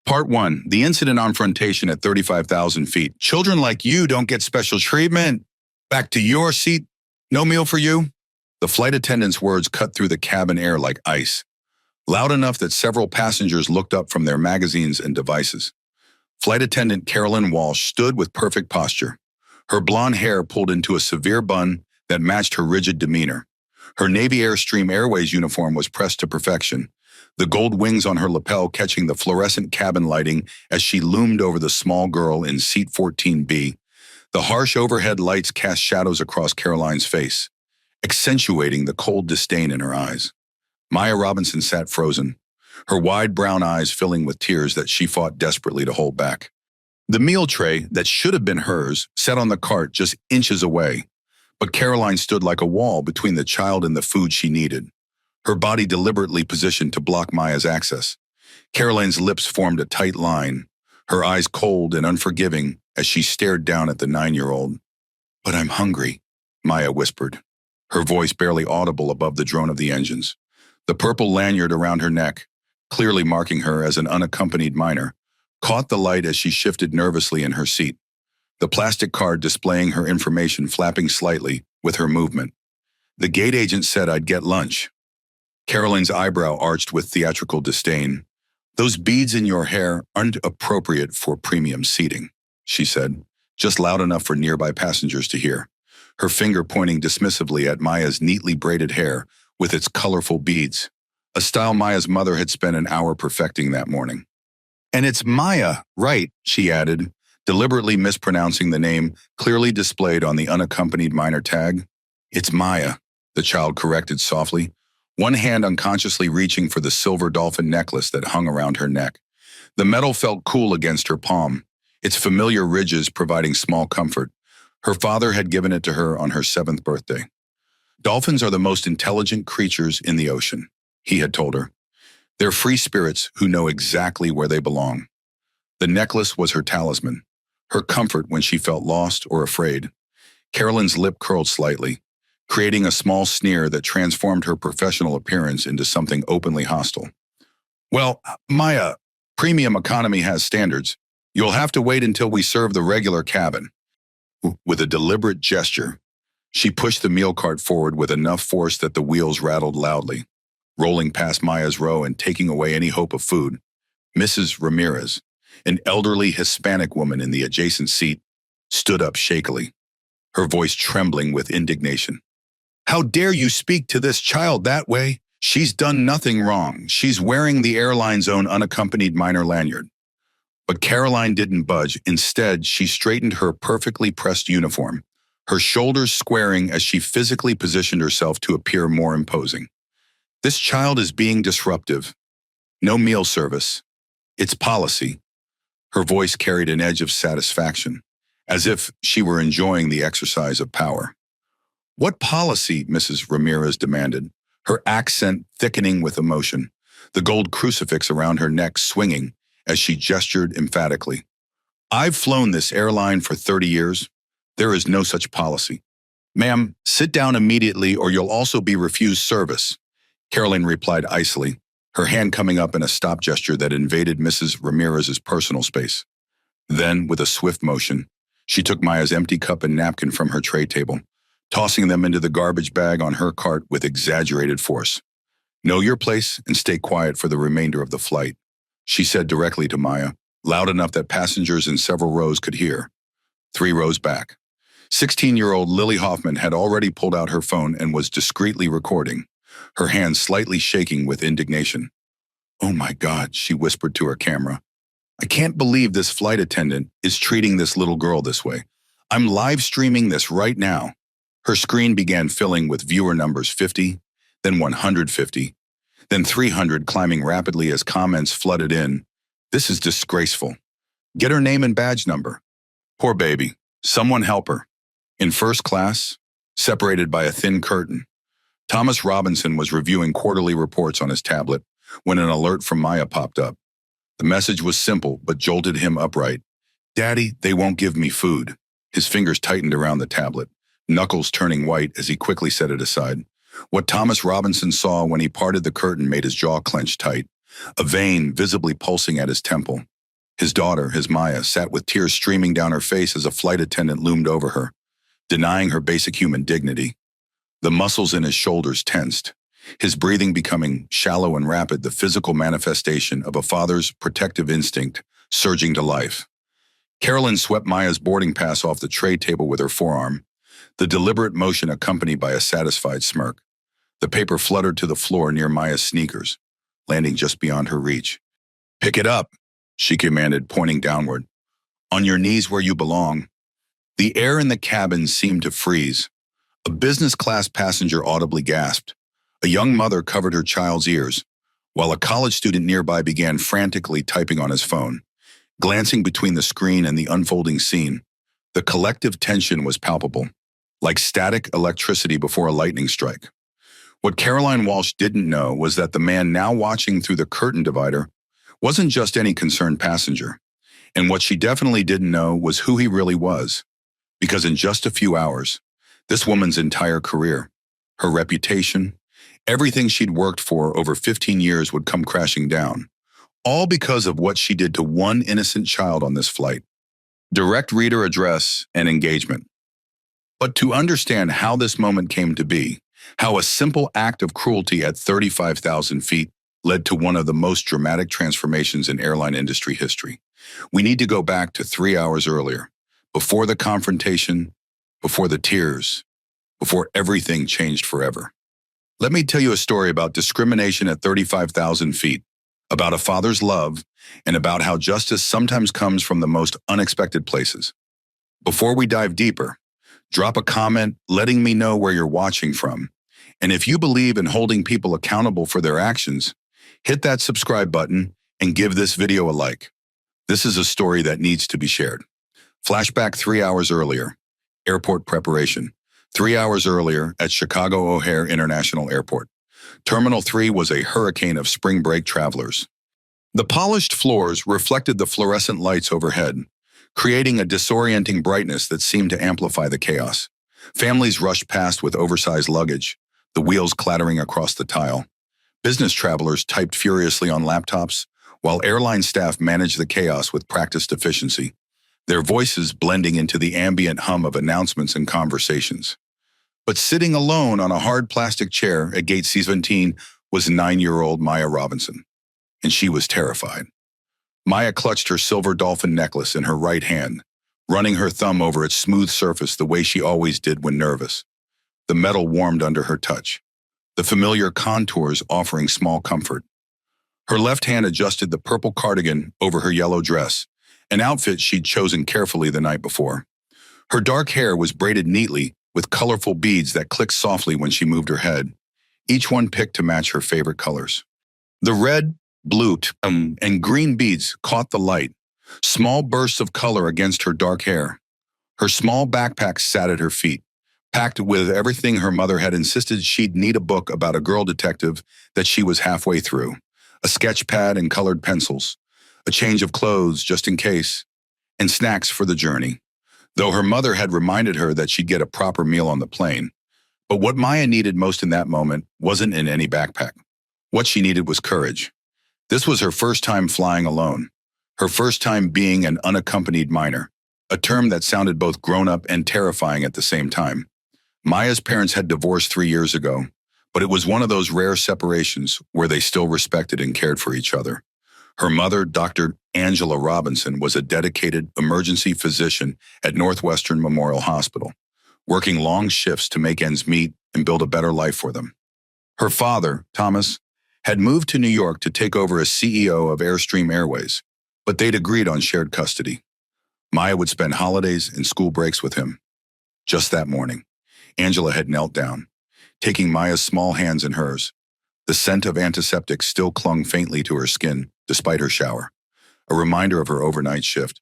Part 1. The incident confrontation at 35,000 feet. Children like you don't get special treatment. Back to your seat. No meal for you. The flight attendant's words cut through the cabin air like ice, loud enough that several passengers looked up from their magazines and devices. Flight attendant Caroline Walsh stood with perfect posture, her blonde hair pulled into a severe bun that matched her rigid demeanor. Her Navy AirStream Airways uniform was pressed to perfection, the gold wings on her lapel catching the fluorescent cabin lighting as she loomed over the small girl in seat 14B. The harsh overhead lights cast shadows across Caroline's face, accentuating the cold disdain in her eyes. Maya Robinson sat frozen, her wide brown eyes filling with tears that she fought desperately to hold back. The meal tray that should have been hers sat on the cart just inches away, but Caroline stood like a wall between the child and the food she needed, her body deliberately positioned to block Maya's access. Caroline's lips formed a tight line, her eyes cold and unforgiving as she stared down at the 9-year-old. "But I'm hungry," Maya whispered, her voice barely audible above the drone of the engines. The purple lanyard around her neck, clearly marking her as an unaccompanied minor, caught the light as she shifted nervously in her seat, the plastic card displaying her information flapping slightly with her movement. "The gate agent said I'd get lunch." Caroline's eyebrow arched with theatrical disdain. "Those beads in your hair aren't appropriate for premium seating," she said, just loud enough for nearby passengers to hear, her finger pointing dismissively at Maya's neatly braided hair with its colorful beads, a style Maya's mother had spent an hour perfecting that morning. "And it's Maya, right?" she added, deliberately mispronouncing the name clearly displayed on the unaccompanied minor tag. "It's Maya," the child corrected softly, one hand unconsciously reaching for the silver dolphin necklace that hung around her neck. The metal felt cool against her palm, its familiar ridges providing small comfort. Her father had given it to her on her 7th birthday. "Dolphins are the most intelligent creatures in the ocean," he had told her. "They're free spirits who know exactly where they belong." The necklace was her talisman, her comfort when she felt lost or afraid. Caroline's lip curled slightly, creating a small sneer that transformed her professional appearance into something openly hostile. "Well, Maya, premium economy has standards. You'll have to wait until we serve the regular cabin." With a deliberate gesture, she pushed the meal cart forward with enough force that the wheels rattled loudly, rolling past Maya's row and taking away any hope of food. Mrs. Ramirez, an elderly Hispanic woman in the adjacent seat, stood up shakily, her voice trembling with indignation. "How dare you speak to this child that way? She's done nothing wrong. She's wearing the airline's own unaccompanied minor lanyard." But Caroline didn't budge. Instead, she straightened her perfectly pressed uniform, her shoulders squaring as she physically positioned herself to appear more imposing. "This child is being disruptive. No meal service. It's policy." Her voice carried an edge of satisfaction, as if she were enjoying the exercise of power. "What policy?" Mrs. Ramirez demanded, her accent thickening with emotion, the gold crucifix around her neck swinging as she gestured emphatically. "I've flown this airline for 30 years. There is no such policy." "Ma'am, sit down immediately or you'll also be refused service," Caroline replied icily, her hand coming up in a stop gesture that invaded Mrs. Ramirez's personal space. Then, with a swift motion, she took Maya's empty cup and napkin from her tray table, tossing them into the garbage bag on her cart with exaggerated force. "Know your place and stay quiet for the remainder of the flight," she said directly to Maya, loud enough that passengers in several rows could hear. 3 rows back, 16-year-old Lily Hoffman had already pulled out her phone and was discreetly recording, her hands slightly shaking with indignation. "Oh my God," she whispered to her camera. "I can't believe this flight attendant is treating this little girl this way. I'm live streaming this right now." Her screen began filling with viewer numbers 50, then 150, then 300 climbing rapidly as comments flooded in. "This is disgraceful. Get her name and badge number. Poor baby. Someone help her." In first class, separated by a thin curtain, Thomas Robinson was reviewing quarterly reports on his tablet when an alert from Maya popped up. The message was simple but jolted him upright. "Daddy, they won't give me food." His fingers tightened around the tablet, knuckles turning white as he quickly set it aside. What Thomas Robinson saw when he parted the curtain made his jaw clench tight, a vein visibly pulsing at his temple. His daughter, his Maya, sat with tears streaming down her face as a flight attendant loomed over her, denying her basic human dignity. The muscles in his shoulders tensed, his breathing becoming shallow and rapid, the physical manifestation of a father's protective instinct surging to life. Caroline swept Maya's boarding pass off the tray table with her forearm, the deliberate motion accompanied by a satisfied smirk. The paper fluttered to the floor near Maya's sneakers, landing just beyond her reach. "Pick it up," she commanded, pointing downward. "On your knees where you belong." The air in the cabin seemed to freeze. A business-class passenger audibly gasped. A young mother covered her child's ears, while a college student nearby began frantically typing on his phone. Glancing between the screen and the unfolding scene, the collective tension was palpable, like static electricity before a lightning strike. What Caroline Walsh didn't know was that the man now watching through the curtain divider wasn't just any concerned passenger. And what she definitely didn't know was who he really was. Because in just a few hours, this woman's entire career, her reputation, everything she'd worked for over 15 years would come crashing down. All because of what she did to one innocent child on this flight. Direct reader address and engagement. But to understand how this moment came to be, how a simple act of cruelty at 35,000 feet led to one of the most dramatic transformations in airline industry history, we need to go back to 3 hours earlier, before the confrontation, before the tears, before everything changed forever. Let me tell you a story about discrimination at 35,000 feet, about a father's love, and about how justice sometimes comes from the most unexpected places. Before we dive deeper, drop a comment letting me know where you're watching from. And if you believe in holding people accountable for their actions, hit that subscribe button and give this video a like. This is a story that needs to be shared. Flashback 3 hours earlier, airport preparation. 3 hours earlier at Chicago O'Hare International Airport. Terminal 3 was a hurricane of spring break travelers. The polished floors reflected the fluorescent lights overhead, creating a disorienting brightness that seemed to amplify the chaos. Families rushed past with oversized luggage, the wheels clattering across the tile. Business travelers typed furiously on laptops, while airline staff managed the chaos with practiced efficiency, their voices blending into the ambient hum of announcements and conversations. But sitting alone on a hard plastic chair at gate C-17 was 9-year-old Maya Robinson, and she was terrified. Maya clutched her silver dolphin necklace in her right hand, running her thumb over its smooth surface the way she always did when nervous. The metal warmed under her touch, the familiar contours offering small comfort. Her left hand adjusted the purple cardigan over her yellow dress, an outfit she'd chosen carefully the night before. Her dark hair was braided neatly with colorful beads that clicked softly when she moved her head, each one picked to match her favorite colors. The red, blue, and green beads caught the light, small bursts of color against her dark hair. Her small backpack sat at her feet, packed with everything her mother had insisted she'd need: a book about a girl detective that she was halfway through, a sketch pad and colored pencils, a change of clothes just in case, and snacks for the journey. Though her mother had reminded her that she'd get a proper meal on the plane. But what Maya needed most in that moment wasn't in any backpack. What she needed was courage. This was her first time flying alone, her first time being an unaccompanied minor, a term that sounded both grown-up and terrifying at the same time. Maya's parents had divorced 3 years ago, but it was one of those rare separations where they still respected and cared for each other. Her mother, Dr. Angela Robinson, was a dedicated emergency physician at Northwestern Memorial Hospital, working long shifts to make ends meet and build a better life for them. Her father, Thomas, had moved to New York to take over as CEO of AirStream Airways, but they'd agreed on shared custody. Maya would spend holidays and school breaks with him. Just that morning, Angela had knelt down, taking Maya's small hands in hers. The scent of antiseptic still clung faintly to her skin, despite her shower, a reminder of her overnight shift.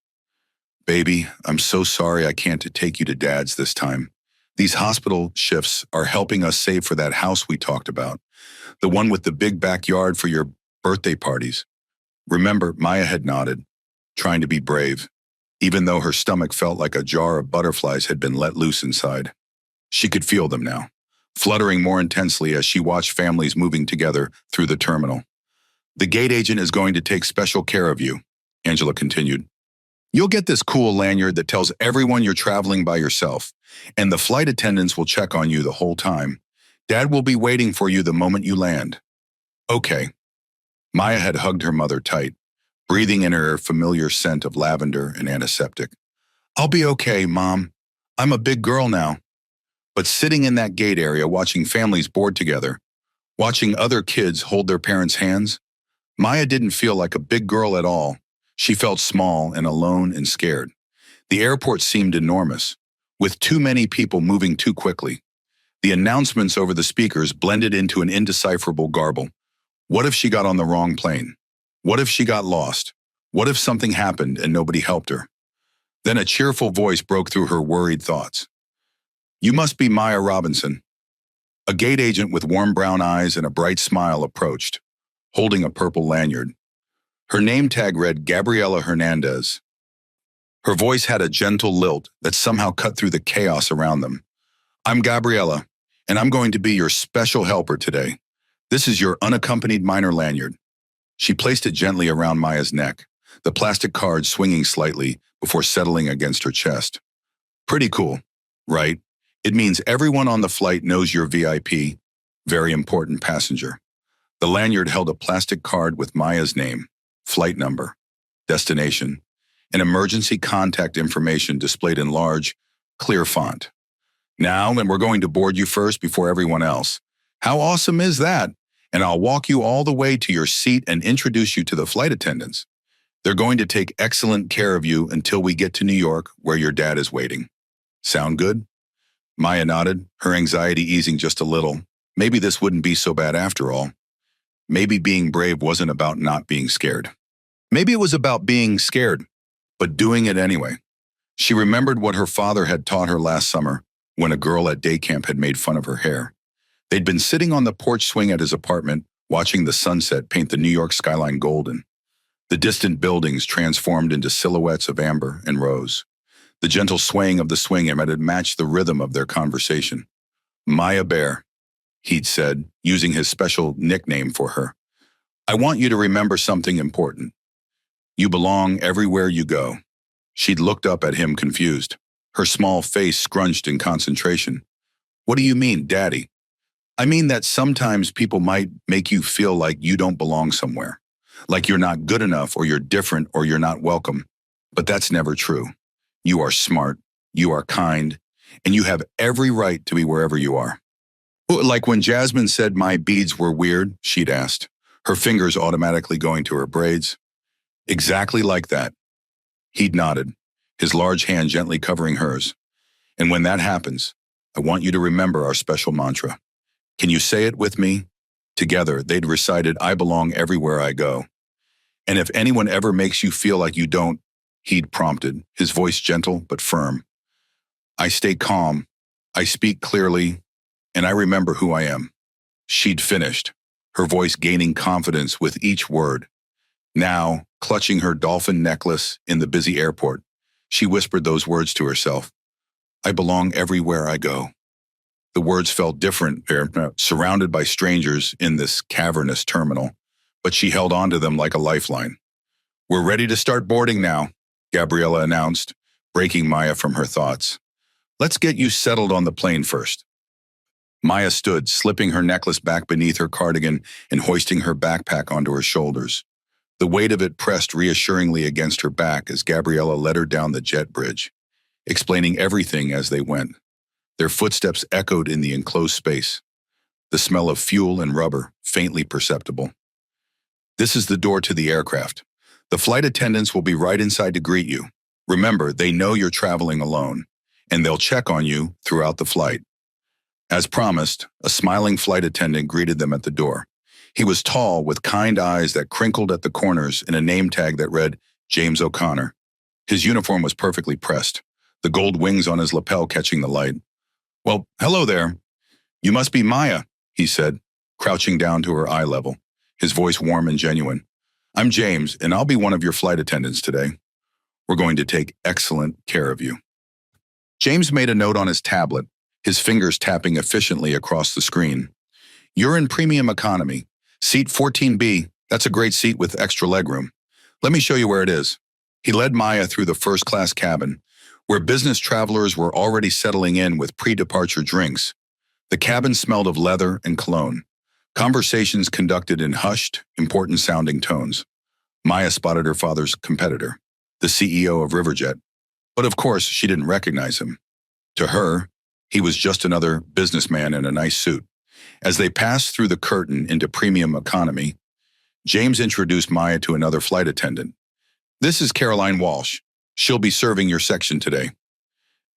"Baby, I'm so sorry I can't take you to Dad's this time. These hospital shifts are helping us save for that house we talked about, the one with the big backyard for your birthday parties." Remember, Maya had nodded, trying to be brave, even though her stomach felt like a jar of butterflies had been let loose inside. She could feel them now, fluttering more intensely as she watched families moving together through the terminal. "The gate agent is going to take special care of you," Angela continued. You'll get this cool lanyard that tells everyone you're traveling by yourself, and the flight attendants will check on you the whole time. Dad will be waiting for you the moment you land. Okay. Maya had hugged her mother tight, breathing in her familiar scent of lavender and antiseptic. I'll be okay, Mom. I'm a big girl now. But sitting in that gate area watching families board together, watching other kids hold their parents' hands, Maya didn't feel like a big girl at all. She felt small and alone and scared. The airport seemed enormous, with too many people moving too quickly. The announcements over the speakers blended into an indecipherable garble. What if she got on the wrong plane? What if she got lost? What if something happened and nobody helped her? Then a cheerful voice broke through her worried thoughts. You must be Maya Robinson. A gate agent with warm brown eyes and a bright smile approached, holding a purple lanyard. Her name tag read Gabriela Hernandez. Her voice had a gentle lilt that somehow cut through the chaos around them. I'm Gabriela, and I'm going to be your special helper today. This is your unaccompanied minor lanyard. She placed it gently around Maya's neck, the plastic card swinging slightly before settling against her chest. Pretty cool, right? It means everyone on the flight knows you're VIP, very important passenger. The lanyard held a plastic card with Maya's name, flight number, destination, and emergency contact information displayed in large, clear font. Now, and we're going to board you first before everyone else. How awesome is that? And I'll walk you all the way to your seat and introduce you to the flight attendants. They're going to take excellent care of you until we get to New York, where your dad is waiting. Sound good? Maya nodded, her anxiety easing just a little. Maybe this wouldn't be so bad after all. Maybe being brave wasn't about not being scared. Maybe it was about being scared, but doing it anyway. She remembered what her father had taught her last summer when a girl at day camp had made fun of her hair. They'd been sitting on the porch swing at his apartment, watching the sunset paint the New York skyline golden. The distant buildings transformed into silhouettes of amber and rose. The gentle swaying of the swing had matched the rhythm of their conversation. Maya Bear, he'd said, using his special nickname for her. I want you to remember something important. You belong everywhere you go. She'd looked up at him confused, her small face scrunched in concentration. What do you mean, Daddy? I mean that sometimes people might make you feel like you don't belong somewhere, like you're not good enough or you're different or you're not welcome. But that's never true. You are smart, you are kind, and you have every right to be wherever you are. Like when Jasmine said my beads were weird, she'd asked, her fingers automatically going to her braids. Exactly like that. He'd nodded, his large hand gently covering hers. And when that happens, I want you to remember our special mantra. Can you say it with me? Together, they'd recited, I belong everywhere I go. And if anyone ever makes you feel like you don't, he'd prompted, his voice gentle but firm. I stay calm, I speak clearly, and I remember who I am. She'd finished, her voice gaining confidence with each word. Now, clutching her dolphin necklace in the busy airport, she whispered those words to herself. I belong everywhere I go. The words felt different there, surrounded by strangers in this cavernous terminal, but she held onto them like a lifeline. We're ready to start boarding now, Gabriela announced, breaking Maya from her thoughts. Let's get you settled on the plane first. Maya stood, slipping her necklace back beneath her cardigan and hoisting her backpack onto her shoulders. The weight of it pressed reassuringly against her back as Gabriela led her down the jet bridge, explaining everything as they went. Their footsteps echoed in the enclosed space, the smell of fuel and rubber faintly perceptible. This is the door to the aircraft. The flight attendants will be right inside to greet you. Remember, they know you're traveling alone, and they'll check on you throughout the flight. As promised, a smiling flight attendant greeted them at the door. He was tall, with kind eyes that crinkled at the corners and a name tag that read James O'Connor. His uniform was perfectly pressed, the gold wings on his lapel catching the light. Well, hello there. You must be Maya, he said, crouching down to her eye level, his voice warm and genuine. I'm James, and I'll be one of your flight attendants today. We're going to take excellent care of you. James made a note on his tablet, his fingers tapping efficiently across the screen. You're in premium economy. Seat 14B, that's a great seat with extra legroom. Let me show you where it is. He led Maya through the first-class cabin, where business travelers were already settling in with pre-departure drinks. The cabin smelled of leather and cologne. Conversations conducted in hushed, important-sounding tones. Maya spotted her father's competitor, the CEO of Riverjet, but of course she didn't recognize him. To her, he was just another businessman in a nice suit. As they passed through the curtain into premium economy, James introduced Maya to another flight attendant. "This is Caroline Walsh. She'll be serving your section today."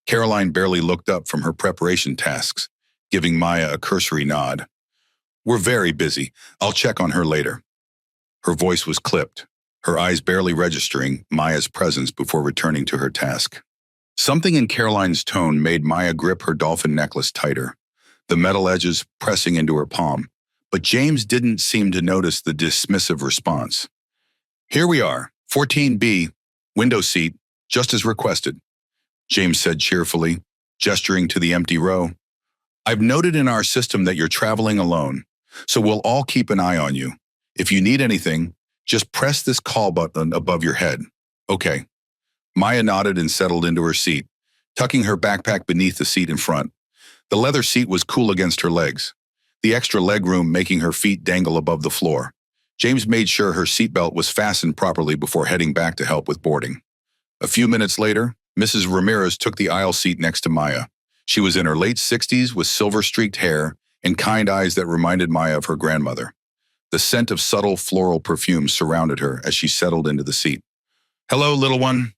Caroline barely looked up from her preparation tasks, giving Maya a cursory nod. "We're very busy. I'll check on her later." Her voice was clipped, her eyes barely registering Maya's presence before returning to her task. Something in Caroline's tone made Maya grip her dolphin necklace tighter, the metal edges pressing into her palm. But James didn't seem to notice the dismissive response. "Here we are, 14B, window seat, just as requested," James said cheerfully, gesturing to the empty row. "I've noted in our system that you're traveling alone, so we'll all keep an eye on you. If you need anything, just press this call button above your head." "Okay." Maya nodded and settled into her seat, tucking her backpack beneath the seat in front. The leather seat was cool against her legs, the extra legroom making her feet dangle above the floor. James made sure her seatbelt was fastened properly before heading back to help with boarding. A few minutes later, Mrs. Ramirez took the aisle seat next to Maya. She was in her late 60s with silver-streaked hair and kind eyes that reminded Maya of her grandmother. The scent of subtle floral perfume surrounded her as she settled into the seat. "Hello, little one.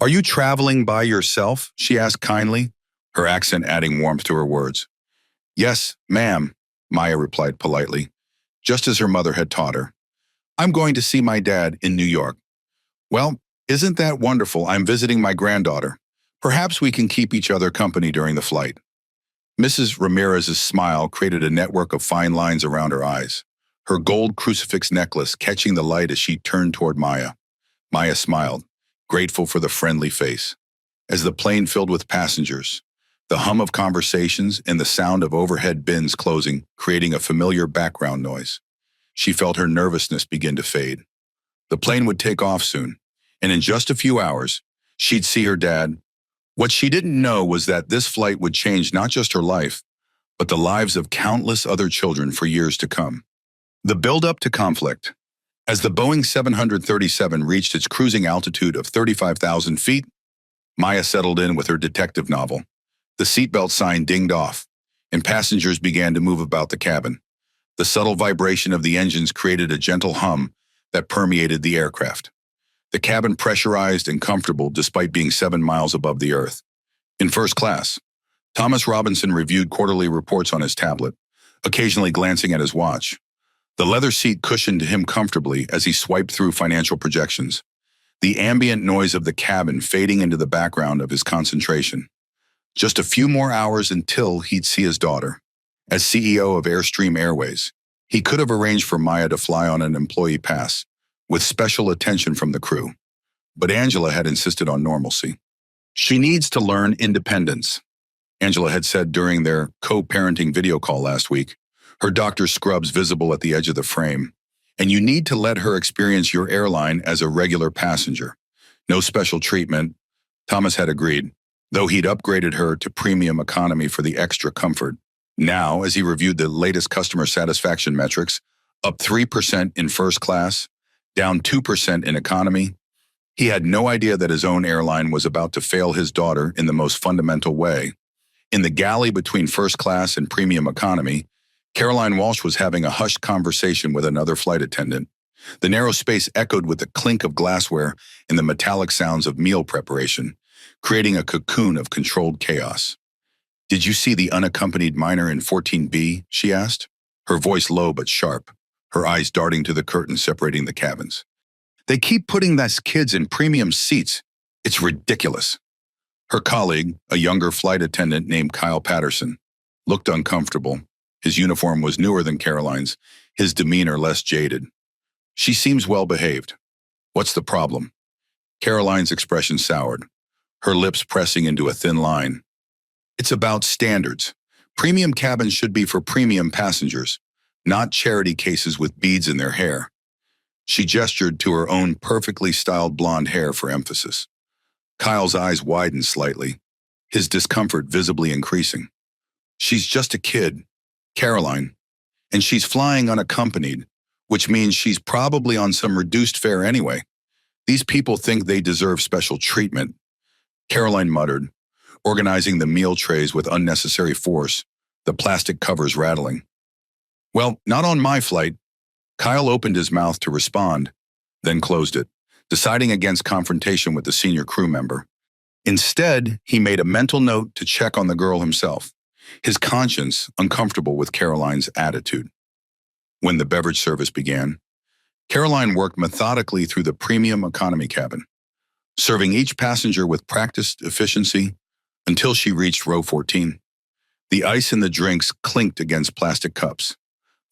Are you traveling by yourself?" she asked kindly, her accent adding warmth to her words. "Yes, ma'am," Maya replied politely, just as her mother had taught her. "I'm going to see my dad in New York." "Well, isn't that wonderful? I'm visiting my granddaughter. Perhaps we can keep each other company during the flight." Mrs. Ramirez's smile created a network of fine lines around her eyes, her gold crucifix necklace catching the light as she turned toward Maya. Maya smiled, grateful for the friendly face. As the plane filled with passengers, the hum of conversations and the sound of overhead bins closing, creating a familiar background noise, she felt her nervousness begin to fade. The plane would take off soon, and in just a few hours, she'd see her dad. What she didn't know was that this flight would change not just her life, but the lives of countless other children for years to come. The build-up to conflict. As the Boeing 737 reached its cruising altitude of 35,000 feet, Maya settled in with her detective novel. The seatbelt sign dinged off, and passengers began to move about the cabin. The subtle vibration of the engines created a gentle hum that permeated the aircraft. The cabin pressurized and comfortable despite being 7 miles above the earth. In first class, Thomas Robinson reviewed quarterly reports on his tablet, occasionally glancing at his watch. The leather seat cushioned him comfortably as he swiped through financial projections, the ambient noise of the cabin fading into the background of his concentration. Just a few more hours until he'd see his daughter. As CEO of Airstream Airways, he could have arranged for Maya to fly on an employee pass, with special attention from the crew. But Angela had insisted on normalcy. "She needs to learn independence," Angela had said during their co-parenting video call last week, her doctor's scrubs visible at the edge of the frame. "And you need to let her experience your airline as a regular passenger. No special treatment," Thomas had agreed, though he'd upgraded her to premium economy for the extra comfort. Now, as he reviewed the latest customer satisfaction metrics, up 3% in first class, down 2% in economy, he had no idea that his own airline was about to fail his daughter in the most fundamental way. In the galley between first class and premium economy, Caroline Walsh was having a hushed conversation with another flight attendant. The narrow space echoed with the clink of glassware and the metallic sounds of meal preparation, creating a cocoon of controlled chaos. "Did you see the unaccompanied minor in 14B?" she asked, her voice low but sharp, her eyes darting to the curtain separating the cabins. "They keep putting those kids in premium seats. It's ridiculous." Her colleague, a younger flight attendant named Kyle Patterson, looked uncomfortable. His uniform was newer than Caroline's, his demeanor less jaded. "She seems well-behaved. What's the problem?" Caroline's expression soured, her lips pressing into a thin line. "It's about standards. Premium cabins should be for premium passengers, not charity cases with beads in their hair." She gestured to her own perfectly styled blonde hair for emphasis. Kyle's eyes widened slightly, his discomfort visibly increasing. She's just a kid, Caroline, and she's flying unaccompanied, which means she's probably on some reduced fare anyway. These people think they deserve special treatment, Caroline muttered, organizing the meal trays with unnecessary force, the plastic covers rattling. Well, not on my flight. Kyle opened his mouth to respond, then closed it, deciding against confrontation with the senior crew member. Instead, he made a mental note to check on the girl himself, his conscience uncomfortable with Caroline's attitude. When the beverage service began, Caroline worked methodically through the premium economy cabin, serving each passenger with practiced efficiency until she reached row 14. The ice in the drinks clinked against plastic cups,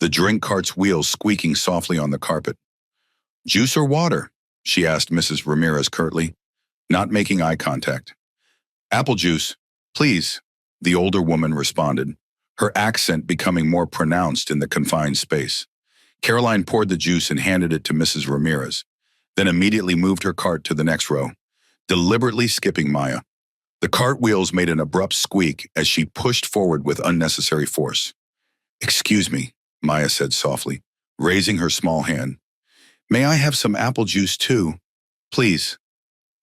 the drink cart's wheels squeaking softly on the carpet. "Juice or water?" she asked Mrs. Ramirez curtly, not making eye contact. "Apple juice, please," the older woman responded, her accent becoming more pronounced in the confined space. Caroline poured the juice and handed it to Mrs. Ramirez, then immediately moved her cart to the next row, deliberately skipping Maya. The cart wheels made an abrupt squeak as she pushed forward with unnecessary force. "Excuse me," Maya said softly, raising her small hand. "May I have some apple juice too, please?"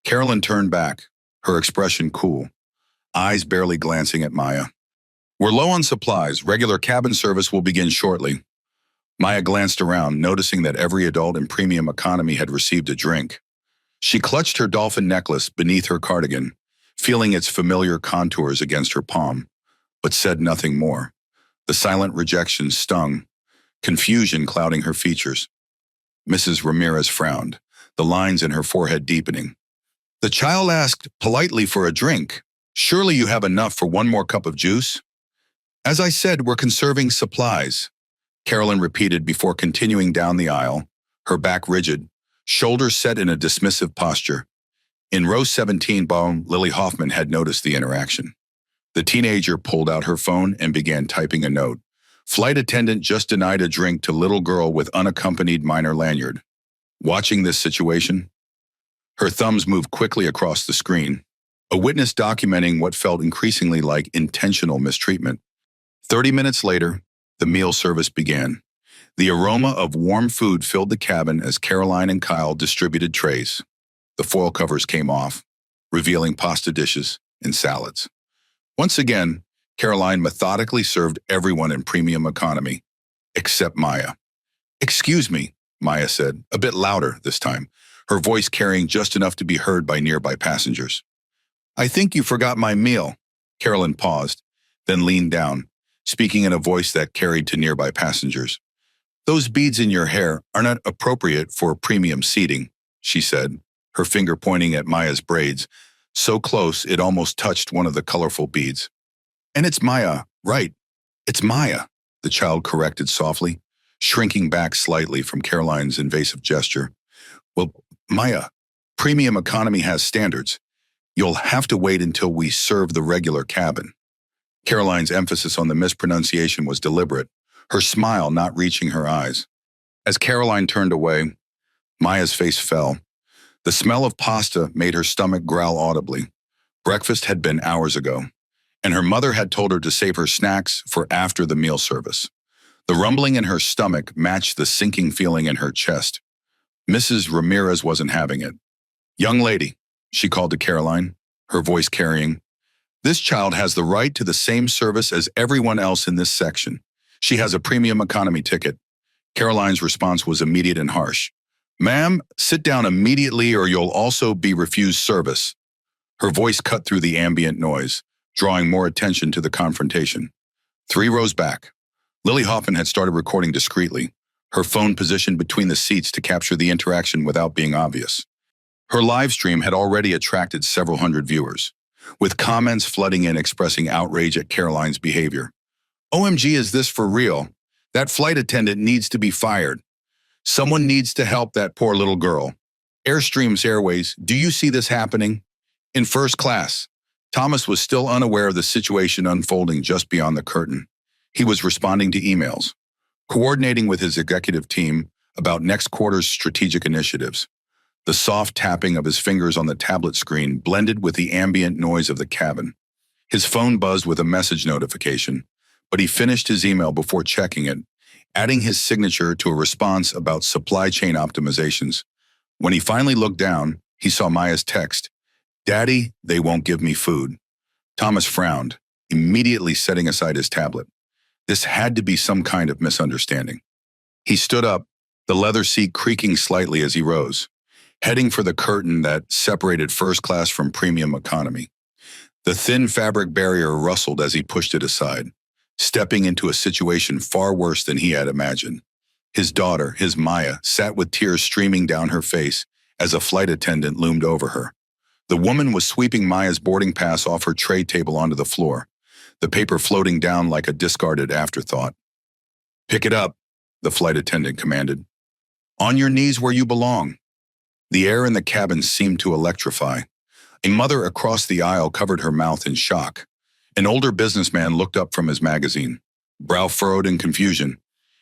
Caroline turned back, her expression cool, eyes barely glancing at Maya. "We're low on supplies. Regular cabin service will begin shortly." Maya glanced around, noticing that every adult in premium economy had received a drink. She clutched her dolphin necklace beneath her cardigan, feeling its familiar contours against her palm, but said nothing more. The silent rejection stung, confusion clouding her features. Mrs. Ramirez frowned, the lines in her forehead deepening. "The child asked politely for a drink. Surely you have enough for one more cup of juice?" "As I said, we're conserving supplies," Caroline repeated before continuing down the aisle, her back rigid, shoulders set in a dismissive posture. In row 17, Lily Hoffman had noticed the interaction. The teenager pulled out her phone and began typing a note. "Flight attendant just denied a drink to little girl with unaccompanied minor lanyard." Watching this situation, her thumbs moved quickly across the screen, a witness documenting what felt increasingly like intentional mistreatment. 30 minutes later, the meal service began. The aroma of warm food filled the cabin as Caroline and Kyle distributed trays. The foil covers came off, revealing pasta dishes and salads. Once again, Caroline methodically served everyone in premium economy, except Maya. "Excuse me," Maya said, a bit louder this time, her voice carrying just enough to be heard by nearby passengers. "I think you forgot my meal." Caroline paused, then leaned down, speaking in a voice that carried to nearby passengers. "Those beads in your hair are not appropriate for premium seating," she said, her finger pointing at Maya's braids, so close it almost touched one of the colorful beads. "And it's Maya, right? It's Maya," the child corrected softly, shrinking back slightly from Caroline's invasive gesture. "Well, Maya, premium economy has standards. You'll have to wait until we serve the regular cabin." Caroline's emphasis on the mispronunciation was deliberate, her smile not reaching her eyes. As Caroline turned away, Maya's face fell. The smell of pasta made her stomach growl audibly. Breakfast had been hours ago, and her mother had told her to save her snacks for after the meal service. The rumbling in her stomach matched the sinking feeling in her chest. Mrs. Ramirez wasn't having it. "Young lady," she called to Caroline, her voice carrying, "this child has the right to the same service as everyone else in this section. She has a premium economy ticket." Caroline's response was immediate and harsh. "Ma'am, sit down immediately or you'll also be refused service." Her voice cut through the ambient noise, drawing more attention to the confrontation. 3 rows back, Lily Hoffman had started recording discreetly, her phone positioned between the seats to capture the interaction without being obvious. Her live stream had already attracted several hundred viewers, with comments flooding in expressing outrage at Caroline's behavior. "OMG, is this for real? That flight attendant needs to be fired. Someone needs to help that poor little girl. AirStream Airways, do you see this happening?" In first class, Thomas was still unaware of the situation unfolding just beyond the curtain. He was responding to emails, coordinating with his executive team, about next quarter's strategic initiatives. The soft tapping of his fingers on the tablet screen blended with the ambient noise of the cabin. His phone buzzed with a message notification, but he finished his email before checking it, adding his signature to a response about supply chain optimizations. When he finally looked down, he saw Maya's text, "Daddy, they won't give me food." Thomas frowned, immediately setting aside his tablet. This had to be some kind of misunderstanding. He stood up, the leather seat creaking slightly as he rose, heading for the curtain that separated first class from premium economy. The thin fabric barrier rustled as he pushed it aside, stepping into a situation far worse than he had imagined. His daughter, his Maya, sat with tears streaming down her face as a flight attendant loomed over her. The woman was sweeping Maya's boarding pass off her tray table onto the floor, the paper floating down like a discarded afterthought. "Pick it up," the flight attendant commanded. "On your knees where you belong." The air in the cabin seemed to electrify. A mother across the aisle covered her mouth in shock. An older businessman looked up from his magazine, brow furrowed in confusion,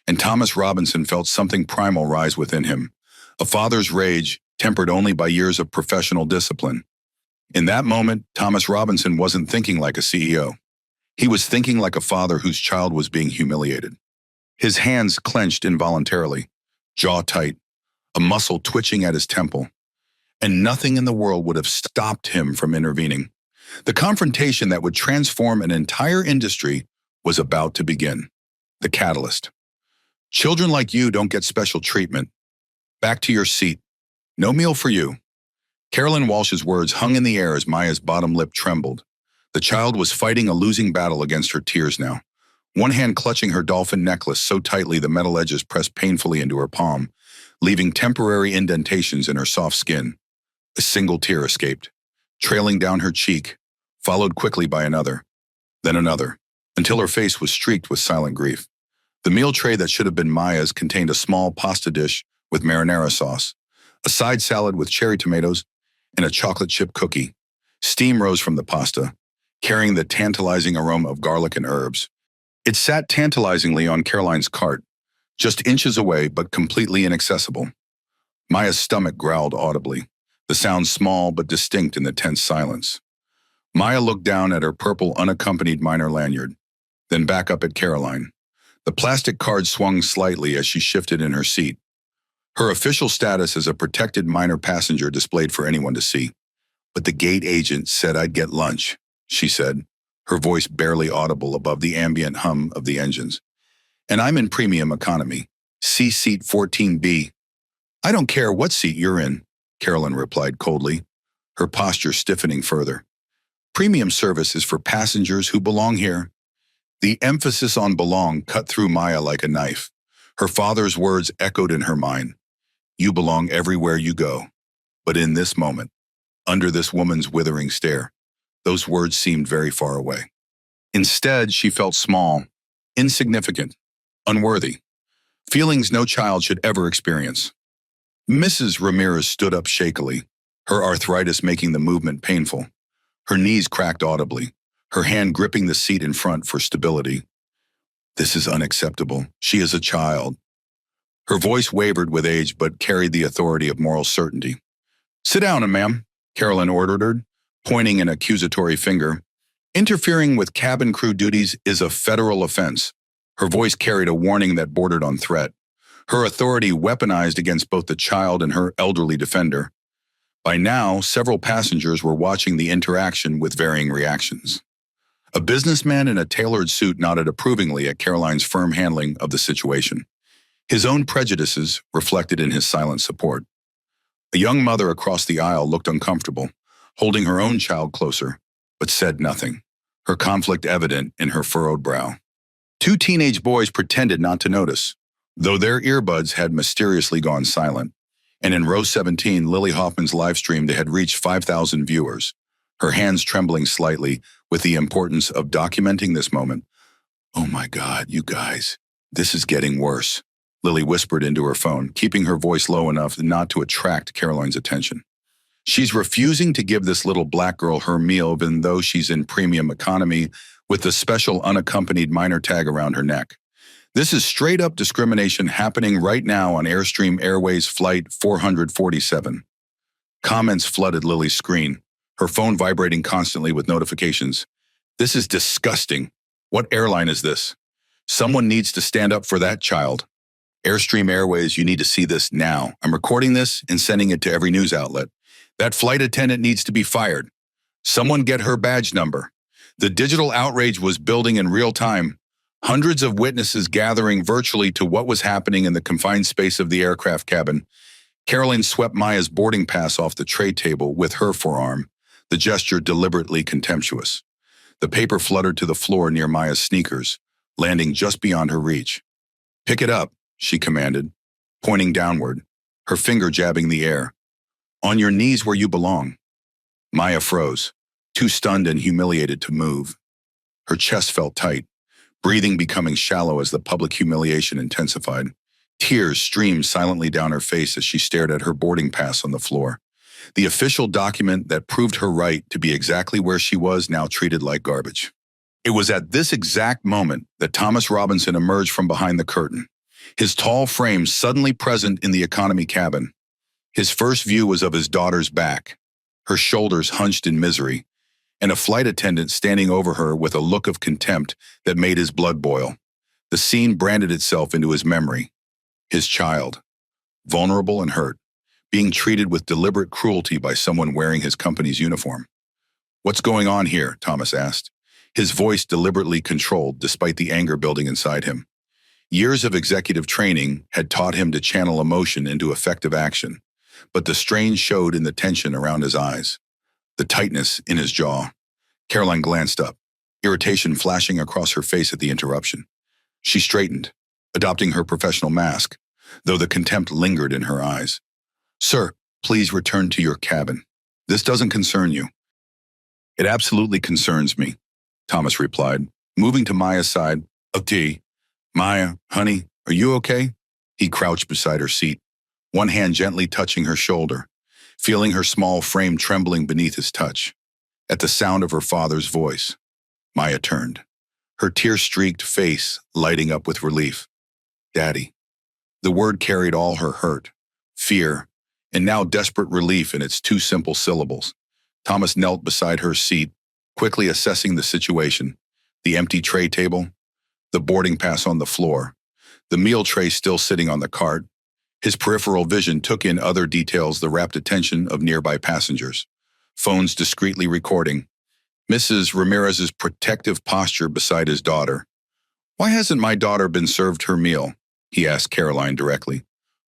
and Thomas Robinson felt something primal rise within him, a father's rage tempered only by years of professional discipline. In that moment, Thomas Robinson wasn't thinking like a CEO. He was thinking like a father whose child was being humiliated. His hands clenched involuntarily, jaw tight, a muscle twitching at his temple. And nothing in the world would have stopped him from intervening. The confrontation that would transform an entire industry was about to begin. The catalyst. "Children like you don't get special treatment. Back to your seat. No meal for you." Caroline Walsh's words hung in the air as Maya's bottom lip trembled. The child was fighting a losing battle against her tears now, one hand clutching her dolphin necklace so tightly the metal edges pressed painfully into her palm, leaving temporary indentations in her soft skin. A single tear escaped, trailing down her cheek, followed quickly by another, then another, until her face was streaked with silent grief. The meal tray that should have been Maya's contained a small pasta dish with marinara sauce, a side salad with cherry tomatoes, and a chocolate chip cookie. Steam rose from the pasta, carrying the tantalizing aroma of garlic and herbs. It sat tantalizingly on Caroline's cart, just inches away but completely inaccessible. Maya's stomach growled audibly, the sound small but distinct in the tense silence. Maya looked down at her purple unaccompanied minor lanyard, then back up at Caroline. The plastic card swung slightly as she shifted in her seat. Her official status as a protected minor passenger displayed for anyone to see. "But the gate agent said I'd get lunch," she said, her voice barely audible above the ambient hum of the engines. "And I'm in premium economy, C seat 14B. "I don't care what seat you're in," Caroline replied coldly, her posture stiffening further. "Premium service is for passengers who belong here." The emphasis on belong cut through Maya like a knife. Her father's words echoed in her mind. "You belong everywhere you go." But in this moment, under this woman's withering stare, those words seemed very far away. Instead, she felt small, insignificant, unworthy, feelings no child should ever experience. Mrs. Ramirez stood up shakily, her arthritis making the movement painful. Her knees cracked audibly, her hand gripping the seat in front for stability. "This is unacceptable. She is a child." Her voice wavered with age but carried the authority of moral certainty. "Sit down, ma'am," Caroline ordered her, pointing an accusatory finger. "Interfering with cabin crew duties is a federal offense." Her voice carried a warning that bordered on threat, her authority weaponized against both the child and her elderly defender. By now, several passengers were watching the interaction with varying reactions. A businessman in a tailored suit nodded approvingly at Caroline's firm handling of the situation, his own prejudices reflected in his silent support. A young mother across the aisle looked uncomfortable, holding her own child closer, but said nothing, her conflict evident in her furrowed brow. Two teenage boys pretended not to notice, though their earbuds had mysteriously gone silent. And in row 17, Lily Hoffman's live stream had reached 5,000 viewers, her hands trembling slightly with the importance of documenting this moment. "Oh my God, you guys, this is getting worse," Lily whispered into her phone, keeping her voice low enough not to attract Caroline's attention. "She's refusing to give this little black girl her meal even though she's in premium economy with the special unaccompanied minor tag around her neck. This is straight-up discrimination happening right now on AirStream Airways Flight 447. Comments flooded Lily's screen, her phone vibrating constantly with notifications. This is disgusting. What airline is this? Someone needs to stand up for that child. AirStream Airways, you need to see this now. I'm recording this and sending it to every news outlet. That flight attendant needs to be fired. Someone get her badge number. The digital outrage was building in real time. Hundreds of witnesses gathering virtually to what was happening in the confined space of the aircraft cabin. Caroline swept Maya's boarding pass off the tray table with her forearm, the gesture deliberately contemptuous. The paper fluttered to the floor near Maya's sneakers, landing just beyond her reach. Pick it up, she commanded, pointing downward, her finger jabbing the air. On your knees where you belong. Maya froze, too stunned and humiliated to move. Her chest felt tight, breathing becoming shallow as the public humiliation intensified. Tears streamed silently down her face as she stared at her boarding pass on the floor. The official document that proved her right to be exactly where she was now treated like garbage. It was at this exact moment that Thomas Robinson emerged from behind the curtain, his tall frame suddenly present in the economy cabin. His first view was of his daughter's back, her shoulders hunched in misery, and a flight attendant standing over her with a look of contempt that made his blood boil. The scene branded itself into his memory. His child, vulnerable and hurt, being treated with deliberate cruelty by someone wearing his company's uniform. What's going on here? Thomas asked, his voice deliberately controlled despite the anger building inside him. Years of executive training had taught him to channel emotion into effective action, but the strain showed in the tension around his eyes, the tightness in his jaw. Caroline glanced up, irritation flashing across her face at the interruption. She straightened, adopting her professional mask, though the contempt lingered in her eyes. Sir, please return to your cabin. This doesn't concern you. It absolutely concerns me, Thomas replied, moving to Maya's side of tea. Maya, honey, are you okay? He crouched beside her seat, one hand gently touching her shoulder, feeling her small frame trembling beneath his touch. At the sound of her father's voice, Maya turned, her tear-streaked face lighting up with relief. Daddy. The word carried all her hurt, fear, and now desperate relief in its two simple syllables. Thomas knelt beside her seat, quickly assessing the situation, the empty tray table, the boarding pass on the floor, the meal tray still sitting on the cart. His peripheral vision took in other details, the rapt attention of nearby passengers, phones discreetly recording, Mrs. Ramirez's protective posture beside his daughter. Why hasn't my daughter been served her meal? He asked Caroline directly,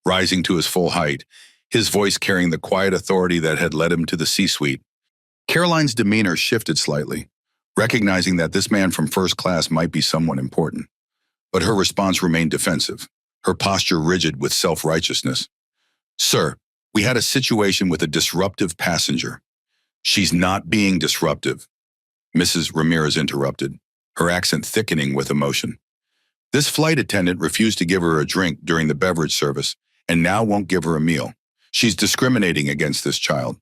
rising to his full height, his voice carrying the quiet authority that had led him to the C-suite. Caroline's demeanor shifted slightly, recognizing that this man from first class might be someone important. But her response remained defensive, her posture rigid with self-righteousness. Sir, we had a situation with a disruptive passenger. She's not being disruptive, Mrs. Ramirez interrupted, her accent thickening with emotion. This flight attendant refused to give her a drink during the beverage service and now won't give her a meal. She's discriminating against this child.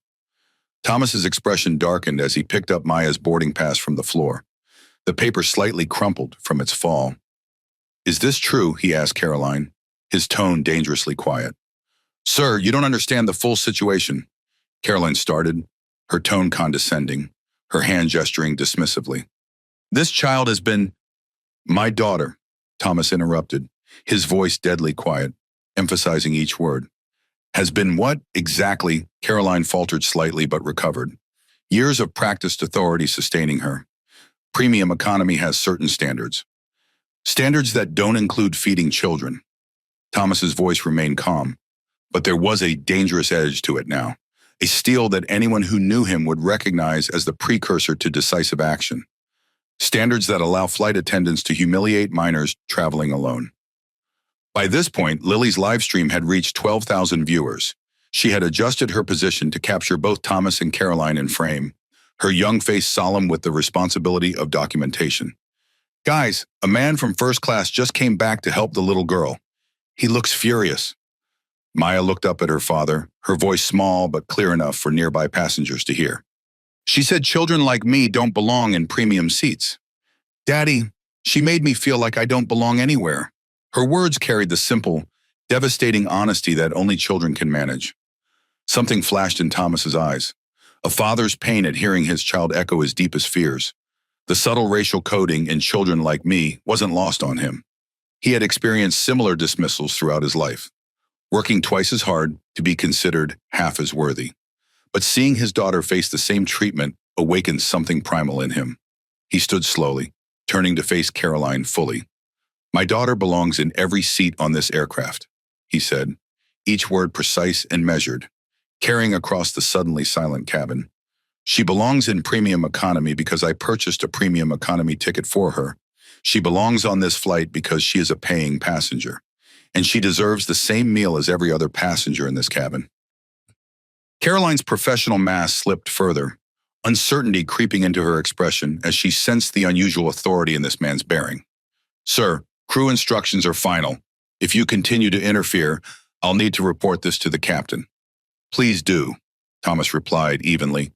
Thomas's expression darkened as he picked up Maya's boarding pass from the floor. The paper slightly crumpled from its fall. Is this true? He asked Caroline, his tone dangerously quiet. Sir, you don't understand the full situation. Caroline started, her tone condescending, her hand gesturing dismissively. This child has been... My daughter, Thomas interrupted, his voice deadly quiet, emphasizing each word. Has been what exactly? Caroline faltered slightly but recovered. Years of practiced authority sustaining her. Premium economy has certain standards. Standards that don't include feeding children. Thomas's voice remained calm, but there was a dangerous edge to it now, a steel that anyone who knew him would recognize as the precursor to decisive action. Standards that allow flight attendants to humiliate minors traveling alone. By this point, Lily's live stream had reached 12,000 viewers. She had adjusted her position to capture both Thomas and Caroline in frame, her young face solemn with the responsibility of documentation. Guys, a man from first class just came back to help the little girl. He looks furious. Maya looked up at her father, her voice small but clear enough for nearby passengers to hear. She said children like me don't belong in premium seats. Daddy, she made me feel like I don't belong anywhere. Her words carried the simple, devastating honesty that only children can manage. Something flashed in Thomas's eyes. A father's pain at hearing his child echo his deepest fears. The subtle racial coding in children like me wasn't lost on him. He had experienced similar dismissals throughout his life, working twice as hard to be considered half as worthy. But seeing his daughter face the same treatment awakened something primal in him. He stood slowly, turning to face Caroline fully. "My daughter belongs in every seat on this aircraft," he said, each word precise and measured, carrying across the suddenly silent cabin. "She belongs in premium economy because I purchased a premium economy ticket for her. She belongs on this flight because she is a paying passenger, and she deserves the same meal as every other passenger in this cabin." Caroline's professional mask slipped further, uncertainty creeping into her expression as she sensed the unusual authority in this man's bearing. "Sir, crew instructions are final. If you continue to interfere, I'll need to report this to the captain." "Please do," Thomas replied evenly,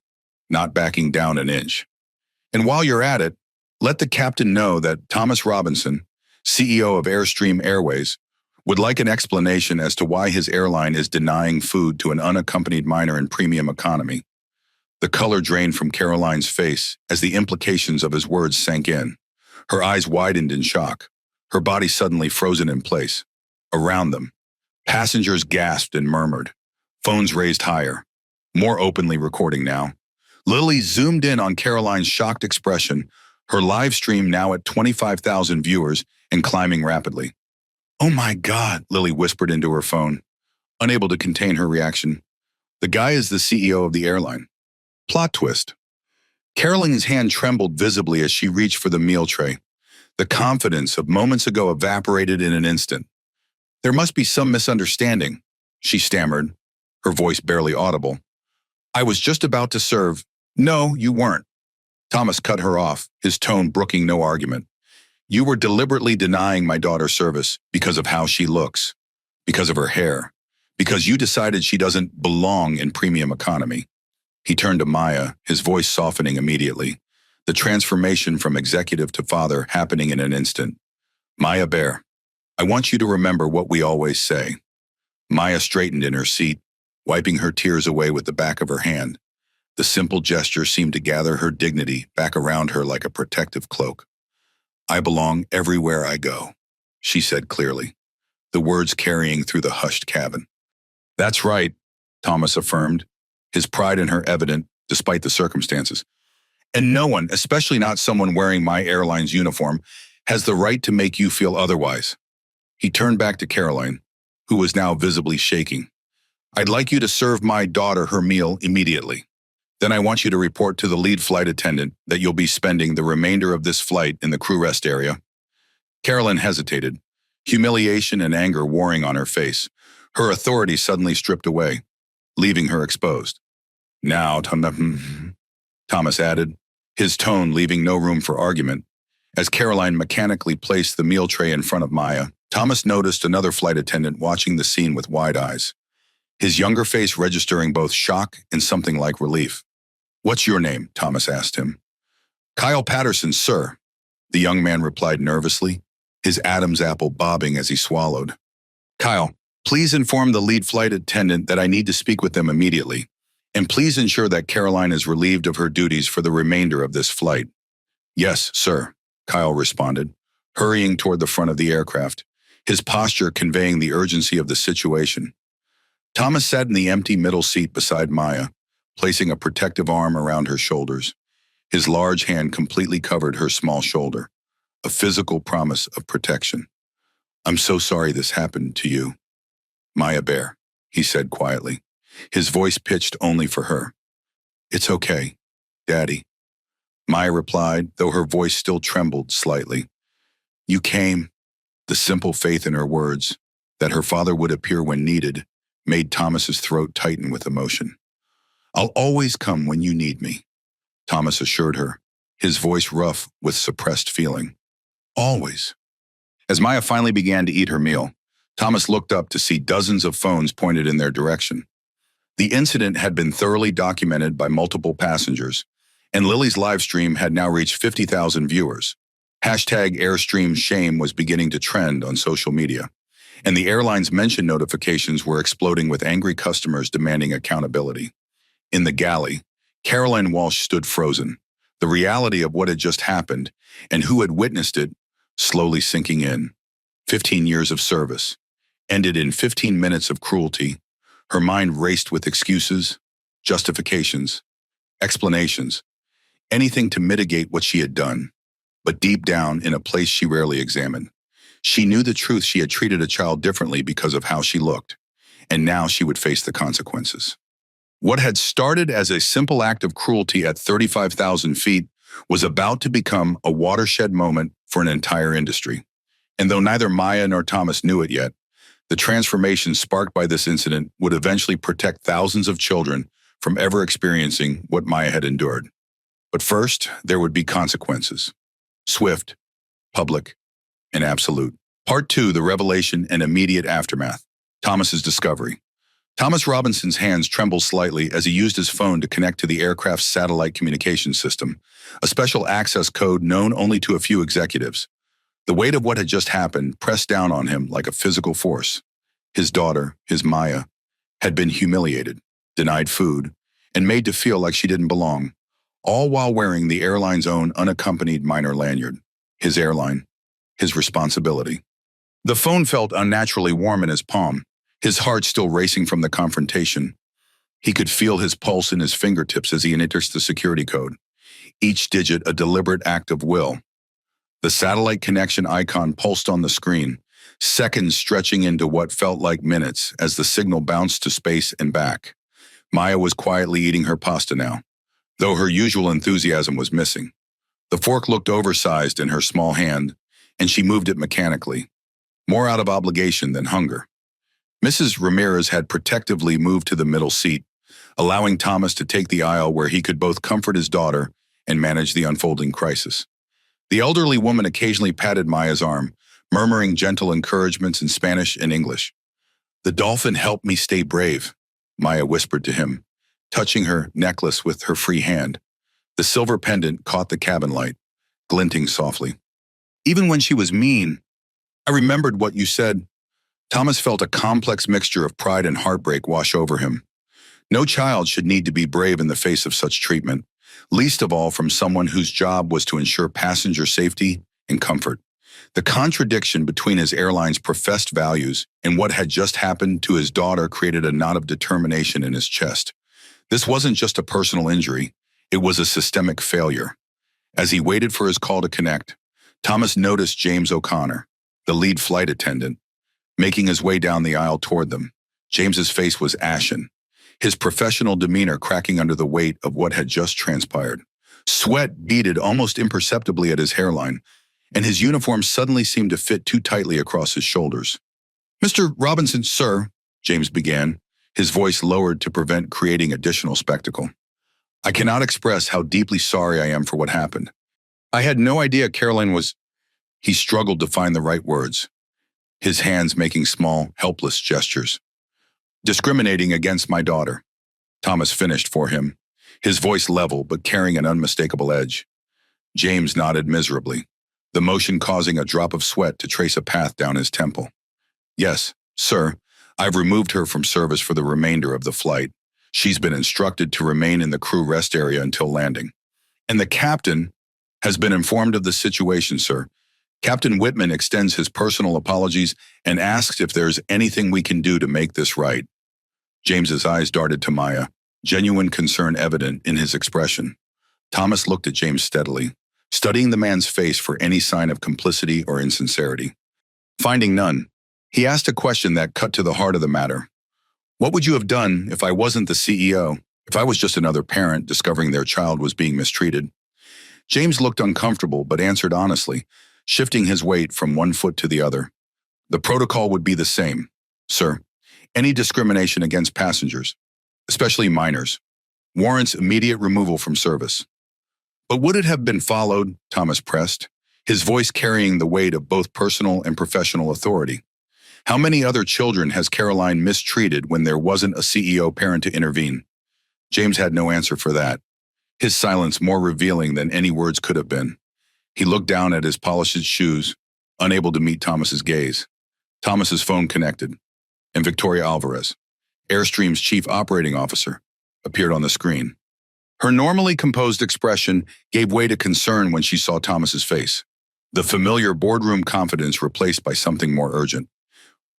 not backing down an inch. "And while you're at it, let the captain know that Thomas Robinson, CEO of AirStream Airways, would like an explanation as to why his airline is denying food to an unaccompanied minor in premium economy." The color drained from Caroline's face as the implications of his words sank in. Her eyes widened in shock, her body suddenly frozen in place. Around them, passengers gasped and murmured, phones raised higher, more openly recording now. Lily zoomed in on Caroline's shocked expression, her live stream now at 25,000 viewers and climbing rapidly. "Oh my God," Lily whispered into her phone, unable to contain her reaction. "The guy is the CEO of the airline." Plot twist. Caroline's hand trembled visibly as she reached for the meal tray. The confidence of moments ago evaporated in an instant. "There must be some misunderstanding," she stammered, her voice barely audible. "I was just about to serve." "No, you weren't." Thomas cut her off, his tone brooking no argument. "You were deliberately denying my daughter service because of how she looks, because of her hair, because you decided she doesn't belong in premium economy." He turned to Maya, his voice softening immediately, the transformation from executive to father happening in an instant. "Maya Bear, I want you to remember what we always say." Maya straightened in her seat, wiping her tears away with the back of her hand. The simple gesture seemed to gather her dignity back around her like a protective cloak. "I belong everywhere I go," she said clearly, the words carrying through the hushed cabin. "That's right," Thomas affirmed, his pride in her evident despite the circumstances. "And no one, especially not someone wearing my airline's uniform, has the right to make you feel otherwise." He turned back to Caroline, who was now visibly shaking. "I'd like you to serve my daughter her meal immediately. Then I want you to report to the lead flight attendant that you'll be spending the remainder of this flight in the crew rest area." Caroline hesitated, humiliation and anger warring on her face, her authority suddenly stripped away, leaving her exposed. "Now, Thomas added, his tone leaving no room for argument. As Caroline mechanically placed the meal tray in front of Maya, Thomas noticed another flight attendant watching the scene with wide eyes, his younger face registering both shock and something like relief. "What's your name?" Thomas asked him. "Kyle Patterson, sir," the young man replied nervously, his Adam's apple bobbing as he swallowed. "Kyle, please inform the lead flight attendant that I need to speak with them immediately, and please ensure that Caroline is relieved of her duties for the remainder of this flight." "Yes, sir," Kyle responded, hurrying toward the front of the aircraft, his posture conveying the urgency of the situation. Thomas sat in the empty middle seat beside Maya, placing a protective arm around her shoulders. His large hand completely covered her small shoulder, a physical promise of protection. "I'm so sorry this happened to you, Maya Bear," he said quietly, his voice pitched only for her. "It's okay, Daddy," Maya replied, though her voice still trembled slightly. "You came." The simple faith in her words, that her father would appear when needed, made Thomas's throat tighten with emotion. "I'll always come when you need me," Thomas assured her, his voice rough with suppressed feeling. "Always." As Maya finally began to eat her meal, Thomas looked up to see dozens of phones pointed in their direction. The incident had been thoroughly documented by multiple passengers, and Lily's live stream had now reached 50,000 viewers. Hashtag Airstream shame was beginning to trend on social media, and the airline's mention notifications were exploding with angry customers demanding accountability. In the galley, Caroline Walsh stood frozen, the reality of what had just happened and who had witnessed it slowly sinking in. 15 years of service ended in 15 minutes of cruelty. Her mind raced with excuses, justifications, explanations, anything to mitigate what she had done. But deep down, in a place she rarely examined, she knew the truth. She had treated a child differently because of how she looked, and now she would face the consequences. What had started as a simple act of cruelty at 35,000 feet was about to become a watershed moment for an entire industry. And though neither Maya nor Thomas knew it yet, the transformation sparked by this incident would eventually protect thousands of children from ever experiencing what Maya had endured. But first, there would be consequences. Swift, public, and absolute. Part 2, the revelation and immediate aftermath. Thomas's discovery. Thomas Robinson's hands trembled slightly as he used his phone to connect to the aircraft's satellite communication system, a special access code known only to a few executives. The weight of what had just happened pressed down on him like a physical force. His daughter, his Maya, had been humiliated, denied food, and made to feel like she didn't belong, all while wearing the airline's own unaccompanied minor lanyard. His airline, his responsibility. The phone felt unnaturally warm in his palm, his heart still racing from the confrontation. He could feel his pulse in his fingertips as he enters the security code, each digit a deliberate act of will. The satellite connection icon pulsed on the screen, seconds stretching into what felt like minutes as the signal bounced to space and back. Maya was quietly eating her pasta now, though her usual enthusiasm was missing. The fork looked oversized in her small hand, and she moved it mechanically, more out of obligation than hunger. Mrs. Ramirez had protectively moved to the middle seat, allowing Thomas to take the aisle where he could both comfort his daughter and manage the unfolding crisis. The elderly woman occasionally patted Maya's arm, murmuring gentle encouragements in Spanish and English. "The dolphin helped me stay brave," Maya whispered to him, touching her necklace with her free hand. The silver pendant caught the cabin light, glinting softly. "Even when she was mean, I remembered what you said." Thomas felt a complex mixture of pride and heartbreak wash over him. No child should need to be brave in the face of such treatment, least of all from someone whose job was to ensure passenger safety and comfort. The contradiction between his airline's professed values and what had just happened to his daughter created a knot of determination in his chest. This wasn't just a personal injury, it was a systemic failure. As he waited for his call to connect, Thomas noticed James O'Connor, the lead flight attendant, making his way down the aisle toward them. James's face was ashen, his professional demeanor cracking under the weight of what had just transpired. Sweat beaded almost imperceptibly at his hairline, and his uniform suddenly seemed to fit too tightly across his shoulders. "Mr. Robinson, sir," James began, his voice lowered to prevent creating additional spectacle. "I cannot express how deeply sorry I am for what happened. I had no idea Caroline was—" He struggled to find the right words, his hands making small, helpless gestures. "Discriminating against my daughter," Thomas finished for him, his voice level but carrying an unmistakable edge. James nodded miserably, the motion causing a drop of sweat to trace a path down his temple. "Yes, sir, I've removed her from service for the remainder of the flight. She's been instructed to remain in the crew rest area until landing. And the captain has been informed of the situation, sir. Captain Whitman extends his personal apologies and asks if there's anything we can do to make this right." James's eyes darted to Maya, genuine concern evident in his expression. Thomas looked at James steadily, studying the man's face for any sign of complicity or insincerity. Finding none, he asked a question that cut to the heart of the matter. "What would you have done if I wasn't the CEO, if I was just another parent discovering their child was being mistreated?" James looked uncomfortable but answered honestly, shifting his weight from one foot to the other. "The protocol would be the same, sir. Any discrimination against passengers, especially minors, warrants immediate removal from service." "But would it have been followed?" Thomas pressed, his voice carrying the weight of both personal and professional authority. "How many other children has Caroline mistreated when there wasn't a CEO parent to intervene?" James had no answer for that, his silence more revealing than any words could have been. He looked down at his polished shoes, unable to meet Thomas's gaze. Thomas's phone connected, and Victoria Alvarez, Airstream's chief operating officer, appeared on the screen. Her normally composed expression gave way to concern when she saw Thomas's face. The familiar boardroom confidence replaced by something more urgent.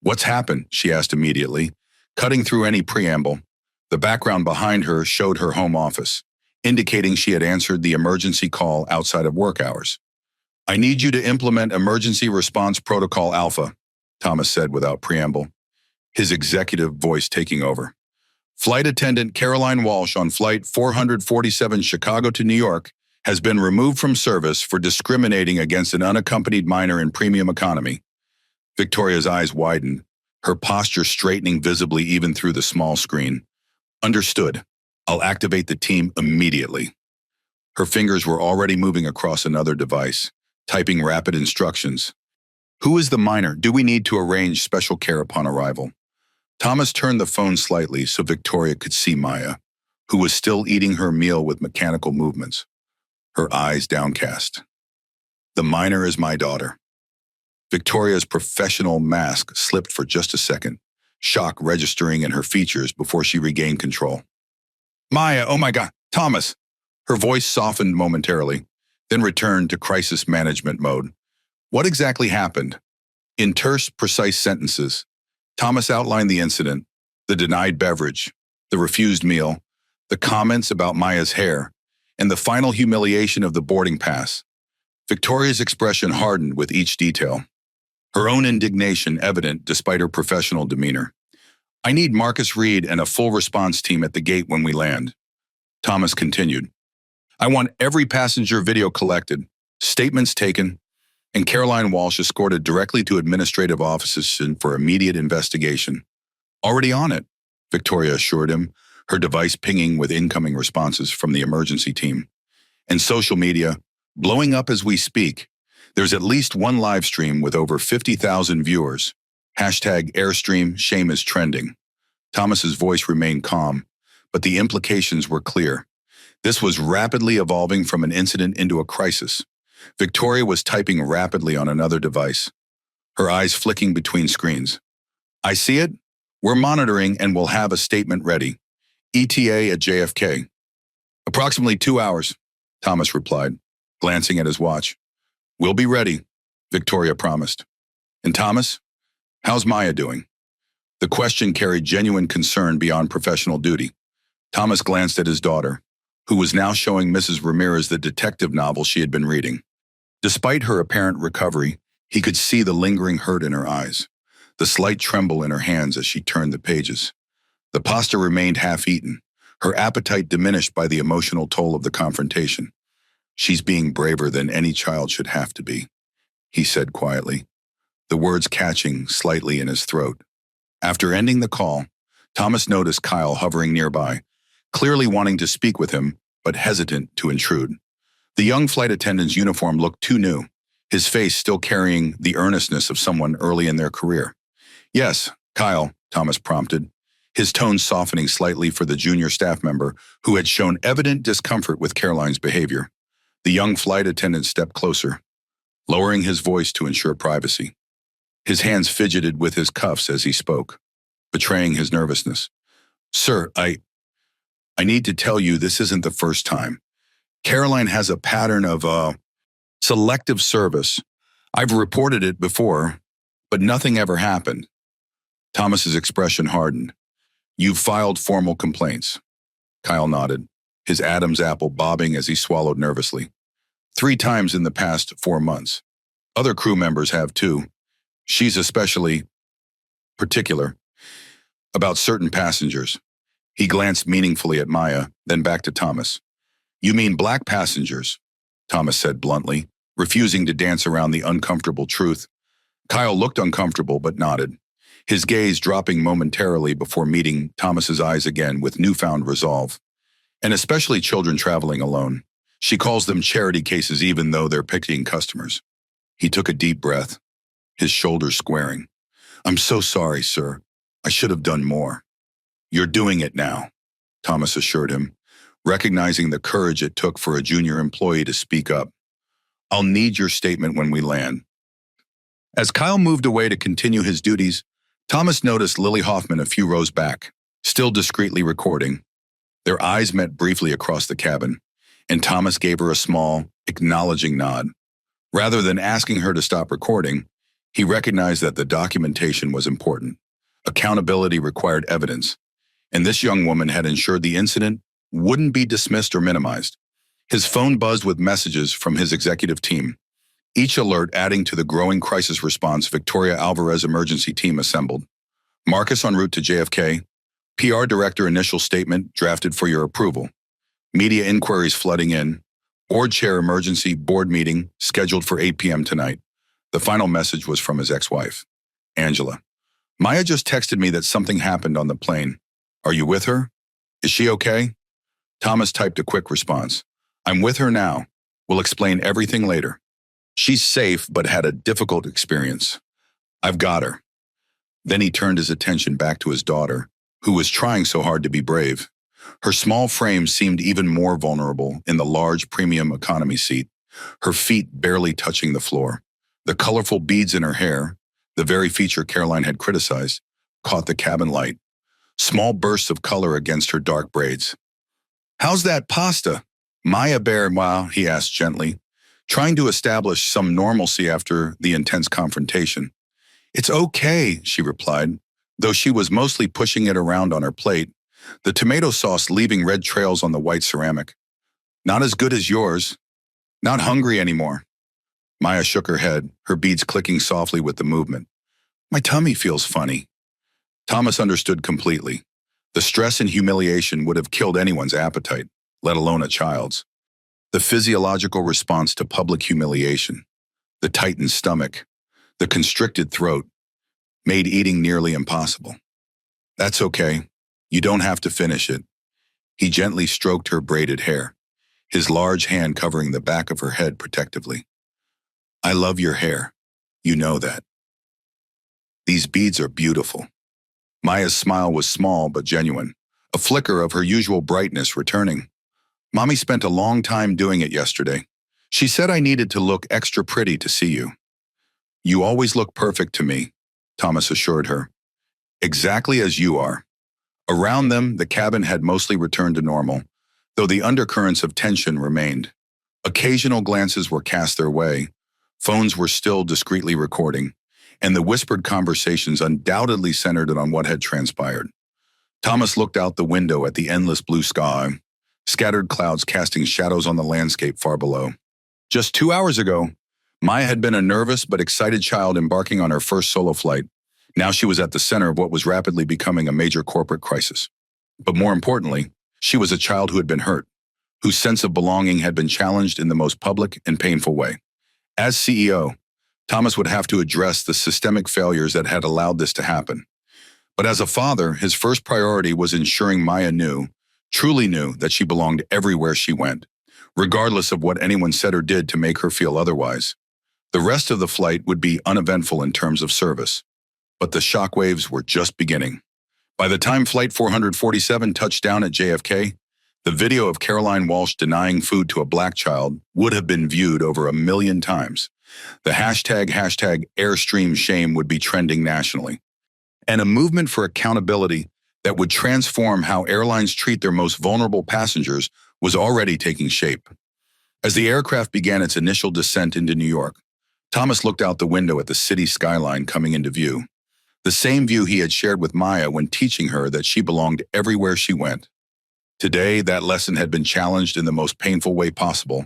"What's happened?" she asked immediately, cutting through any preamble. The background behind her showed her home office, indicating she had answered the emergency call outside of work hours. "I need you to implement Emergency Response Protocol Alpha," Thomas said without preamble, his executive voice taking over. "Flight attendant Caroline Walsh on Flight 447 Chicago to New York has been removed from service for discriminating against an unaccompanied minor in premium economy." Victoria's eyes widened, her posture straightening visibly even through the small screen. "Understood. I'll activate the team immediately." Her fingers were already moving across another device, typing rapid instructions. "Who is the minor? Do we need to arrange special care upon arrival?" Thomas turned the phone slightly so Victoria could see Maya, who was still eating her meal with mechanical movements, her eyes downcast. "The minor is my daughter." Victoria's professional mask slipped for just a second, shock registering in her features before she regained control. "Maya, oh my God, Thomas!" Her voice softened momentarily, then returned to crisis management mode. "What exactly happened?" In terse, precise sentences, Thomas outlined the incident, the denied beverage, the refused meal, the comments about Maya's hair, and the final humiliation of the boarding pass. Victoria's expression hardened with each detail, her own indignation evident despite her professional demeanor. "I need Marcus Reed and a full response team at the gate when we land," Thomas continued. "I want every passenger video collected, statements taken, and Caroline Walsh escorted directly to administrative offices for immediate investigation." "Already on it," Victoria assured him, her device pinging with incoming responses from the emergency team. "And social media, blowing up as we speak. There's at least one live stream with over 50,000 viewers. Hashtag Airstream shame is trending." Thomas's voice remained calm, but the implications were clear. This was rapidly evolving from an incident into a crisis. Victoria was typing rapidly on another device, her eyes flicking between screens. "I see it. We're monitoring and we'll have a statement ready. ETA at JFK." "Approximately 2 hours," Thomas replied, glancing at his watch. "We'll be ready," Victoria promised. "And Thomas, how's Maya doing?" The question carried genuine concern beyond professional duty. Thomas glanced at his daughter, who was now showing Mrs. Ramirez the detective novel she had been reading. Despite her apparent recovery, he could see the lingering hurt in her eyes, the slight tremble in her hands as she turned the pages. The pasta remained half-eaten, her appetite diminished by the emotional toll of the confrontation. "She's being braver than any child should have to be," he said quietly, the words catching slightly in his throat. After ending the call, Thomas noticed Kyle hovering nearby, clearly wanting to speak with him, but hesitant to intrude. The young flight attendant's uniform looked too new, his face still carrying the earnestness of someone early in their career. "Yes, Kyle," Thomas prompted, his tone softening slightly for the junior staff member who had shown evident discomfort with Caroline's behavior. The young flight attendant stepped closer, lowering his voice to ensure privacy. His hands fidgeted with his cuffs as he spoke, betraying his nervousness. "Sir, I need to tell you this isn't the first time. Caroline has a pattern of, selective service. I've reported it before, but nothing ever happened." Thomas's expression hardened. "You've filed formal complaints." Kyle nodded, his Adam's apple bobbing as he swallowed nervously. 3 times in the past 4 months. Other crew members have too. She's especially particular about certain passengers." He glanced meaningfully at Maya, then back to Thomas. "You mean black passengers?" Thomas said bluntly, refusing to dance around the uncomfortable truth. Kyle looked uncomfortable but nodded, his gaze dropping momentarily before meeting Thomas's eyes again with newfound resolve. "And especially children traveling alone. She calls them charity cases even though they're picking customers." He took a deep breath, his shoulders squaring. "I'm so sorry, sir. I should have done more." "You're doing it now," Thomas assured him, recognizing the courage it took for a junior employee to speak up. I'll need your statement when we land. As Kyle moved away to continue his duties, Thomas noticed Lily Hoffman a few rows back, still discreetly recording. Their eyes met briefly across the cabin, and Thomas gave her a small, acknowledging nod. Rather than asking her to stop recording, he recognized that the documentation was important. Accountability required evidence, and this young woman had ensured the incident wouldn't be dismissed or minimized. His phone buzzed with messages from his executive team, each alert adding to the growing crisis response Victoria Alvarez emergency team assembled. Marcus en route to JFK, PR director initial statement drafted for your approval. Media inquiries flooding in, board chair emergency board meeting scheduled for 8 p.m. tonight. The final message was from his ex-wife, Angela. Maya just texted me that something happened on the plane. Are you with her? Is she okay? Thomas typed a quick response. I'm with her now. We'll explain everything later. She's safe, but had a difficult experience. I've got her. Then he turned his attention back to his daughter, who was trying so hard to be brave. Her small frame seemed even more vulnerable in the large premium economy seat, her feet barely touching the floor. The colorful beads in her hair, the very feature Caroline had criticized, caught the cabin light. Small bursts of color against her dark braids. How's that pasta? Maya bared while he asked gently, trying to establish some normalcy after the intense confrontation. It's okay, she replied, though she was mostly pushing it around on her plate, the tomato sauce leaving red trails on the white ceramic. Not as good as yours. Not hungry anymore. Maya shook her head, her beads clicking softly with the movement. My tummy feels funny. Thomas understood completely. The stress and humiliation would have killed anyone's appetite, let alone a child's. The physiological response to public humiliation, the tightened stomach, the constricted throat, made eating nearly impossible. That's okay. You don't have to finish it. He gently stroked her braided hair, his large hand covering the back of her head protectively. I love your hair. You know that. These beads are beautiful. Maya's smile was small but genuine, a flicker of her usual brightness returning. Mommy spent a long time doing it yesterday. She said I needed to look extra pretty to see you. You always look perfect to me, Thomas assured her. Exactly as you are. Around them, the cabin had mostly returned to normal, though the undercurrents of tension remained. Occasional glances were cast their way. Phones were still discreetly recording, and the whispered conversations undoubtedly centered on what had transpired. Thomas looked out the window at the endless blue sky, scattered clouds casting shadows on the landscape far below. Just 2 hours ago, Maya had been a nervous but excited child embarking on her first solo flight. Now she was at the center of what was rapidly becoming a major corporate crisis. But more importantly, she was a child who had been hurt, whose sense of belonging had been challenged in the most public and painful way. As CEO, Thomas would have to address the systemic failures that had allowed this to happen. But as a father, his first priority was ensuring Maya truly knew that she belonged everywhere she went, regardless of what anyone said or did to make her feel otherwise. The rest of the flight would be uneventful in terms of service, but the shockwaves were just beginning. By the time Flight 447 touched down at JFK, the video of Caroline Walsh denying food to a black child would have been viewed over 1 million times. The hashtag AirStream Shame would be trending nationally. And a movement for accountability that would transform how airlines treat their most vulnerable passengers was already taking shape. As the aircraft began its initial descent into New York, Thomas looked out the window at the city skyline coming into view. The same view he had shared with Maya when teaching her that she belonged everywhere she went. Today, that lesson had been challenged in the most painful way possible,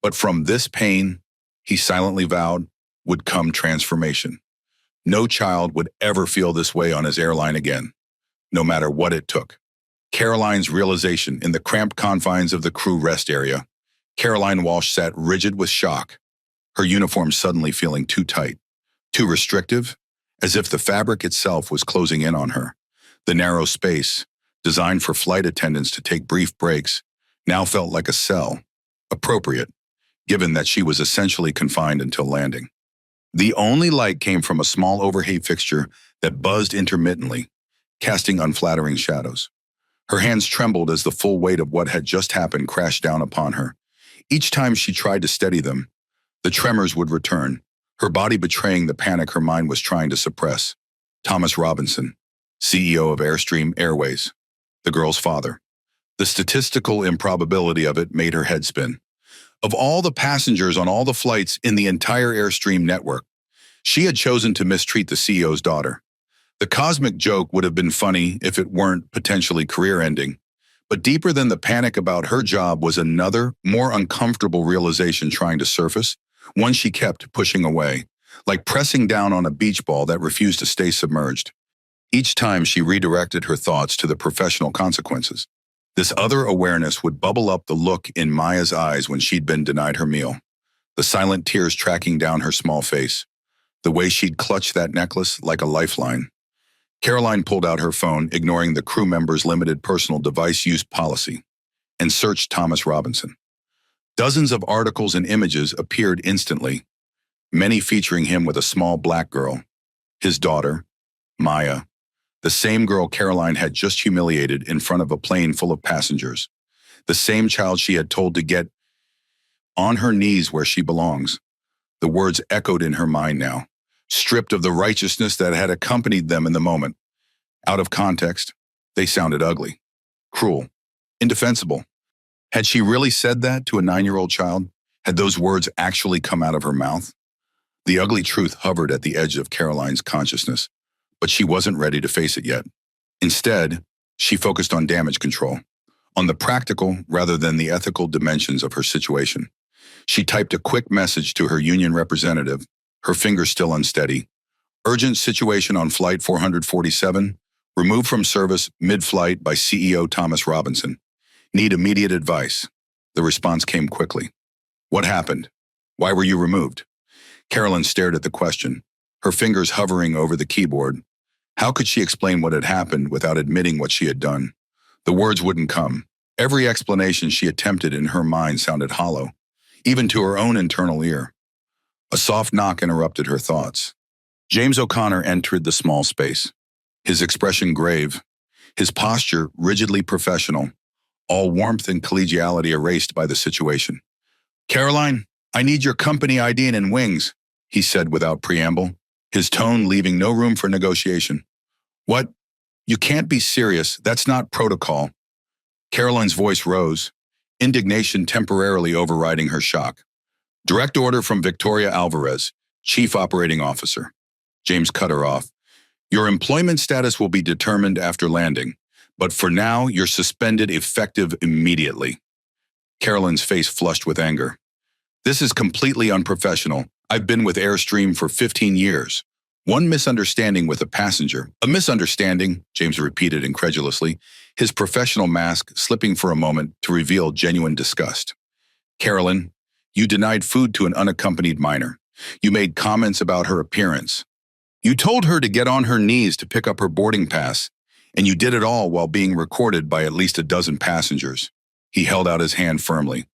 but from this pain, he silently vowed, would come transformation. No child would ever feel this way on his airline again, no matter what it took. Caroline's realization in the cramped confines of the crew rest area. Caroline Walsh sat rigid with shock, her uniform suddenly feeling too tight, too restrictive, as if the fabric itself was closing in on her. The narrow space, designed for flight attendants to take brief breaks, now felt like a cell, appropriate, given that she was essentially confined until landing. The only light came from a small overhead fixture that buzzed intermittently, casting unflattering shadows. Her hands trembled as the full weight of what had just happened crashed down upon her. Each time she tried to steady them, The tremors would return, her body betraying the panic her mind was trying to suppress. Thomas Robinson, CEO of Airstream Airways, the girl's father. The statistical improbability of it made her head spin. Of all the passengers on all the flights in the entire Airstream network, she had chosen to mistreat the CEO's daughter. The cosmic joke would have been funny if it weren't potentially career-ending. But deeper than the panic about her job was another, more uncomfortable realization trying to surface, one she kept pushing away, like pressing down on a beach ball that refused to stay submerged. Each time she redirected her thoughts to the professional consequences. This other awareness would bubble up the look in Maya's eyes when she'd been denied her meal, the silent tears tracking down her small face, the way she'd clutched that necklace like a lifeline. Caroline pulled out her phone, ignoring the crew member's limited personal device use policy, and searched Thomas Robinson. Dozens of articles and images appeared instantly, many featuring him with a small black girl, his daughter, Maya, the same girl Caroline had just humiliated in front of a plane full of passengers, the same child she had told to get on her knees where she belongs. The words echoed in her mind now, stripped of the righteousness that had accompanied them in the moment. Out of context, they sounded ugly, cruel, indefensible. Had she really said that to a 9-year-old child? Had those words actually come out of her mouth? The ugly truth hovered at the edge of Caroline's consciousness, but she wasn't ready to face it yet. Instead, she focused on damage control, on the practical rather than the ethical dimensions of her situation. She typed a quick message to her union representative, her fingers still unsteady. Urgent situation on Flight 447, removed from service mid-flight by CEO Thomas Robinson. Need immediate advice. The response came quickly. What happened? Why were you removed? Caroline stared at the question, her fingers hovering over the keyboard. How could she explain what had happened without admitting what she had done? The words wouldn't come. Every explanation she attempted in her mind sounded hollow, even to her own internal ear. A soft knock interrupted her thoughts. James O'Connor entered the small space, his expression grave, his posture rigidly professional, all warmth and collegiality erased by the situation. Caroline, I need your company ID and in wings, he said without preamble, his tone leaving no room for negotiation. What? You can't be serious. That's not protocol. Caroline's voice rose, indignation temporarily overriding her shock. Direct order from Victoria Alvarez, Chief Operating Officer. James cut her off. Your employment status will be determined after landing, but for now, you're suspended effective immediately. Caroline's face flushed with anger. This is completely unprofessional. I've been with Airstream for 15 years. One misunderstanding with a passenger. A misunderstanding, James repeated incredulously, his professional mask slipping for a moment to reveal genuine disgust. Caroline, you denied food to an unaccompanied minor. You made comments about her appearance. You told her to get on her knees to pick up her boarding pass, and you did it all while being recorded by at least a dozen passengers. He held out his hand firmly,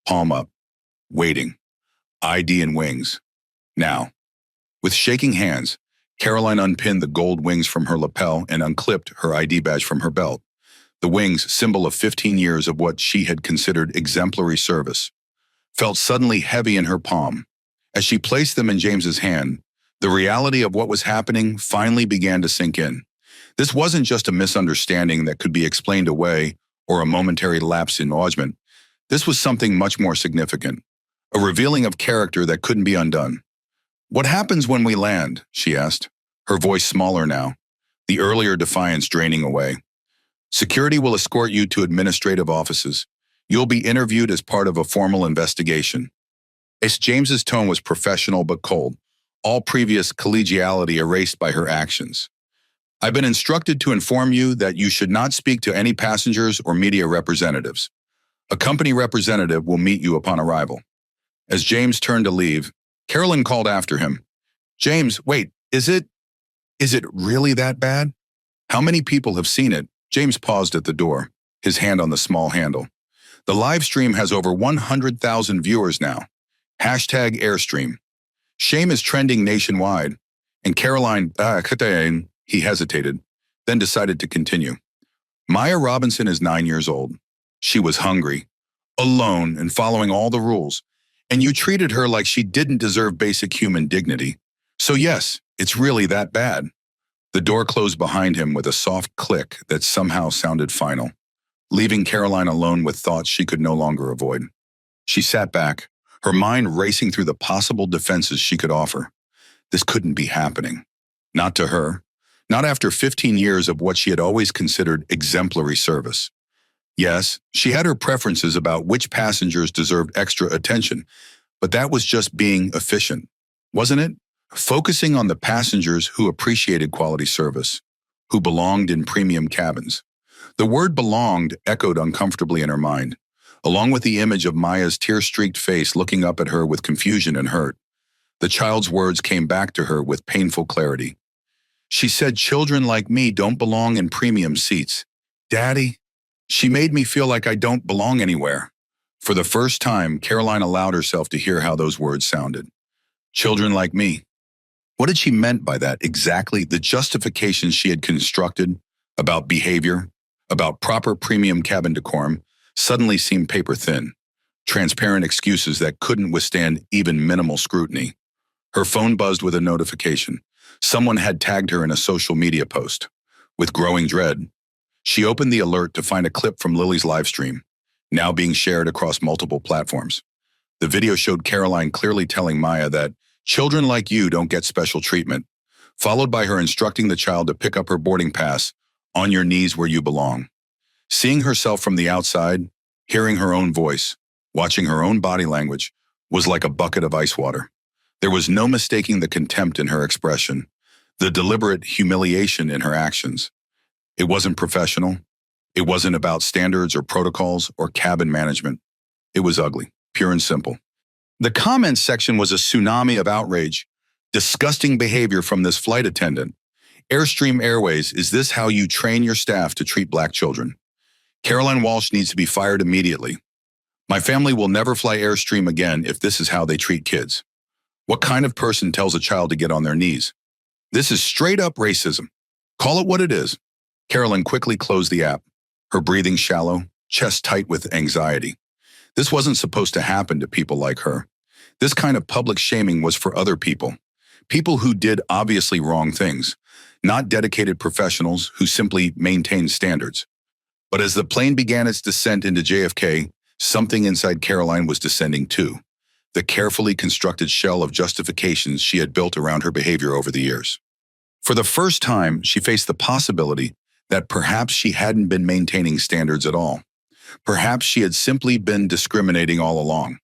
palm up, waiting, ID and wings. Now, with shaking hands, Caroline unpinned the gold wings from her lapel and unclipped her ID badge from her belt. The wings, symbol of 15 years of what she had considered exemplary service, felt suddenly heavy in her palm. As she placed them in James's hand, the reality of what was happening finally began to sink in. This wasn't just a misunderstanding that could be explained away or a momentary lapse in judgment. This was something much more significant, a revealing of character that couldn't be undone. What happens when we land? She asked, her voice smaller now, the earlier defiance draining away. Security will escort you to administrative offices. You'll be interviewed as part of a formal investigation. James's tone was professional but cold, all previous collegiality erased by her actions. I've been instructed to inform you that you should not speak to any passengers or media representatives. A company representative will meet you upon arrival. As James turned to leave, Caroline called after him. James, wait, is it really that bad? How many people have seen it? James paused at the door, his hand on the small handle. The live stream has over 100,000 viewers now. Hashtag Airstream. Shame is trending nationwide. And Caroline, he hesitated, then decided to continue. Maya Robinson is 9 years old. She was hungry, alone, and following all the rules. And you treated her like she didn't deserve basic human dignity. So yes, it's really that bad. The door closed behind him with a soft click that somehow sounded final, leaving Caroline alone with thoughts she could no longer avoid. She sat back, her mind racing through the possible defenses she could offer. This couldn't be happening. Not to her. Not after 15 years of what she had always considered exemplary service. Yes, she had her preferences about which passengers deserved extra attention, but that was just being efficient, wasn't it? Focusing on the passengers who appreciated quality service, who belonged in premium cabins. The word belonged echoed uncomfortably in her mind, along with the image of Maya's tear-streaked face looking up at her with confusion and hurt. The child's words came back to her with painful clarity. She said, "Children like me don't belong in premium seats. Daddy." She made me feel like I don't belong anywhere. For the first time, Caroline allowed herself to hear how those words sounded. Children like me. What had she meant by that exactly? The justifications she had constructed about behavior, about proper premium cabin decorum, suddenly seemed paper-thin, transparent excuses that couldn't withstand even minimal scrutiny. Her phone buzzed with a notification. Someone had tagged her in a social media post. With growing dread, she opened the alert to find a clip from Lily's livestream, now being shared across multiple platforms. The video showed Caroline clearly telling Maya that children like you don't get special treatment, followed by her instructing the child to pick up her boarding pass on your knees where you belong. Seeing herself from the outside, hearing her own voice, watching her own body language, was like a bucket of ice water. There was no mistaking the contempt in her expression, the deliberate humiliation in her actions. It wasn't professional. It wasn't about standards or protocols or cabin management. It was ugly, pure and simple. The comments section was a tsunami of outrage. Disgusting behavior from this flight attendant. AirStream Airways, is this how you train your staff to treat Black children? Caroline Walsh needs to be fired immediately. My family will never fly AirStream again if this is how they treat kids. What kind of person tells a child to get on their knees? This is straight up racism. Call it what it is. Caroline quickly closed the app, her breathing shallow, chest tight with anxiety. This wasn't supposed to happen to people like her. This kind of public shaming was for other people. People who did obviously wrong things, not dedicated professionals who simply maintained standards. But as the plane began its descent into JFK, something inside Caroline was descending too. The carefully constructed shell of justifications she had built around her behavior over the years. For the first time, she faced the possibility that perhaps she hadn't been maintaining standards at all. Perhaps she had simply been discriminating all along.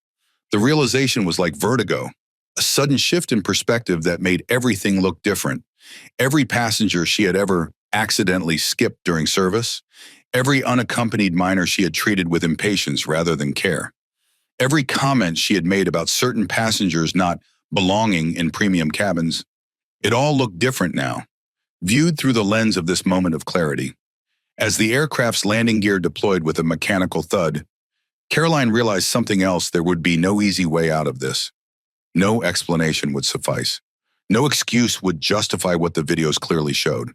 The realization was like vertigo, a sudden shift in perspective that made everything look different. Every passenger she had ever accidentally skipped during service, every unaccompanied minor she had treated with impatience rather than care, every comment she had made about certain passengers not belonging in premium cabins, it all looked different now, viewed through the lens of this moment of clarity. As the aircraft's landing gear deployed with a mechanical thud, Caroline realized something else. There would be no easy way out of this. No explanation would suffice. No excuse would justify what the videos clearly showed.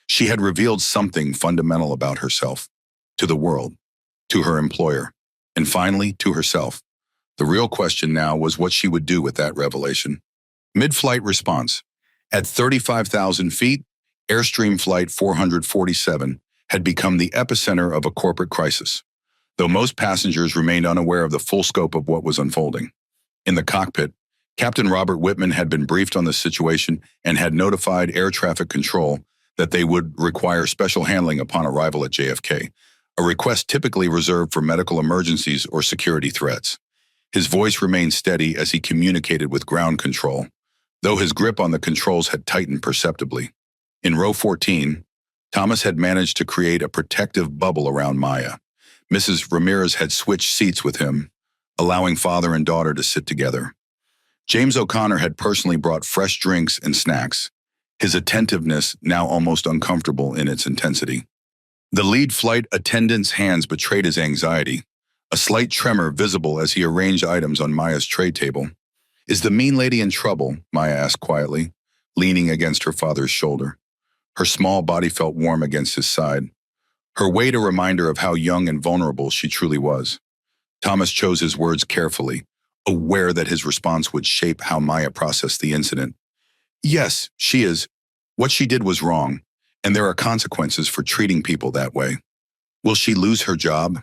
She had revealed something fundamental about herself, to the world, to her employer, and finally to herself. The real question now was what she would do with that revelation. Mid-flight response. At 35,000 feet, Airstream Flight 447 had become the epicenter of a corporate crisis, though most passengers remained unaware of the full scope of what was unfolding. In the cockpit, Captain Robert Whitman had been briefed on the situation and had notified air traffic control that they would require special handling upon arrival at JFK, a request typically reserved for medical emergencies or security threats. His voice remained steady as he communicated with ground control, though his grip on the controls had tightened perceptibly. In row 14, Thomas had managed to create a protective bubble around Maya. Mrs. Ramirez had switched seats with him, allowing father and daughter to sit together. James O'Connor had personally brought fresh drinks and snacks, his attentiveness now almost uncomfortable in its intensity. The lead flight attendant's hands betrayed his anxiety, a slight tremor visible as he arranged items on Maya's tray table. "Is the mean lady in trouble?" Maya asked quietly, leaning against her father's shoulder. Her small body felt warm against his side, her weight a reminder of how young and vulnerable she truly was. Thomas chose his words carefully, aware that his response would shape how Maya processed the incident. Yes, she is. What she did was wrong, and there are consequences for treating people that way. Will she lose her job?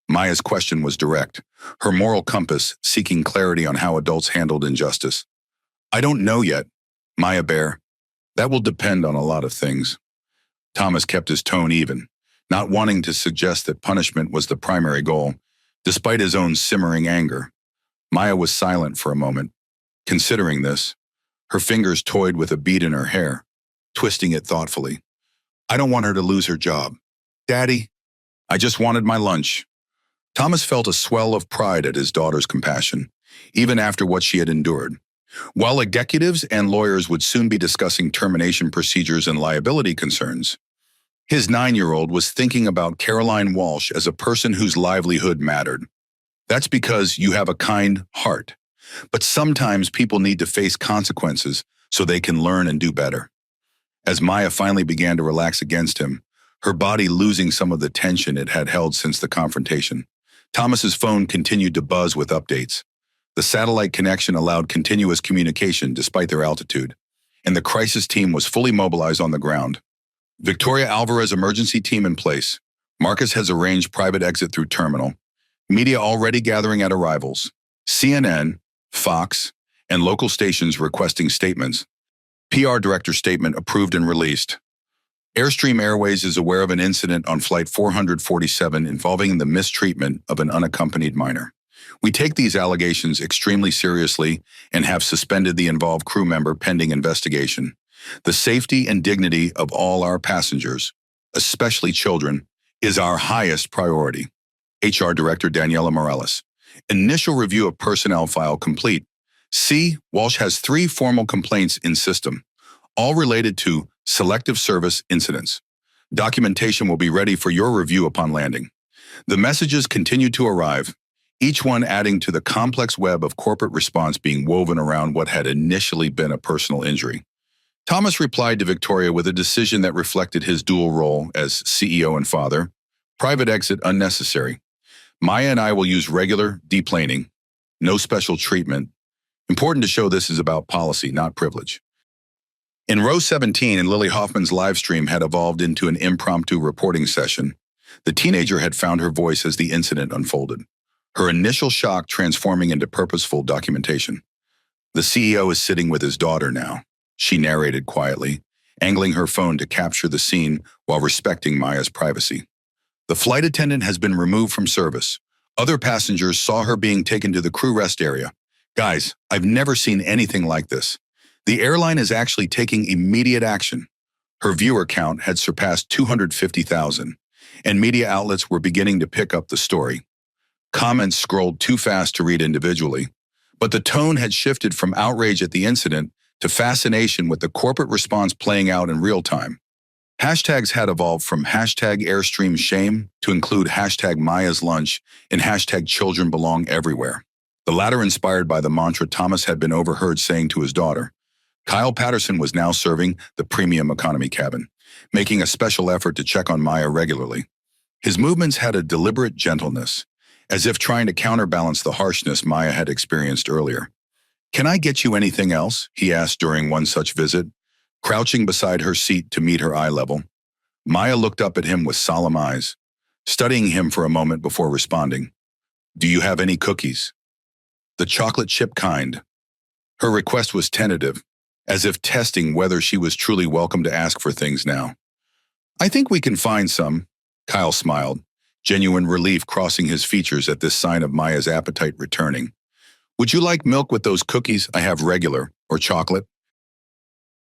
Maya's question was direct, her moral compass seeking clarity on how adults handled injustice. I don't know yet, Maya Bear. That will depend on a lot of things. Thomas kept his tone even, not wanting to suggest that punishment was the primary goal, despite his own simmering anger. Maya was silent for a moment, considering this. Her fingers toyed with a bead in her hair, twisting it thoughtfully. I don't want her to lose her job. Daddy, I just wanted my lunch. Thomas felt a swell of pride at his daughter's compassion, even after what she had endured. While executives and lawyers would soon be discussing termination procedures and liability concerns, his 9-year-old was thinking about Caroline Walsh as a person whose livelihood mattered. That's because you have a kind heart, but sometimes people need to face consequences so they can learn and do better. As Maya finally began to relax against him, her body losing some of the tension it had held since the confrontation, Thomas's phone continued to buzz with updates. The satellite connection allowed continuous communication despite their altitude, and the crisis team was fully mobilized on the ground. Victoria Alvarez emergency team in place. Marcus has arranged private exit through terminal. Media already gathering at arrivals. CNN, Fox, and local stations requesting statements. PR director statement approved and released. AirStream Airways is aware of an incident on Flight 447 involving the mistreatment of an unaccompanied minor. We take these allegations extremely seriously and have suspended the involved crew member pending investigation. The safety and dignity of all our passengers, especially children, is our highest priority. HR Director Daniela Morales. Initial review of personnel file complete. C. Walsh has 3 formal complaints in system, all related to selective service incidents. Documentation will be ready for your review upon landing. The messages continue to arrive, each one adding to the complex web of corporate response being woven around what had initially been a personal injury. Thomas replied to Victoria with a decision that reflected his dual role as CEO and father. Private exit unnecessary. Maya and I will use regular deplaning. No special treatment. Important to show this is about policy, not privilege. In row 17, and Lily Hoffman's live stream had evolved into an impromptu reporting session. The teenager had found her voice as the incident unfolded, her initial shock transforming into purposeful documentation. The CEO is sitting with his daughter now, she narrated quietly, angling her phone to capture the scene while respecting Maya's privacy. The flight attendant has been removed from service. Other passengers saw her being taken to the crew rest area. Guys, I've never seen anything like this. The airline is actually taking immediate action. Her viewer count had surpassed 250,000, and media outlets were beginning to pick up the story. Comments scrolled too fast to read individually, but the tone had shifted from outrage at the incident to fascination with the corporate response playing out in real time. Hashtags had evolved from hashtag Airstream Shame to include hashtag Maya's Lunch and hashtag Children Belong Everywhere. The latter inspired by the mantra Thomas had been overheard saying to his daughter. Kyle Patterson was now serving the premium economy cabin, making a special effort to check on Maya regularly. His movements had a deliberate gentleness, as if trying to counterbalance the harshness Maya had experienced earlier. Can I get you anything else? He asked during one such visit, crouching beside her seat to meet her eye level. Maya looked up at him with solemn eyes, studying him for a moment before responding. Do you have any cookies? The chocolate chip kind. Her request was tentative, as if testing whether she was truly welcome to ask for things now. I think we can find some, Kyle smiled, genuine relief crossing his features at this sign of Maya's appetite returning. Would you like milk with those cookies? I have regular, or chocolate?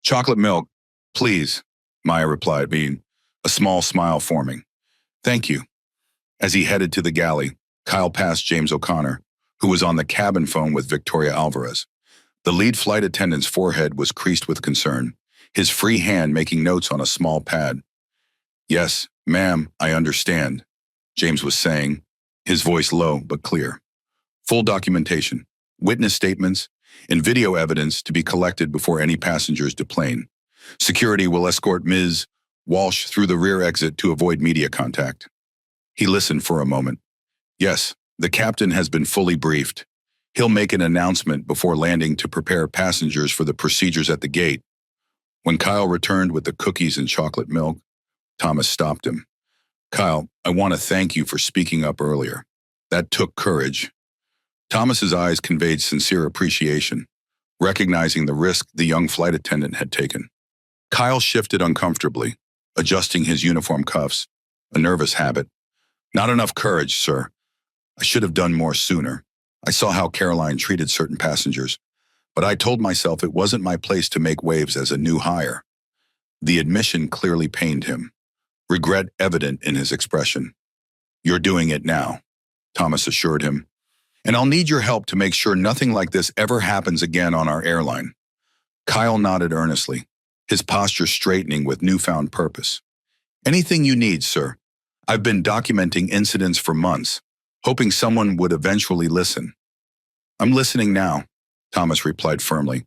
Chocolate milk, please, Maya replied, being a small smile forming. Thank you. As he headed to the galley, Kyle passed James O'Connor, who was on the cabin phone with Victoria Alvarez. The lead flight attendant's forehead was creased with concern, his free hand making notes on a small pad. Yes, ma'am, I understand, James was saying, his voice low but clear. Full documentation, witness statements, and video evidence to be collected before any passengers deplane. Security will escort Ms. Walsh through the rear exit to avoid media contact. He listened for a moment. Yes, the captain has been fully briefed. He'll make an announcement before landing to prepare passengers for the procedures at the gate. When Kyle returned with the cookies and chocolate milk, Thomas stopped him. Kyle, I want to thank you for speaking up earlier. That took courage. Thomas's eyes conveyed sincere appreciation, recognizing the risk the young flight attendant had taken. Kyle shifted uncomfortably, adjusting his uniform cuffs, a nervous habit. Not enough courage, sir. I should have done more sooner. I saw how Caroline treated certain passengers, but I told myself it wasn't my place to make waves as a new hire. The admission clearly pained him, regret evident in his expression. You're doing it now, Thomas assured him, and I'll need your help to make sure nothing like this ever happens again on our airline. Kyle nodded earnestly, his posture straightening with newfound purpose. Anything you need, sir. I've been documenting incidents for months, hoping someone would eventually listen. I'm listening now, Thomas replied firmly,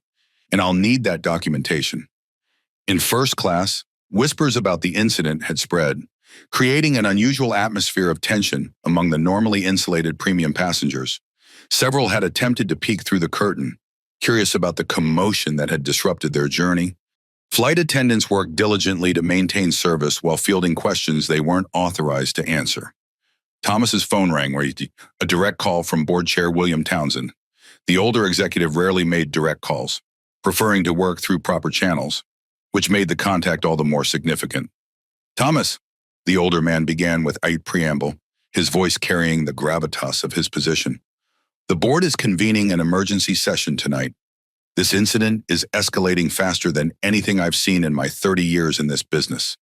and I'll need that documentation. In first class, whispers about the incident had spread, creating an unusual atmosphere of tension among the normally insulated premium passengers. Several had attempted to peek through the curtain, curious about the commotion that had disrupted their journey. Flight attendants worked diligently to maintain service while fielding questions they weren't authorized to answer. Thomas's phone rang, a direct call from board chair William Townsend. The older executive rarely made direct calls, preferring to work through proper channels, which made the contact all the more significant. Thomas, the older man began with a preamble, his voice carrying the gravitas of his position. The board is convening an emergency session tonight. This incident is escalating faster than anything I've seen in my 30 years in this business.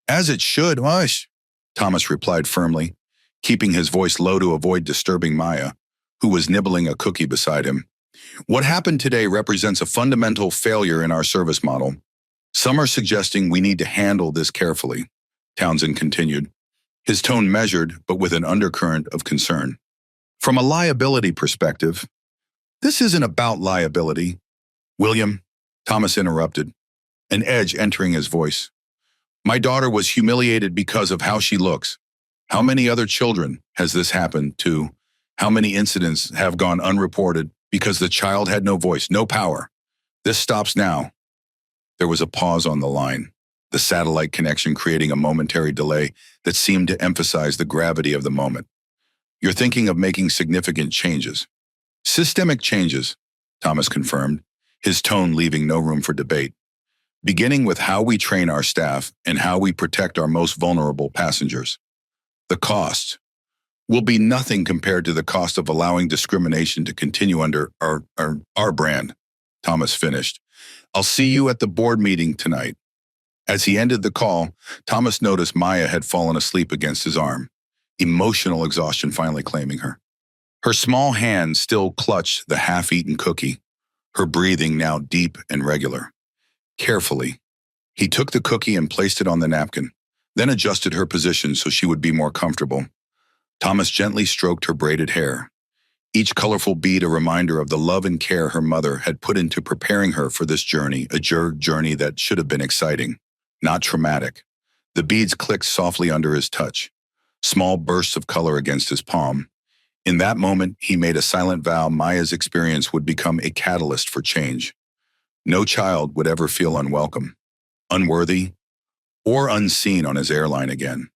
As it should, Hush, Thomas replied firmly, keeping his voice low to avoid disturbing Maya, who was nibbling a cookie beside him. What happened today represents a fundamental failure in our service model. Some are suggesting we need to handle this carefully, Townsend continued, his tone measured but with an undercurrent of concern. From a liability perspective, this isn't about liability. William, Thomas interrupted, an edge entering his voice. My daughter was humiliated because of how she looks. How many other children has this happened to? How many incidents have gone unreported because the child had no voice, no power? This stops now. There was a pause on the line, the satellite connection creating a momentary delay that seemed to emphasize the gravity of the moment. You're thinking of making significant changes. Systemic changes, Thomas confirmed, his tone leaving no room for debate. Beginning with how we train our staff and how we protect our most vulnerable passengers. The cost will be nothing compared to the cost of allowing discrimination to continue under our brand, Thomas finished. I'll see you at the board meeting tonight. As he ended the call, Thomas noticed Maya had fallen asleep against his arm, emotional exhaustion finally claiming her. Her small hand still clutched the half-eaten cookie, her breathing now deep and regular. Carefully, he took the cookie and placed it on the napkin, then adjusted her position so she would be more comfortable. Thomas gently stroked her braided hair, each colorful bead a reminder of the love and care her mother had put into preparing her for this journey, a journey that should have been exciting, not traumatic. The beads clicked softly under his touch, small bursts of color against his palm. In that moment, he made a silent vow Maya's experience would become a catalyst for change. No child would ever feel unwelcome, unworthy, or unseen on his airline again.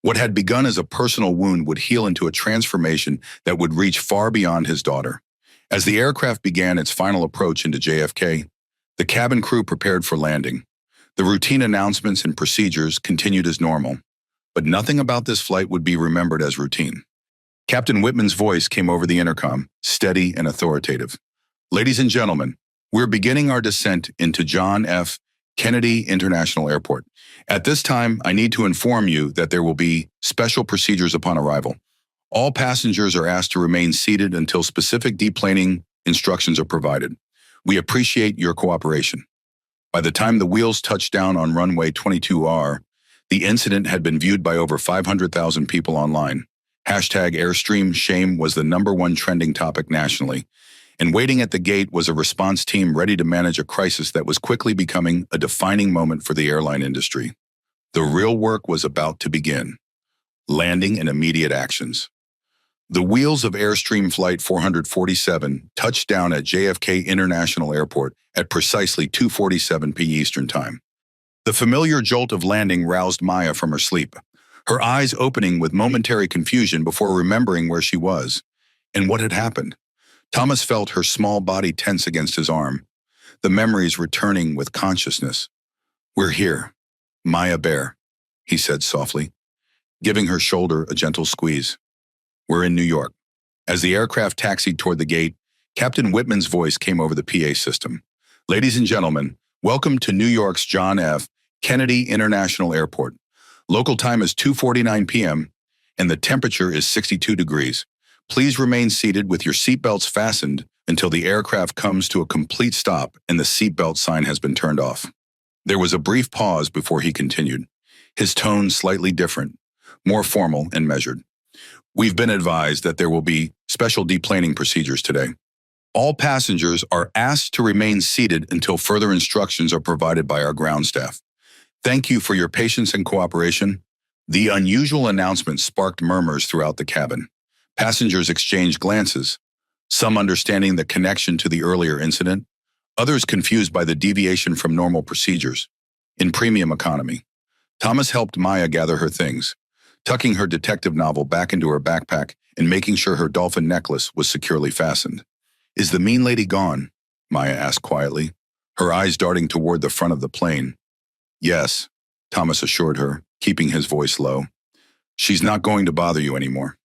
What had begun as a personal wound would heal into a transformation that would reach far beyond his daughter. As the aircraft began its final approach into JFK, the cabin crew prepared for landing. The routine announcements and procedures continued as normal, but nothing about this flight would be remembered as routine. Captain Whitman's voice came over the intercom, steady and authoritative. Ladies and gentlemen, we're beginning our descent into John F. Kennedy International Airport. At this time, I need to inform you that there will be special procedures upon arrival. All passengers are asked to remain seated until specific deplaning instructions are provided. We appreciate your cooperation. By the time the wheels touched down on runway 22R, the incident had been viewed by over 500,000 people online. #AirStream Shame was the #1 trending topic nationally, and waiting at the gate was a response team ready to manage a crisis that was quickly becoming a defining moment for the airline industry. The real work was about to begin, landing and immediate actions. The wheels of Airstream Flight 447 touched down at JFK International Airport at precisely 2:47 p.m. Eastern Time. The familiar jolt of landing roused Maya from her sleep, her eyes opening with momentary confusion before remembering where she was and what had happened. Thomas felt her small body tense against his arm, the memories returning with consciousness. "We're here, Maya Bear," he said softly, giving her shoulder a gentle squeeze. "We're in New York." As the aircraft taxied toward the gate, Captain Whitman's voice came over the PA system. "Ladies and gentlemen, welcome to New York's John F. Kennedy International Airport. Local time is 2:49 p.m., and the temperature is 62 degrees. Please remain seated with your seatbelts fastened until the aircraft comes to a complete stop and the seatbelt sign has been turned off." There was a brief pause before he continued, his tone slightly different, more formal and measured. "We've been advised that there will be special deplaning procedures today. All passengers are asked to remain seated until further instructions are provided by our ground staff. Thank you for your patience and cooperation." The unusual announcement sparked murmurs throughout the cabin. Passengers exchanged glances, some understanding the connection to the earlier incident, others confused by the deviation from normal procedures. In premium economy, Thomas helped Maya gather her things, tucking her detective novel back into her backpack and making sure her dolphin necklace was securely fastened. "Is the mean lady gone?" Maya asked quietly, her eyes darting toward the front of the plane. "Yes," Thomas assured her, keeping his voice low. "She's not going to bother you anymore."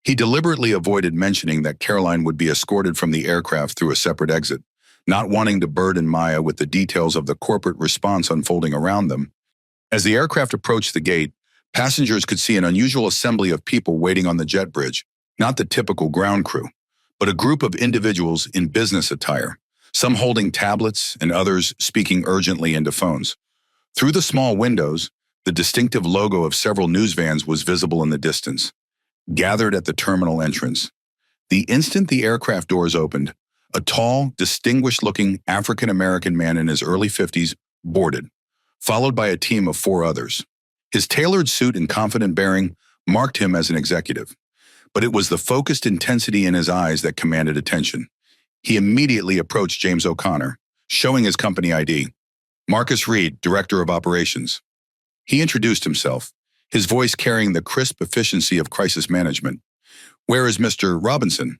He deliberately avoided mentioning that Caroline would be escorted from the aircraft through a separate exit, not wanting to burden Maya with the details of the corporate response unfolding around them. As the aircraft approached the gate, passengers could see an unusual assembly of people waiting on the jet bridge, not the typical ground crew, but a group of individuals in business attire, some holding tablets and others speaking urgently into phones. Through the small windows, the distinctive logo of several news vans was visible in the distance, gathered at the terminal entrance. The instant the aircraft doors opened, a tall, distinguished-looking African-American man in his early 50s boarded, followed by a team of 4 others. His tailored suit and confident bearing marked him as an executive, but it was the focused intensity in his eyes that commanded attention. He immediately approached James O'Connor, showing his company ID. "Marcus Reed, Director of Operations." He introduced himself, his voice carrying the crisp efficiency of crisis management. "Where is Mr. Robinson?"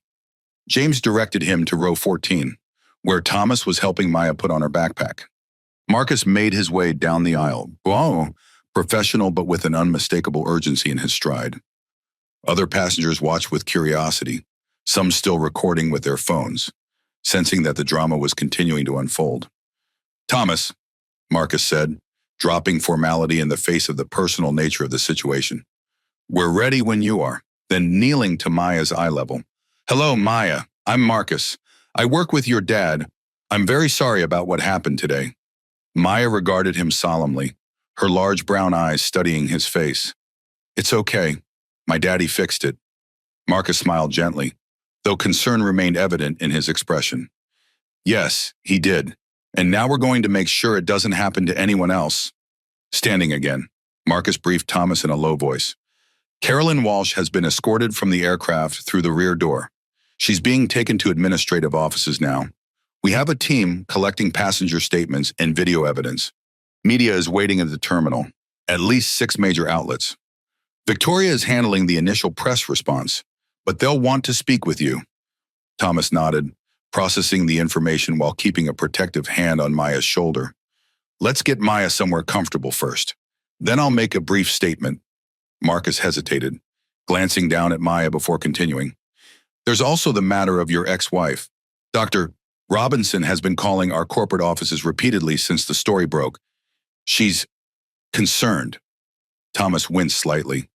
James directed him to row 14, where Thomas was helping Maya put on her backpack. Marcus made his way down the aisle, professional but with an unmistakable urgency in his stride. Other passengers watched with curiosity, some still recording with their phones, sensing that the drama was continuing to unfold. "Thomas," Marcus said, dropping formality in the face of the personal nature of the situation. "We're ready when you are." Then kneeling to Maya's eye level. "Hello, Maya. I'm Marcus. I work with your dad. I'm very sorry about what happened today." Maya regarded him solemnly, her large brown eyes studying his face. "It's okay. My daddy fixed it." Marcus smiled gently, though concern remained evident in his expression. "Yes, he did. And now we're going to make sure it doesn't happen to anyone else." Standing again, Marcus briefed Thomas in a low voice. "Caroline Walsh has been escorted from the aircraft through the rear door. She's being taken to administrative offices now. We have a team collecting passenger statements and video evidence. Media is waiting at the terminal, at least 6 major outlets. Victoria is handling the initial press response, but they'll want to speak with you." Thomas nodded, processing the information while keeping a protective hand on Maya's shoulder. "Let's get Maya somewhere comfortable first. Then I'll make a brief statement." Marcus hesitated, glancing down at Maya before continuing. "There's also the matter of your ex-wife. Dr. Robinson has been calling our corporate offices repeatedly since the story broke. She's concerned." Thomas winced slightly.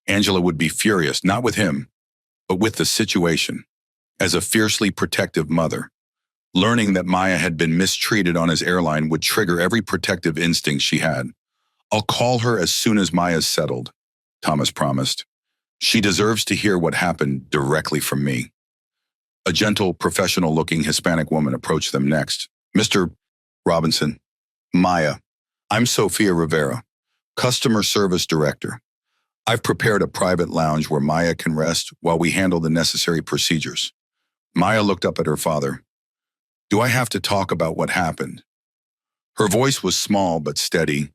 Angela would be furious, not with him, but with the situation. As a fiercely protective mother, learning that Maya had been mistreated on his airline would trigger every protective instinct she had. "I'll call her as soon as Maya's settled," Thomas promised. "She deserves to hear what happened directly from me." A gentle, professional-looking Hispanic woman approached them next. "Mr. Robinson, Maya, I'm Sofia Rivera, Customer Service Director. I've prepared a private lounge where Maya can rest while we handle the necessary procedures. Maya looked up at her father. Do I have to talk about what happened? Her voice was small but steady,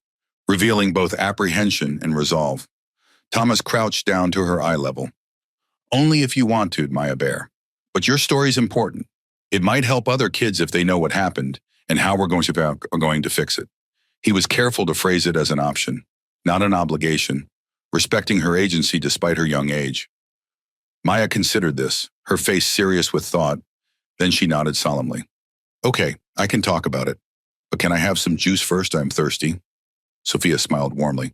revealing both apprehension and resolve. Thomas crouched down to her eye level. Only if you want to, Maya Bear. But your story's important. It might help other kids if they know what happened and how we're going to fix it. He was careful to phrase it as an option, not an obligation, respecting her agency despite her young age. Maya considered this, her face serious with thought. Then she nodded solemnly. Okay, I can talk about it. But can I have some juice first? I'm thirsty. Sophia smiled warmly.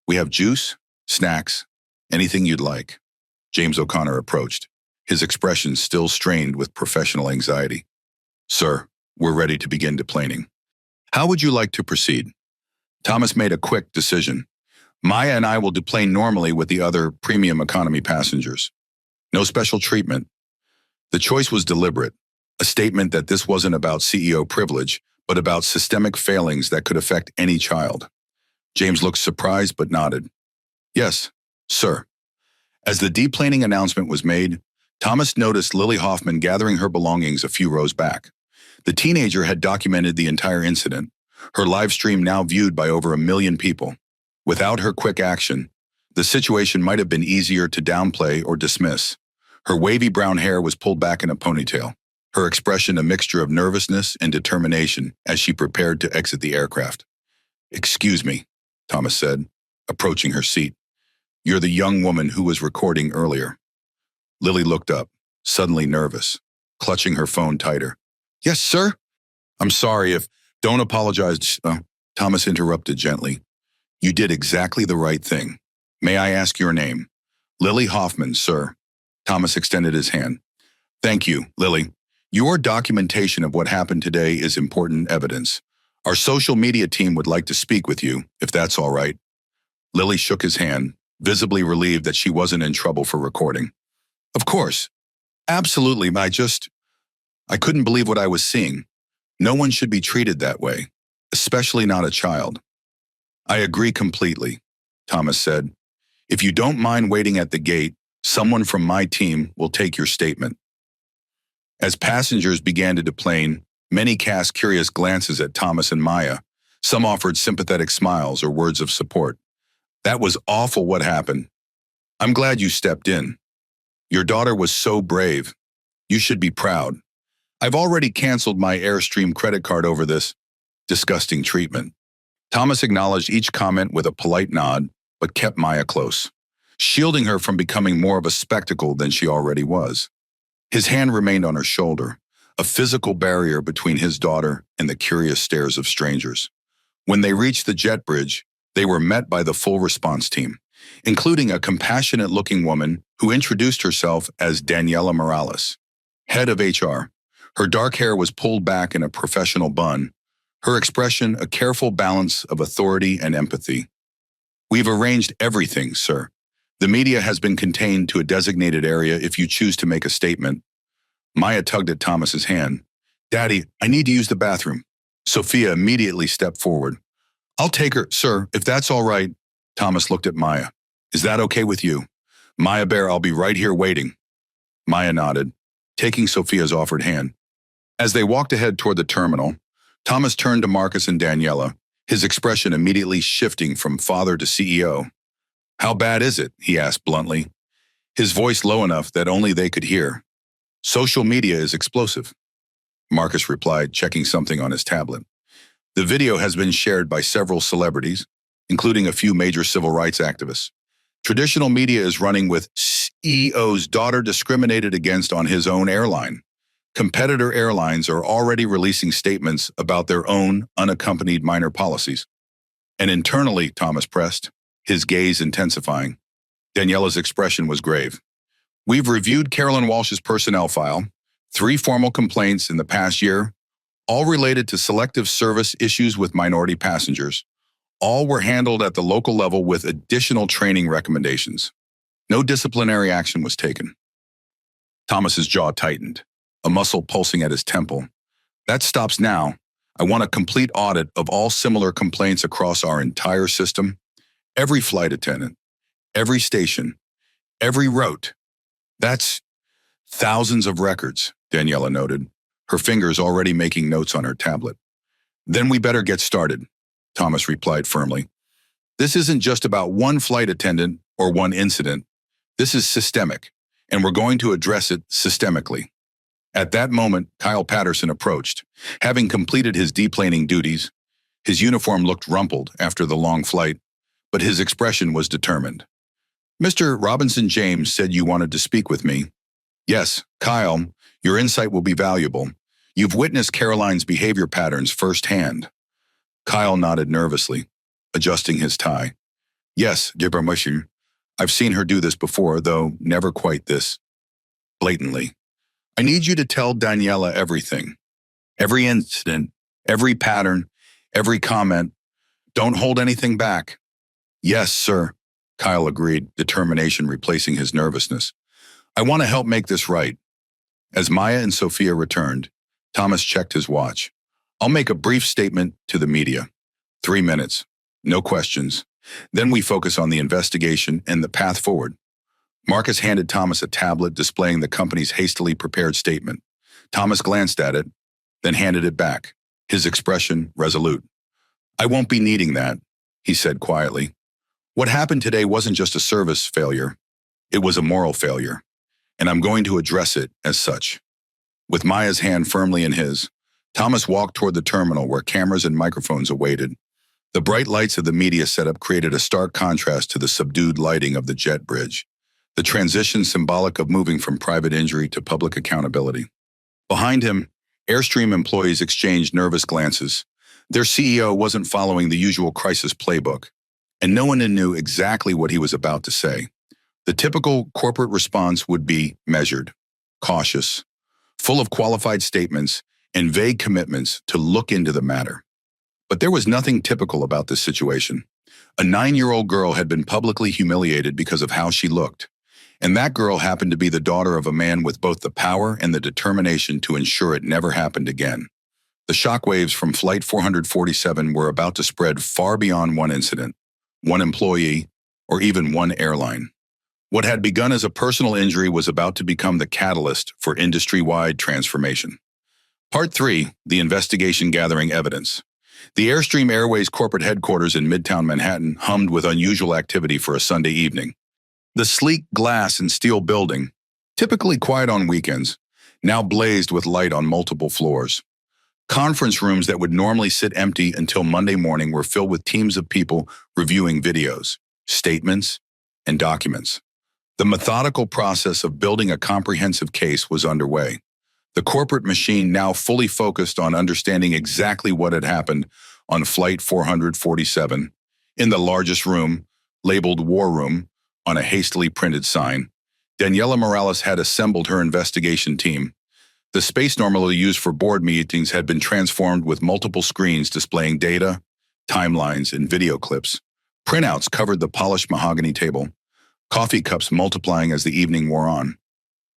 We have juice, snacks, anything you'd like. James O'Connor approached, his expression still strained with professional anxiety. Sir, we're ready to begin deplaning. How would you like to proceed? Thomas made a quick decision. Maya and I will deplane normally with the other premium economy passengers. No special treatment. The choice was deliberate, a statement that this wasn't about CEO privilege, but about systemic failings that could affect any child. James looked surprised but nodded. Yes, sir. As the deplaning announcement was made, Thomas noticed Lily Hoffman gathering her belongings a few rows back. The teenager had documented the entire incident, her live stream now viewed by over 1 million people. Without her quick action, the situation might have been easier to downplay or dismiss. Her wavy brown hair was pulled back in a ponytail, her expression a mixture of nervousness and determination as she prepared to exit the aircraft. Excuse me, Thomas said, approaching her seat. You're the young woman who was recording earlier. Lily looked up, suddenly nervous, clutching her phone tighter. Yes, sir? I'm sorry if... Don't apologize, Thomas interrupted gently. You did exactly the right thing. May I ask your name? Lily Hoffman, sir. Thomas extended his hand. Thank you, Lily. Your documentation of what happened today is important evidence. Our social media team would like to speak with you, if that's all right. Lily shook his hand, visibly relieved that she wasn't in trouble for recording. Of course. Absolutely, I couldn't believe what I was seeing. No one should be treated that way, especially not a child. I agree completely, Thomas said. If you don't mind waiting at the gate, someone from my team will take your statement. As passengers began to deplane, many cast curious glances at Thomas and Maya. Some offered sympathetic smiles or words of support. That was awful what happened. I'm glad you stepped in. Your daughter was so brave. You should be proud. I've already canceled my AirStream credit card over this disgusting treatment. Thomas acknowledged each comment with a polite nod, but kept Maya close, shielding her from becoming more of a spectacle than she already was. His hand remained on her shoulder, a physical barrier between his daughter and the curious stares of strangers. When they reached the jet bridge, they were met by the full response team, including a compassionate-looking woman who introduced herself as Daniela Morales, head of HR. Her dark hair was pulled back in a professional bun, her expression a careful balance of authority and empathy. We've arranged everything, sir. The media has been contained to a designated area if you choose to make a statement. Maya tugged at Thomas's hand. Daddy, I need to use the bathroom. Sophia immediately stepped forward. I'll take her, sir, if that's all right. Thomas looked at Maya. Is that okay with you? Maya Bear, I'll be right here waiting. Maya nodded, taking Sophia's offered hand. As they walked ahead toward the terminal, Thomas turned to Marcus and Daniela, his expression immediately shifting from father to CEO. How bad is it? He asked bluntly, his voice low enough that only they could hear. Social media is explosive, Marcus replied, checking something on his tablet. The video has been shared by several celebrities, including a few major civil rights activists. Traditional media is running with CEO's daughter discriminated against on his own airline. Competitor airlines are already releasing statements about their own unaccompanied minor policies. And internally, Thomas pressed, his gaze intensifying. Daniela's expression was grave. We've reviewed Caroline Walsh's personnel file, 3 formal complaints in the past year, all related to selective service issues with minority passengers. All were handled at the local level with additional training recommendations. No disciplinary action was taken. Thomas's jaw tightened, a muscle pulsing at his temple. That stops now. I want a complete audit of all similar complaints across our entire system, every flight attendant, every station, every route. That's thousands of records, Daniela noted, her fingers already making notes on her tablet. Then we better get started, Thomas replied firmly. This isn't just about one flight attendant or one incident. This is systemic, and we're going to address it systemically. At that moment, Kyle Patterson approached. Having completed his deplaning duties, his uniform looked rumpled after the long flight, but his expression was determined. Mr. Robinson James said you wanted to speak with me. Yes, Kyle, your insight will be valuable. You've witnessed Caroline's behavior patterns firsthand. Kyle nodded nervously, adjusting his tie. Yes, Jibbermushing. I've seen her do this before, though never quite this blatantly. I need you to tell Daniela everything. Every incident, every pattern, every comment. Don't hold anything back. Yes, sir, Kyle agreed, determination replacing his nervousness. I want to help make this right. As Maya and Sophia returned, Thomas checked his watch. I'll make a brief statement to the media. 3 minutes. No questions. Then we focus on the investigation and the path forward. Marcus handed Thomas a tablet displaying the company's hastily prepared statement. Thomas glanced at it, then handed it back, his expression resolute. I won't be needing that, he said quietly. What happened today wasn't just a service failure. It was a moral failure, and I'm going to address it as such. With Maya's hand firmly in his, Thomas walked toward the terminal where cameras and microphones awaited. The bright lights of the media setup created a stark contrast to the subdued lighting of the jet bridge, the transition symbolic of moving from private injury to public accountability. Behind him, AirStream employees exchanged nervous glances. Their CEO wasn't following the usual crisis playbook, and no one knew exactly what he was about to say. The typical corporate response would be measured, cautious, full of qualified statements and vague commitments to look into the matter. But there was nothing typical about this situation. A 9-year-old girl had been publicly humiliated because of how she looked, and that girl happened to be the daughter of a man with both the power and the determination to ensure it never happened again. The shockwaves from Flight 447 were about to spread far beyond one incident, one employee, or even one airline. What had begun as a personal injury was about to become the catalyst for industry-wide transformation. Part 3, the investigation gathering evidence. The AirStream Airways corporate headquarters in Midtown Manhattan hummed with unusual activity for a Sunday evening. The sleek glass and steel building, typically quiet on weekends, now blazed with light on multiple floors. Conference rooms that would normally sit empty until Monday morning were filled with teams of people reviewing videos, statements, and documents. The methodical process of building a comprehensive case was underway. The corporate machine now fully focused on understanding exactly what had happened on Flight 447. In the largest room, labeled War Room, on a hastily printed sign, Daniela Morales had assembled her investigation team. The space normally used for board meetings had been transformed with multiple screens displaying data, timelines, and video clips. Printouts covered the polished mahogany table, coffee cups multiplying as the evening wore on.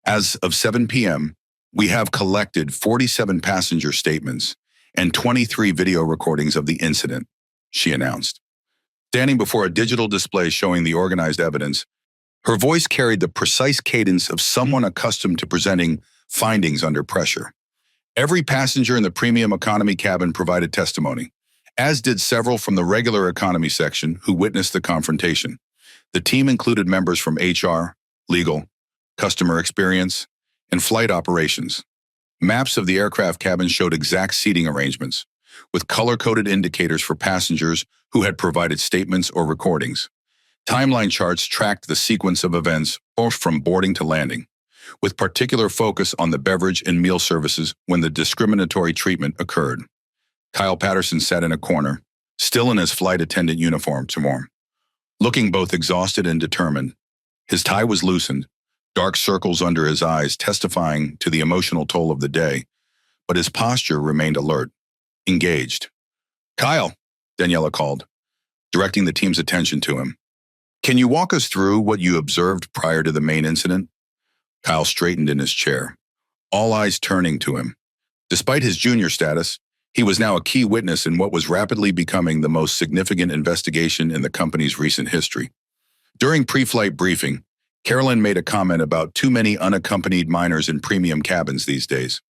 As of 7 p.m., we have collected 47 passenger statements and 23 video recordings of the incident, she announced. Standing before a digital display showing the organized evidence, her voice carried the precise cadence of someone accustomed to presenting findings under pressure. Every passenger in the premium economy cabin provided testimony, as did several from the regular economy section who witnessed the confrontation. The team included members from HR, legal, customer experience, and flight operations. Maps of the aircraft cabin showed exact seating arrangements, with color-coded indicators for passengers who had provided statements or recordings. Timeline charts tracked the sequence of events both from boarding to landing, with particular focus on the beverage and meal services when the discriminatory treatment occurred. Kyle Patterson sat in a corner, still in his flight attendant uniform, looking both exhausted and determined. His tie was loosened, dark circles under his eyes testifying to the emotional toll of the day, but his posture remained alert, engaged. Kyle, Daniela called, directing the team's attention to him. Can you walk us through what you observed prior to the main incident? Kyle straightened in his chair, all eyes turning to him. Despite his junior status, he was now a key witness in what was rapidly becoming the most significant investigation in the company's recent history. During pre-flight briefing, Caroline made a comment about too many unaccompanied minors in premium cabins these days.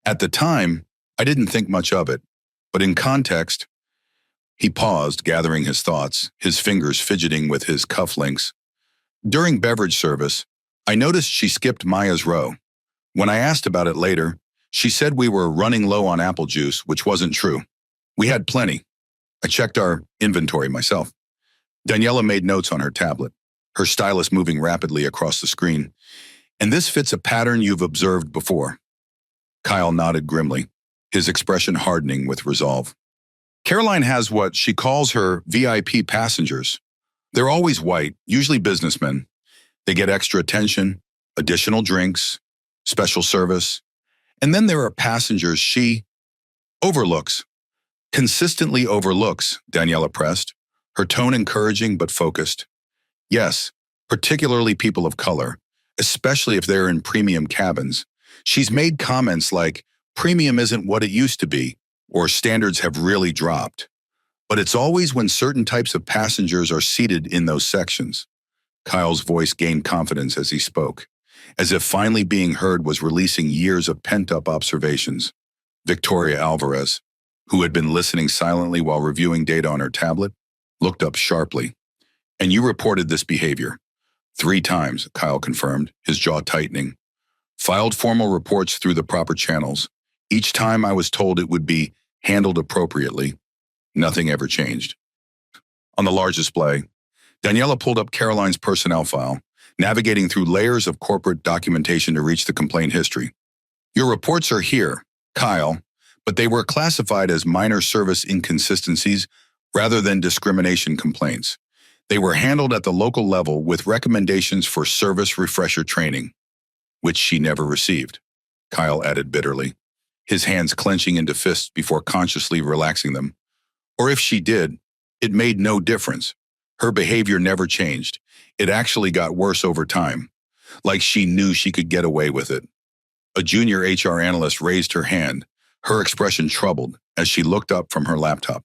At the time, I didn't think much of it, but in context, he paused, gathering his thoughts, his fingers fidgeting with his cufflinks. During beverage service, I noticed she skipped Maya's row. When I asked about it later, she said we were running low on apple juice, which wasn't true. We had plenty. I checked our inventory myself. Daniela made notes on her tablet, her stylus moving rapidly across the screen. And this fits a pattern you've observed before. Kyle nodded grimly, his expression hardening with resolve. Caroline has what she calls her VIP passengers. They're always white, usually businessmen. They get extra attention, additional drinks, special service. And then there are passengers she overlooks, consistently overlooks, Daniela pressed, her tone encouraging but focused. Yes, particularly people of color, especially if they're in premium cabins. She's made comments like, premium isn't what it used to be, or standards have really dropped. But it's always when certain types of passengers are seated in those sections. Kyle's voice gained confidence as he spoke, as if finally being heard was releasing years of pent-up observations. Victoria Alvarez, who had been listening silently while reviewing data on her tablet, looked up sharply. And you reported this behavior. 3 times, Kyle confirmed, his jaw tightening. Filed formal reports through the proper channels. Each time I was told it would be handled appropriately. Nothing ever changed. On the large display, Daniela pulled up Caroline's personnel file, navigating through layers of corporate documentation to reach the complaint history. Your reports are here, Kyle, but they were classified as minor service inconsistencies rather than discrimination complaints. They were handled at the local level with recommendations for service refresher training, which she never received, Kyle added bitterly, his hands clenching into fists before consciously relaxing them. Or if she did, it made no difference. Her behavior never changed. It actually got worse over time, like she knew she could get away with it. A junior HR analyst raised her hand, her expression troubled as she looked up from her laptop.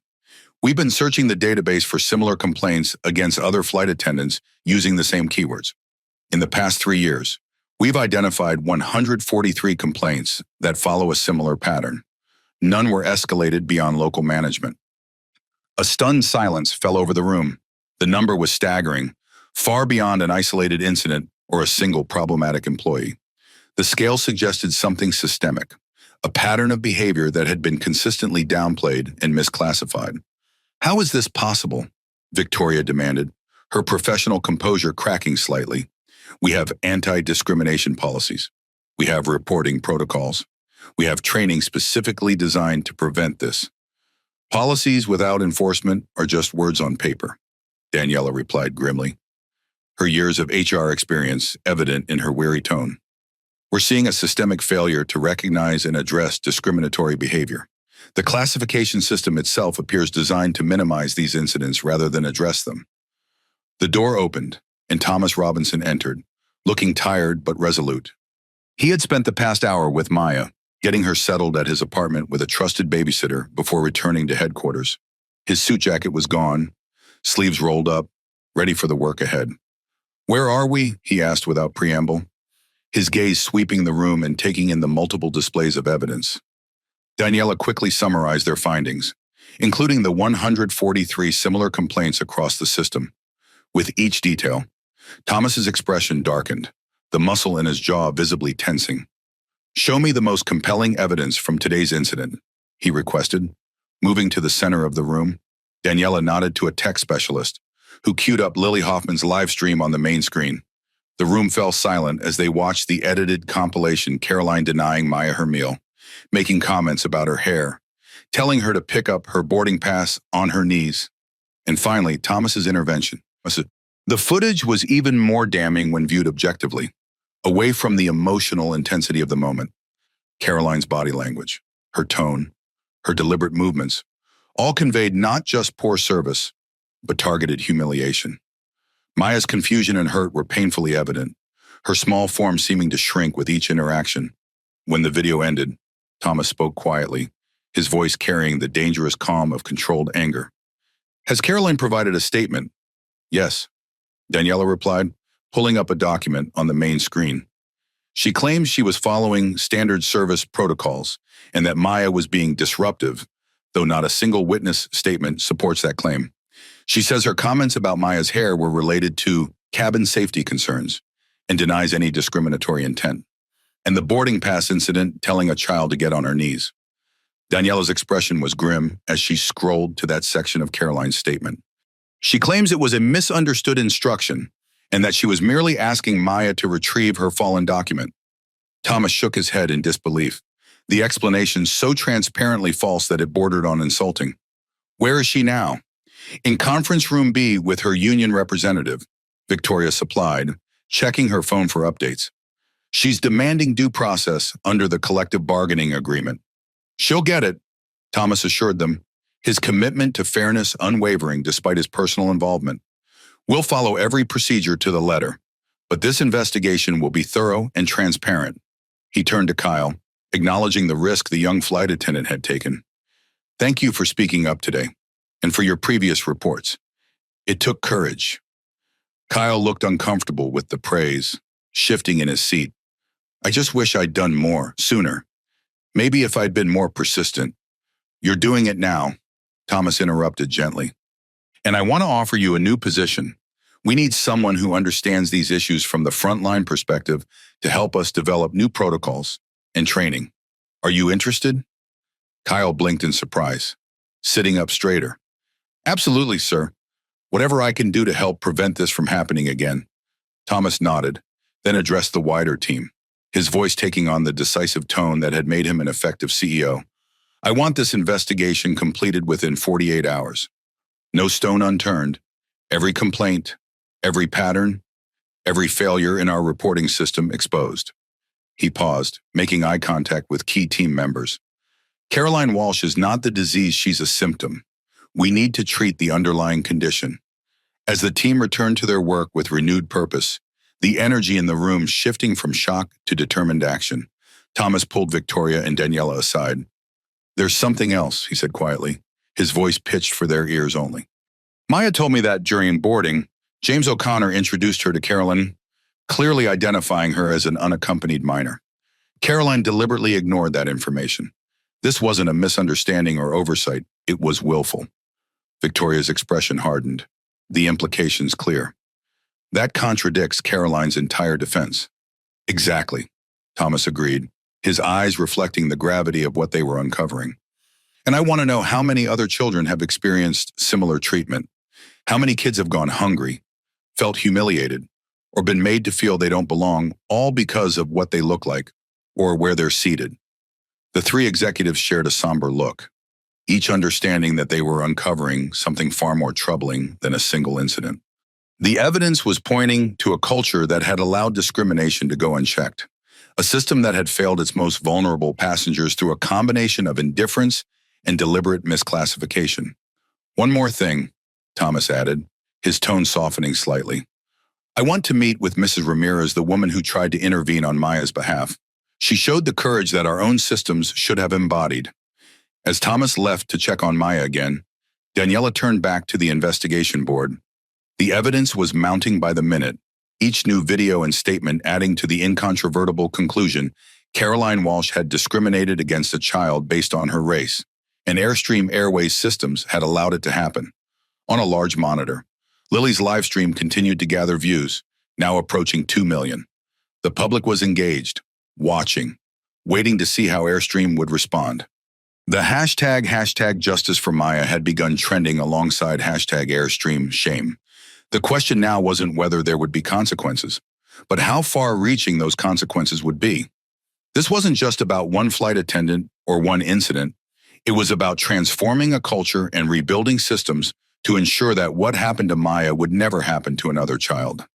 We've been searching the database for similar complaints against other flight attendants using the same keywords. In the past 3 years, we've identified 143 complaints that follow a similar pattern. None were escalated beyond local management. A stunned silence fell over the room. The number was staggering, far beyond an isolated incident or a single problematic employee. The scale suggested something systemic, a pattern of behavior that had been consistently downplayed and misclassified. How is this possible? Victoria demanded, her professional composure cracking slightly. We have anti-discrimination policies. We have reporting protocols. We have training specifically designed to prevent this. Policies without enforcement are just words on paper, Daniela replied grimly, her years of HR experience evident in her weary tone. We're seeing a systemic failure to recognize and address discriminatory behavior. The classification system itself appears designed to minimize these incidents rather than address them. The door opened, and Thomas Robinson entered, looking tired but resolute. He had spent the past hour with Maya, getting her settled at his apartment with a trusted babysitter before returning to headquarters. His suit jacket was gone, sleeves rolled up, ready for the work ahead. Where are we? He asked without preamble, his gaze sweeping the room and taking in the multiple displays of evidence. Daniela quickly summarized their findings, including the 143 similar complaints across the system. With each detail, Thomas's expression darkened, the muscle in his jaw visibly tensing. Show me the most compelling evidence from today's incident, he requested, moving to the center of the room. Daniela nodded to a tech specialist, who queued up Lily Hoffman's live stream on the main screen. The room fell silent as they watched the edited compilation, Caroline denying Maya her meal, making comments about her hair, telling her to pick up her boarding pass on her knees. And finally, Thomas's intervention. The footage was even more damning when viewed objectively, away from the emotional intensity of the moment. Caroline's body language, her tone, her deliberate movements, all conveyed not just poor service, but targeted humiliation. Maya's confusion and hurt were painfully evident, her small form seeming to shrink with each interaction. When the video ended, Thomas spoke quietly, his voice carrying the dangerous calm of controlled anger. Has Caroline provided a statement? Yes. Daniela replied, pulling up a document on the main screen. She claims she was following standard service protocols and that Maya was being disruptive, though not a single witness statement supports that claim. She says her comments about Maya's hair were related to cabin safety concerns and denies any discriminatory intent. And the boarding pass incident telling a child to get on her knees. Daniela's expression was grim as she scrolled to that section of Caroline's statement. She claims it was a misunderstood instruction and that she was merely asking Maya to retrieve her fallen document. Thomas shook his head in disbelief, the explanation so transparently false that it bordered on insulting. Where is she now? In conference room B with her union representative, Victoria supplied, checking her phone for updates. She's demanding due process under the collective bargaining agreement. She'll get it, Thomas assured them, his commitment to fairness unwavering despite his personal involvement. We'll follow every procedure to the letter, but this investigation will be thorough and transparent. He turned to Kyle, acknowledging the risk the young flight attendant had taken. Thank you for speaking up today, and for your previous reports. It took courage. Kyle looked uncomfortable with the praise, shifting in his seat. I just wish I'd done more, sooner. Maybe if I'd been more persistent. You're doing it now, Thomas interrupted gently. And I want to offer you a new position. We need someone who understands these issues from the frontline perspective to help us develop new protocols and training. Are you interested? Kyle blinked in surprise, sitting up straighter. Absolutely, sir. Whatever I can do to help prevent this from happening again. Thomas nodded, then addressed the wider team, his voice taking on the decisive tone that had made him an effective CEO. I want this investigation completed within 48 hours. No stone unturned. Every complaint, every pattern, every failure in our reporting system exposed. He paused, making eye contact with key team members. Caroline Walsh is not the disease, she's a symptom. We need to treat the underlying condition. As the team returned to their work with renewed purpose, the energy in the room shifting from shock to determined action, Thomas pulled Victoria and Daniela aside. There's something else, he said quietly, his voice pitched for their ears only. Maya told me that during boarding, James O'Connor introduced her to Caroline, clearly identifying her as an unaccompanied minor. Caroline deliberately ignored that information. This wasn't a misunderstanding or oversight, it was willful. Victoria's expression hardened, the implications clear. That contradicts Caroline's entire defense. Exactly, Thomas agreed, his eyes reflecting the gravity of what they were uncovering. And I want to know how many other children have experienced similar treatment. How many kids have gone hungry, felt humiliated, or been made to feel they don't belong, all because of what they look like or where they're seated. The three executives shared a somber look, each understanding that they were uncovering something far more troubling than a single incident. The evidence was pointing to a culture that had allowed discrimination to go unchecked, a system that had failed its most vulnerable passengers through a combination of indifference and deliberate misclassification. One more thing, Thomas added, his tone softening slightly. I want to meet with Mrs. Ramirez, the woman who tried to intervene on Maya's behalf. She showed the courage that our own systems should have embodied. As Thomas left to check on Maya again, Daniela turned back to the investigation board. The evidence was mounting by the minute, each new video and statement adding to the incontrovertible conclusion Caroline Walsh had discriminated against a child based on her race, and AirStream Airways systems had allowed it to happen. On a large monitor, Lily's live stream continued to gather views, now approaching 2 million. The public was engaged, watching, waiting to see how AirStream would respond. The hashtag Justice for Maya had begun trending alongside hashtag AirStream Shame. The question now wasn't whether there would be consequences, but how far-reaching those consequences would be. This wasn't just about one flight attendant or one incident. It was about transforming a culture and rebuilding systems to ensure that what happened to Maya would never happen to another child.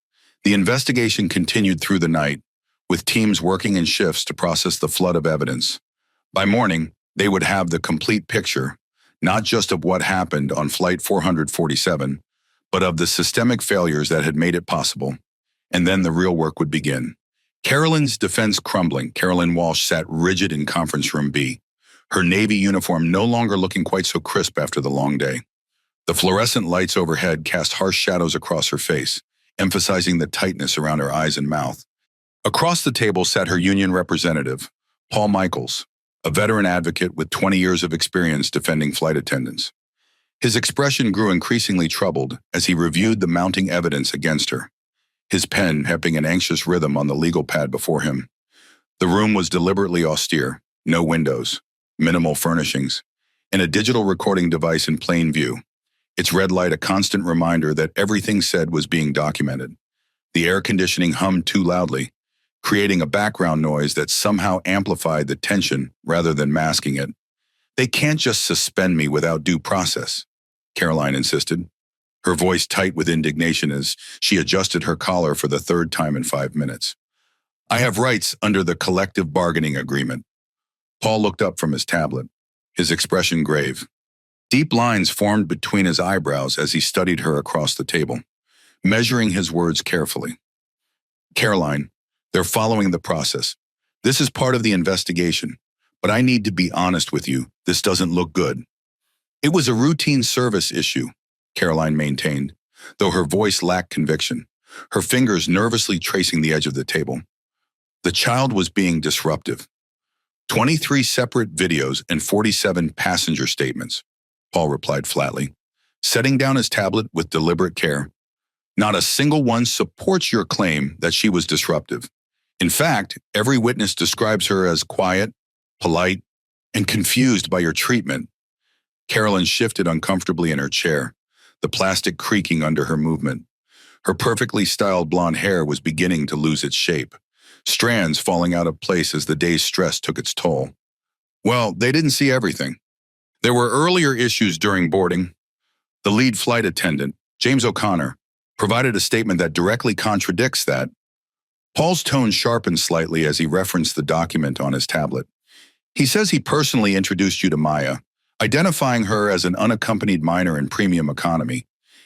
The investigation continued through the night, with teams working in shifts to process the flood of evidence. By morning, they would have the complete picture, not just of what happened on Flight 447, but of the systemic failures that had made it possible. And then the real work would begin. Caroline's defense crumbling, Caroline Walsh sat rigid in conference room B, her Navy uniform no longer looking quite so crisp after the long day. The fluorescent lights overhead cast harsh shadows across her face, emphasizing the tightness around her eyes and mouth. Across the table sat her union representative, Paul Michaels, a veteran advocate with 20 years of experience defending flight attendants. His expression grew increasingly troubled as he reviewed the mounting evidence against her, his pen tapping an anxious rhythm on the legal pad before him. The room was deliberately austere, no windows, minimal furnishings, and a digital recording device in plain view, its red light a constant reminder that everything said was being documented. The air conditioning hummed too loudly, creating a background noise that somehow amplified the tension rather than masking it. "They can't just suspend me without due process," Caroline insisted, her voice tight with indignation as she adjusted her collar for the third time in 5 minutes. "I have rights under the collective bargaining agreement." Paul looked up from his tablet, his expression grave. Deep lines formed between his eyebrows as he studied her across the table, measuring his words carefully. "Caroline, they're following the process. This is part of the investigation, but I need to be honest with you, this doesn't look good." "It was a routine service issue," Caroline maintained, though her voice lacked conviction, her fingers nervously tracing the edge of the table. "The child was being disruptive." 23 separate videos and 47 passenger statements, Paul replied flatly, setting down his tablet with deliberate care. "Not a single one supports your claim that she was disruptive. In fact, every witness describes her as quiet, polite, and confused by your treatment." Caroline shifted uncomfortably in her chair, the plastic creaking under her movement. Her perfectly styled blonde hair was beginning to lose its shape, strands falling out of place as the day's stress took its toll. "Well, they didn't see everything. There were earlier issues during boarding." The lead flight attendant, James O'Connor, provided a statement that directly contradicts that. Paul's tone sharpened slightly as he referenced the document on his tablet. "He says he personally introduced you to Maya, identifying her as an unaccompanied minor in premium economy,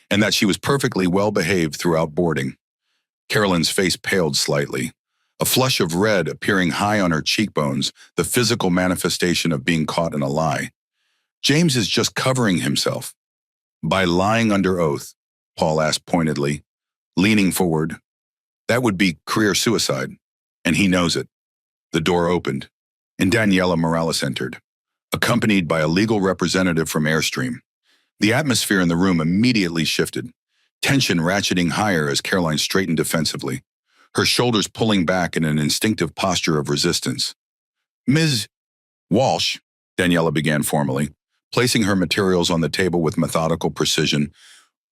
and that she was perfectly well-behaved throughout boarding." Caroline's face paled slightly, a flush of red appearing high on her cheekbones, the physical manifestation of being caught in a lie. "James is just covering himself." "By lying under oath?" Paul asked pointedly, leaning forward. "That would be career suicide, and he knows it." The door opened, and Daniela Morales entered, accompanied by a legal representative from AirStream. The atmosphere in the room immediately shifted, tension ratcheting higher as Caroline straightened defensively, her shoulders pulling back in an instinctive posture of resistance. "Ms. Walsh," Daniela began formally, placing her materials on the table with methodical precision,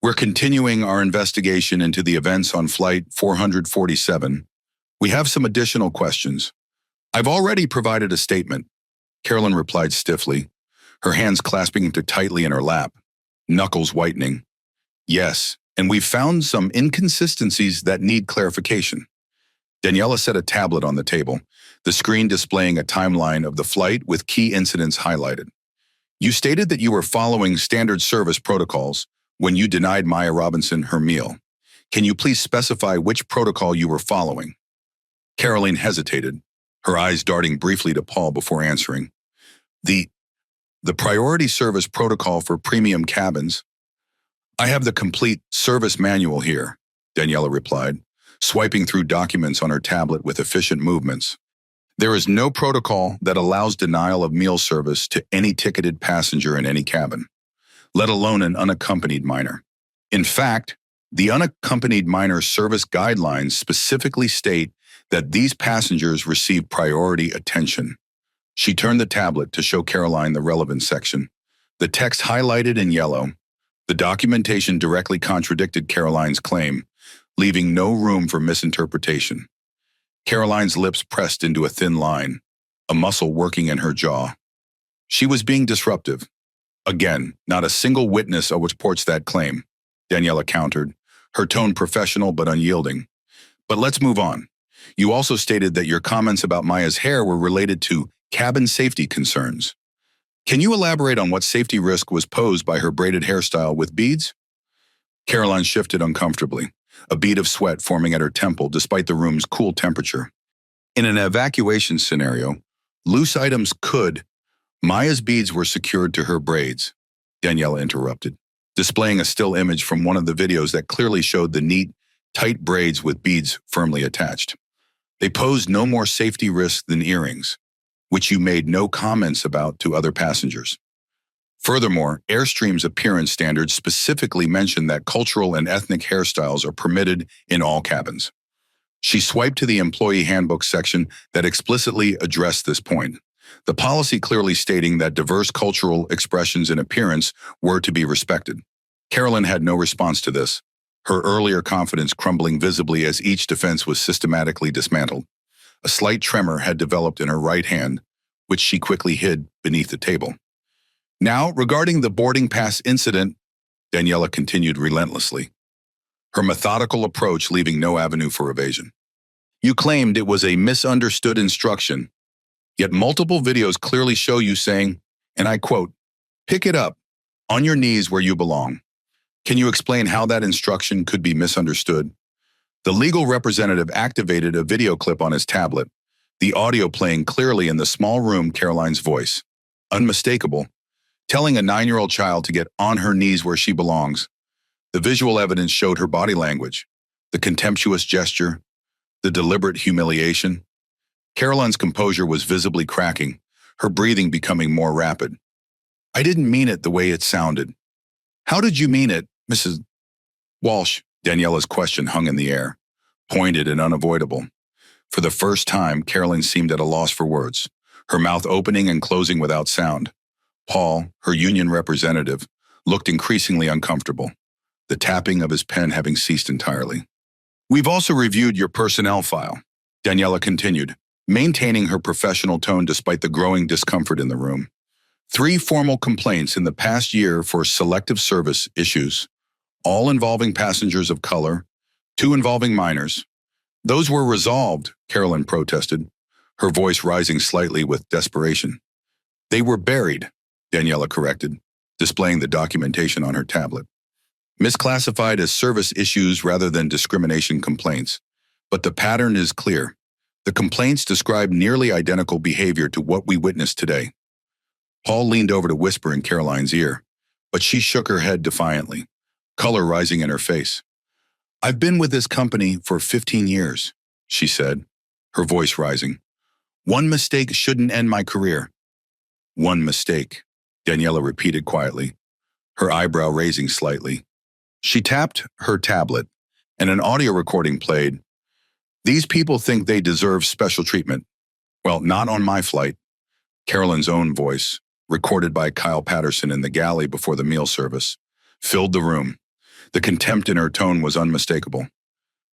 "we're continuing our investigation into the events on Flight 447. We have some additional questions." "I've already provided a statement," Caroline replied stiffly, her hands clasping tightly in her lap, knuckles whitening. "Yes, and we've found some inconsistencies that need clarification." Daniela set a tablet on the table, the screen displaying a timeline of the flight with key incidents highlighted. "You stated that you were following standard service protocols when you denied Maya Robinson her meal. Can you please specify which protocol you were following?" Caroline hesitated, her eyes darting briefly to Paul before answering. The priority service protocol for premium cabins." "I have the complete service manual here," Daniela replied, swiping through documents on her tablet with efficient movements. "There is no protocol that allows denial of meal service to any ticketed passenger in any cabin, let alone an unaccompanied minor. In fact, the unaccompanied minor service guidelines specifically state that these passengers receive priority attention." She turned the tablet to show Caroline the relevant section, the text highlighted in yellow. The documentation directly contradicted Caroline's claim, leaving no room for misinterpretation. Caroline's lips pressed into a thin line, a muscle working in her jaw. "She was being disruptive. Again, not a single witness supports that claim," Daniela countered, her tone professional but unyielding. "But let's move on. You also stated that your comments about Maya's hair were related to cabin safety concerns. Can you elaborate on what safety risk was posed by her braided hairstyle with beads?" Caroline shifted uncomfortably, a bead of sweat forming at her temple despite the room's cool temperature. "In an evacuation scenario, loose items could—" "Maya's beads were secured to her braids," Daniela interrupted, displaying a still image from one of the videos that clearly showed the neat, tight braids with beads firmly attached. They posed no more safety risk than earrings, which you made no comments about to other passengers. Furthermore, Airstream's appearance standards specifically mention that cultural and ethnic hairstyles are permitted in all cabins. She swiped to the employee handbook section that explicitly addressed this point, the policy clearly stating that diverse cultural expressions in appearance were to be respected. Caroline had no response to this, her earlier confidence crumbling visibly as each defense was systematically dismantled. A slight tremor had developed in her right hand, which she quickly hid beneath the table. Now, regarding the boarding pass incident, Daniela continued relentlessly, her methodical approach leaving no avenue for evasion. You claimed it was a misunderstood instruction, yet multiple videos clearly show you saying, and I quote, "Pick it up, on your knees where you belong." Can you explain how that instruction could be misunderstood? The legal representative activated a video clip on his tablet, the audio playing clearly in the small room, Caroline's voice, unmistakable, telling a 9-year-old child to get on her knees where she belongs. The visual evidence showed her body language, the contemptuous gesture, the deliberate humiliation. Caroline's composure was visibly cracking, her breathing becoming more rapid. I didn't mean it the way it sounded. How did you mean it, Mrs. Walsh? Daniela's question hung in the air, pointed and unavoidable. For the first time, Caroline seemed at a loss for words, her mouth opening and closing without sound. Paul, her union representative, looked increasingly uncomfortable, the tapping of his pen having ceased entirely. We've also reviewed your personnel file, Daniela continued, maintaining her professional tone despite the growing discomfort in the room. 3 formal complaints in the past year for selective service issues, all involving passengers of color, 2 involving minors. Those were resolved, Caroline protested, her voice rising slightly with desperation. They were buried, Daniela corrected, displaying the documentation on her tablet. Misclassified as service issues rather than discrimination complaints. But the pattern is clear. The complaints describe nearly identical behavior to what we witnessed today. Paul leaned over to whisper in Caroline's ear, but she shook her head defiantly, color rising in her face. I've been with this company for 15 years, she said, her voice rising. One mistake shouldn't end my career. One mistake, Daniela repeated quietly, her eyebrow raising slightly. She tapped her tablet, and an audio recording played. These people think they deserve special treatment. Well, not on my flight. Caroline's own voice, recorded by Kyle Patterson in the galley before the meal service, filled the room. The contempt in her tone was unmistakable,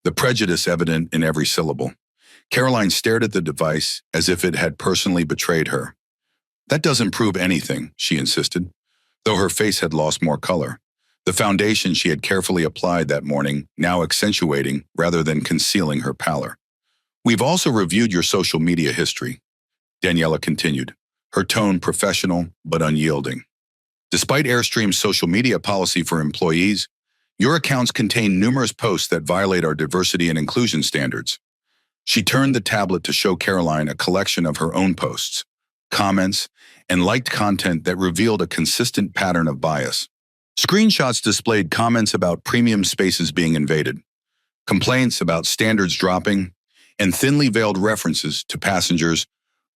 the prejudice evident in every syllable. Caroline stared at the device as if it had personally betrayed her. That doesn't prove anything, she insisted, though her face had lost more color, the foundation she had carefully applied that morning now accentuating rather than concealing her pallor. We've also reviewed your social media history, Daniela continued, her tone professional but unyielding. Despite Airstream's social media policy for employees, your accounts contain numerous posts that violate our diversity and inclusion standards. She turned the tablet to show Caroline a collection of her own posts, comments, and liked content that revealed a consistent pattern of bias. Screenshots displayed comments about premium spaces being invaded, complaints about standards dropping, and thinly veiled references to passengers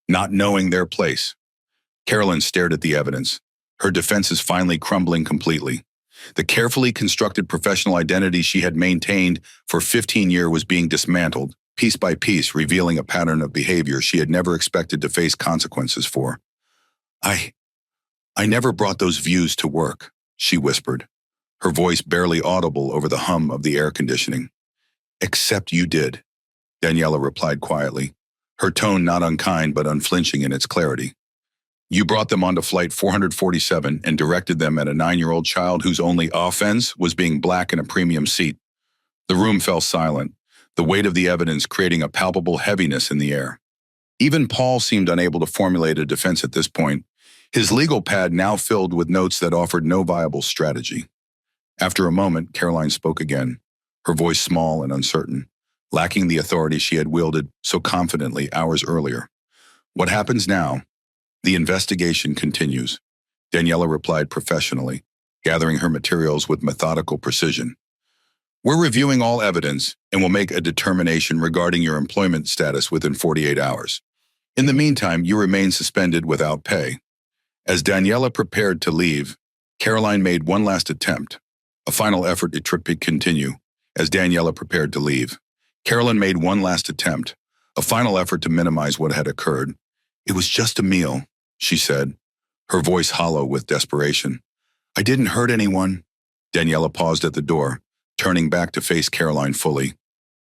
not knowing their place. Caroline stared at the evidence, her defenses finally crumbling completely. The carefully constructed professional identity she had maintained for 15 years was being dismantled, piece by piece, revealing a pattern of behavior she had never expected to face consequences for. I never brought those views to work, she whispered, her voice barely audible over the hum of the air conditioning. Except you did, Daniela replied quietly, her tone not unkind but unflinching in its clarity. You brought them onto flight 447 and directed them at a 9-year-old child whose only offense was being black in a premium seat. The room fell silent, the weight of the evidence creating a palpable heaviness in the air. Even Paul seemed unable to formulate a defense at this point, his legal pad now filled with notes that offered no viable strategy. After a moment, Caroline spoke again, her voice small and uncertain, lacking the authority she had wielded so confidently hours earlier. What happens now? The investigation continues, Daniela replied professionally, gathering her materials with methodical precision. We're reviewing all evidence and will make a determination regarding your employment status within 48 hours. In the meantime, you remain suspended without pay. As Daniela prepared to leave, Caroline made one last attempt. A final effort to continue. As Daniela prepared to leave, Caroline made one last attempt. A final effort to minimize what had occurred. It was just a meal, she said, her voice hollow with desperation. I didn't hurt anyone. Daniela paused at the door, turning back to face Caroline fully.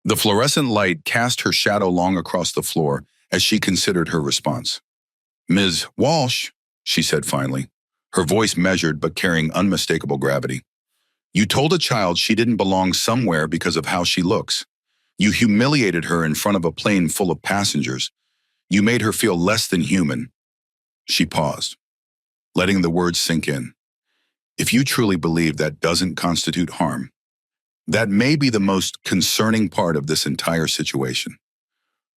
The fluorescent light cast her shadow long across the floor as she considered her response. Ms. Walsh, she said finally, her voice measured but carrying unmistakable gravity. You told a child she didn't belong somewhere because of how she looks. You humiliated her in front of a plane full of passengers. You made her feel less than human. She paused, letting the words sink in. If you truly believe that doesn't constitute harm, that may be the most concerning part of this entire situation.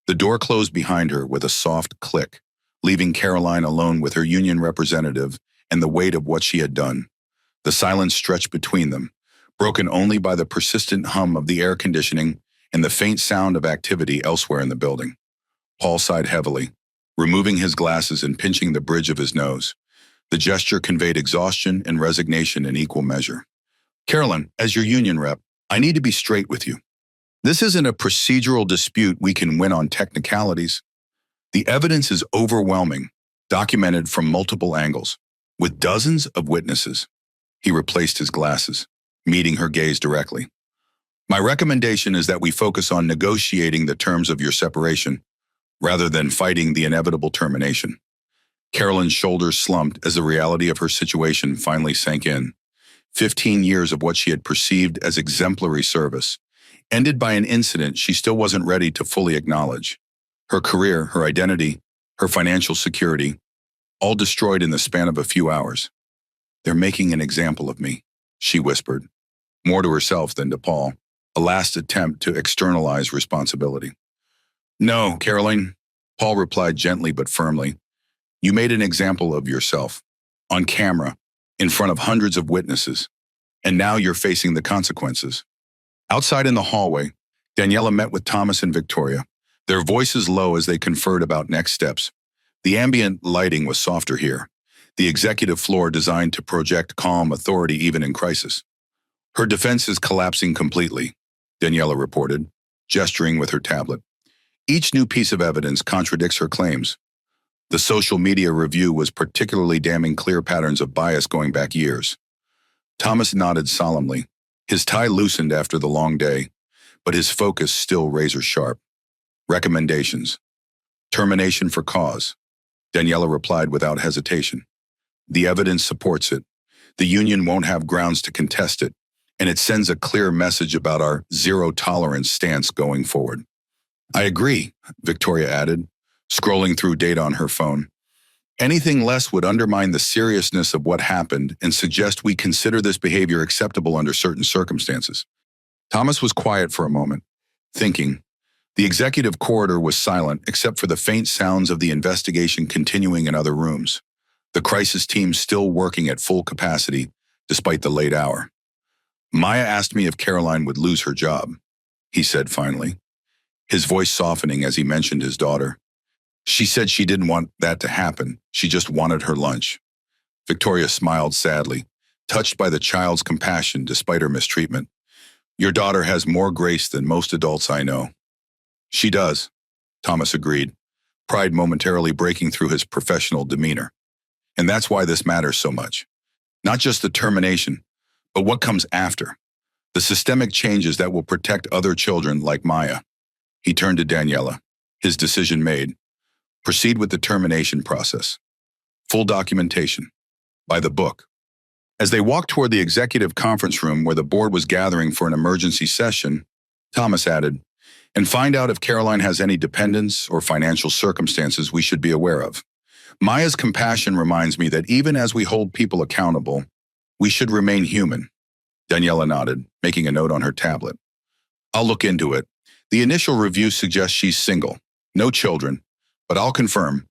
The door closed behind her with a soft click, leaving Caroline alone with her union representative and the weight of what she had done. The silence stretched between them, broken only by the persistent hum of the air conditioning and the faint sound of activity elsewhere in the building. Paul sighed heavily, removing his glasses and pinching the bridge of his nose. The gesture conveyed exhaustion and resignation in equal measure. Caroline, as your union rep, I need to be straight with you. This isn't a procedural dispute we can win on technicalities. The evidence is overwhelming, documented from multiple angles, with dozens of witnesses. He replaced his glasses, meeting her gaze directly. My recommendation is that we focus on negotiating the terms of your separation, rather than fighting the inevitable termination. Caroline's shoulders slumped as the reality of her situation finally sank in. 15 years of what she had perceived as exemplary service, ended by an incident she still wasn't ready to fully acknowledge. Her career, her identity, her financial security, all destroyed in the span of a few hours. They're making an example of me, she whispered, more to herself than to Paul, a last attempt to externalize responsibility. No, Caroline, Paul replied gently but firmly. You made an example of yourself, on camera, in front of hundreds of witnesses, and now you're facing the consequences. Outside in the hallway, Daniela met with Thomas and Victoria, their voices low as they conferred about next steps. The ambient lighting was softer here, the executive floor designed to project calm authority even in crisis. Her defense is collapsing completely, Daniela reported, gesturing with her tablet. Each new piece of evidence contradicts her claims. The social media review was particularly damning clear patterns of bias going back years. Thomas nodded solemnly, his tie loosened after the long day, but his focus still razor-sharp. Recommendations. Termination for cause. Daniela replied without hesitation. The evidence supports it. The union won't have grounds to contest it, and it sends a clear message about our zero-tolerance stance going forward. I agree, Victoria added, scrolling through data on her phone. Anything less would undermine the seriousness of what happened and suggest we consider this behavior acceptable under certain circumstances. Thomas was quiet for a moment, thinking. The executive corridor was silent except for the faint sounds of the investigation continuing in other rooms. The crisis team still working at full capacity, despite the late hour. Maya asked me if Caroline would lose her job, he said finally, his voice softening as he mentioned his daughter. She said she didn't want that to happen. She just wanted her lunch. Victoria smiled sadly, touched by the child's compassion despite her mistreatment. Your daughter has more grace than most adults I know. She does, Thomas agreed, pride momentarily breaking through his professional demeanor. And that's why this matters so much. Not just the termination, but what comes after. The systemic changes that will protect other children like Maya. He turned to Daniela, his decision made. Proceed with the termination process. Full documentation. By the book. As they walked toward the executive conference room where the board was gathering for an emergency session, Thomas added, and find out if Caroline has any dependents or financial circumstances we should be aware of. Maya's compassion reminds me that even as we hold people accountable, we should remain human. Daniela nodded, making a note on her tablet. I'll look into it. The initial review suggests she's single, no children, but I'll confirm.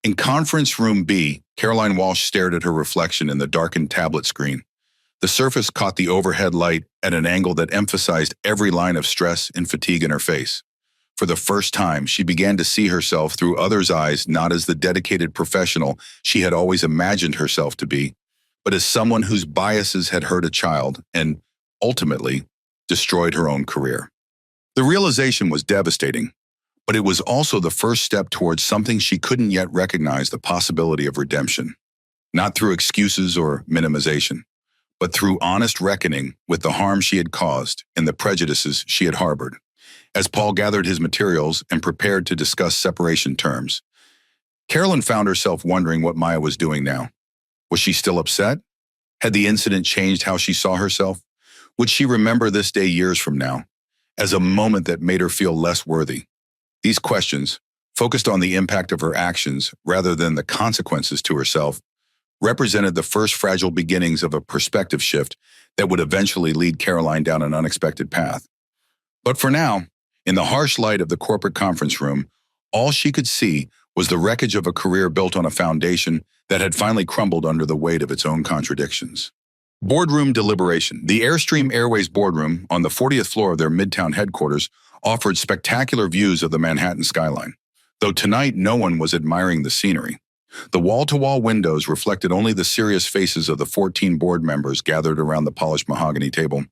In conference room B, Caroline Walsh stared at her reflection in the darkened tablet screen. The surface caught the overhead light at an angle that emphasized every line of stress and fatigue in her face. For the first time, she began to see herself through others' eyes, not as the dedicated professional she had always imagined herself to be, but as someone whose biases had hurt a child and, ultimately, destroyed her own career. The realization was devastating, but it was also the first step towards something she couldn't yet recognize: the possibility of redemption. Not through excuses or minimization, but through honest reckoning with the harm she had caused and the prejudices she had harbored. As Paul gathered his materials and prepared to discuss separation terms, Caroline found herself wondering what Maya was doing now. Was she still upset? Had the incident changed how she saw herself? Would she remember this day years from now as a moment that made her feel less worthy? These questions, focused on the impact of her actions rather than the consequences to herself, represented the first fragile beginnings of a perspective shift that would eventually lead Caroline down an unexpected path. But for now, in the harsh light of the corporate conference room, all she could see was the wreckage of a career built on a foundation that had finally crumbled under the weight of its own contradictions. Boardroom deliberation. The AirStream Airways boardroom on the 40th floor of their Midtown headquarters offered spectacular views of the Manhattan skyline, though tonight no one was admiring the scenery. The wall-to-wall windows reflected only the serious faces of the 14 board members gathered around the polished mahogany table.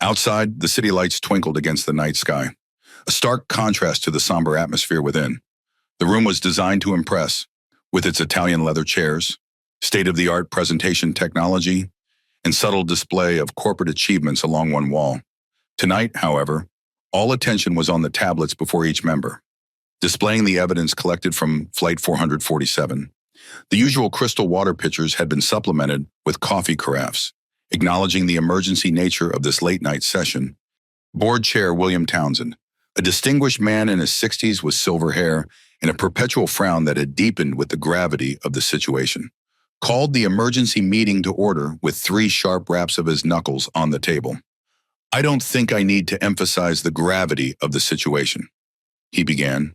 Outside, the city lights twinkled against the night sky, a stark contrast to the somber atmosphere within. The room was designed to impress, with its Italian leather chairs, state-of-the-art presentation technology, and subtle display of corporate achievements along one wall. Tonight, however, all attention was on the tablets before each member, displaying the evidence collected from Flight 447. The usual crystal water pitchers had been supplemented with coffee carafes, acknowledging the emergency nature of this late-night session. Board Chair William Townsend, a distinguished man in his 60s with silver hair and a perpetual frown that had deepened with the gravity of the situation, called the emergency meeting to order with 3 sharp raps of his knuckles on the table. "I don't think I need to emphasize the gravity of the situation," he began,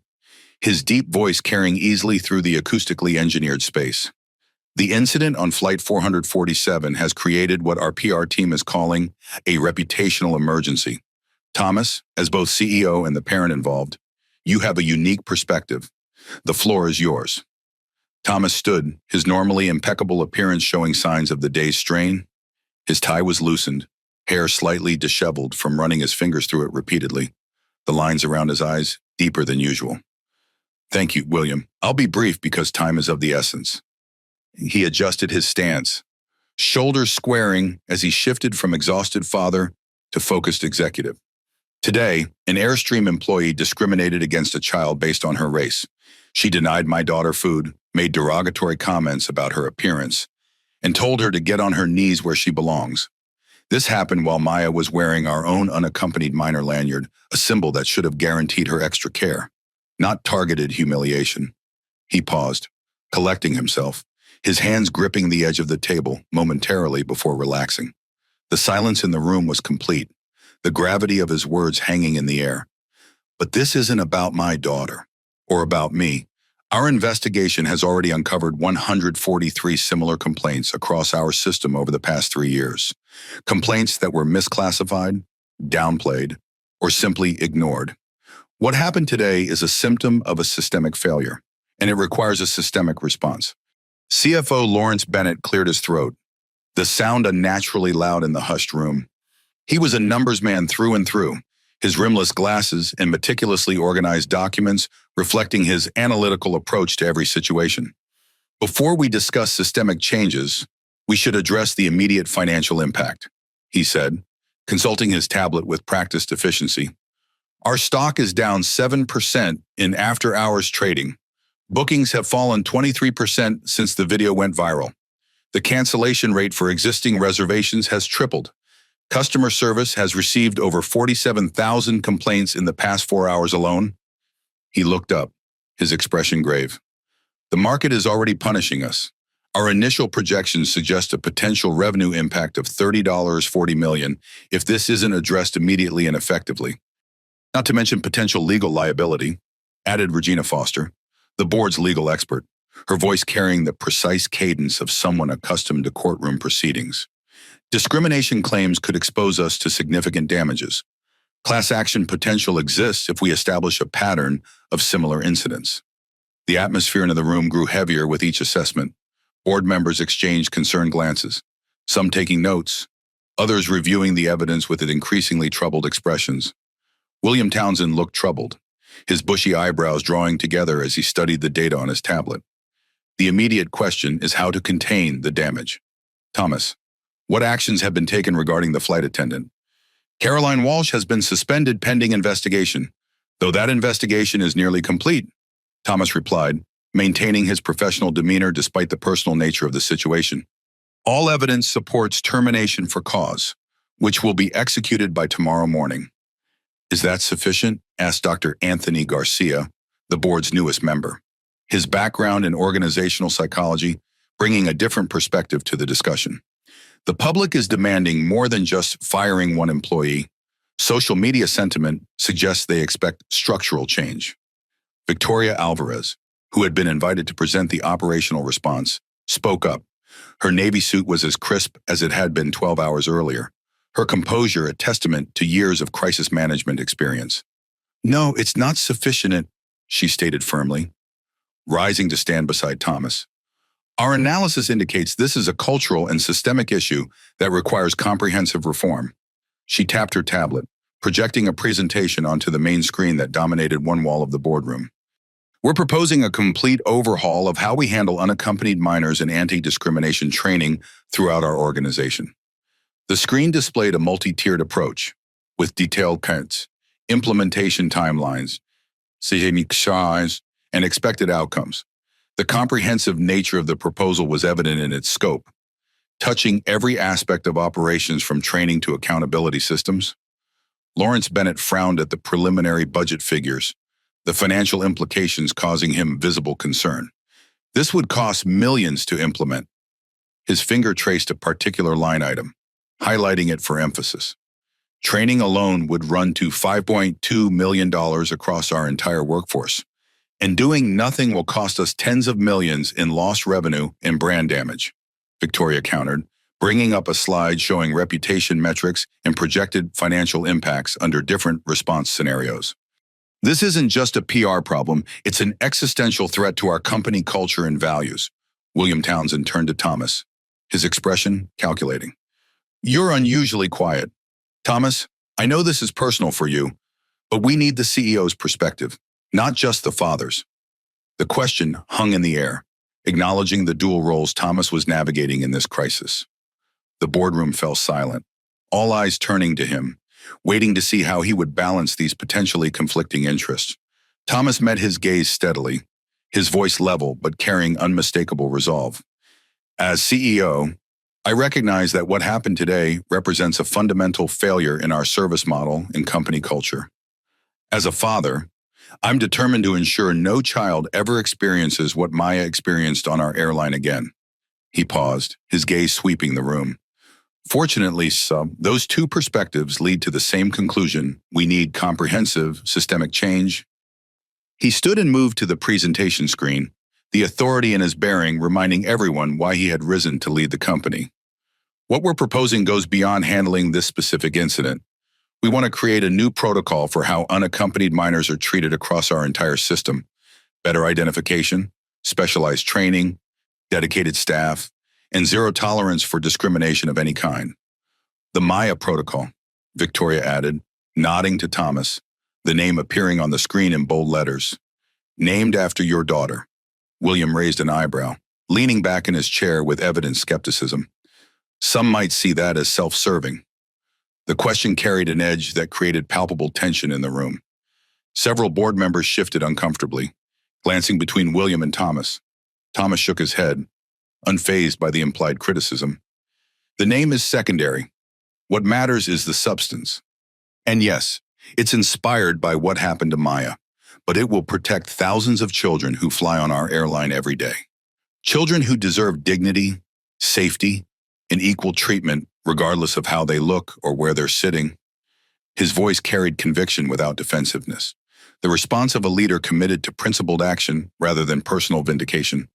his deep voice carrying easily through the acoustically engineered space. "The incident on Flight 447 has created what our PR team is calling a reputational emergency. Thomas, as both CEO and the parent involved, you have a unique perspective. The floor is yours." Thomas stood, his normally impeccable appearance showing signs of the day's strain. His tie was loosened, hair slightly disheveled from running his fingers through it repeatedly, the lines around his eyes deeper than usual. "Thank you, William. I'll be brief because time is of the essence." He adjusted his stance, shoulders squaring as he shifted from exhausted father to focused executive. "Today, an Airstream employee discriminated against a child based on her race. She denied my daughter food, made derogatory comments about her appearance, and told her to get on her knees where she belongs. This happened while Maya was wearing our own unaccompanied minor lanyard, a symbol that should have guaranteed her extra care, not targeted humiliation." He paused, collecting himself, his hands gripping the edge of the table momentarily before relaxing. The silence in the room was complete, the gravity of his words hanging in the air. "But this isn't about my daughter, or about me. Our investigation has already uncovered 143 similar complaints across our system over the past 3 years. Complaints that were misclassified, downplayed, or simply ignored. What happened today is a symptom of a systemic failure, and it requires a systemic response." CFO Lawrence Bennett cleared his throat, the sound unnaturally loud in the hushed room. He was a numbers man through and through, his rimless glasses and meticulously organized documents reflecting his analytical approach to every situation. "Before we discuss systemic changes, we should address the immediate financial impact," he said, consulting his tablet with practiced efficiency. "Our stock is down 7% in after-hours trading. Bookings have fallen 23% since the video went viral. The cancellation rate for existing reservations has tripled. Customer service has received over 47,000 complaints in the past 4 hours alone." He looked up, his expression grave. "The market is already punishing us. Our initial projections suggest a potential revenue impact of $30.40 million if this isn't addressed immediately and effectively. Not to mention potential legal liability," added Regina Foster, the board's legal expert, her voice carrying the precise cadence of someone accustomed to courtroom proceedings. Discrimination claims could expose us to significant damages. Class action potential exists if we establish a pattern of similar incidents. The atmosphere in the room grew heavier with each assessment. Board members exchanged concerned glances, some taking notes, others reviewing the evidence with increasingly troubled expressions. William Townsend looked troubled, his bushy eyebrows drawing together as he studied the data on his tablet. The immediate question is how to contain the damage. Thomas, what actions have been taken regarding the flight attendant? Caroline Walsh has been suspended pending investigation, though that investigation is nearly complete, Thomas replied, maintaining his professional demeanor despite the personal nature of the situation. All evidence supports termination for cause, which will be executed by tomorrow morning. Is that sufficient? Asked Dr. Anthony Garcia, the board's newest member. His background in organizational psychology bringing a different perspective to the discussion. The public is demanding more than just firing one employee. Social media sentiment suggests they expect structural change. Victoria Alvarez, who had been invited to present the operational response, spoke up. Her Navy suit was as crisp as it had been 12 hours earlier, her composure a testament to years of crisis management experience. No, it's not sufficient, she stated firmly, rising to stand beside Thomas. Our analysis indicates this is a cultural and systemic issue that requires comprehensive reform. She tapped her tablet, projecting a presentation onto the main screen that dominated one wall of the boardroom. We're proposing a complete overhaul of how we handle unaccompanied minors and anti-discrimination training throughout our organization. The screen displayed a multi-tiered approach with detailed counts, implementation timelines, and expected outcomes. The comprehensive nature of the proposal was evident in its scope, touching every aspect of operations from training to accountability systems. Lawrence Bennett frowned at the preliminary budget figures, the financial implications causing him visible concern. This would cost millions to implement. His finger traced a particular line item, highlighting it for emphasis. Training alone would run to $5.2 million across our entire workforce, and doing nothing will cost us tens of millions in lost revenue and brand damage, Victoria countered, bringing up a slide showing reputation metrics and projected financial impacts under different response scenarios. This isn't just a PR problem, it's an existential threat to our company culture and values. William Townsend turned to Thomas, his expression calculating. You're unusually quiet. Thomas, I know this is personal for you, but we need the CEO's perspective, not just the father's. The question hung in the air, acknowledging the dual roles Thomas was navigating in this crisis. The boardroom fell silent, all eyes turning to him, waiting to see how he would balance these potentially conflicting interests. Thomas met his gaze steadily, his voice level but carrying unmistakable resolve. As CEO, I recognize that what happened today represents a fundamental failure in our service model and company culture. As a father, I'm determined to ensure no child ever experiences what Maya experienced on our airline again. He paused, his gaze sweeping the room. Fortunately, those two perspectives lead to the same conclusion: we need comprehensive, systemic change. He stood and moved to the presentation screen, the authority in his bearing reminding everyone why he had risen to lead the company. What we're proposing goes beyond handling this specific incident. We want to create a new protocol for how unaccompanied minors are treated across our entire system. Better identification, specialized training, dedicated staff, and zero tolerance for discrimination of any kind. The Maya Protocol, Victoria added, nodding to Thomas, the name appearing on the screen in bold letters. Named after your daughter. William raised an eyebrow, leaning back in his chair with evident skepticism. Some might see that as self-serving. The question carried an edge that created palpable tension in the room. Several board members shifted uncomfortably, glancing between William and Thomas. Thomas shook his head, unfazed by the implied criticism. The name is secondary. What matters is the substance. And yes, it's inspired by what happened to Maya, but it will protect thousands of children who fly on our airline every day. Children who deserve dignity, safety, and equal treatment regardless of how they look or where they're sitting. His voice carried conviction without defensiveness, the response of a leader committed to principled action rather than personal vindication.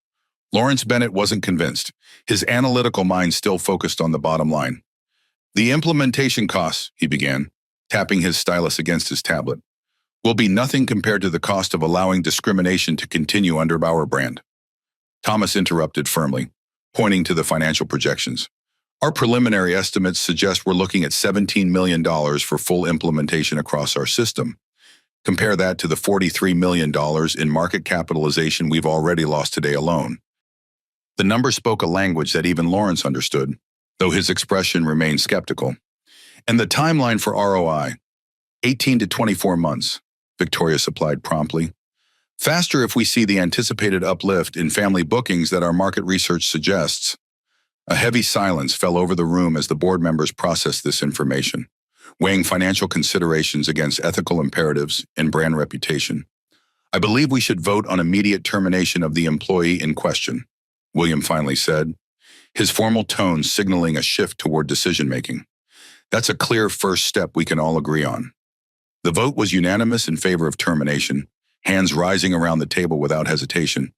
Lawrence Bennett wasn't convinced, his analytical mind still focused on the bottom line. The implementation costs, he began, tapping his stylus against his tablet, will be nothing compared to the cost of allowing discrimination to continue under our brand. Thomas interrupted firmly, pointing to the financial projections. Our preliminary estimates suggest we're looking at $17 million for full implementation across our system. Compare that to the $43 million in market capitalization we've already lost today alone. The number spoke a language that even Lawrence understood, though his expression remained skeptical. And the timeline for ROI, 18 to 24 months, Victoria supplied promptly. Faster if we see the anticipated uplift in family bookings that our market research suggests. A heavy silence fell over the room as the board members processed this information, weighing financial considerations against ethical imperatives and brand reputation. I believe we should vote on immediate termination of the employee in question, William finally said, his formal tone signaling a shift toward decision-making. That's a clear first step we can all agree on. The vote was unanimous in favor of termination, hands rising around the table without hesitation.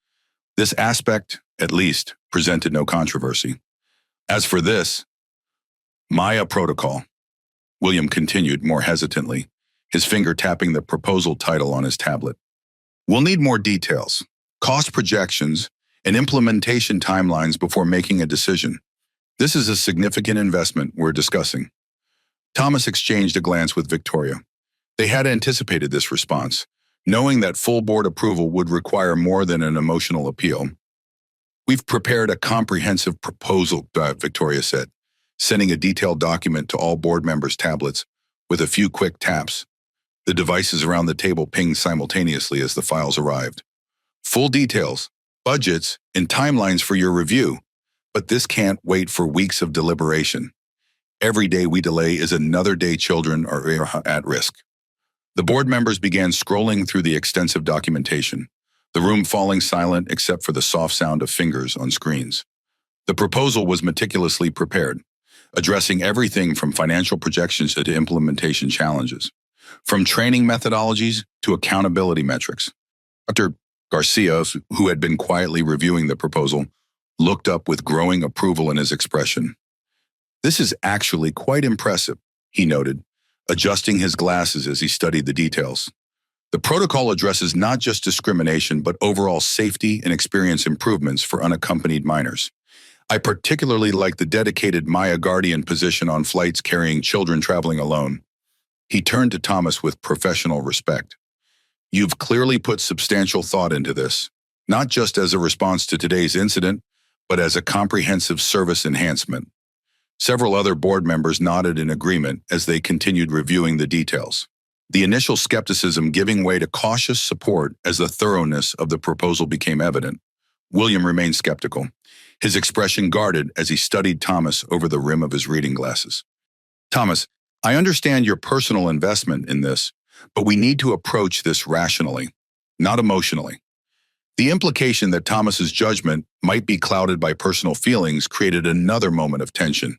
This aspect, at least, presented no controversy. As for this, Maya protocol, William continued more hesitantly, his finger tapping the proposal title on his tablet. We'll need more details, cost projections, and implementation timelines before making a decision. This is a significant investment we're discussing. Thomas exchanged a glance with Victoria. They had anticipated this response, knowing that full board approval would require more than an emotional appeal. We've prepared a comprehensive proposal, Victoria said, sending a detailed document to all board members' tablets with a few quick taps. The devices around the table pinged simultaneously as the files arrived. Full details, budgets, and timelines for your review, but this can't wait for weeks of deliberation. Every day we delay is another day children are at risk. The board members began scrolling through the extensive documentation, the room falling silent except for the soft sound of fingers on screens. The proposal was meticulously prepared, addressing everything from financial projections to implementation challenges, from training methodologies to accountability metrics. Dr. Garcia, who had been quietly reviewing the proposal, looked up with growing approval in his expression. This is actually quite impressive, he noted, adjusting his glasses as he studied the details. The protocol addresses not just discrimination, but overall safety and experience improvements for unaccompanied minors. I particularly like the dedicated Maya Guardian position on flights carrying children traveling alone. He turned to Thomas with professional respect. You've clearly put substantial thought into this, not just as a response to today's incident, but as a comprehensive service enhancement. Several other board members nodded in agreement as they continued reviewing the details, the initial skepticism giving way to cautious support as the thoroughness of the proposal became evident. William remained skeptical, his expression guarded as he studied Thomas over the rim of his reading glasses. Thomas, I understand your personal investment in this, but we need to approach this rationally, not emotionally. The implication that Thomas's judgment might be clouded by personal feelings created another moment of tension.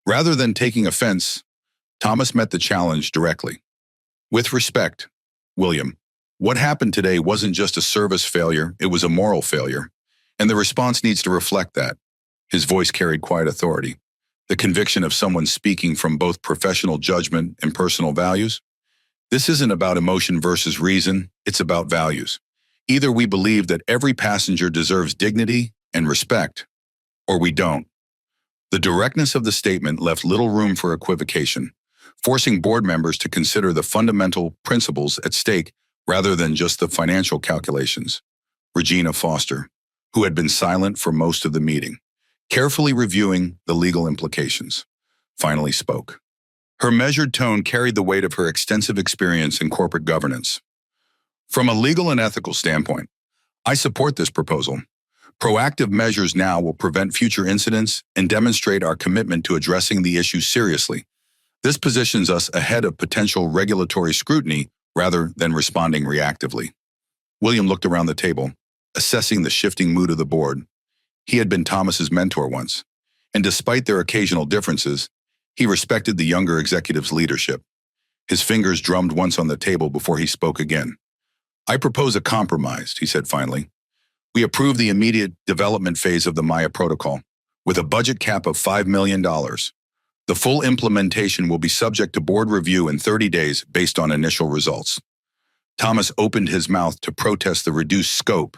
Rather than taking offense, Thomas met the challenge directly. With respect, William, what happened today wasn't just a service failure, it was a moral failure, and the response needs to reflect that. His voice carried quiet authority, the conviction of someone speaking from both professional judgment and personal values. This isn't about emotion versus reason, it's about values. Either we believe that every passenger deserves dignity and respect, or we don't. The directness of the statement left little room for equivocation, forcing board members to consider the fundamental principles at stake rather than just the financial calculations. Regina Foster, who had been silent for most of the meeting, carefully reviewing the legal implications, finally spoke. Her measured tone carried the weight of her extensive experience in corporate governance. From a legal and ethical standpoint, I support this proposal. Proactive measures now will prevent future incidents and demonstrate our commitment to addressing the issue seriously. This positions us ahead of potential regulatory scrutiny rather than responding reactively. William looked around the table, assessing the shifting mood of the board. He had been Thomas's mentor once, and despite their occasional differences, he respected the younger executive's leadership. His fingers drummed once on the table before he spoke again. I propose a compromise, he said finally. We approve the immediate development phase of the Maya protocol, with a budget cap of $5 million. The full implementation will be subject to board review in 30 days based on initial results. Thomas opened his mouth to protest the reduced scope,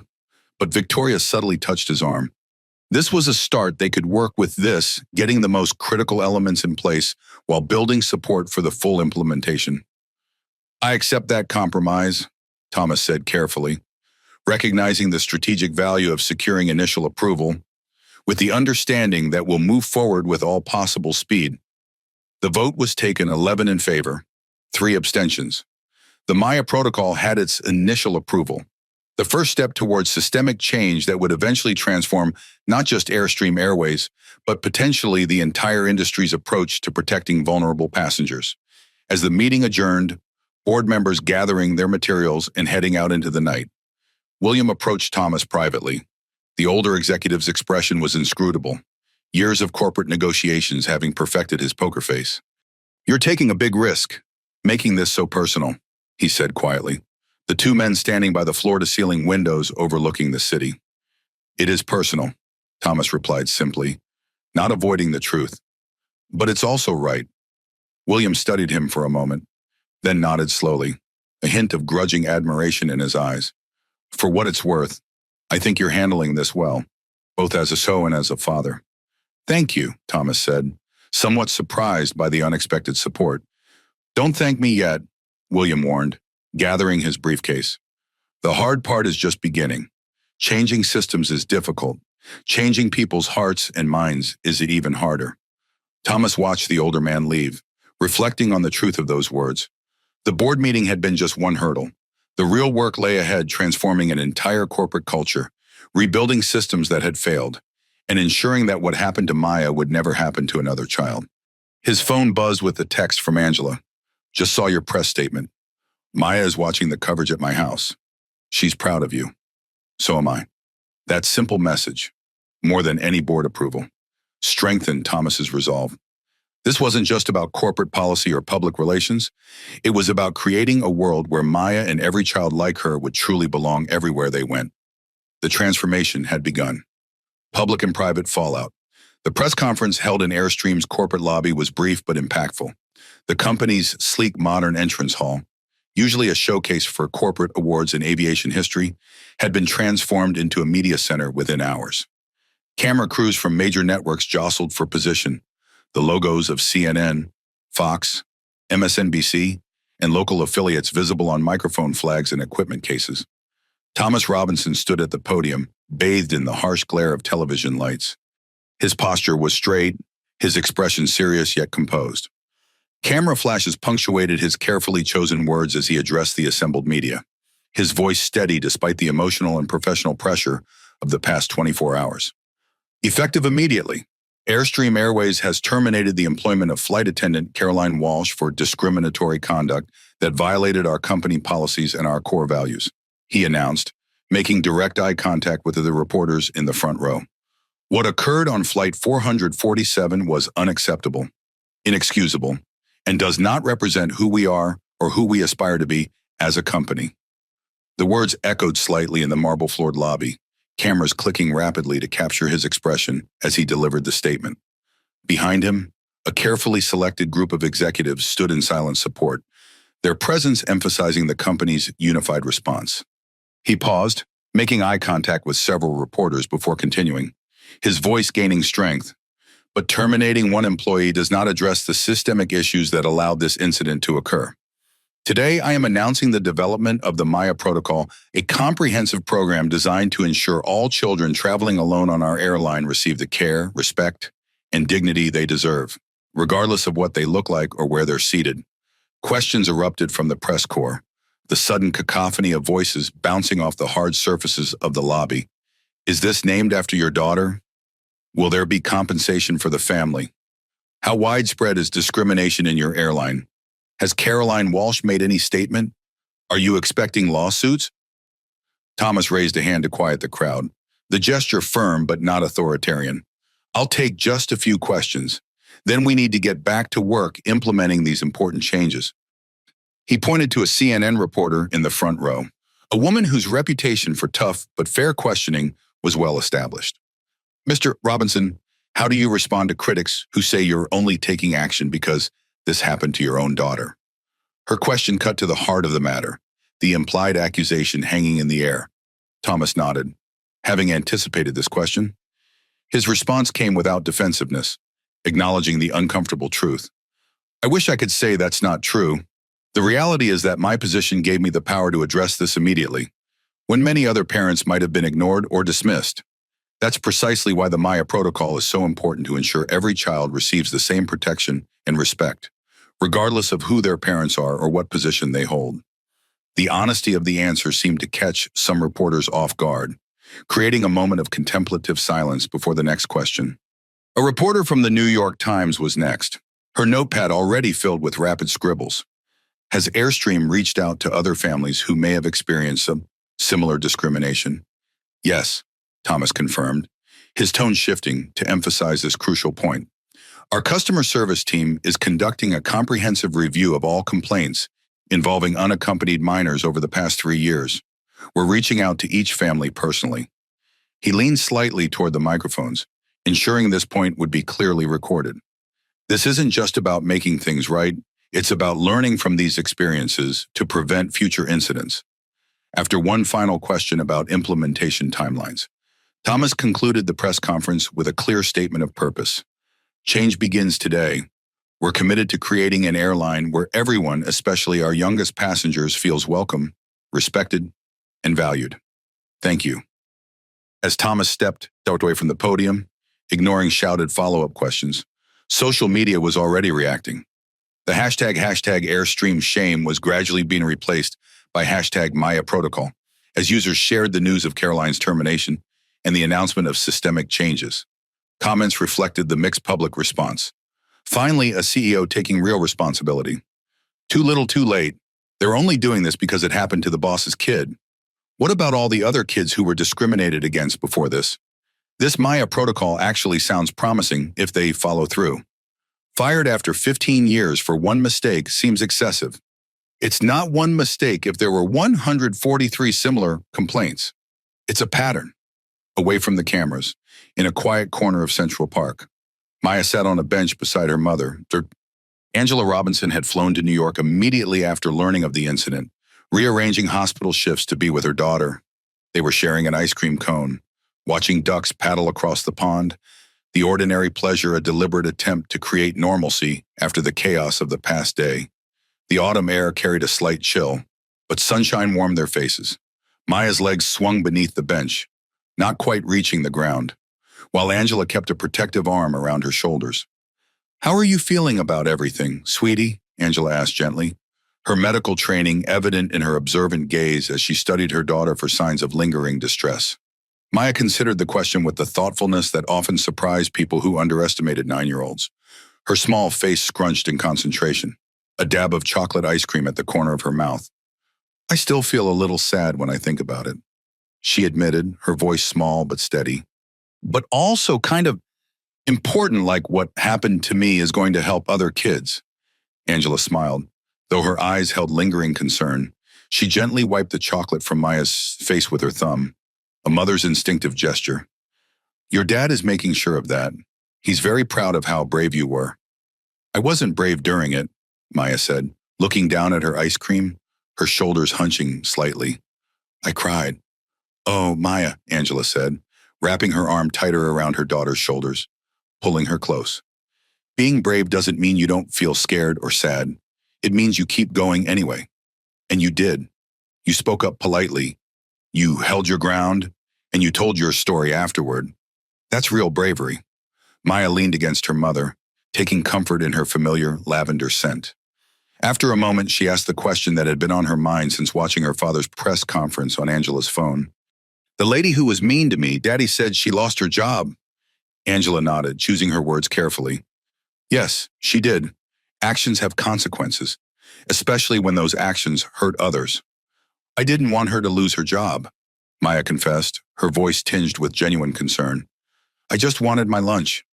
but Victoria subtly touched his arm. This was a start. They could work with this, getting the most critical elements in place while building support for the full implementation. I accept that compromise, Thomas said carefully, recognizing the strategic value of securing initial approval, with the understanding that we'll move forward with all possible speed. The vote was taken 11 in favor, 3 abstentions. The Maya Protocol had its initial approval, the first step towards systemic change that would eventually transform not just AirStream Airways, but potentially the entire industry's approach to protecting vulnerable passengers. As the meeting adjourned, board members gathering their materials and heading out into the night, William approached Thomas privately. The older executive's expression was inscrutable, years of corporate negotiations having perfected his poker face. "You're taking a big risk, making this so personal," he said quietly, the 2 men standing by the floor-to-ceiling windows overlooking the city. "It is personal," Thomas replied simply, not avoiding the truth. "But it's also right." William studied him for a moment, then nodded slowly, a hint of grudging admiration in his eyes. "For what it's worth, I think you're handling this well, both as a son and as a father." "Thank you," Thomas said, somewhat surprised by the unexpected support. "Don't thank me yet," William warned, gathering his briefcase. "The hard part is just beginning. Changing systems is difficult. Changing people's hearts and minds is even harder." Thomas watched the older man leave, reflecting on the truth of those words. The board meeting had been just one hurdle. The real work lay ahead, transforming an entire corporate culture, rebuilding systems that had failed, and ensuring that what happened to Maya would never happen to another child. His phone buzzed with a text from Angela. "Just saw your press statement. Maya is watching the coverage at my house. She's proud of you. So am I." That simple message, more than any board approval, strengthened Thomas's resolve. This wasn't just about corporate policy or public relations. It was about creating a world where Maya and every child like her would truly belong everywhere they went. The transformation had begun. Public and private fallout. The press conference held in Airstream's corporate lobby was brief but impactful. The company's sleek, modern entrance hall, usually a showcase for corporate awards in aviation history, had been transformed into a media center within hours. Camera crews from major networks jostled for position. The logos of CNN, Fox, MSNBC, and local affiliates visible on microphone flags and equipment cases. Thomas Robinson stood at the podium, bathed in the harsh glare of television lights. His posture was straight, his expression serious yet composed. Camera flashes punctuated his carefully chosen words as he addressed the assembled media, his voice steady despite the emotional and professional pressure of the past 24 hours. "Effective immediately, Airstream Airways has terminated the employment of flight attendant Caroline Walsh for discriminatory conduct that violated our company policies and our core values," he announced, making direct eye contact with the reporters in the front row. "What occurred on Flight 447 was unacceptable, inexcusable, and does not represent who we are or who we aspire to be as a company." The words echoed slightly in the marble-floored lobby, cameras clicking rapidly to capture his expression as he delivered the statement. Behind him, a carefully selected group of executives stood in silent support, their presence emphasizing the company's unified response. He paused, making eye contact with several reporters before continuing, his voice gaining strength. "But terminating one employee does not address the systemic issues that allowed this incident to occur. Today, I am announcing the development of the Maya Protocol, a comprehensive program designed to ensure all children traveling alone on our airline receive the care, respect, and dignity they deserve, regardless of what they look like or where they're seated." Questions erupted from the press corps, the sudden cacophony of voices bouncing off the hard surfaces of the lobby. "Is this named after your daughter? Will there be compensation for the family? How widespread is discrimination in your airline? Has Caroline Walsh made any statement? Are you expecting lawsuits?" Thomas raised a hand to quiet the crowd, the gesture firm but not authoritarian. "I'll take just a few questions. Then we need to get back to work implementing these important changes." He pointed to a CNN reporter in the front row, a woman whose reputation for tough but fair questioning was well established. "Mr. Robinson, How do you respond to critics who say you're only taking action because this happened to your own daughter? Her question cut to the heart of the matter, the implied accusation hanging in the air. Thomas nodded, having anticipated this question. His response came without defensiveness, acknowledging the uncomfortable truth. I wish I could say that's not true. The reality is that my position gave me the power to address this immediately, when many other parents might have been ignored or dismissed. That's precisely why the Maya Protocol is so important to ensure every child receives the same protection and respect, regardless of who their parents are or what position they hold. The honesty of the answer seemed to catch some reporters off guard, creating a moment of contemplative silence before the next question. A reporter from the New York Times was next, her notepad already filled with rapid scribbles. Has Airstream reached out to other families who may have experienced some similar discrimination? Yes, Thomas confirmed, his tone shifting to emphasize this crucial point. Our customer service team is conducting a comprehensive review of all complaints involving unaccompanied minors over the past 3 years. We're reaching out to each family personally. He leaned slightly toward the microphones, ensuring this point would be clearly recorded. This isn't just about making things right, it's about learning from these experiences to prevent future incidents. After one final question about implementation timelines, Thomas concluded the press conference with a clear statement of purpose. Change begins today. We're committed to creating an airline where everyone, especially our youngest passengers, feels welcome, respected, and valued. Thank you. As Thomas stepped away from the podium, ignoring shouted follow-up questions, social media was already reacting. The hashtag Airstream Shame was gradually being replaced by hashtag Maya Protocol, as users shared the news of Caroline's termination and the announcement of systemic changes. Comments reflected the mixed public response. Finally, a CEO taking real responsibility. Too little, too late. They're only doing this because it happened to the boss's kid. What about all the other kids who were discriminated against before this? This Maya Protocol actually sounds promising if they follow through. Fired after 15 years for one mistake seems excessive. It's not one mistake if there were 143 similar complaints. It's a pattern. Away from the cameras, in a quiet corner of Central Park, Maya sat on a bench beside her mother. Angela Robinson had flown to New York immediately after learning of the incident, rearranging hospital shifts to be with her daughter. They were sharing an ice cream cone, watching ducks paddle across the pond, the ordinary pleasure a deliberate attempt to create normalcy after the chaos of the past day. The autumn air carried a slight chill, but sunshine warmed their faces. Maya's legs swung beneath the bench, not quite reaching the ground, while Angela kept a protective arm around her shoulders. How are you feeling about everything, sweetie? Angela asked gently, her medical training evident in her observant gaze as she studied her daughter for signs of lingering distress. Maya considered the question with the thoughtfulness that often surprised people who underestimated 9-year-olds. Her small face scrunched in concentration, a dab of chocolate ice cream at the corner of her mouth. I still feel a little sad when I think about it, she admitted, her voice small but steady. But also kind of important, like what happened to me is going to help other kids. Angela smiled, though her eyes held lingering concern. She gently wiped the chocolate from Maya's face with her thumb, a mother's instinctive gesture. Your dad is making sure of that. He's very proud of how brave you were. I wasn't brave during it, Maya said, looking down at her ice cream, her shoulders hunching slightly. I cried. Oh, Maya, Angela said, wrapping her arm tighter around her daughter's shoulders, pulling her close. Being brave doesn't mean you don't feel scared or sad. It means you keep going anyway. And you did. You spoke up politely. You held your ground, and you told your story afterward. That's real bravery. Maya leaned against her mother, taking comfort in her familiar lavender scent. After a moment, she asked the question that had been on her mind since watching her father's press conference on Angela's phone. The lady who was mean to me, Daddy said she lost her job. Angela nodded, choosing her words carefully. Yes, she did. Actions have consequences, especially when those actions hurt others. I didn't want her to lose her job, Maya confessed, her voice tinged with genuine concern. I just wanted my lunch.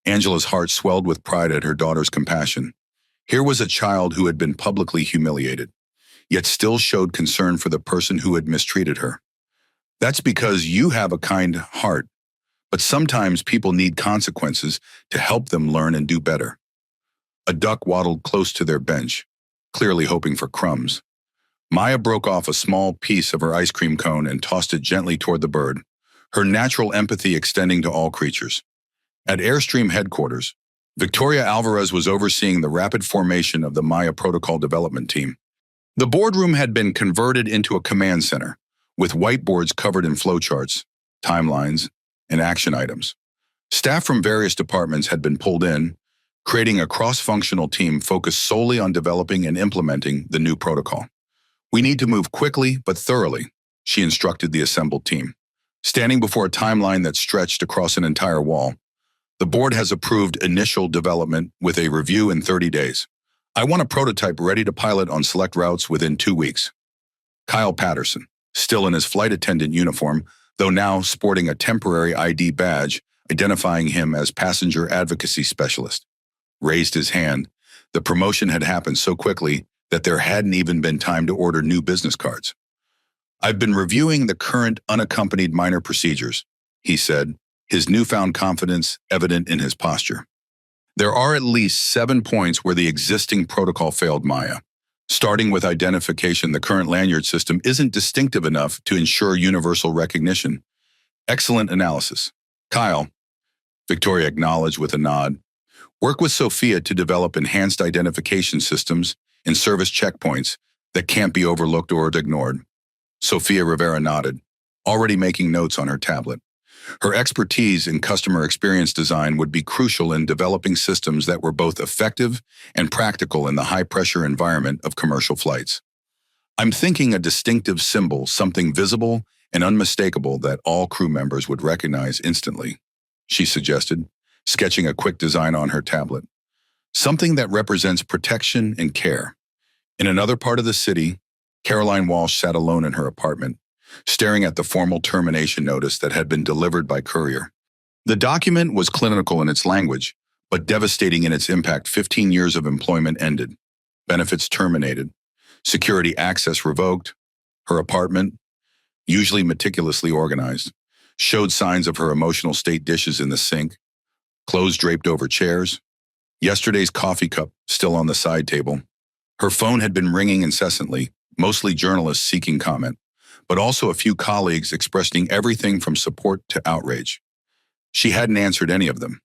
Angela's heart swelled with pride at her daughter's compassion. Here was a child who had been publicly humiliated, yet still showed concern for the person who had mistreated her. That's because you have a kind heart, But sometimes people need consequences to help them learn and do better. A duck waddled close to their bench, clearly hoping for crumbs. Maya broke off a small piece of her ice cream cone and tossed it gently toward the bird, her natural empathy extending to all creatures. At Airstream headquarters, Victoria Alvarez was overseeing the rapid formation of the Maya protocol development team. The boardroom had been converted into a command center, with whiteboards covered in flowcharts, timelines, and action items. Staff from various departments had been pulled in, creating a cross-functional team focused solely on developing and implementing the new protocol. "We need to move quickly but thoroughly," she instructed the assembled team. Standing before a timeline that stretched across an entire wall, "The board has approved initial development with a review in 30 days. I want a prototype ready to pilot on select routes within 2 weeks." Kyle Patterson, still in his flight attendant uniform, though now sporting a temporary ID badge identifying him as Passenger Advocacy Specialist, raised his hand. The promotion had happened so quickly that there hadn't even been time to order new business cards. "I've been reviewing the current unaccompanied minor procedures," he said, his newfound confidence evident in his posture. "There are at least 7 points where the existing protocol failed, Maya. Starting with identification, the current lanyard system isn't distinctive enough to ensure universal recognition." "Excellent analysis. Kyle," Victoria acknowledged with a nod, "work with Sophia to develop enhanced identification systems and service checkpoints that can't be overlooked or ignored." Sophia Rivera nodded, already making notes on her tablet. Her expertise in customer experience design would be crucial in developing systems that were both effective and practical in the high-pressure environment of commercial flights. "I'm thinking a distinctive symbol, something visible and unmistakable that all crew members would recognize instantly," she suggested, sketching a quick design on her tablet. "Something that represents protection and care." In another part of the city, Caroline Walsh sat alone in her apartment, staring at the formal termination notice that had been delivered by courier. The document was clinical in its language, but devastating in its impact. 15 years of employment ended, benefits terminated, security access revoked. Her apartment, usually meticulously organized, showed signs of her emotional state: dishes in the sink, clothes draped over chairs, yesterday's coffee cup still on the side table. Her phone had been ringing incessantly, mostly journalists seeking comment, but also a few colleagues expressing everything from support to outrage. She hadn't answered any of them.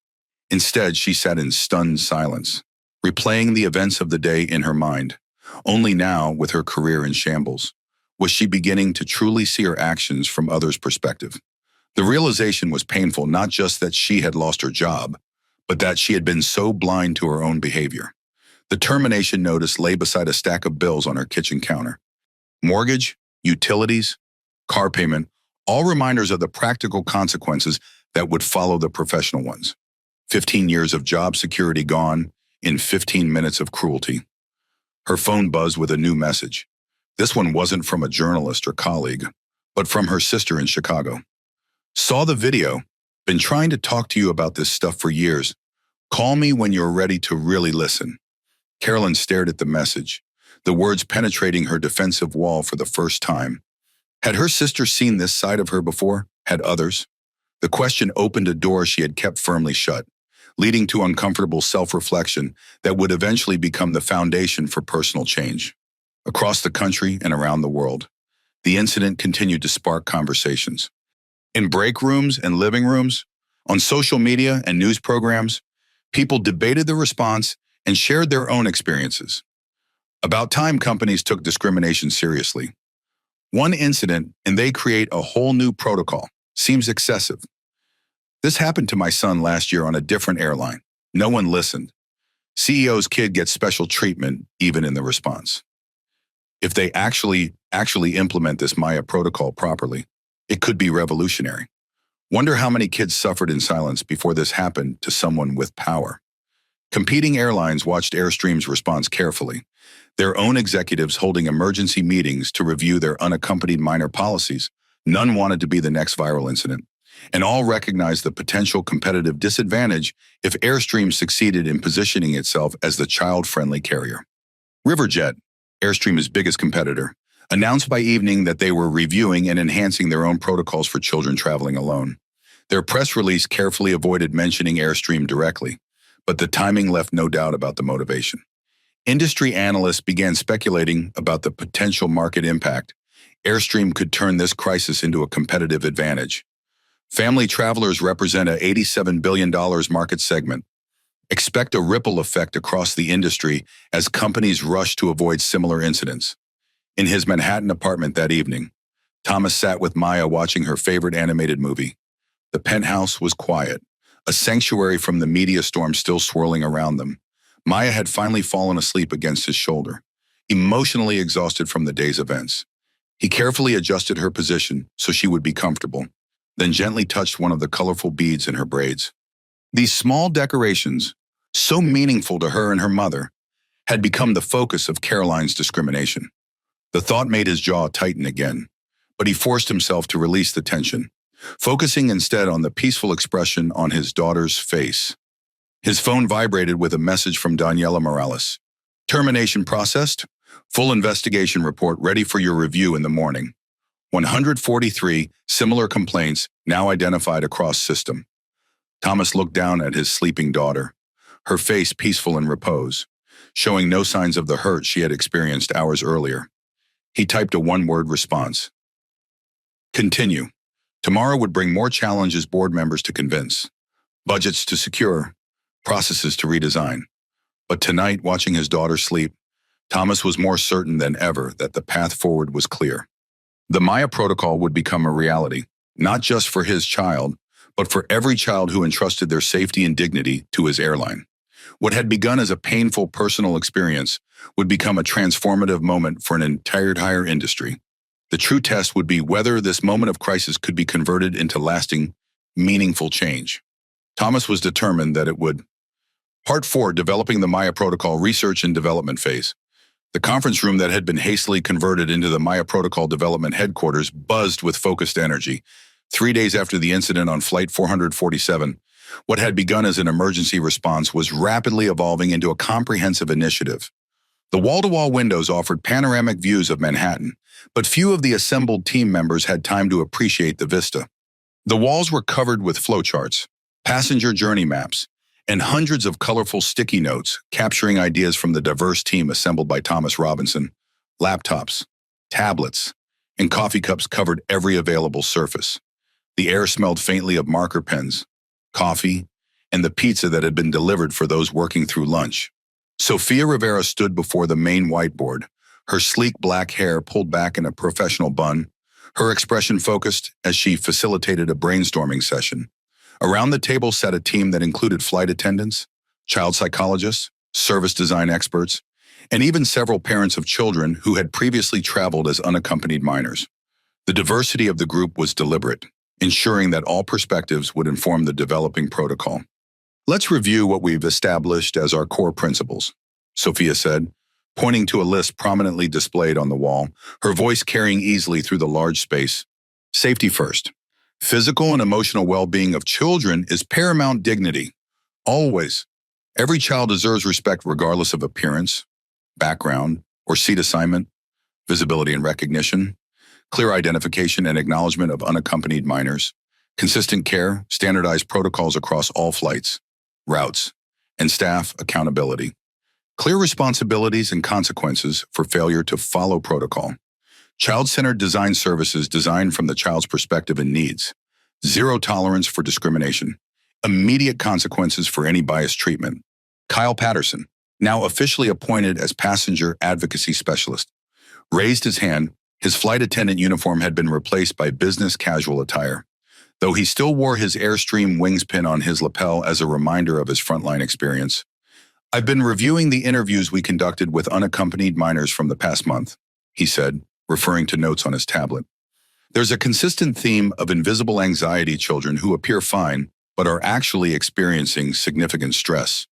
Instead, she sat in stunned silence, replaying the events of the day in her mind. Only now, with her career in shambles, was she beginning to truly see her actions from others' perspective. The realization was painful, not just that she had lost her job, but that she had been so blind to her own behavior. The termination notice lay beside a stack of bills on her kitchen counter. Mortgage, utilities, car payment, all reminders of the practical consequences that would follow the professional ones. 15 years of job security gone in 15 minutes of cruelty. Her phone buzzed with a new message. This one wasn't from a journalist or colleague, but from her sister in Chicago. "Saw the video. Been trying to talk to you about this stuff for years. Call me when you're ready to really listen." Caroline stared at the message, the words penetrating her defensive wall for the first time. Had her sister seen this side of her before? Had others? The question opened a door she had kept firmly shut, leading to uncomfortable self-reflection that would eventually become the foundation for personal change. Across the country and around the world, the incident continued to spark conversations. In break rooms and living rooms, on social media and news programs, people debated the response and shared their own experiences. About time companies took discrimination seriously. One incident and they create a whole new protocol. Seems excessive. "This happened to my son last year on a different airline. No one listened. CEO's kid gets special treatment even in the response." If they actually implement this Maya protocol properly, it could be revolutionary. Wonder how many kids suffered in silence before this happened to someone with power. Competing airlines watched Airstream's response carefully, their own executives holding emergency meetings to review their unaccompanied minor policies. None wanted to be the next viral incident, and all recognized the potential competitive disadvantage if Airstream succeeded in positioning itself as the child-friendly carrier. Riverjet, Airstream's biggest competitor, announced by evening that they were reviewing and enhancing their own protocols for children traveling alone. Their press release carefully avoided mentioning AirStream directly, but the timing left no doubt about the motivation. Industry analysts began speculating about the potential market impact. AirStream could turn this crisis into a competitive advantage. Family travelers represent a $87 billion market segment. Expect a ripple effect across the industry as companies rush to avoid similar incidents. In his Manhattan apartment that evening, Thomas sat with Maya watching her favorite animated movie. The penthouse was quiet, a sanctuary from the media storm still swirling around them. Maya had finally fallen asleep against his shoulder, emotionally exhausted from the day's events. He carefully adjusted her position so she would be comfortable, then gently touched one of the colorful beads in her braids. These small decorations, so meaningful to her and her mother, had become the focus of Caroline's discrimination. The thought made his jaw tighten again, but he forced himself to release the tension, focusing instead on the peaceful expression on his daughter's face. His phone vibrated with a message from Daniela Morales. Termination processed. Full investigation report ready for your review in the morning. 143 similar complaints now identified across system. Thomas looked down at his sleeping daughter, her face peaceful in repose, showing no signs of the hurt she had experienced hours earlier. He typed a one-word response. Continue. Tomorrow would bring more challenges board members to convince, budgets to secure, processes to redesign. But tonight, watching his daughter sleep, Thomas was more certain than ever that the path forward was clear. The Maya protocol would become a reality, not just for his child, but for every child who entrusted their safety and dignity to his airline. What had begun as a painful personal experience would become a transformative moment for an entire industry. The true test would be whether this moment of crisis could be converted into lasting, meaningful change. Thomas was determined that it would. Part 4, Developing the Maya Protocol Research and Development Phase. The conference room that had been hastily converted into the Maya Protocol Development Headquarters buzzed with focused energy. 3 days after the incident on Flight 447, what had begun as an emergency response was rapidly evolving into a comprehensive initiative. The wall-to-wall windows offered panoramic views of Manhattan, but few of the assembled team members had time to appreciate the vista. The walls were covered with flowcharts, passenger journey maps, and hundreds of colorful sticky notes capturing ideas from the diverse team assembled by Thomas Robinson. Laptops, tablets, and coffee cups covered every available surface. The air smelled faintly of marker pens, coffee, and the pizza that had been delivered for those working through lunch. Sofia Rivera stood before the main whiteboard, her sleek black hair pulled back in a professional bun, her expression focused as she facilitated a brainstorming session. Around the table sat a team that included flight attendants, child psychologists, service design experts, and even several parents of children who had previously traveled as unaccompanied minors. The diversity of the group was deliberate, ensuring that all perspectives would inform the developing protocol. Let's review what we've established as our core principles, Sophia said, pointing to a list prominently displayed on the wall, her voice carrying easily through the large space. Safety first. Physical and emotional well-being of children is paramount dignity. Always. Every child deserves respect regardless of appearance, background, or seat assignment, visibility and recognition, clear identification and acknowledgement of unaccompanied minors, consistent care, standardized protocols across all flights, routes, and staff accountability, clear responsibilities and consequences for failure to follow protocol, child-centered design services designed from the child's perspective and needs, zero tolerance for discrimination, immediate consequences for any biased treatment. Kyle Patterson, now officially appointed as passenger advocacy specialist, raised his hand. His flight attendant uniform had been replaced by business casual attire, though he still wore his AirStream wings pin on his lapel as a reminder of his frontline experience. I've been reviewing the interviews we conducted with unaccompanied minors from the past month, he said, referring to notes on his tablet. There's a consistent theme of invisible anxiety children who appear fine, but are actually experiencing significant stress.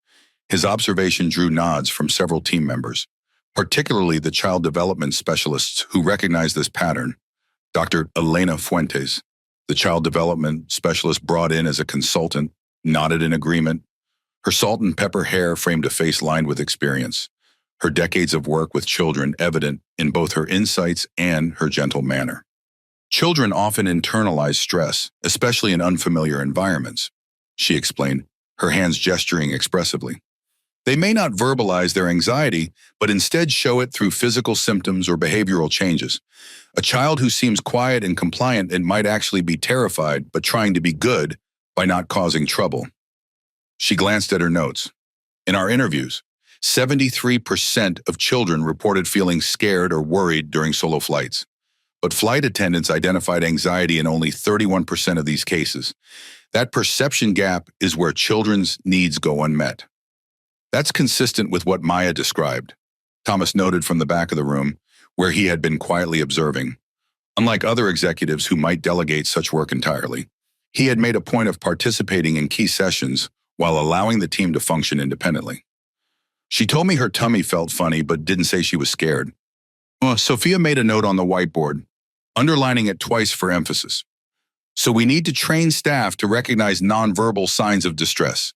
His observation drew nods from several team members, particularly the child development specialists who recognized this pattern. Dr. Elena Fuentes, the child development specialist brought in as a consultant, nodded in agreement. Her salt and pepper hair framed a face lined with experience, her decades of work with children evident in both her insights and her gentle manner. Children often internalize stress, especially in unfamiliar environments, she explained, her hands gesturing expressively. They may not verbalize their anxiety, but instead show it through physical symptoms or behavioral changes. A child who seems quiet and compliant and might actually be terrified but trying to be good by not causing trouble. She glanced at her notes. In our interviews, 73% of children reported feeling scared or worried during solo flights. But flight attendants identified anxiety in only 31% of these cases. That perception gap is where children's needs go unmet. That's consistent with what Maya described, Thomas noted from the back of the room, where he had been quietly observing. Unlike other executives who might delegate such work entirely, he had made a point of participating in key sessions while allowing the team to function independently. She told me her tummy felt funny but didn't say she was scared. Sophia made a note on the whiteboard, underlining it twice for emphasis. So we need to train staff to recognize nonverbal signs of distress,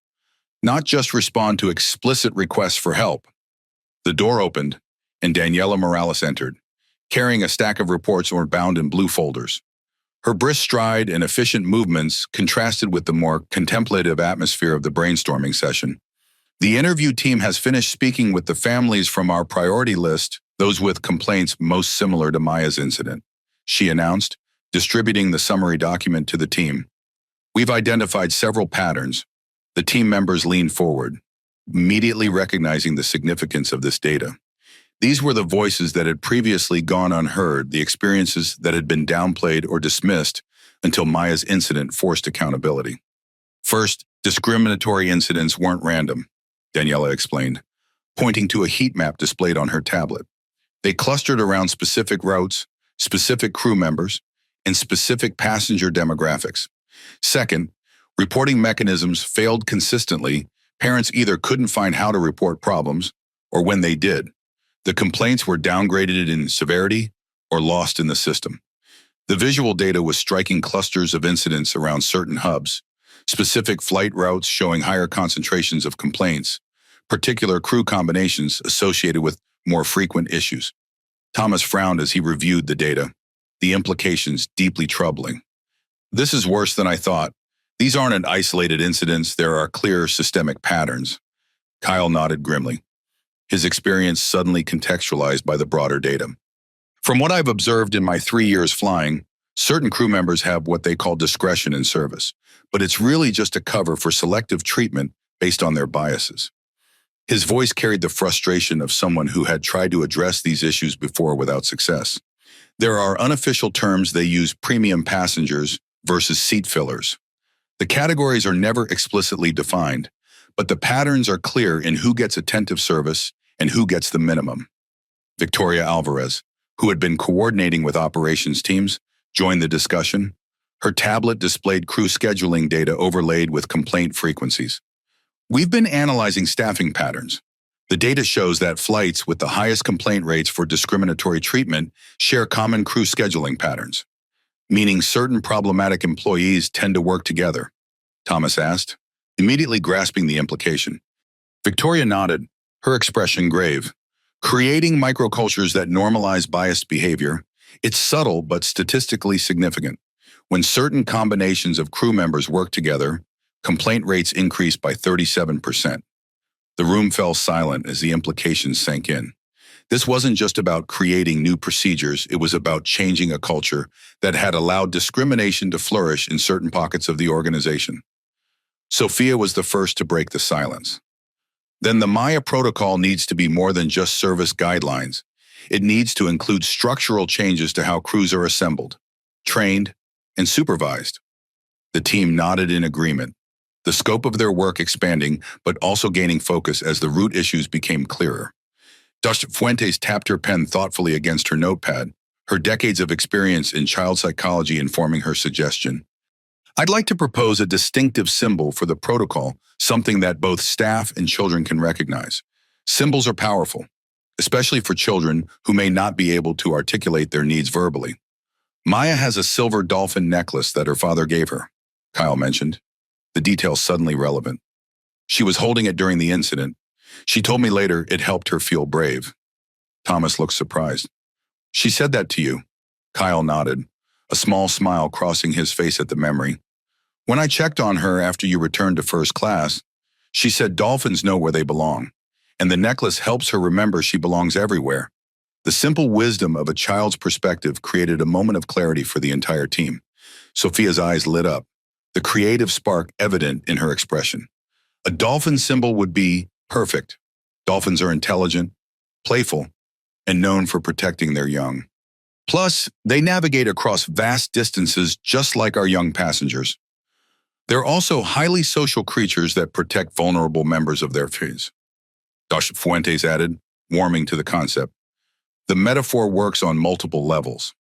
not just respond to explicit requests for help. The door opened, and Daniela Morales entered, carrying a stack of reports bound in blue folders. Her brisk stride and efficient movements contrasted with the more contemplative atmosphere of the brainstorming session. The interview team has finished speaking with the families from our priority list, those with complaints most similar to Maya's incident, she announced, distributing the summary document to the team. We've identified several patterns. The team members leaned forward, immediately recognizing the significance of this data. These were the voices that had previously gone unheard, the experiences that had been downplayed or dismissed until Maya's incident forced accountability. First, discriminatory incidents weren't random, Daniela explained, pointing to a heat map displayed on her tablet. They clustered around specific routes, specific crew members, and specific passenger demographics. Second, reporting mechanisms failed consistently. Parents either couldn't find how to report problems, or when they did, the complaints were downgraded in severity or lost in the system. The visual data was striking clusters of incidents around certain hubs, specific flight routes showing higher concentrations of complaints, particular crew combinations associated with more frequent issues. Thomas frowned as he reviewed the data, the implications deeply troubling. This is worse than I thought. These aren't isolated incidents, there are clear systemic patterns. Kyle nodded grimly, his experience suddenly contextualized by the broader data. From what I've observed in my 3 years flying, certain crew members have what they call discretion in service, but it's really just a cover for selective treatment based on their biases. His voice carried the frustration of someone who had tried to address these issues before without success. There are unofficial terms they use: premium passengers versus seat fillers. The categories are never explicitly defined, but the patterns are clear in who gets attentive service and who gets the minimum. Victoria Alvarez, who had been coordinating with operations teams, joined the discussion. Her tablet displayed crew scheduling data overlaid with complaint frequencies. We've been analyzing staffing patterns. The data shows that flights with the highest complaint rates for discriminatory treatment share common crew scheduling patterns, meaning certain problematic employees tend to work together, Thomas asked, immediately grasping the implication. Victoria nodded, her expression grave. Creating microcultures that normalize biased behavior, it's subtle but statistically significant. When certain combinations of crew members work together, complaint rates increased by 37%. The room fell silent as the implications sank in. This wasn't just about creating new procedures, it was about changing a culture that had allowed discrimination to flourish in certain pockets of the organization. Sophia was the first to break the silence. Then the Maya protocol needs to be more than just service guidelines. It needs to include structural changes to how crews are assembled, trained, and supervised. The team nodded in agreement, the scope of their work expanding but also gaining focus as the root issues became clearer. Dr. Fuentes tapped her pen thoughtfully against her notepad, her decades of experience in child psychology informing her suggestion. I'd like to propose a distinctive symbol for the protocol, something that both staff and children can recognize. Symbols are powerful, especially for children who may not be able to articulate their needs verbally. Maya has a silver dolphin necklace that her father gave her, Kyle mentioned, the details suddenly relevant. She was holding it during the incident. She told me later it helped her feel brave. Thomas looked surprised. She said that to you? Kyle nodded. a small smile crossing his face at the memory. When I checked on her after you returned to first class, she said dolphins know where they belong, and the necklace helps her remember she belongs everywhere. The simple wisdom of a child's perspective created a moment of clarity for the entire team. Sophia's eyes lit up, the creative spark evident in her expression. A dolphin symbol would be perfect. Dolphins are intelligent, playful, and known for protecting their young. Plus, they navigate across vast distances just like our young passengers. They're also highly social creatures that protect vulnerable members of their species. Dr. Fuentes added, warming to the concept. The metaphor works on multiple levels.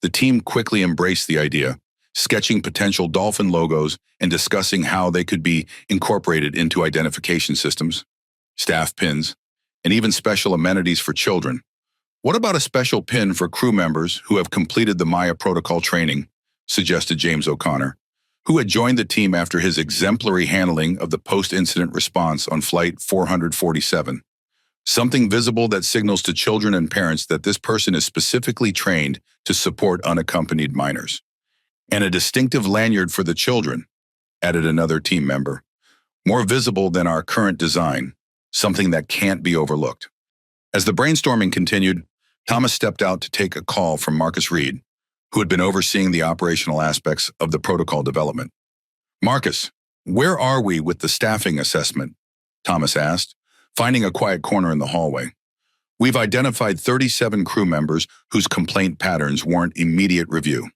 The team quickly embraced the idea, sketching potential dolphin logos and discussing how they could be incorporated into identification systems, staff pins, and even special amenities for children. What about a special pin for crew members who have completed the Maya protocol training, suggested James O'Connor, who had joined the team after his exemplary handling of the post-incident response on Flight 447. Something visible that signals to children and parents that this person is specifically trained to support unaccompanied minors. And a distinctive lanyard for the children, added another team member. More visible than our current design, something that can't be overlooked. As the brainstorming continued, Thomas stepped out to take a call from Marcus Reed, who had been overseeing the operational aspects of the protocol development. Marcus, where are we with the staffing assessment? Thomas asked, finding a quiet corner in the hallway. We've identified 37 crew members whose complaint patterns warrant immediate review,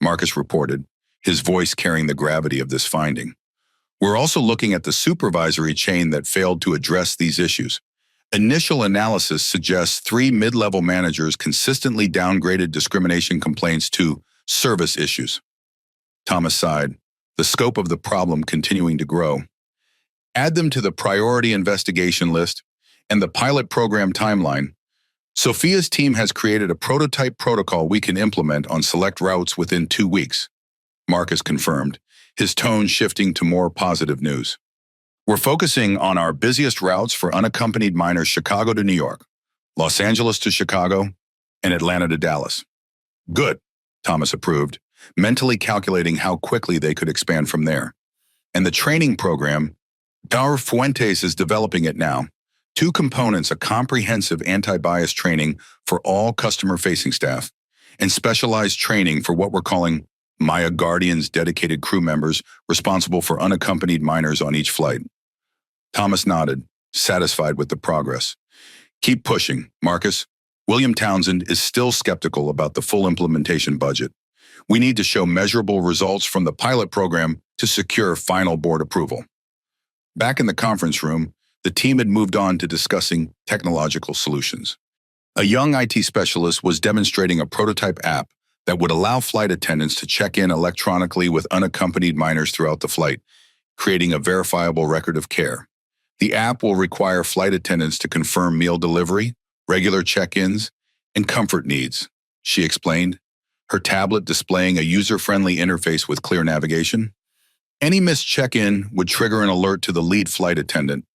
Marcus reported, his voice carrying the gravity of this finding. We're also looking at the supervisory chain that failed to address these issues. Initial analysis suggests 3 mid-level managers consistently downgraded discrimination complaints to service issues. Thomas sighed, the scope of the problem continuing to grow. Add them to the priority investigation list and the pilot program timeline. Sophia's team has created a prototype protocol we can implement on select routes within 2 weeks, Marcus confirmed, his tone shifting to more positive news. We're focusing on our busiest routes for unaccompanied minors: Chicago to New York, Los Angeles to Chicago, and Atlanta to Dallas. Good, Thomas approved, mentally calculating how quickly they could expand from there. And the training program, Dr. Fuentes is developing it now. 2 components: a comprehensive anti-bias training for all customer-facing staff, and specialized training for what we're calling Maya Guardians, dedicated crew members responsible for unaccompanied minors on each flight. Thomas nodded, satisfied with the progress. Keep pushing, Marcus. William Townsend is still skeptical about the full implementation budget. We need to show measurable results from the pilot program to secure final board approval. Back in the conference room, the team had moved on to discussing technological solutions. A young IT specialist was demonstrating a prototype app that would allow flight attendants to check in electronically with unaccompanied minors throughout the flight, creating a verifiable record of care. The app will require flight attendants to confirm meal delivery, regular check-ins, and comfort needs, she explained, her tablet displaying a user-friendly interface with clear navigation. Any missed check-in would trigger an alert to the lead flight attendant.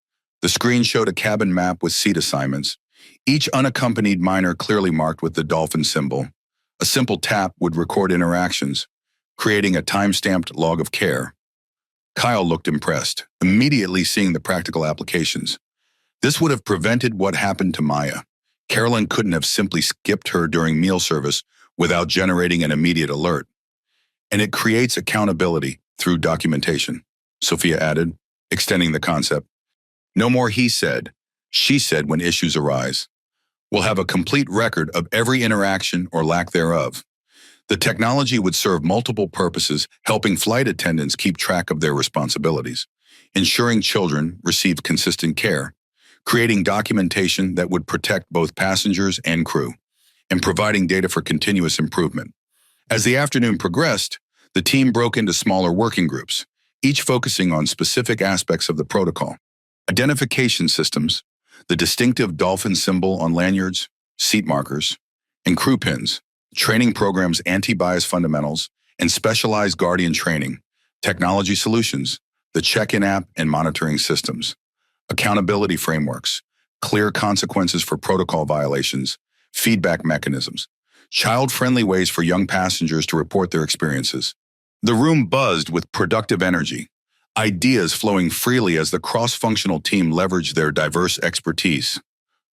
The screen showed a cabin map with seat assignments, each unaccompanied minor clearly marked with the dolphin symbol. A simple tap would record interactions, creating a time-stamped log of care. Kyle looked impressed, immediately seeing the practical applications. This would have prevented what happened to Maya. Caroline couldn't have simply skipped her during meal service without generating an immediate alert. And it creates accountability through documentation, Sophia added, extending the concept. No more he said, she said when issues arise. We'll have a complete record of every interaction or lack thereof. The technology would serve multiple purposes, helping flight attendants keep track of their responsibilities, ensuring children receive consistent care, creating documentation that would protect both passengers and crew, and providing data for continuous improvement. As the afternoon progressed, the team broke into smaller working groups, each focusing on specific aspects of the protocol. Identification systems, the distinctive dolphin symbol on lanyards, seat markers, and crew pins, training programs, anti-bias fundamentals, and specialized guardian training, technology solutions, the check-in app and monitoring systems, accountability frameworks, clear consequences for protocol violations, feedback mechanisms, child-friendly ways for young passengers to report their experiences. The room buzzed with productive energy, ideas flowing freely as the cross-functional team leveraged their diverse expertise.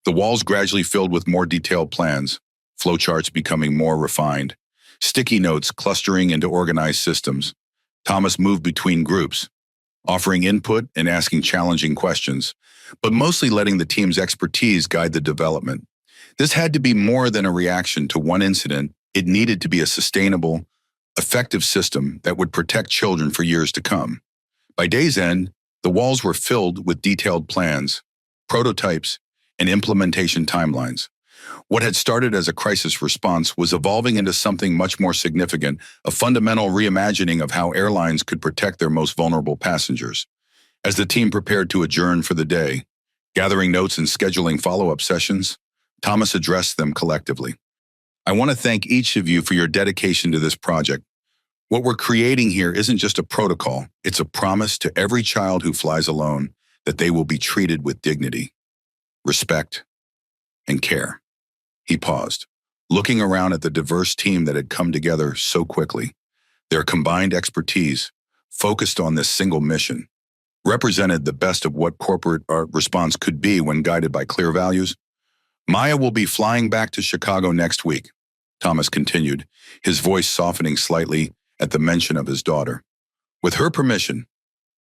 The walls gradually filled with more detailed plans, flowcharts becoming more refined, sticky notes clustering into organized systems. Thomas moved between groups, offering input and asking challenging questions, but mostly letting the team's expertise guide the development. This had to be more than a reaction to one incident. It needed to be a sustainable, effective system that would protect children for years to come. By day's end, the walls were filled with detailed plans, prototypes, and implementation timelines. What had started as a crisis response was evolving into something much more significant, a fundamental reimagining of how airlines could protect their most vulnerable passengers. As the team prepared to adjourn for the day, gathering notes and scheduling follow-up sessions, Thomas addressed them collectively. I want to thank each of you for your dedication to this project. What we're creating here isn't just a protocol, it's a promise to every child who flies alone that they will be treated with dignity, respect, and care. He paused, looking around at the diverse team that had come together so quickly. Their combined expertise, focused on this single mission, represented the best of what corporate response could be when guided by clear values. Maya will be flying back to Chicago next week, Thomas continued, his voice softening slightly at the mention of his daughter. With her permission,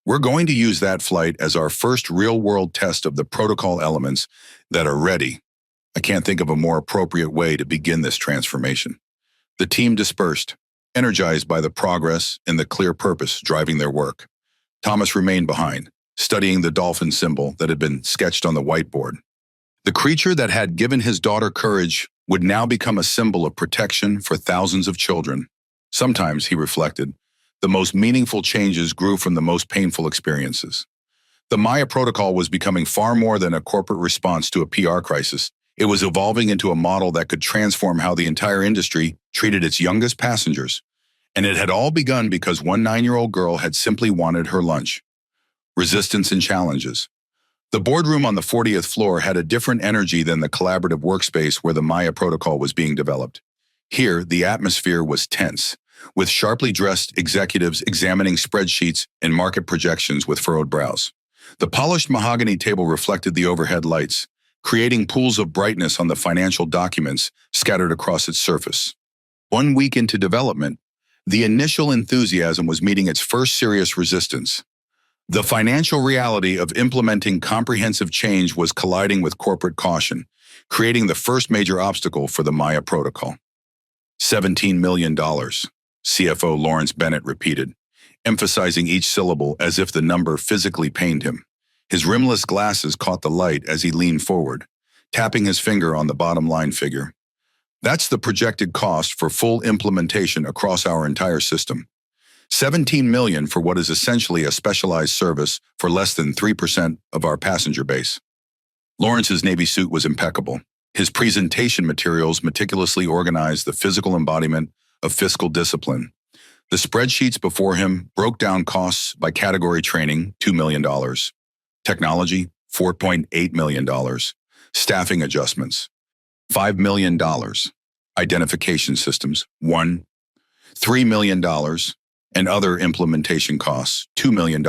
we're going to use that flight as our first real-world test of the protocol elements that are ready. I can't think of a more appropriate way to begin this transformation. The team dispersed, energized by the progress and the clear purpose driving their work. Thomas remained behind, studying the dolphin symbol that had been sketched on the whiteboard. The creature that had given his daughter courage would now become a symbol of protection for thousands of children. Sometimes, he reflected, the most meaningful changes grew from the most painful experiences. The Maya protocol was becoming far more than a corporate response to a PR crisis. It was evolving into a model that could transform how the entire industry treated its youngest passengers. And it had all begun because one 9-year-old girl had simply wanted her lunch. Resistance and challenges. The boardroom on the 40th floor had a different energy than the collaborative workspace where the Maya protocol was being developed. Here, the atmosphere was tense, with sharply dressed executives examining spreadsheets and market projections with furrowed brows. The polished mahogany table reflected the overhead lights, creating pools of brightness on the financial documents scattered across its surface. 1 week into development, the initial enthusiasm was meeting its first serious resistance. The financial reality of implementing comprehensive change was colliding with corporate caution, creating the first major obstacle for the Maya protocol. $17 million, CFO Lawrence Bennett repeated, emphasizing each syllable as if the number physically pained him. His rimless glasses caught the light as he leaned forward, tapping his finger on the bottom line figure. That's the projected cost for full implementation across our entire system. $17 million for what is essentially a specialized service for less than 3% of our passenger base. Lawrence's Navy suit was impeccable. His presentation materials meticulously organized the physical embodiment of fiscal discipline. The spreadsheets before him broke down costs by category: training, $2 million, technology, $4.8 million, staffing adjustments, $5 million, identification systems, $3 million, and other implementation costs, $2 million.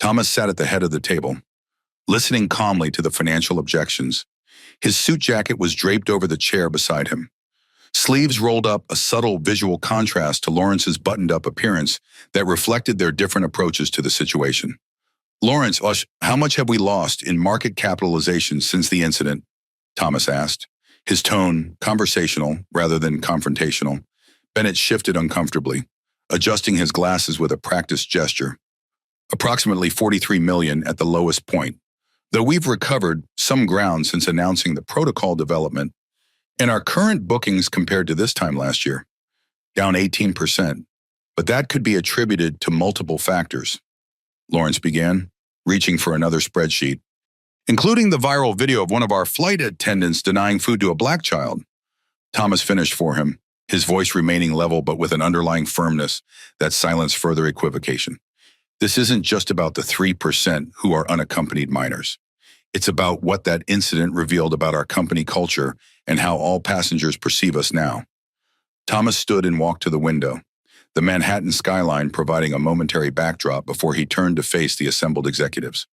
Thomas sat at the head of the table, listening calmly to the financial objections. His suit jacket was draped over the chair beside him. Sleeves rolled up, a subtle visual contrast to Lawrence's buttoned-up appearance that reflected their different approaches to the situation. Lawrence, how much have we lost in market capitalization since the incident? Thomas asked, his tone conversational rather than confrontational. Bennett shifted uncomfortably, adjusting his glasses with a practiced gesture. Approximately 43 million at the lowest point, though we've recovered some ground since announcing the protocol development. In our current bookings compared to this time last year, down 18%, but that could be attributed to multiple factors. Lawrence began, reaching for another spreadsheet, including the viral video of one of our flight attendants denying food to a black child. Thomas finished for him, his voice remaining level but with an underlying firmness that silenced further equivocation. This isn't just about the 3% who are unaccompanied minors. It's about what that incident revealed about our company culture and how all passengers perceive us now. Thomas stood and walked to the window, the Manhattan skyline providing a momentary backdrop before he turned to face the assembled executives.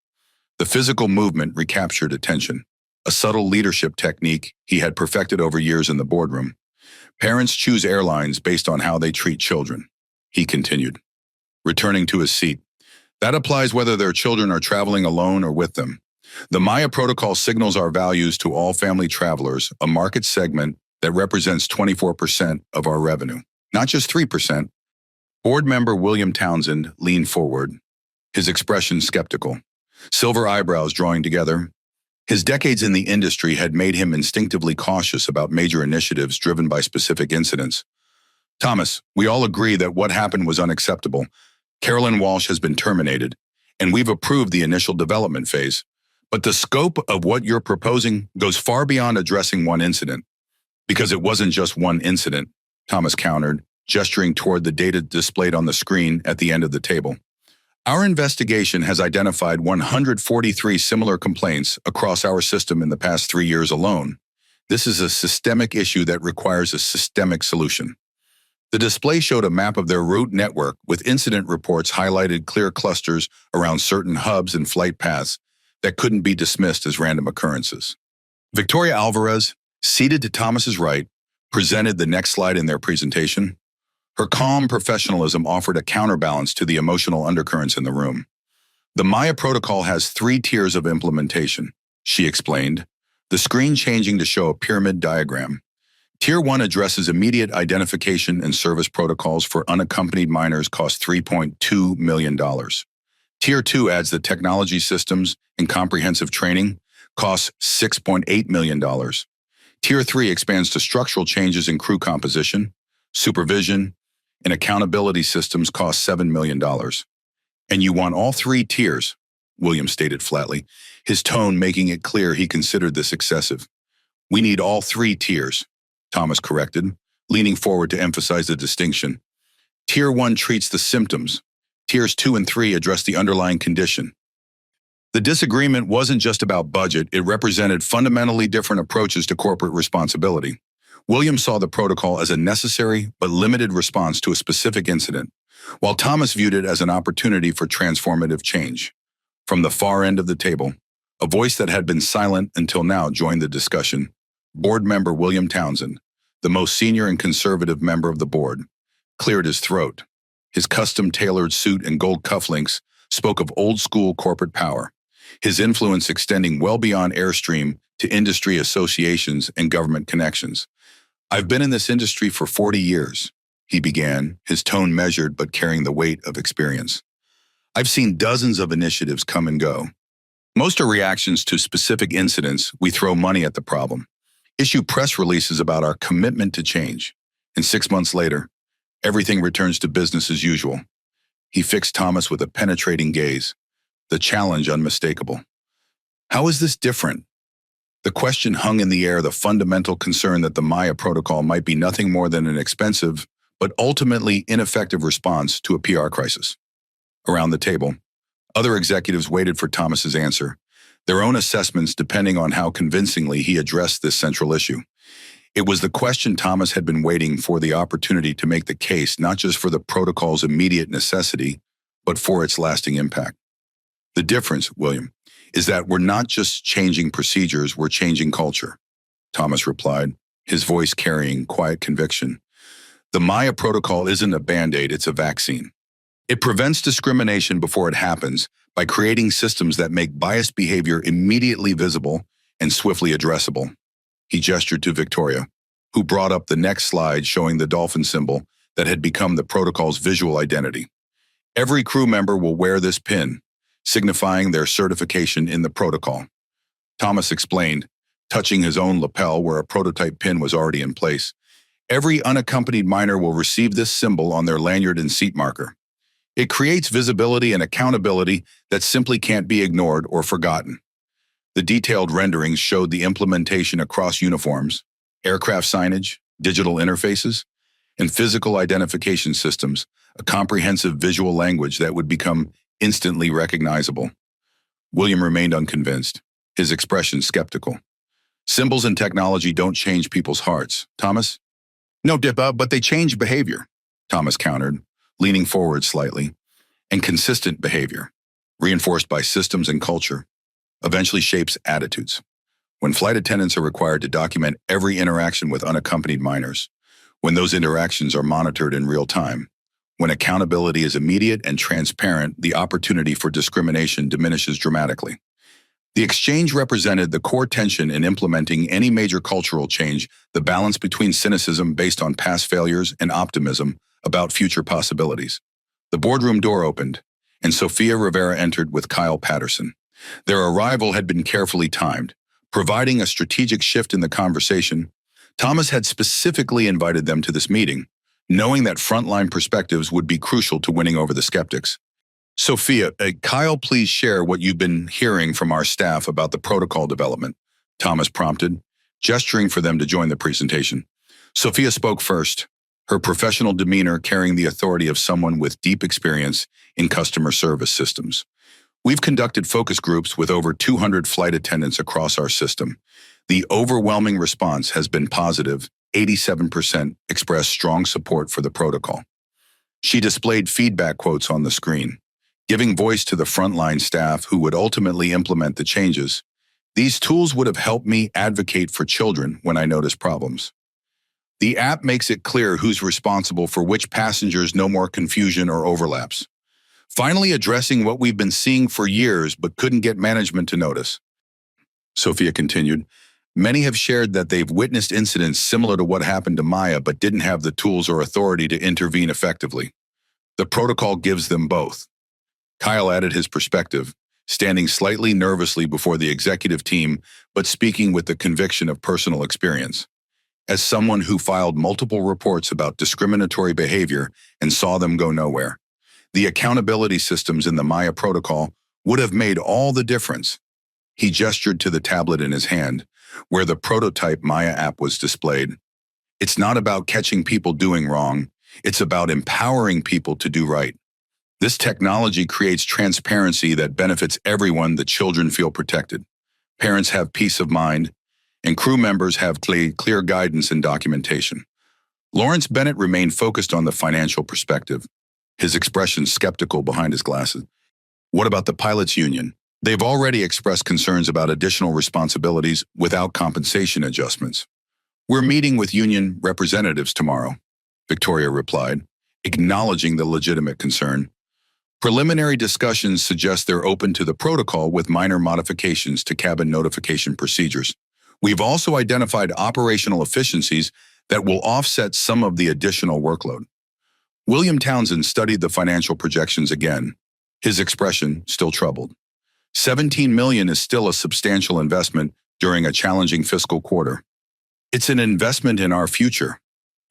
The physical movement recaptured attention, a subtle leadership technique he had perfected over years in the boardroom. Parents choose airlines based on how they treat children, he continued, returning to his seat. That applies whether their children are traveling alone or with them. The Maya Protocol signals our values to all family travelers, a market segment that represents 24% of our revenue, not just 3%. Board member William Townsend leaned forward, his expression skeptical, silver eyebrows drawing together. His decades in the industry had made him instinctively cautious about major initiatives driven by specific incidents. Thomas, we all agree that what happened was unacceptable. Caroline Walsh has been terminated, and we've approved the initial development phase. But the scope of what you're proposing goes far beyond addressing one incident. Because it wasn't just one incident, Thomas countered, gesturing toward the data displayed on the screen at the end of the table. Our investigation has identified 143 similar complaints across our system in the past 3 years alone. This is a systemic issue that requires a systemic solution. The display showed a map of their route network with incident reports highlighted clear clusters around certain hubs and flight paths that couldn't be dismissed as random occurrences. Victoria Alvarez, seated to Thomas's right, presented the next slide in their presentation. Her calm professionalism offered a counterbalance to the emotional undercurrents in the room. The Maya Protocol has 3 tiers of implementation, she explained, the screen changing to show a pyramid diagram. Tier 1 addresses immediate identification and service protocols for unaccompanied minors cost $3.2 million. Tier 2 adds the technology systems and comprehensive training, costs $6.8 million. Tier 3 expands to structural changes in crew composition, supervision, and accountability systems cost $7 million. And you want all 3 tiers, William stated flatly, his tone making it clear he considered this excessive. We need all 3 tiers, Thomas corrected, leaning forward to emphasize the distinction. Tier 1 treats the symptoms. Tiers 2 and 3 address the underlying condition. The disagreement wasn't just about budget, it represented fundamentally different approaches to corporate responsibility. William saw the protocol as a necessary but limited response to a specific incident, while Thomas viewed it as an opportunity for transformative change. From the far end of the table, a voice that had been silent until now joined the discussion. Board member William Townsend, the most senior and conservative member of the board, cleared his throat. His custom-tailored suit and gold cufflinks spoke of old-school corporate power, his influence extending well beyond Airstream to industry associations and government connections. I've been in this industry for 40 years, he began, his tone measured but carrying the weight of experience. I've seen dozens of initiatives come and go. Most are reactions to specific incidents. We throw money at the problem, issue press releases about our commitment to change, and 6 months later, everything returns to business as usual. He fixed Thomas with a penetrating gaze, the challenge unmistakable. How is this different? The question hung in the air, the fundamental concern that the Maya Protocol might be nothing more than an expensive but ultimately ineffective response to a PR crisis. Around the table, other executives waited for Thomas's answer, their own assessments depending on how convincingly he addressed this central issue. It was the question Thomas had been waiting for, the opportunity to make the case not just for the protocol's immediate necessity, but for its lasting impact. The difference, William, is that we're not just changing procedures, we're changing culture, Thomas replied, his voice carrying quiet conviction. The Maya Protocol isn't a Band-Aid, it's a vaccine. It prevents discrimination before it happens by creating systems that make biased behavior immediately visible and swiftly addressable. He gestured to Victoria, who brought up the next slide showing the dolphin symbol that had become the protocol's visual identity. Every crew member will wear this pin, signifying their certification in the protocol. Thomas explained, touching his own lapel where a prototype pin was already in place. Every unaccompanied minor will receive this symbol on their lanyard and seat marker. It creates visibility and accountability that simply can't be ignored or forgotten. The detailed renderings showed the implementation across uniforms, aircraft signage, digital interfaces, and physical identification systems, a comprehensive visual language that would become instantly recognizable. William remained unconvinced, his expression skeptical. Symbols and technology don't change people's hearts, Thomas. No, Dippa, but they change behavior, Thomas countered, leaning forward slightly. And consistent behavior, reinforced by systems and culture, eventually shapes attitudes. When flight attendants are required to document every interaction with unaccompanied minors, when those interactions are monitored in real time, when accountability is immediate and transparent, the opportunity for discrimination diminishes dramatically. The exchange represented the core tension in implementing any major cultural change, the balance between cynicism based on past failures and optimism about future possibilities. The boardroom door opened, and Sofia Rivera entered with Kyle Patterson. Their arrival had been carefully timed, providing a strategic shift in the conversation. Thomas had specifically invited them to this meeting, knowing that frontline perspectives would be crucial to winning over the skeptics. Sofia, Kyle, please share what you've been hearing from our staff about the protocol development, Thomas prompted, gesturing for them to join the presentation. Sofia spoke first, her professional demeanor carrying the authority of someone with deep experience in customer service systems. We've conducted focus groups with over 200 flight attendants across our system. The overwhelming response has been positive. 87% expressed strong support for the protocol. She displayed feedback quotes on the screen, giving voice to the frontline staff who would ultimately implement the changes. These tools would have helped me advocate for children when I notice problems. The app makes it clear who's responsible for which passengers, no more confusion or overlaps. Finally addressing what we've been seeing for years but couldn't get management to notice. Sofia continued, many have shared that they've witnessed incidents similar to what happened to Maya but didn't have the tools or authority to intervene effectively. The protocol gives them both. Kyle added his perspective, standing slightly nervously before the executive team but speaking with the conviction of personal experience. As someone who filed multiple reports about discriminatory behavior and saw them go nowhere, the accountability systems in the Maya protocol would have made all the difference. He gestured to the tablet in his hand, where the prototype Maya app was displayed. It's not about catching people doing wrong, it's about empowering people to do right. This technology creates transparency that benefits everyone. The children feel protected. Parents have peace of mind, and crew members have clear guidance and documentation. Lawrence Bennett remained focused on the financial perspective, his expression skeptical behind his glasses. What about the pilots' union? They've already expressed concerns about additional responsibilities without compensation adjustments. We're meeting with union representatives tomorrow, Victoria replied, acknowledging the legitimate concern. Preliminary discussions suggest they're open to the protocol with minor modifications to cabin notification procedures. We've also identified operational efficiencies that will offset some of the additional workload. William Townsend studied the financial projections again, his expression still troubled. $17 million is still a substantial investment during a challenging fiscal quarter. It's an investment in our future,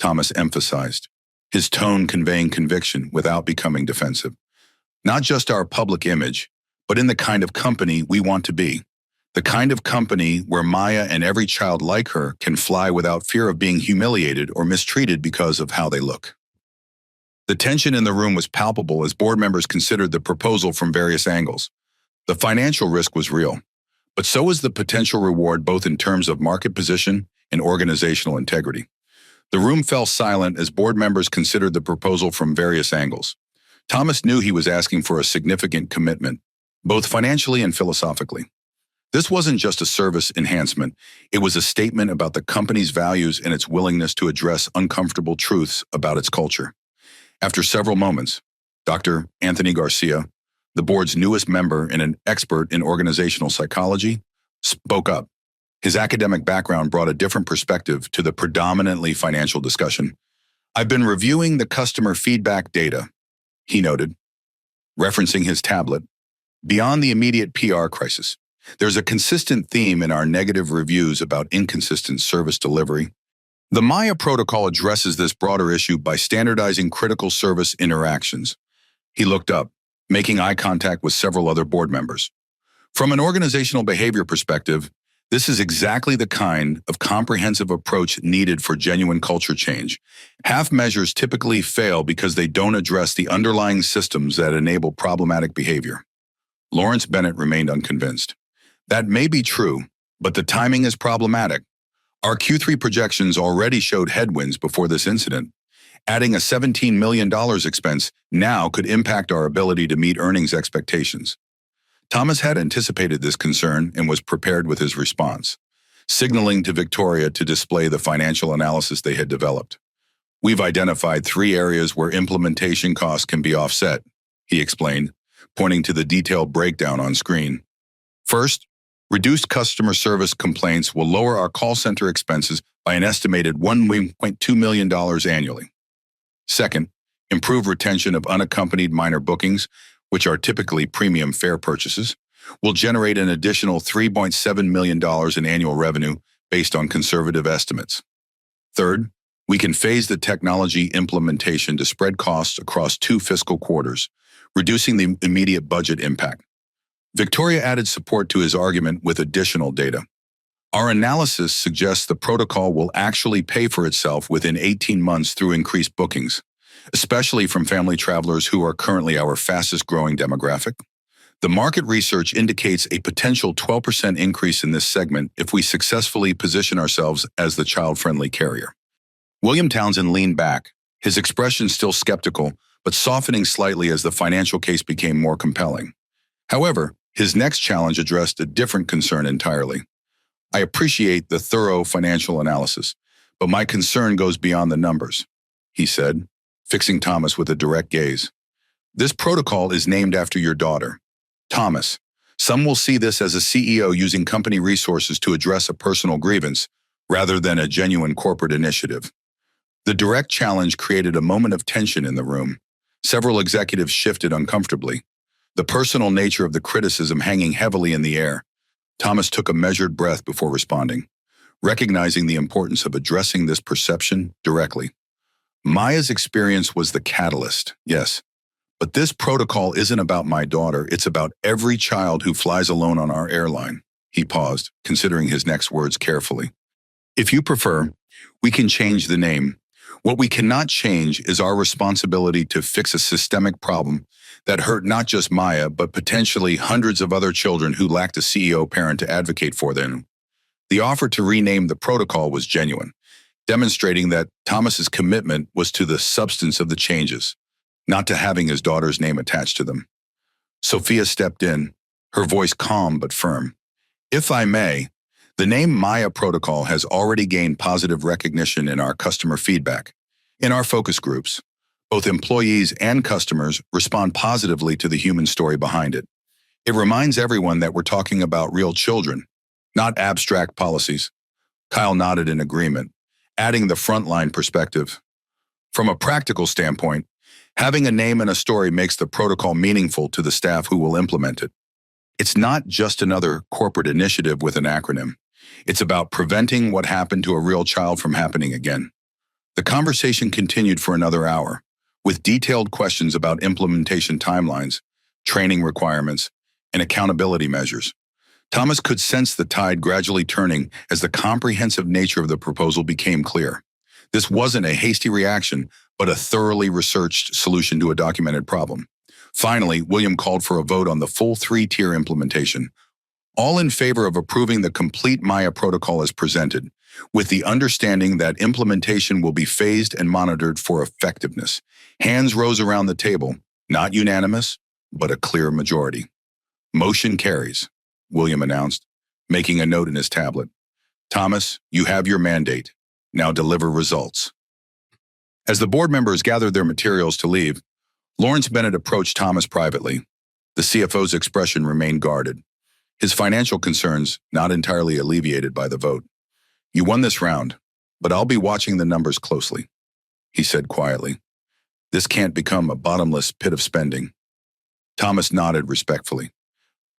Thomas emphasized, his tone conveying conviction without becoming defensive. Not just our public image, but in the kind of company we want to be. The kind of company where Maya and every child like her can fly without fear of being humiliated or mistreated because of how they look. The tension in the room was palpable as board members considered the proposal from various angles. The financial risk was real, but so was the potential reward both in terms of market position and organizational integrity. The room fell silent as board members considered the proposal from various angles. Thomas knew he was asking for a significant commitment, both financially and philosophically. This wasn't just a service enhancement, it was a statement about the company's values and its willingness to address uncomfortable truths about its culture. After several moments, Dr. Anthony Garcia, the board's newest member and an expert in organizational psychology, spoke up. His academic background brought a different perspective to the predominantly financial discussion. I've been reviewing the customer feedback data, he noted, referencing his tablet. Beyond the immediate PR crisis, there's a consistent theme in our negative reviews about inconsistent service delivery. The Maya protocol addresses this broader issue by standardizing critical service interactions. He looked up, making eye contact with several other board members. From an organizational behavior perspective, this is exactly the kind of comprehensive approach needed for genuine culture change. Half measures typically fail because they don't address the underlying systems that enable problematic behavior. Lawrence Bennett remained unconvinced. That may be true, But the timing is problematic. Our Q3 projections already showed headwinds before this incident. Adding a $17 million expense now could impact our ability to meet earnings expectations. Thomas had anticipated this concern and was prepared with his response, signaling to Victoria to display the financial analysis they had developed. We've identified 3 areas where implementation costs can be offset, he explained, pointing to the detailed breakdown on screen. First, reduced customer service complaints will lower our call center expenses by an estimated $1.2 million annually. Second, improved retention of unaccompanied minor bookings, which are typically premium fare purchases, will generate an additional $3.7 million in annual revenue based on conservative estimates. Third, we can phase the technology implementation to spread costs across 2 fiscal quarters, reducing the immediate budget impact. Victoria added support to his argument with additional data. Our analysis suggests the protocol will actually pay for itself within 18 months through increased bookings, especially from family travelers who are currently our fastest-growing demographic. The market research indicates a potential 12% increase in this segment if we successfully position ourselves as the child-friendly carrier. William Townsend leaned back, his expression still skeptical, but softening slightly as the financial case became more compelling. However, his next challenge addressed a different concern entirely. I appreciate the thorough financial analysis, but my concern goes beyond the numbers, he said, fixing Thomas with a direct gaze. This protocol is named after your daughter, Thomas. Some will see this as a CEO using company resources to address a personal grievance rather than a genuine corporate initiative. The direct challenge created a moment of tension in the room. Several executives shifted uncomfortably, the personal nature of the criticism hanging heavily in the air. Thomas took a measured breath before responding, recognizing the importance of addressing this perception directly. Maya's experience was the catalyst, yes, but this protocol isn't about my daughter, it's about every child who flies alone on our airline. He paused, considering his next words carefully. If you prefer, we can change the name. What we cannot change is our responsibility to fix a systemic problem that hurt not just Maya, but potentially hundreds of other children who lacked a CEO parent to advocate for them. The offer to rename the protocol was genuine, demonstrating that Thomas's commitment was to the substance of the changes, not to having his daughter's name attached to them. Sophia stepped in, her voice calm but firm. If I may, the name Maya Protocol has already gained positive recognition in our customer feedback. In our focus groups, both employees and customers respond positively to the human story behind it. It reminds everyone that we're talking about real children, not abstract policies. Kyle nodded in agreement, adding the frontline perspective. From a practical standpoint, having a name and a story makes the protocol meaningful to the staff who will implement it. It's not just another corporate initiative with an acronym. It's about preventing what happened to a real child from happening again. The conversation continued for another hour, with detailed questions about implementation timelines, training requirements, and accountability measures. Thomas could sense the tide gradually turning as the comprehensive nature of the proposal became clear. This wasn't a hasty reaction, but a thoroughly researched solution to a documented problem. Finally, William called for a vote on the full 3-tier implementation, all in favor of approving the complete Maya protocol as presented, with the understanding that implementation will be phased and monitored for effectiveness. Hands rose around the table, not unanimous, but a clear majority. Motion carries, William announced, making a note in his tablet. Thomas, you have your mandate. Now deliver results. As the board members gathered their materials to leave, Lawrence Bennett approached Thomas privately. The CFO's expression remained guarded, his financial concerns not entirely alleviated by the vote. You won this round, but I'll be watching the numbers closely, he said quietly. This can't become a bottomless pit of spending. Thomas nodded respectfully.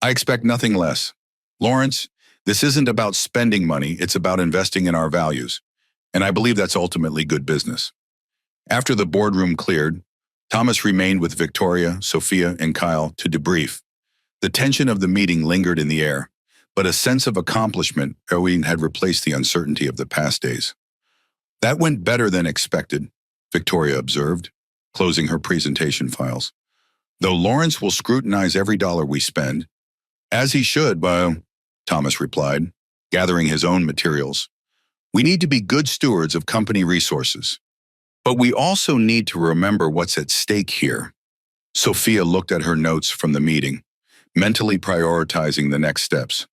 I expect nothing less. Lawrence, this isn't about spending money, it's about investing in our values, and I believe that's ultimately good business. After the boardroom cleared, Thomas remained with Victoria, Sophia, and Kyle to debrief. The tension of the meeting lingered in the air, but a sense of accomplishment had replaced the uncertainty of the past days. That went better than expected, Victoria observed, closing her presentation files. Though Lawrence will scrutinize every dollar we spend, as he should, Thomas replied, gathering his own materials. We need to be good stewards of company resources. But we also need to remember what's at stake here. Sophia looked at her notes from the meeting, mentally prioritizing the next steps.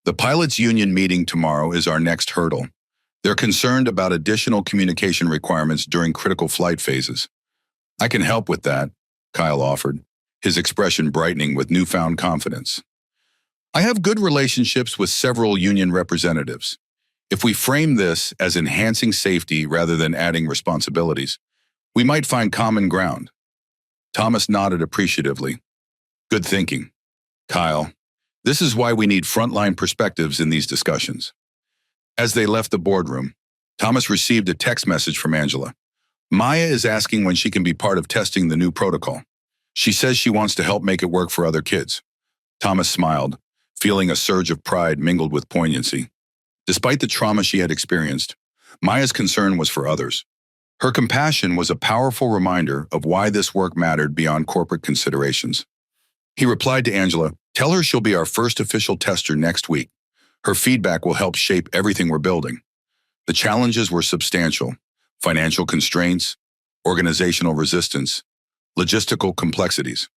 The pilots' union meeting tomorrow is our next hurdle. They're concerned about additional communication requirements during critical flight phases. I can help with that, Kyle offered, his expression brightening with newfound confidence. I have good relationships with several union representatives. If we frame this as enhancing safety rather than adding responsibilities, we might find common ground. Thomas nodded appreciatively. Good thinking, Kyle. This is why we need frontline perspectives in these discussions. As they left the boardroom, Thomas received a text message from Angela. Maya is asking when she can be part of testing the new protocol. She says she wants to help make it work for other kids. Thomas smiled, feeling a surge of pride mingled with poignancy. Despite the trauma she had experienced, Maya's concern was for others. Her compassion was a powerful reminder of why this work mattered beyond corporate considerations. He replied to Angela, "Tell her she'll be our first official tester next week. Her feedback will help shape everything we're building." The challenges were substantial: financial constraints, organizational resistance, logistical complexities.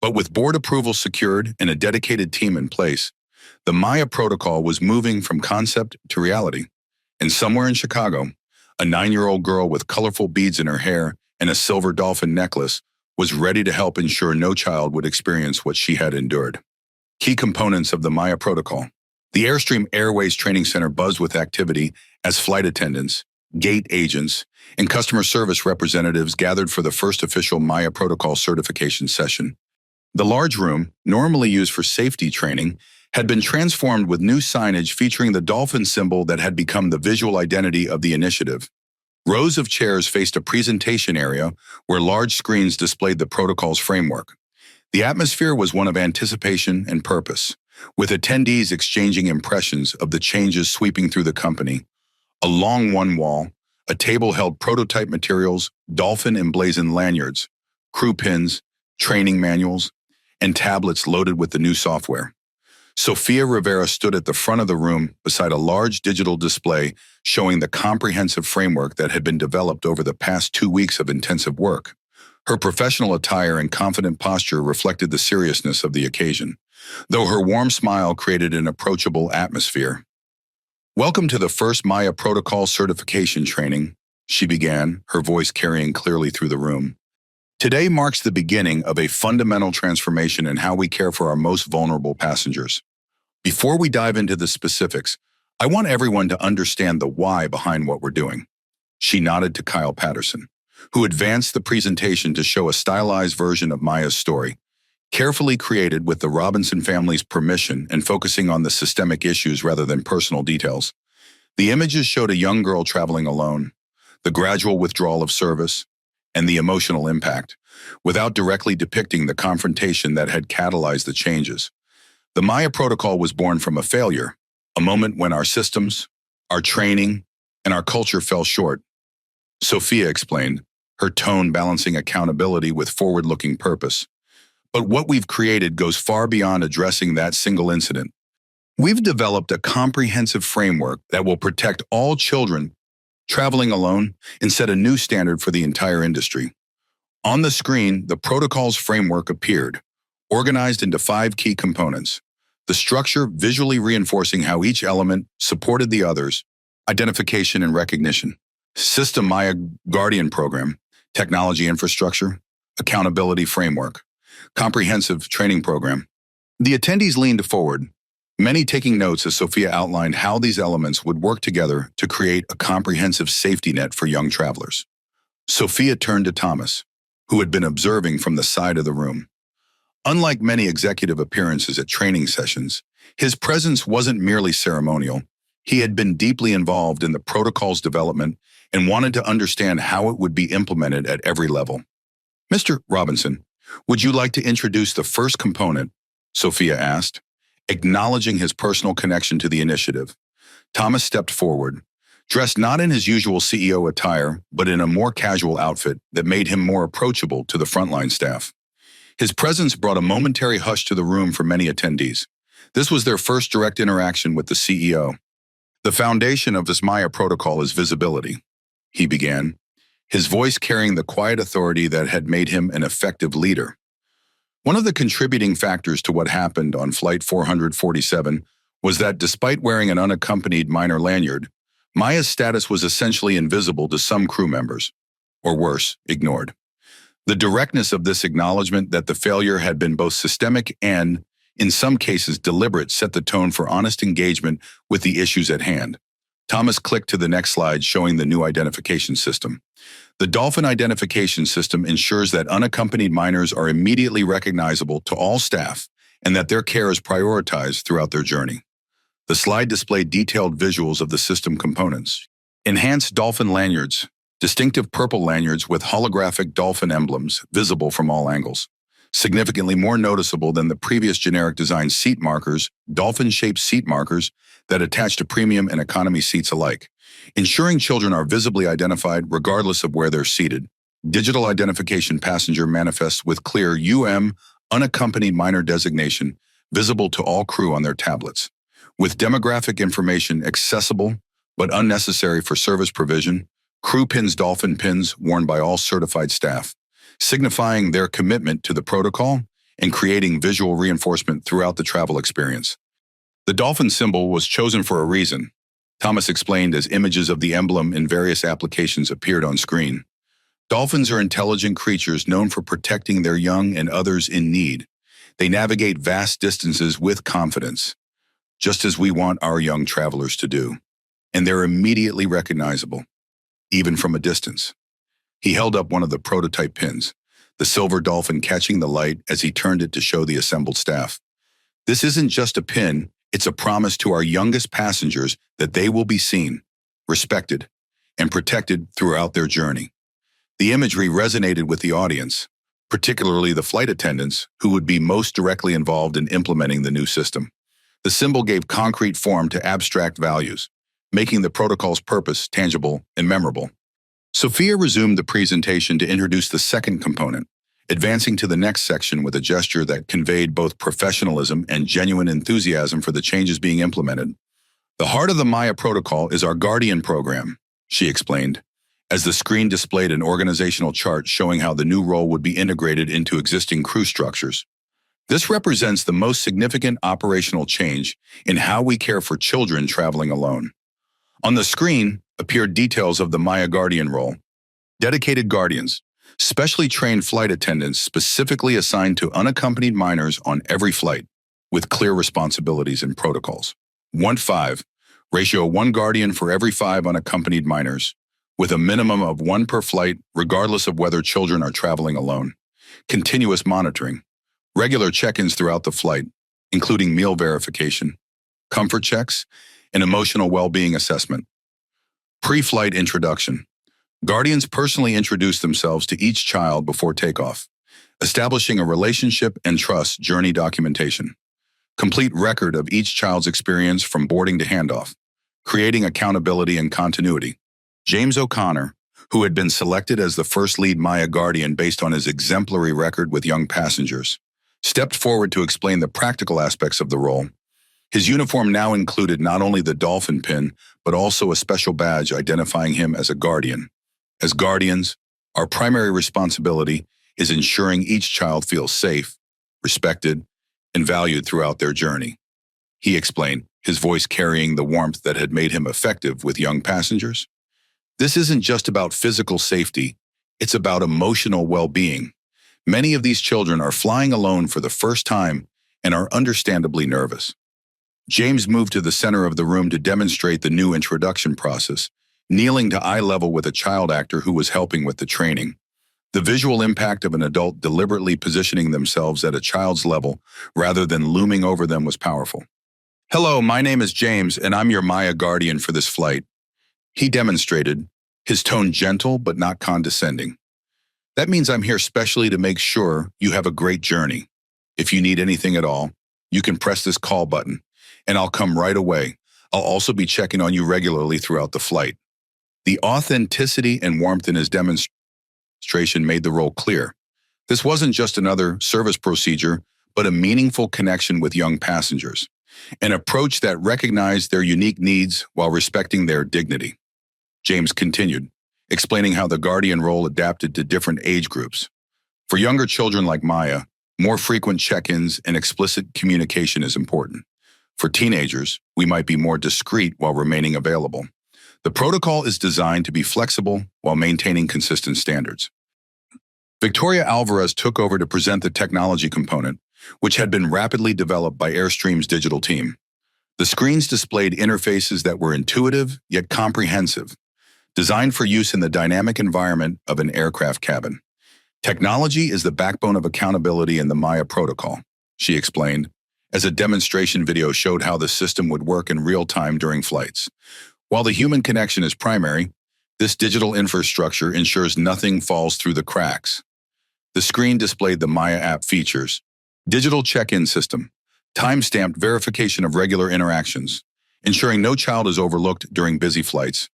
But with board approval secured and a dedicated team in place, the Maya protocol was moving from concept to reality. And somewhere in Chicago, a 9-year-old girl with colorful beads in her hair and a silver dolphin necklace was ready to help ensure no child would experience what she had endured. Key components of the Maya protocol. The AirStream Airways Training Center buzzed with activity as flight attendants, gate agents, and customer service representatives gathered for the first official Maya protocol certification session. The large room, normally used for safety training, had been transformed with new signage featuring the dolphin symbol that had become the visual identity of the initiative. Rows of chairs faced a presentation area where large screens displayed the protocol's framework. The atmosphere was one of anticipation and purpose, with attendees exchanging impressions of the changes sweeping through the company. Along one wall, a table held prototype materials, dolphin emblazoned lanyards, crew pins, training manuals, and tablets loaded with the new software. Sophia Rivera stood at the front of the room beside a large digital display showing the comprehensive framework that had been developed over the past 2 weeks of intensive work. Her professional attire and confident posture reflected the seriousness of the occasion, though her warm smile created an approachable atmosphere. "Welcome to the first Maya Protocol certification training," she began, her voice carrying clearly through the room. "Today marks the beginning of a fundamental transformation in how we care for our most vulnerable passengers. Before we dive into the specifics, I want everyone to understand the why behind what we're doing." She nodded to Kyle Patterson, who advanced the presentation to show a stylized version of Maya's story, carefully created with the Robinson family's permission and focusing on the systemic issues rather than personal details. The images showed a young girl traveling alone, the gradual withdrawal of service, and the emotional impact, without directly depicting the confrontation that had catalyzed the changes. The Maya protocol was born from a failure, a moment when our systems, our training, and our culture fell short. Sophia explained, her tone balancing accountability with forward-looking purpose. But what we've created goes far beyond addressing that single incident. We've developed a comprehensive framework that will protect all children traveling alone and set a new standard for the entire industry. On the screen, the protocol's framework appeared, organized into 5 key components. The structure visually reinforcing how each element supported the others: identification and recognition, System Maya Guardian Program, technology infrastructure, accountability framework, comprehensive training program. The attendees leaned forward, many taking notes as Sophia outlined how these elements would work together to create a comprehensive safety net for young travelers. Sophia turned to Thomas, who had been observing from the side of the room. Unlike many executive appearances at training sessions, his presence wasn't merely ceremonial. He had been deeply involved in the protocol's development and wanted to understand how it would be implemented at every level. "Mr. Robinson, would you like to introduce the first component?" Sophia asked, acknowledging his personal connection to the initiative. Thomas stepped forward, dressed not in his usual CEO attire, but in a more casual outfit that made him more approachable to the frontline staff. His presence brought a momentary hush to the room for many attendees. This was their first direct interaction with the CEO. The foundation of this Maya protocol is visibility, he began, his voice carrying the quiet authority that had made him an effective leader. One of the contributing factors to what happened on Flight 447 was that despite wearing an unaccompanied minor lanyard, Maya's status was essentially invisible to some crew members, or worse, ignored. The directness of this acknowledgement that the failure had been both systemic and, in some cases, deliberate set the tone for honest engagement with the issues at hand. Thomas clicked to the next slide showing the new identification system. The Dolphin Identification System ensures that unaccompanied minors are immediately recognizable to all staff and that their care is prioritized throughout their journey. The slide displayed detailed visuals of the system components. Enhanced Dolphin lanyards, distinctive purple lanyards with holographic dolphin emblems visible from all angles. Significantly more noticeable than the previous generic design seat markers, dolphin-shaped seat markers that attach to premium and economy seats alike, ensuring children are visibly identified regardless of where they're seated. Digital identification passenger manifests with clear unaccompanied minor designation visible to all crew on their tablets. With demographic information accessible but unnecessary for service provision, crew pins dolphin pins worn by all certified staff, signifying their commitment to the protocol and creating visual reinforcement throughout the travel experience. The dolphin symbol was chosen for a reason, Thomas explained as images of the emblem in various applications appeared on screen. Dolphins are intelligent creatures known for protecting their young and others in need. They navigate vast distances with confidence, just as we want our young travelers to do. And they're immediately recognizable, even from a distance. He held up one of the prototype pins, the silver dolphin catching the light as he turned it to show the assembled staff. This isn't just a pin, it's a promise to our youngest passengers that they will be seen, respected, and protected throughout their journey. The imagery resonated with the audience, particularly the flight attendants who would be most directly involved in implementing the new system. The symbol gave concrete form to abstract values, making the protocol's purpose tangible and memorable. Sophia resumed the presentation to introduce the second component, advancing to the next section with a gesture that conveyed both professionalism and genuine enthusiasm for the changes being implemented. The heart of the Maya protocol is our Guardian program, she explained, as the screen displayed an organizational chart showing how the new role would be integrated into existing crew structures. This represents the most significant operational change in how we care for children traveling alone. On the screen appeared details of the Maya Guardian role. Dedicated guardians, specially trained flight attendants specifically assigned to unaccompanied minors on every flight, with clear responsibilities and protocols. 1:5, ratio 1 guardian for every 5 unaccompanied minors, with a minimum of 1 per flight regardless of whether children are traveling alone. Continuous monitoring, regular check-ins throughout the flight, including meal verification, comfort checks, and emotional well-being assessment. Pre-flight introduction. Guardians personally introduce themselves to each child before takeoff, establishing a relationship and trust journey documentation. Complete record of each child's experience from boarding to handoff, creating accountability and continuity. James O'Connor, who had been selected as the first lead Maya Guardian based on his exemplary record with young passengers, stepped forward to explain the practical aspects of the role. His uniform now included not only the dolphin pin, but also a special badge identifying him as a guardian. As guardians, our primary responsibility is ensuring each child feels safe, respected, and valued throughout their journey, he explained, his voice carrying the warmth that had made him effective with young passengers. This isn't just about physical safety, it's about emotional well-being. Many of these children are flying alone for the first time and are understandably nervous. James moved to the center of the room to demonstrate the new introduction process, kneeling to eye level with a child actor who was helping with the training. The visual impact of an adult deliberately positioning themselves at a child's level rather than looming over them was powerful. "Hello, my name is James, and I'm your Maya Guardian for this flight," he demonstrated, his tone gentle but not condescending. "That means I'm here specially to make sure you have a great journey. If you need anything at all, you can press this call button, and I'll come right away. I'll also be checking on you regularly throughout the flight." The authenticity and warmth in his demonstration made the role clear. This wasn't just another service procedure, but a meaningful connection with young passengers. an approach that recognized their unique needs while respecting their dignity. James continued, explaining how the guardian role adapted to different age groups. For younger children like Maya, more frequent check-ins and explicit communication is important. For teenagers, we might be more discreet while remaining available. The protocol is designed to be flexible while maintaining consistent standards. Victoria Alvarez took over to present the technology component, which had been rapidly developed by AirStream's digital team. The screens displayed interfaces that were intuitive yet comprehensive, designed for use in the dynamic environment of an aircraft cabin. Technology is the backbone of accountability in the Maya protocol, she explained, as a demonstration video showed how the system would work in real time during flights. While the human connection is primary, this digital infrastructure ensures nothing falls through the cracks. The screen displayed the Maya app features: digital check-in system, time-stamped verification of regular interactions, ensuring no child is overlooked during busy flights,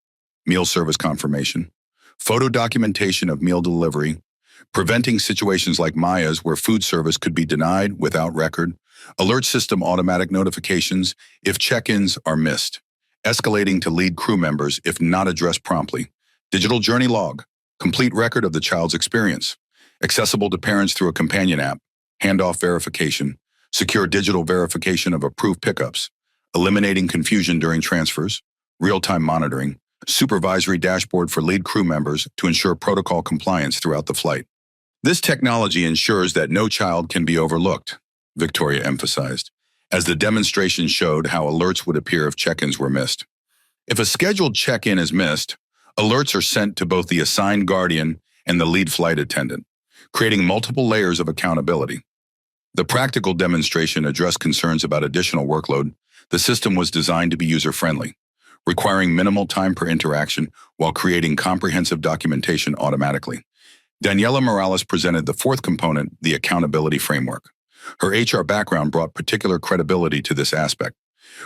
meal service confirmation, photo documentation of meal delivery, preventing situations like Maya's where food service could be denied without record, alert system automatic notifications if check-ins are missed, escalating to lead crew members if not addressed promptly, digital journey log, complete record of the child's experience, accessible to parents through a companion app, handoff verification, secure digital verification of approved pickups, eliminating confusion during transfers, real-time monitoring, supervisory dashboard for lead crew members to ensure protocol compliance throughout the flight. This technology ensures that no child can be overlooked, Victoria emphasized, as the demonstration showed how alerts would appear if check-ins were missed. If a scheduled check-in is missed, alerts are sent to both the assigned guardian and the lead flight attendant, creating multiple layers of accountability. The practical demonstration addressed concerns about additional workload. The system was designed to be user-friendly, requiring minimal time per interaction while creating comprehensive documentation automatically. Daniela Morales presented the fourth component, the accountability framework. Her HR background brought particular credibility to this aspect,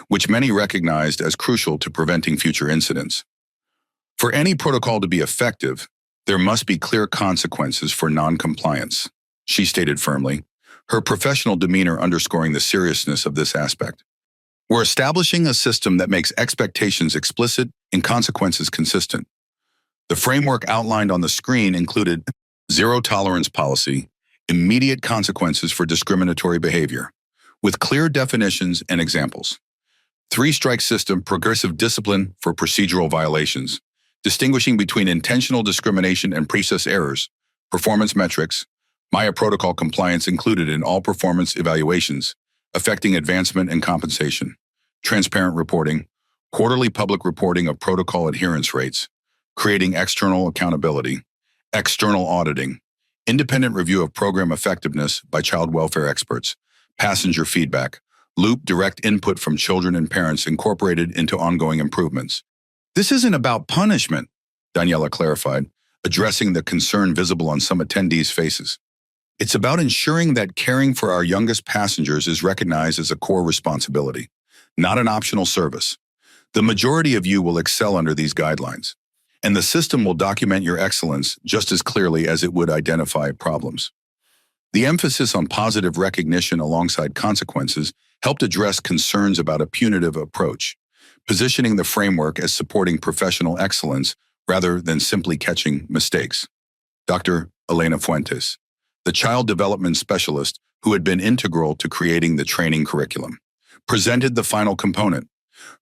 which many recognized as crucial to preventing future incidents. For any protocol to be effective, there must be clear consequences for non-compliance, she stated firmly, her professional demeanor underscoring the seriousness of this aspect. We're establishing a system that makes expectations explicit and consequences consistent. The framework outlined on the screen included zero-tolerance policy, immediate consequences for discriminatory behavior, with clear definitions and examples. Three-strike system, progressive discipline for procedural violations, distinguishing between intentional discrimination and process errors, performance metrics, Maya protocol compliance included in all performance evaluations, affecting advancement and compensation, transparent reporting, quarterly public reporting of protocol adherence rates, creating external accountability, external auditing, independent review of program effectiveness by child welfare experts, passenger feedback, loop direct input from children and parents incorporated into ongoing improvements. This isn't about punishment, Daniela clarified, addressing the concern visible on some attendees' faces. It's about ensuring that caring for our youngest passengers is recognized as a core responsibility, not an optional service. The majority of you will excel under these guidelines, and the system will document your excellence just as clearly as it would identify problems. The emphasis on positive recognition alongside consequences helped address concerns about a punitive approach, positioning the framework as supporting professional excellence rather than simply catching mistakes. Dr. Elena Fuentes, the child development specialist who had been integral to creating the training curriculum, presented the final component.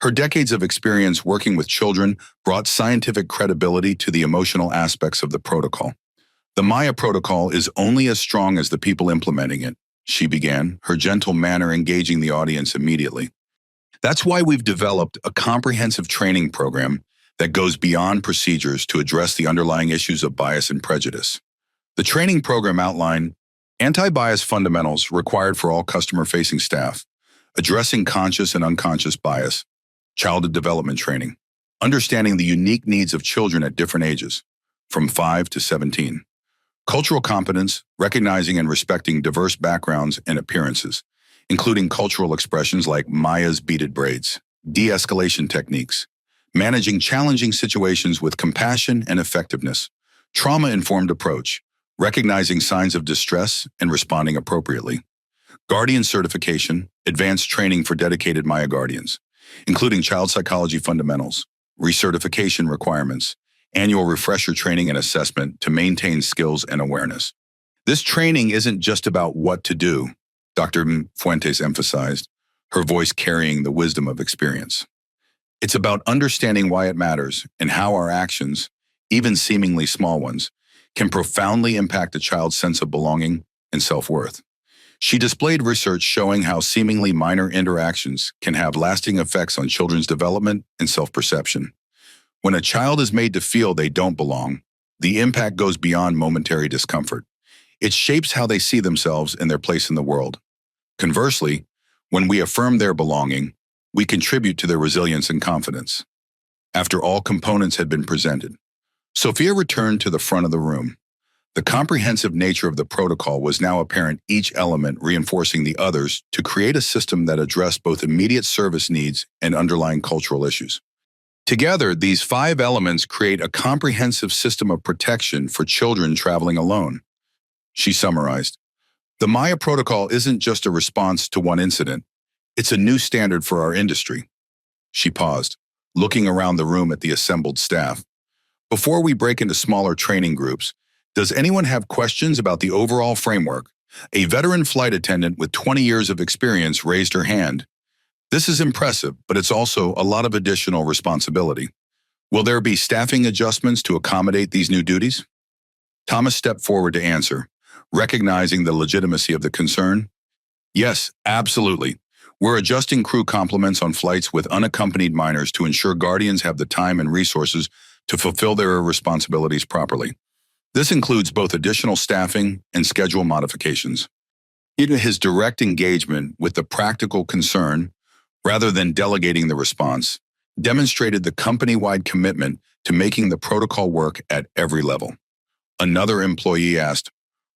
Her decades of experience working with children brought scientific credibility to the emotional aspects of the protocol. The Maya protocol is only as strong as the people implementing it, she began, her gentle manner engaging the audience immediately. That's why we've developed a comprehensive training program that goes beyond procedures to address the underlying issues of bias and prejudice. The training program outlined anti-bias fundamentals required for all customer-facing staff, addressing conscious and unconscious bias, child development training, understanding the unique needs of children at different ages, from 5 to 17, cultural competence, recognizing and respecting diverse backgrounds and appearances, including cultural expressions like Maya's beaded braids, de-escalation techniques, managing challenging situations with compassion and effectiveness, trauma-informed approach, recognizing signs of distress and responding appropriately, Guardian certification, advanced training for dedicated Maya guardians, including child psychology fundamentals, recertification requirements, annual refresher training and assessment to maintain skills and awareness. This training isn't just about what to do, Dr. Fuentes emphasized, her voice carrying the wisdom of experience. It's about understanding why it matters and how our actions, even seemingly small ones, can profoundly impact a child's sense of belonging and self-worth. She displayed research showing how seemingly minor interactions can have lasting effects on children's development and self-perception. When a child is made to feel they don't belong, the impact goes beyond momentary discomfort. It shapes how they see themselves and their place in the world. Conversely, when we affirm their belonging, we contribute to their resilience and confidence. After all components had been presented, Sophia returned to the front of the room. The comprehensive nature of the protocol was now apparent, each element reinforcing the others to create a system that addressed both immediate service needs and underlying cultural issues. Together, these 5 elements create a comprehensive system of protection for children traveling alone. She summarized, "The Maya protocol isn't just a response to one incident. It's a new standard for our industry." She paused, looking around the room at the assembled staff. "Before we break into smaller training groups, does anyone have questions about the overall framework?" A veteran flight attendant with 20 years of experience raised her hand. "This is impressive, but it's also a lot of additional responsibility. Will there be staffing adjustments to accommodate these new duties?" Thomas stepped forward to answer, recognizing the legitimacy of the concern. "Yes, absolutely. We're adjusting crew complements on flights with unaccompanied minors to ensure guardians have the time and resources to fulfill their responsibilities properly. This includes both additional staffing and schedule modifications." His direct engagement with the practical concern, rather than delegating the response, demonstrated the company-wide commitment to making the protocol work at every level. Another employee asked,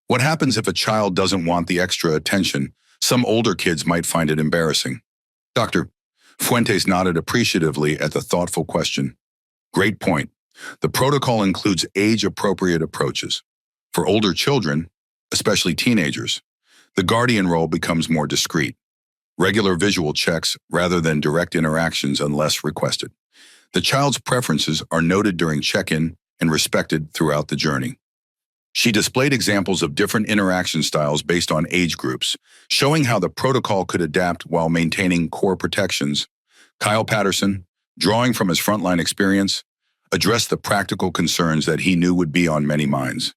"What happens if a child doesn't want the extra attention? Some older kids might find it embarrassing." Dr. Fuentes nodded appreciatively at the thoughtful question. "Great point. The protocol includes age-appropriate approaches. For older children, especially teenagers, the guardian role becomes more discreet. Regular visual checks rather than direct interactions unless requested. The child's preferences are noted during check-in and respected throughout the journey." She displayed examples of different interaction styles based on age groups, showing how the protocol could adapt while maintaining core protections. Kyle Patterson, drawing from his frontline experience, addressed the practical concerns that he knew would be on many minds.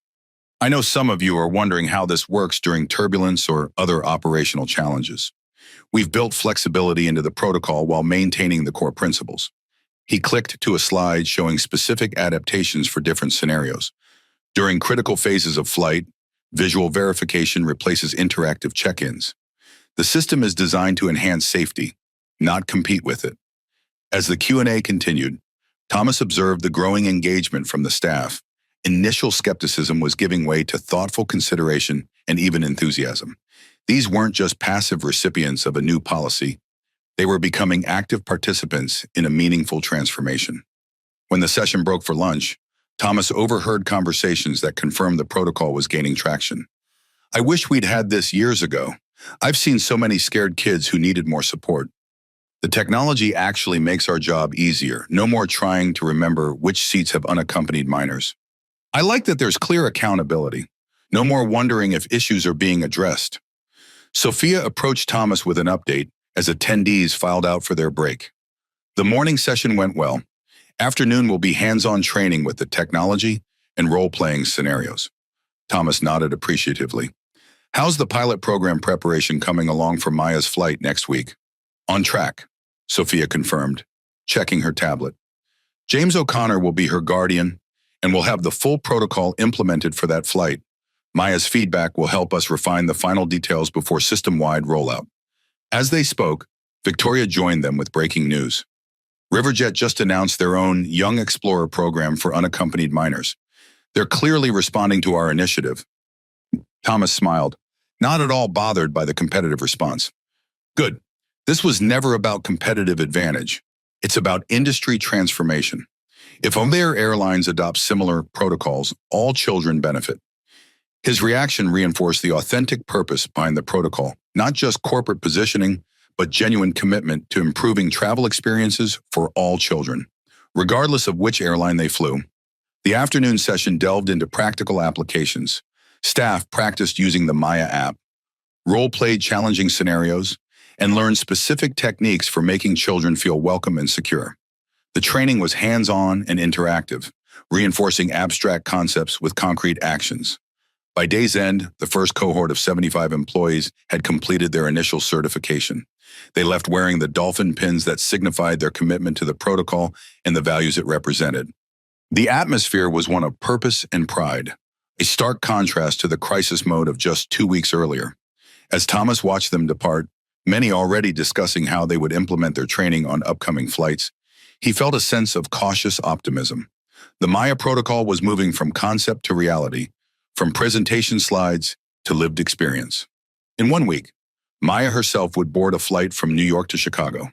"I know some of you are wondering how this works during turbulence or other operational challenges. We've built flexibility into the protocol while maintaining the core principles." He clicked to a slide showing specific adaptations for different scenarios. During critical phases of flight, visual verification replaces interactive check-ins. The system is designed to enhance safety, not compete with it. As the Q&A continued, Thomas observed the growing engagement from the staff. Initial skepticism was giving way to thoughtful consideration and even enthusiasm. These weren't just passive recipients of a new policy. They were becoming active participants in a meaningful transformation. When the session broke for lunch, Thomas overheard conversations that confirmed the protocol was gaining traction. "I wish we'd had this years ago. I've seen so many scared kids who needed more support. The technology actually makes our job easier. No more trying to remember which seats have unaccompanied minors. I like that there's clear accountability. No more wondering if issues are being addressed." Sophia approached Thomas with an update as attendees filed out for their break. "The morning session went well. Afternoon will be hands-on training with the technology and role-playing scenarios." Thomas nodded appreciatively. "How's the pilot program preparation coming along for Maya's flight next week?" "On track," Sophia confirmed, checking her tablet. "James O'Connor will be her guardian, and we'll have the full protocol implemented for that flight. Maya's feedback will help us refine the final details before system-wide rollout." As they spoke, Victoria joined them with breaking news. Riverjet just announced their own Young Explorer program for unaccompanied minors. "They're clearly responding to our initiative." Thomas smiled, not at all bothered by the competitive response. "Good. This was never about competitive advantage. It's about industry transformation. If other airlines adopt similar protocols, all children benefit." His reaction reinforced the authentic purpose behind the protocol: not just corporate positioning, but genuine commitment to improving travel experiences for all children, regardless of which airline they flew. The afternoon session delved into practical applications. Staff practiced using the Maya app, role-played challenging scenarios, and learned specific techniques for making children feel welcome and secure. The training was hands-on and interactive, reinforcing abstract concepts with concrete actions. By day's end, the first cohort of 75 employees had completed their initial certification. They left wearing the dolphin pins that signified their commitment to the protocol and the values it represented. The atmosphere was one of purpose and pride, a stark contrast to the crisis mode of just 2 weeks earlier. As Thomas watched them depart, many already discussing how they would implement their training on upcoming flights, he felt a sense of cautious optimism. The Maya protocol was moving from concept to reality, from presentation slides to lived experience. In 1 week, Maya herself would board a flight from New York to Chicago,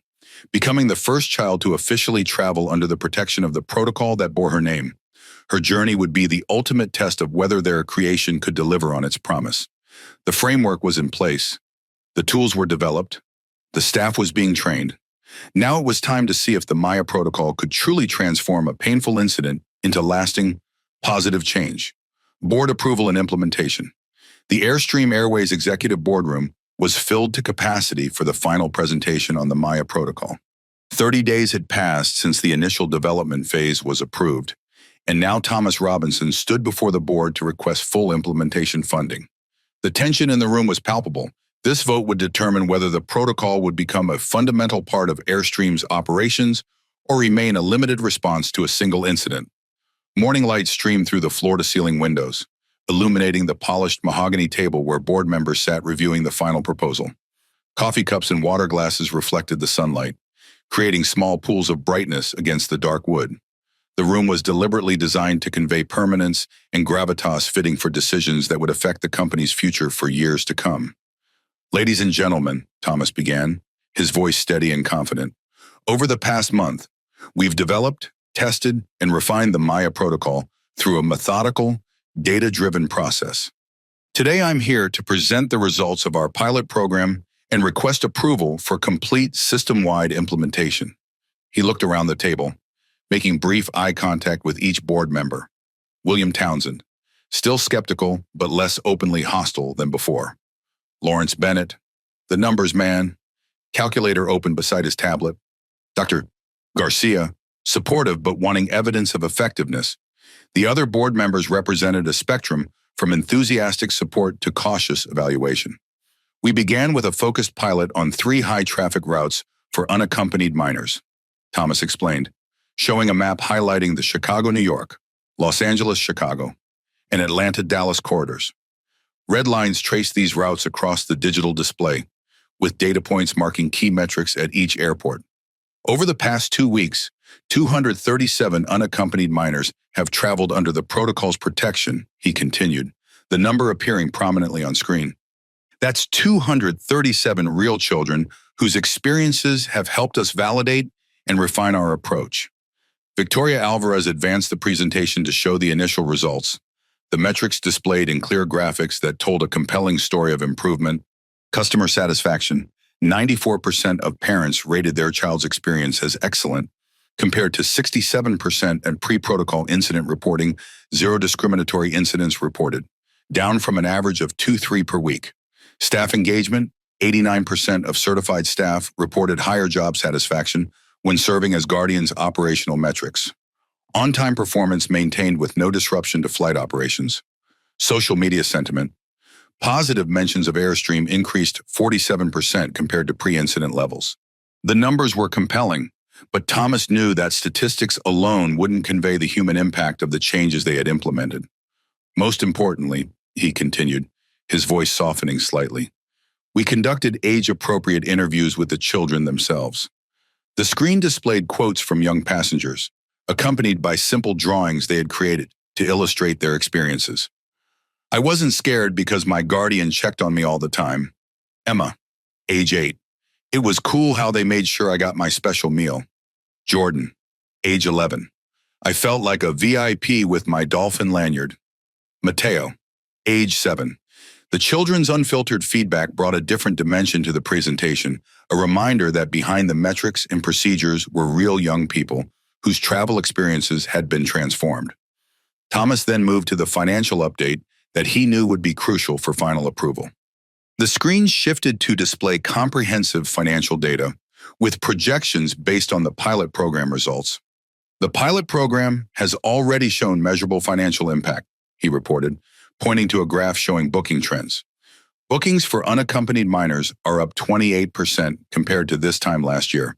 becoming the first child to officially travel under the protection of the protocol that bore her name. Her journey would be the ultimate test of whether their creation could deliver on its promise. The framework was in place. The tools were developed. The staff was being trained. Now it was time to see if the Maya protocol could truly transform a painful incident into lasting, positive change. Board approval and implementation. The AirStream Airways executive boardroom was filled to capacity for the final presentation on the Maya protocol. 30 days had passed since the initial development phase was approved, and now Thomas Robinson stood before the board to request full implementation funding. The tension in the room was palpable. This vote would determine whether the protocol would become a fundamental part of Airstream's operations or remain a limited response to a single incident. Morning light streamed through the floor-to-ceiling windows, illuminating the polished mahogany table where board members sat reviewing the final proposal. Coffee cups and water glasses reflected the sunlight, creating small pools of brightness against the dark wood. The room was deliberately designed to convey permanence and gravitas fitting for decisions that would affect the company's future for years to come. "Ladies and gentlemen," Thomas began, his voice steady and confident, "over the past month, we've developed, tested, and refined the Maya protocol through a methodical, data-driven process. Today I'm here to present the results of our pilot program and request approval for complete system-wide implementation." He looked around the table, making brief eye contact with each board member. William Townsend, still skeptical but less openly hostile than before. Lawrence Bennett, the numbers man, calculator open beside his tablet. Dr. Garcia, supportive but wanting evidence of effectiveness. The other board members represented a spectrum from enthusiastic support to cautious evaluation. We began with a focused pilot on 3 high-traffic routes for unaccompanied minors, Thomas explained, showing a map highlighting the Chicago-New York, Los Angeles-Chicago, and Atlanta-Dallas corridors. Red lines traced these routes across the digital display, with data points marking key metrics at each airport. Over the past 2 weeks, 237 unaccompanied minors have traveled under the protocol's protection, he continued, the number appearing prominently on screen. That's 237 real children whose experiences have helped us validate and refine our approach. Victoria Alvarez advanced the presentation to show the initial results, the metrics displayed in clear graphics that told a compelling story of improvement. Customer satisfaction: 94% of parents rated their child's experience as excellent, compared to 67% at pre-protocol incident reporting, 0 discriminatory incidents reported, down from an average of 2-3 per week. Staff engagement: 89% of certified staff reported higher job satisfaction when serving as guardians. Operational metrics: on-time performance maintained with no disruption to flight operations. Social media sentiment: positive mentions of Airstream increased 47% compared to pre-incident levels. The numbers were compelling, but Thomas knew that statistics alone wouldn't convey the human impact of the changes they had implemented. Most importantly, he continued, his voice softening slightly, we conducted age-appropriate interviews with the children themselves. The screen displayed quotes from young passengers, accompanied by simple drawings they had created to illustrate their experiences. "I wasn't scared because my guardian checked on me all the time. Emma, age 8. It was cool how they made sure I got my special meal. Jordan, age 11. I felt like a VIP with my dolphin lanyard. Mateo, age 7. The children's unfiltered feedback brought a different dimension to the presentation, a reminder that behind the metrics and procedures were real young people whose travel experiences had been transformed. Thomas then moved to the financial update that he knew would be crucial for final approval. The screen shifted to display comprehensive financial data with projections based on the pilot program results. The pilot program has already shown measurable financial impact, he reported, pointing to a graph showing booking trends. Bookings for unaccompanied minors are up 28% compared to this time last year.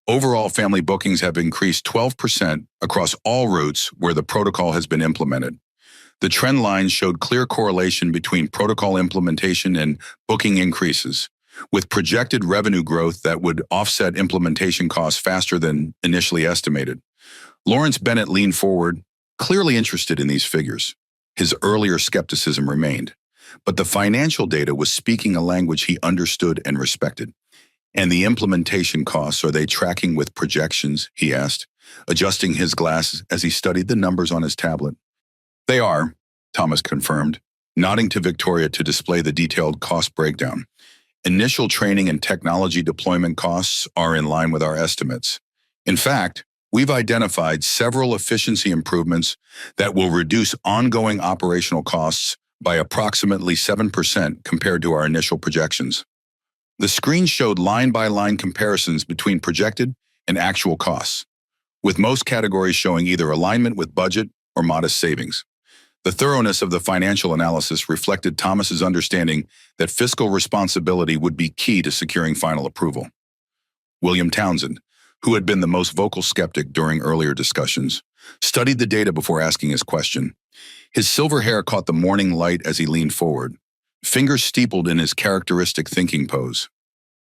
Overall family bookings have increased 12% across all routes where the protocol has been implemented. The trend lines showed clear correlation between protocol implementation and booking increases, with projected revenue growth that would offset implementation costs faster than initially estimated. Lawrence Bennett leaned forward, clearly interested in these figures. His earlier skepticism remained, but the financial data was speaking a language he understood and respected. And the implementation costs, are they tracking with projections, he asked, adjusting his glasses as he studied the numbers on his tablet. They are, Thomas confirmed, nodding to Victoria to display the detailed cost breakdown. Initial training and technology deployment costs are in line with our estimates. In fact, we've identified several efficiency improvements that will reduce ongoing operational costs by approximately 7% compared to our initial projections. The screen showed line-by-line comparisons between projected and actual costs, with most categories showing either alignment with budget or modest savings. The thoroughness of the financial analysis reflected Thomas's understanding that fiscal responsibility would be key to securing final approval. William Townsend, who had been the most vocal skeptic during earlier discussions, studied the data before asking his question. His silver hair caught the morning light as he leaned forward, fingers steepled in his characteristic thinking pose.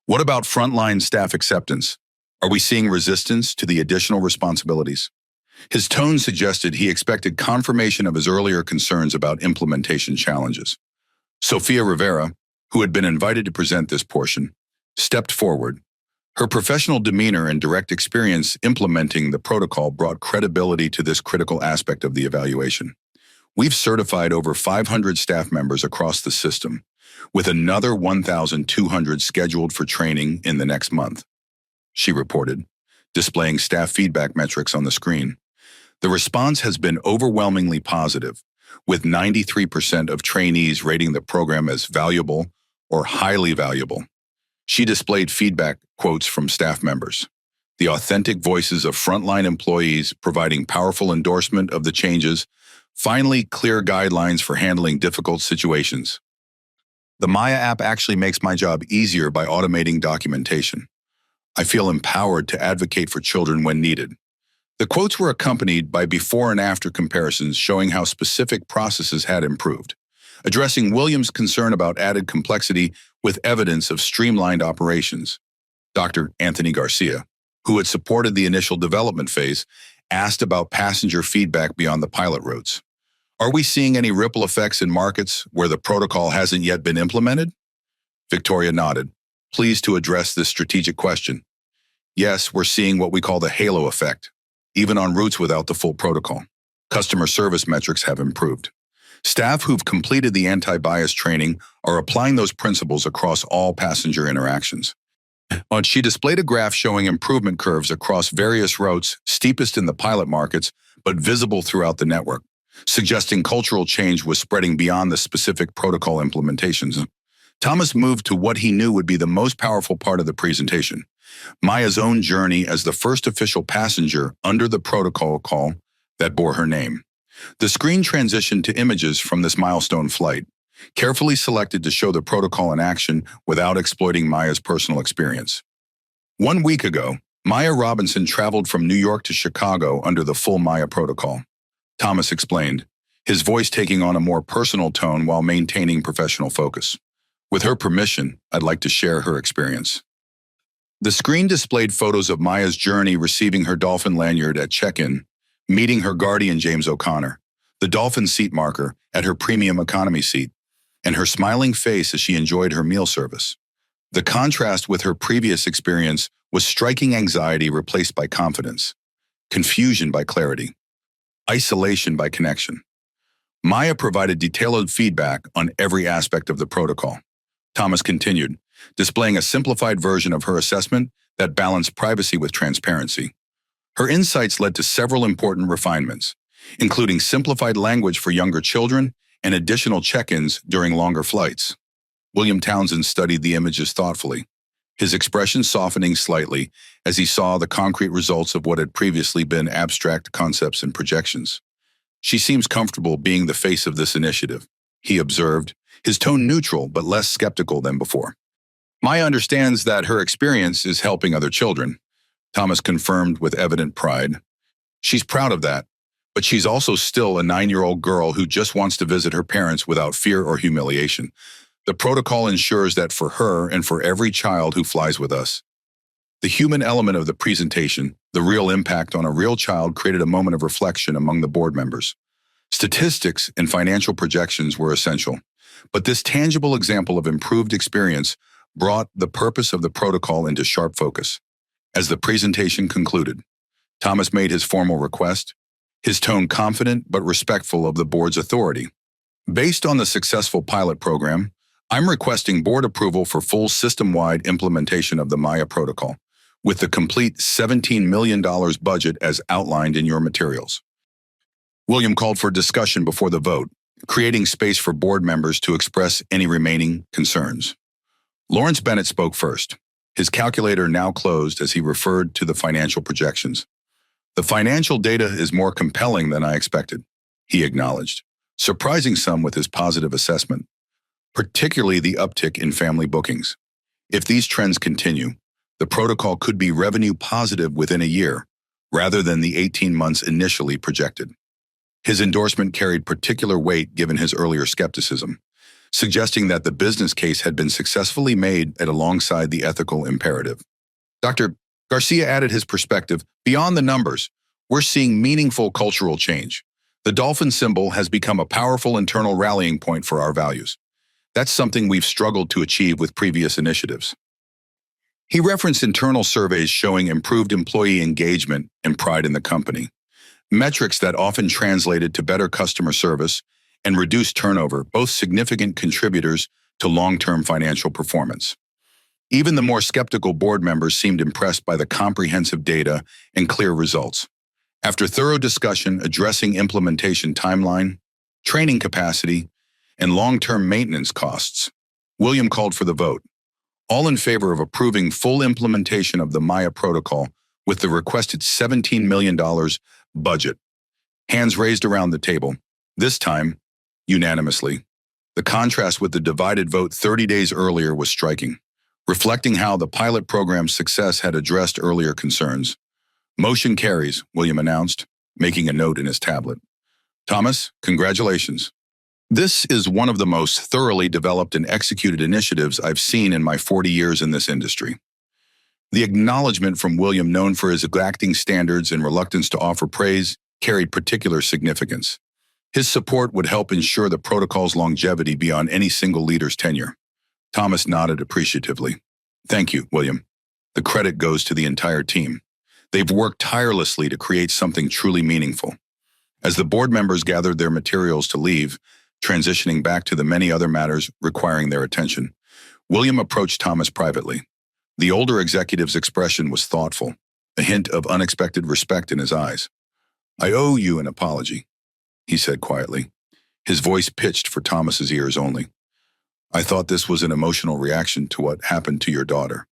What about frontline staff acceptance? Are we seeing resistance to the additional responsibilities? His tone suggested he expected confirmation of his earlier concerns about implementation challenges. Sophia Rivera, who had been invited to present this portion, stepped forward. Her professional demeanor and direct experience implementing the protocol brought credibility to this critical aspect of the evaluation. We've certified over 500 staff members across the system, with another 1,200 scheduled for training in the next month, she reported, displaying staff feedback metrics on the screen. The response has been overwhelmingly positive, with 93% of trainees rating the program as valuable or highly valuable. She displayed feedback quotes from staff members, the authentic voices of frontline employees providing powerful endorsement of the changes, finally clear guidelines for handling difficult situations. The Maya app actually makes my job easier by automating documentation. I feel empowered to advocate for children when needed. The quotes were accompanied by before and after comparisons showing how specific processes had improved, addressing Williams' concern about added complexity with evidence of streamlined operations. Dr. Anthony Garcia, who had supported the initial development phase, asked about passenger feedback beyond the pilot routes. Are we seeing any ripple effects in markets where the protocol hasn't yet been implemented? Victoria nodded, pleased to address this strategic question. Yes, we're seeing what we call the halo effect, even on routes without the full protocol. Customer service metrics have improved. Staff who've completed the anti-bias training are applying those principles across all passenger interactions. She displayed a graph showing improvement curves across various routes, steepest in the pilot markets, but visible throughout the network, suggesting cultural change was spreading beyond the specific protocol implementations. Thomas moved to what he knew would be the most powerful part of the presentation, Maya's own journey as the first official passenger under the protocol call that bore her name. The screen transitioned to images from this milestone flight, carefully selected to show the protocol in action without exploiting Maya's personal experience. 1 week ago, Maya Robinson traveled from New York to Chicago under the full Maya protocol. Thomas explained, his voice taking on a more personal tone while maintaining professional focus. With her permission, I'd like to share her experience. The screen displayed photos of Maya's journey receiving her Dolphin lanyard at check-in, meeting her guardian James O'Connor, the Dolphin seat marker at her premium economy seat, and her smiling face as she enjoyed her meal service. The contrast with her previous experience was striking anxiety replaced by confidence, confusion by clarity, isolation by connection. Maya provided detailed feedback on every aspect of the protocol. Thomas continued, displaying a simplified version of her assessment that balanced privacy with transparency. Her insights led to several important refinements, including simplified language for younger children and additional check-ins during longer flights. William Townsend studied the images thoughtfully, his expression softening slightly as he saw the concrete results of what had previously been abstract concepts and projections. "She seems comfortable being the face of this initiative," he observed, his tone neutral but less skeptical than before. "Maya understands that her experience is helping other children," Thomas confirmed with evident pride. "She's proud of that, but she's also still a 9-year-old girl who just wants to visit her parents without fear or humiliation. The protocol ensures that for her and for every child who flies with us." The human element of the presentation, the real impact on a real child, created a moment of reflection among the board members. Statistics and financial projections were essential, but this tangible example of improved experience brought the purpose of the protocol into sharp focus. As the presentation concluded, Thomas made his formal request, his tone confident but respectful of the board's authority. "Based on the successful pilot program, I'm requesting board approval for full system-wide implementation of the Maya protocol, with the complete $17 million budget as outlined in your materials." William called for discussion before the vote, creating space for board members to express any remaining concerns. Lawrence Bennett spoke first, his calculator now closed as he referred to the financial projections. "The financial data is more compelling than I expected," he acknowledged, surprising some with his positive assessment, particularly the uptick in family bookings. "If these trends continue, the protocol could be revenue positive within a year, rather than the 18 months initially projected." His endorsement carried particular weight given his earlier skepticism, suggesting that the business case had been successfully made alongside the ethical imperative. Dr. Garcia added his perspective, "Beyond the numbers, we're seeing meaningful cultural change. The dolphin symbol has become a powerful internal rallying point for our values. That's something we've struggled to achieve with previous initiatives." He referenced internal surveys showing improved employee engagement and pride in the company, metrics that often translated to better customer service and reduced turnover, both significant contributors to long-term financial performance. Even the more skeptical board members seemed impressed by the comprehensive data and clear results. After thorough discussion addressing implementation timeline, training capacity, and long-term maintenance costs, William called for the vote. All in favor of approving full implementation of the Maya protocol with the requested $17 million budget. Hands raised around the table, this time unanimously. The contrast with the divided vote 30 days earlier was striking, reflecting how the pilot program's success had addressed earlier concerns. "Motion carries," William announced, making a note in his tablet. "Thomas, congratulations. This is one of the most thoroughly developed and executed initiatives I've seen in my 40 years in this industry." The acknowledgement from William, known for his exacting standards and reluctance to offer praise, carried particular significance. His support would help ensure the protocol's longevity beyond any single leader's tenure. Thomas nodded appreciatively. "Thank you, William. The credit goes to the entire team. They've worked tirelessly to create something truly meaningful." As the board members gathered their materials to leave, transitioning back to the many other matters requiring their attention, William approached Thomas privately. The older executive's expression was thoughtful, a hint of unexpected respect in his eyes. "I owe you an apology," he said quietly, his voice pitched for Thomas's ears only. "I thought this was an emotional reaction to what happened to your daughter.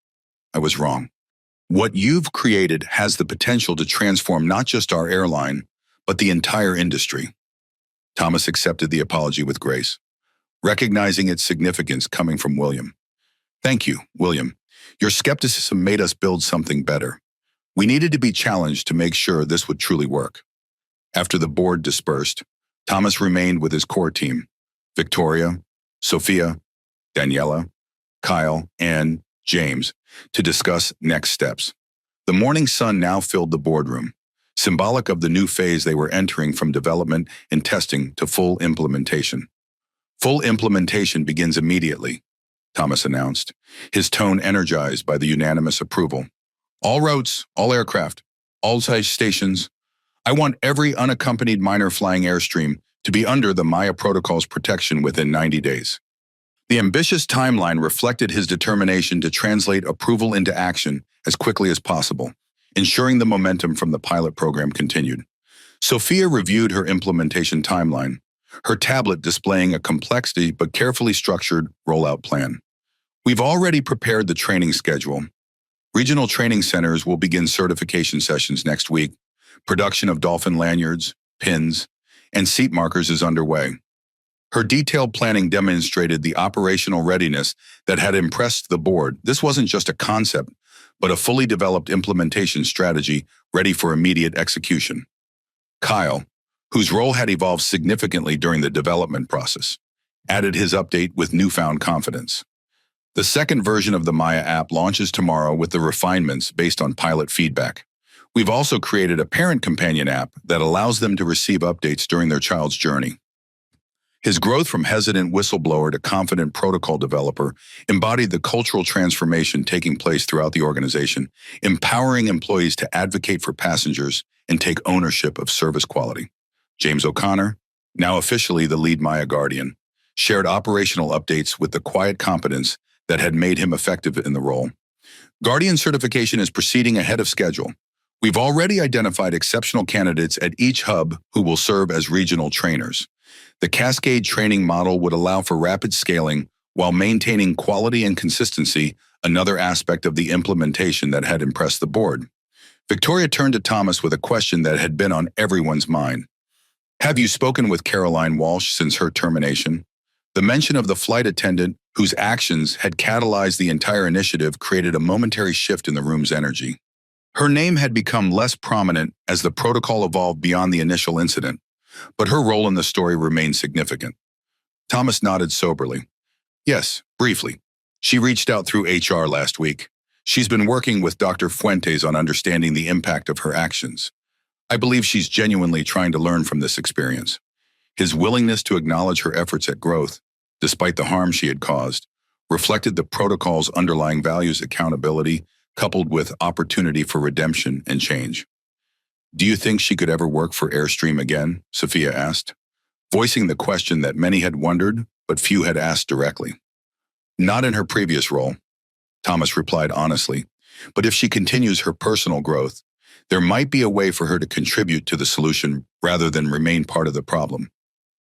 I was wrong. What you've created has the potential to transform not just our airline, but the entire industry." Thomas accepted the apology with grace, recognizing its significance coming from William. "Thank you, William. Your skepticism made us build something better. We needed to be challenged to make sure this would truly work." After the board dispersed, Thomas remained with his core team, Victoria, Sophia, Daniela, Kyle, and James, to discuss next steps. The morning sun now filled the boardroom, symbolic of the new phase they were entering from development and testing to full implementation. "Full implementation begins immediately," Thomas announced, his tone energized by the unanimous approval. "All routes, all aircraft, all size stations. I want every unaccompanied minor flying Airstream to be under the Maya protocol's protection within 90 days. The ambitious timeline reflected his determination to translate approval into action as quickly as possible, ensuring the momentum from the pilot program continued. Sophia reviewed her implementation timeline, her tablet displaying a complexity but carefully structured rollout plan. We've already prepared the training schedule. Regional training centers will begin certification sessions next week. Production of dolphin lanyards, pins, and seat markers is underway. Her detailed planning demonstrated the operational readiness that had impressed the board. This wasn't just a concept, but a fully developed implementation strategy ready for immediate execution. Kyle, whose role had evolved significantly during the development process, added his update with newfound confidence. The second version of the Maya app launches tomorrow with the refinements based on pilot feedback. We've also created a parent companion app that allows them to receive updates during their child's journey. His growth from hesitant whistleblower to confident protocol developer embodied the cultural transformation taking place throughout the organization, empowering employees to advocate for passengers and take ownership of service quality. James O'Connor, now officially the lead Maya Guardian, shared operational updates with the quiet competence that had made him effective in the role. Guardian certification is proceeding ahead of schedule. We've already identified exceptional candidates at each hub who will serve as regional trainers. The cascade training model would allow for rapid scaling while maintaining quality and consistency, another aspect of the implementation that had impressed the board. Victoria turned to Thomas with a question that had been on everyone's mind. Have you spoken with Caroline Walsh since her termination? The mention of the flight attendant, whose actions had catalyzed the entire initiative, created a momentary shift in the room's energy. Her name had become less prominent as the protocol evolved beyond the initial incident, but her role in the story remained significant. Thomas nodded soberly. Yes, briefly. She reached out through HR last week. She's been working with Dr. Fuentes on understanding the impact of her actions. I believe she's genuinely trying to learn from this experience. His willingness to acknowledge her efforts at growth, despite the harm she had caused, reflected the protocol's underlying values: accountability, coupled with opportunity for redemption and change. Do you think she could ever work for AirStream again? Sophia asked, voicing the question that many had wondered, but few had asked directly. Not in her previous role, Thomas replied honestly, but if she continues her personal growth, there might be a way for her to contribute to the solution rather than remain part of the problem.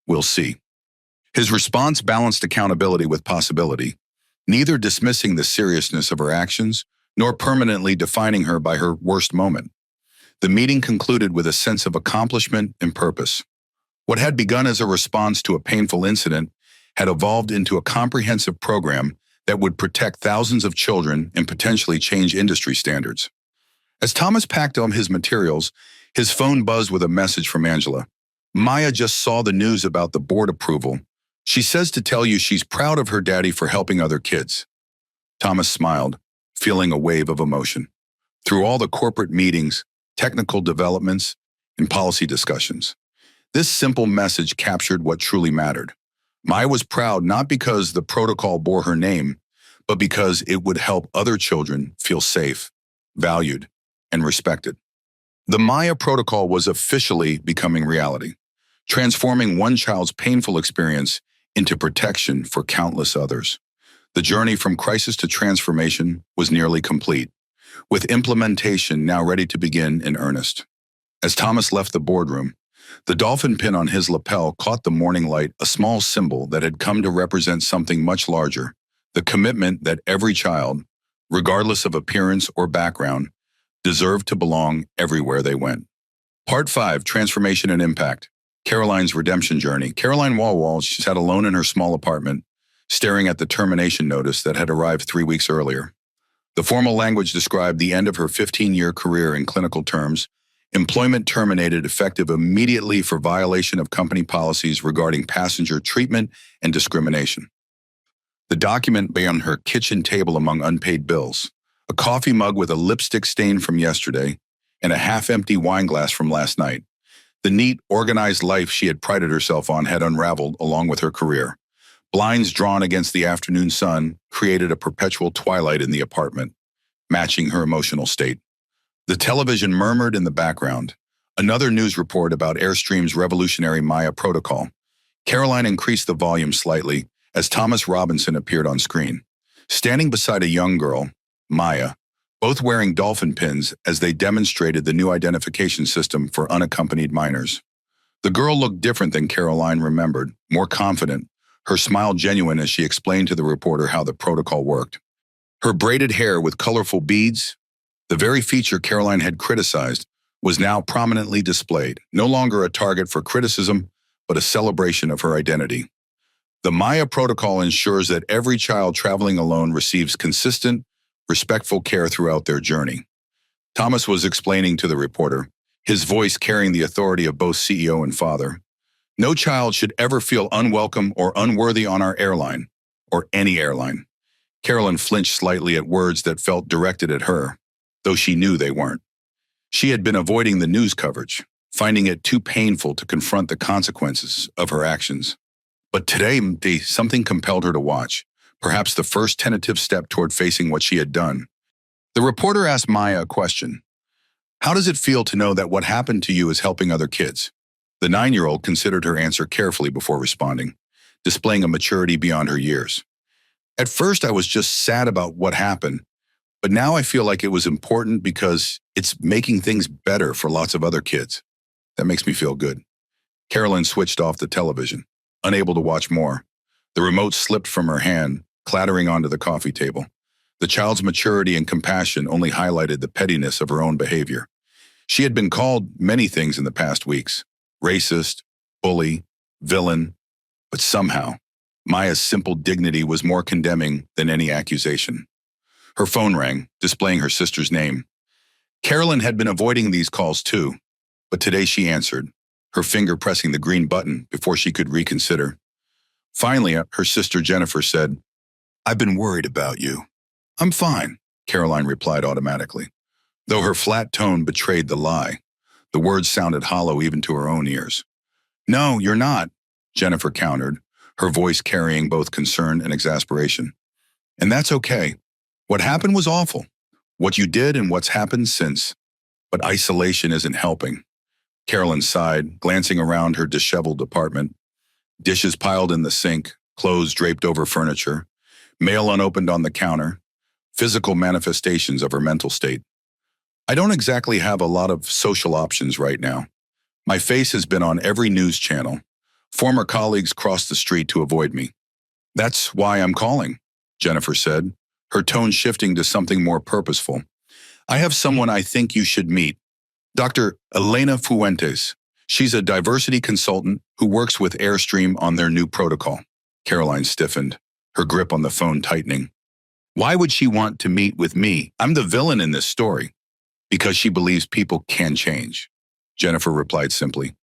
We'll see. His response balanced accountability with possibility, neither dismissing the seriousness of her actions nor permanently defining her by her worst moment. The meeting concluded with a sense of accomplishment and purpose. What had begun as a response to a painful incident had evolved into a comprehensive program that would protect thousands of children and potentially change industry standards. As Thomas packed on his materials, his phone buzzed with a message from Angela. Maya just saw the news about the board approval. She says to tell you she's proud of her daddy for helping other kids. Thomas smiled, feeling a wave of emotion. Through all the corporate meetings, technical developments, and policy discussions, this simple message captured what truly mattered. Maya was proud not because the protocol bore her name, but because it would help other children feel safe, valued, and respected. The Maya protocol was officially becoming reality, transforming one child's painful experience into protection for countless others. The journey from crisis to transformation was nearly complete, with implementation now ready to begin in earnest. As Thomas left the boardroom, the dolphin pin on his lapel caught the morning light, a small symbol that had come to represent something much larger, the commitment that every child, regardless of appearance or background, deserved to belong everywhere they went. Part 5, Transformation and Impact. Caroline's redemption journey. Caroline Walsh sat alone in her small apartment, staring at the termination notice that had arrived 3 weeks earlier. The formal language described the end of her 15-year career in clinical terms: employment terminated effective immediately for violation of company policies regarding passenger treatment and discrimination. The document lay on her kitchen table among unpaid bills, a coffee mug with a lipstick stain from yesterday, and a half-empty wine glass from last night. The neat, organized life she had prided herself on had unraveled along with her career. Blinds drawn against the afternoon sun created a perpetual twilight in the apartment, matching her emotional state. The television murmured in the background, Another news report about Airstream's revolutionary Maya protocol. Caroline increased the volume slightly as Thomas Robinson appeared on screen, standing beside a young girl, Maya, both wearing dolphin pins as they demonstrated the new identification system for unaccompanied minors. The girl looked different than Caroline remembered, more confident, her smile genuine as she explained to the reporter how the protocol worked. Her braided hair with colorful beads, the very feature Caroline had criticized, was now prominently displayed, no longer a target for criticism, but a celebration of her identity. The Maya protocol ensures that every child traveling alone receives consistent, respectful care throughout their journey. Thomas was explaining to the reporter, his voice carrying the authority of both CEO and father. No child should ever feel unwelcome or unworthy on our airline, or any airline. Caroline flinched slightly at words that felt directed at her, though she knew they weren't. She had been avoiding the news coverage, finding it too painful to confront the consequences of her actions. But today, something compelled her to watch, perhaps the first tentative step toward facing what she had done. The reporter asked Maya a question. How does it feel to know that what happened to you is helping other kids? The 9-year-old considered her answer carefully before responding, displaying a maturity beyond her years. At first, I was just sad about what happened, but now I feel like it was important because it's making things better for lots of other kids. That makes me feel good. Caroline switched off the television, unable to watch more. The remote slipped from her hand, clattering onto the coffee table. The child's maturity and compassion only highlighted the pettiness of her own behavior. She had been called many things in the past weeks: racist, bully, villain, but somehow, Maya's simple dignity was more condemning than any accusation. Her phone rang, displaying her sister's name. Caroline had been avoiding these calls too, but today she answered, her finger pressing the green button before she could reconsider. Finally, her sister Jennifer said, "I've been worried about you." "I'm fine," Caroline replied automatically, though her flat tone betrayed the lie. The words sounded hollow even to her own ears. "No, you're not," Jennifer countered, her voice carrying both concern and exasperation. "And that's okay. What happened was awful. What you did and what's happened since. But isolation isn't helping." Caroline sighed, glancing around her disheveled apartment. Dishes piled in the sink, clothes draped over furniture, mail unopened on the counter, physical manifestations of her mental state. "I don't exactly have a lot of social options right now. My face has been on every news channel. Former colleagues crossed the street to avoid me." "That's why I'm calling," Jennifer said, her tone shifting to something more purposeful. "I have someone I think you should meet. Dr. Elena Fuentes. She's a diversity consultant who works with Airstream on their new protocol." Caroline stiffened, her grip on the phone tightening. "Why would she want to meet with me? I'm the villain in this story." "Because she believes people can change," Jennifer replied simply.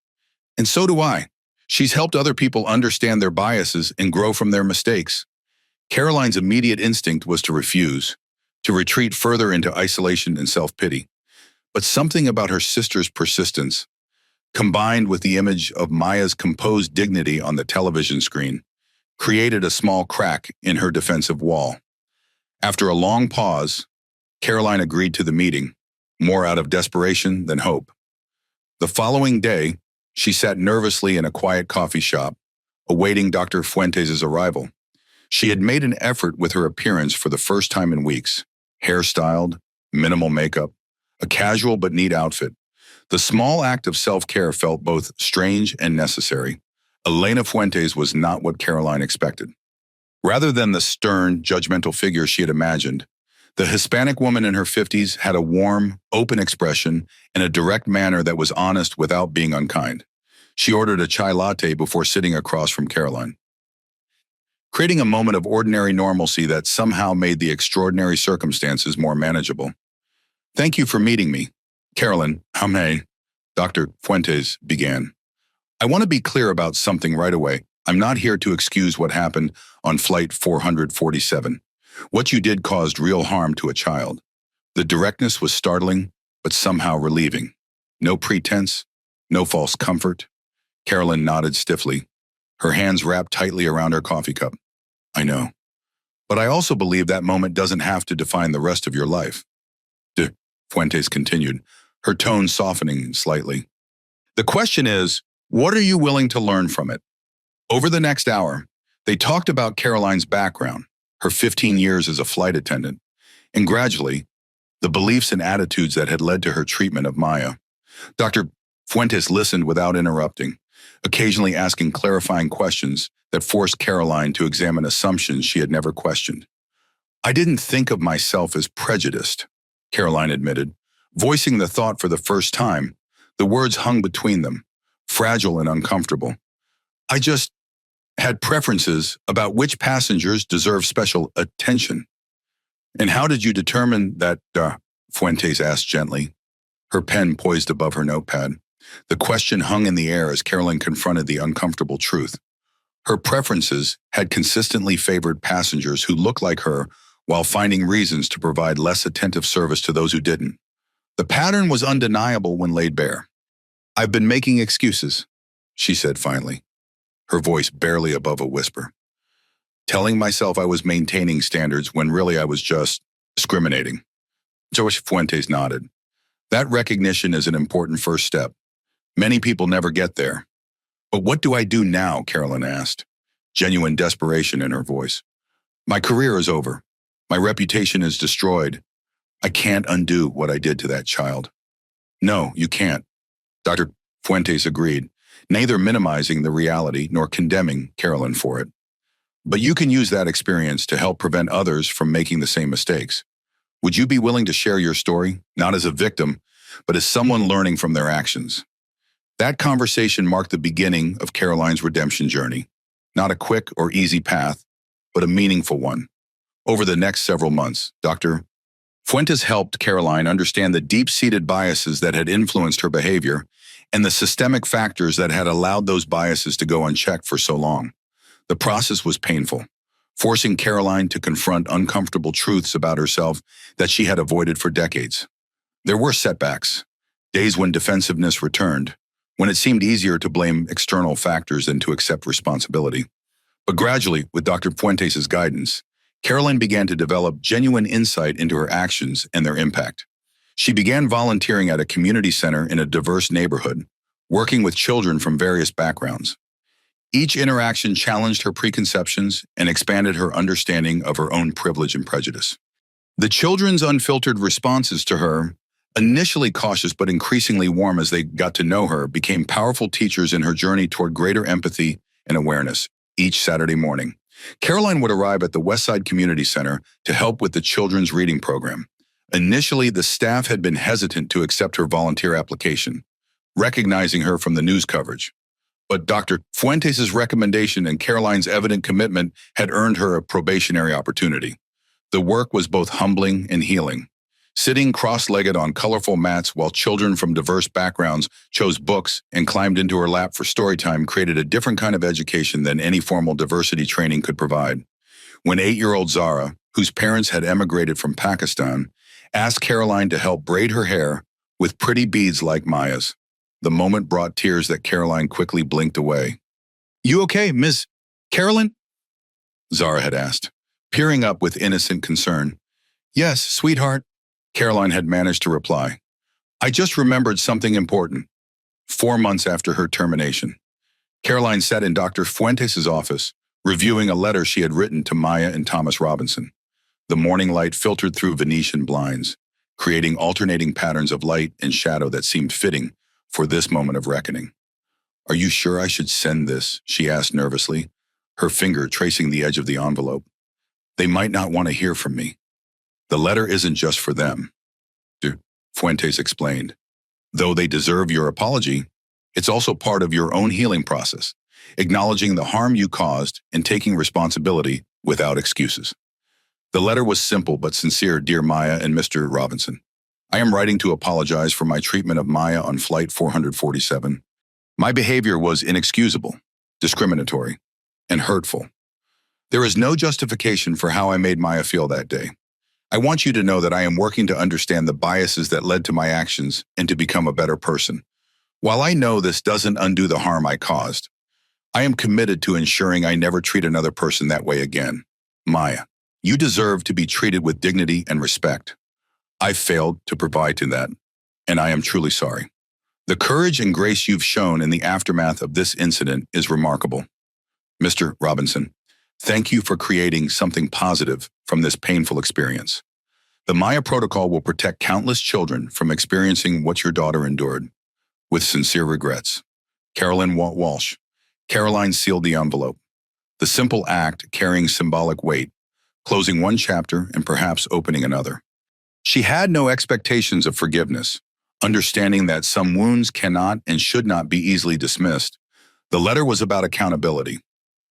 "And so do I. She's helped other people understand their biases and grow from their mistakes." Caroline's immediate instinct was to refuse, to retreat further into isolation and self-pity. But something about her sister's persistence, combined with the image of Maya's composed dignity on the television screen, created a small crack in her defensive wall. After a long pause, Caroline agreed to the meeting, more out of desperation than hope. The following day, she sat nervously in a quiet coffee shop, awaiting Dr. Fuentes' arrival. She had made an effort with her appearance for the first time in weeks. Hairstyled, minimal makeup, a casual but neat outfit. The small act of self-care felt both strange and necessary. Elena Fuentes was not what Caroline expected. Rather than the stern, judgmental figure she had imagined, the Hispanic woman in her 50s had a warm, open expression and a direct manner that was honest without being unkind. She ordered a chai latte before sitting across from Caroline, creating a moment of ordinary normalcy that somehow made the extraordinary circumstances more manageable. "Thank you for meeting me, Caroline. How may?" Dr. Fuentes began. "I want to be clear about something right away. I'm not here to excuse what happened on Flight 447. What you did caused real harm to a child. The directness was startling, but somehow relieving. No pretense, no false comfort." Caroline nodded stiffly, her hands wrapped tightly around her coffee cup. "I know. But I also believe that moment doesn't have to define the rest of your life." Fuentes continued, her tone softening slightly. The question is, what are you willing to learn from it? Over the next hour, they talked about Caroline's background, her 15 years as a flight attendant, and gradually, the beliefs and attitudes that had led to her treatment of Maya. Dr. Fuentes listened without interrupting, occasionally asking clarifying questions that forced Caroline to examine assumptions she had never questioned. "I didn't think of myself as prejudiced," Caroline admitted, voicing the thought for the first time. The words hung between them, fragile and uncomfortable. "I just had preferences about which passengers deserve special attention." "And how did you determine that?" Fuentes asked gently, her pen poised above her notepad. The question hung in the air as Caroline confronted the uncomfortable truth. Her preferences had consistently favored passengers who looked like her while finding reasons to provide less attentive service to those who didn't. The pattern was undeniable when laid bare. "I've been making excuses," she said finally, her voice barely above a whisper. "Telling myself I was maintaining standards when really I was just discriminating." Josh Fuentes nodded. "That recognition is an important first step. Many people never get there." "But what do I do now?" Caroline asked, genuine desperation in her voice. "My career is over. My reputation is destroyed. I can't undo what I did to that child." "No, you can't," Dr. Fuentes agreed, neither minimizing the reality nor condemning Caroline for it. "But you can use that experience to help prevent others from making the same mistakes. Would you be willing to share your story, not as a victim, but as someone learning from their actions?" That conversation marked the beginning of Caroline's redemption journey. Not a quick or easy path, but a meaningful one. Over the next several months, Dr. Fuentes helped Caroline understand the deep-seated biases that had influenced her behavior and the systemic factors that had allowed those biases to go unchecked for so long. The process was painful, forcing Caroline to confront uncomfortable truths about herself that she had avoided for decades. There were setbacks, days when defensiveness returned, when it seemed easier to blame external factors than to accept responsibility. But gradually, with Dr. Fuentes' guidance, Caroline began to develop genuine insight into her actions and their impact. She began volunteering at a community center in a diverse neighborhood, working with children from various backgrounds. Each interaction challenged her preconceptions and expanded her understanding of her own privilege and prejudice. The children's unfiltered responses to her, initially cautious but increasingly warm as they got to know her, became powerful teachers in her journey toward greater empathy and awareness. Each Saturday morning, Caroline would arrive at the Westside Community Center to help with the children's reading program. Initially, the staff had been hesitant to accept her volunteer application, recognizing her from the news coverage. But Dr. Fuentes' recommendation and Caroline's evident commitment had earned her a probationary opportunity. The work was both humbling and healing. Sitting cross-legged on colorful mats while children from diverse backgrounds chose books and climbed into her lap for story time created a different kind of education than any formal diversity training could provide. When 8-year-old Zara, whose parents had emigrated from Pakistan, asked Caroline to help braid her hair with pretty beads like Maya's, the moment brought tears that Caroline quickly blinked away. "You okay, Miss Caroline?" Zara had asked, peering up with innocent concern. "Yes, sweetheart," Caroline had managed to reply. "I just remembered something important." 4 months after her termination, Caroline sat in Dr. Fuentes' office, reviewing a letter she had written to Maya and Thomas Robinson. The morning light filtered through Venetian blinds, creating alternating patterns of light and shadow that seemed fitting for this moment of reckoning. "Are you sure I should send this?" she asked nervously, her finger tracing the edge of the envelope. "They might not want to hear from me." "The letter isn't just for them," Fuentes explained. "Though they deserve your apology, it's also part of your own healing process, acknowledging the harm you caused and taking responsibility without excuses." The letter was simple but sincere. "Dear Maya and Mr. Robinson, I am writing to apologize for my treatment of Maya on Flight 447. My behavior was inexcusable, discriminatory, and hurtful. There is no justification for how I made Maya feel that day. I want you to know that I am working to understand the biases that led to my actions and to become a better person. While I know this doesn't undo the harm I caused, I am committed to ensuring I never treat another person that way again. Maya, you deserve to be treated with dignity and respect. I failed to provide to that, and I am truly sorry." The courage and grace you've shown in the aftermath of this incident is remarkable. Mr. Robinson, thank you for creating something positive from this painful experience. The Maya Protocol will protect countless children from experiencing what your daughter endured. With sincere regrets. Caroline Walsh. Caroline sealed the envelope. The simple act carrying symbolic weight, closing one chapter and perhaps opening another. She had no expectations of forgiveness, understanding that some wounds cannot and should not be easily dismissed. The letter was about accountability,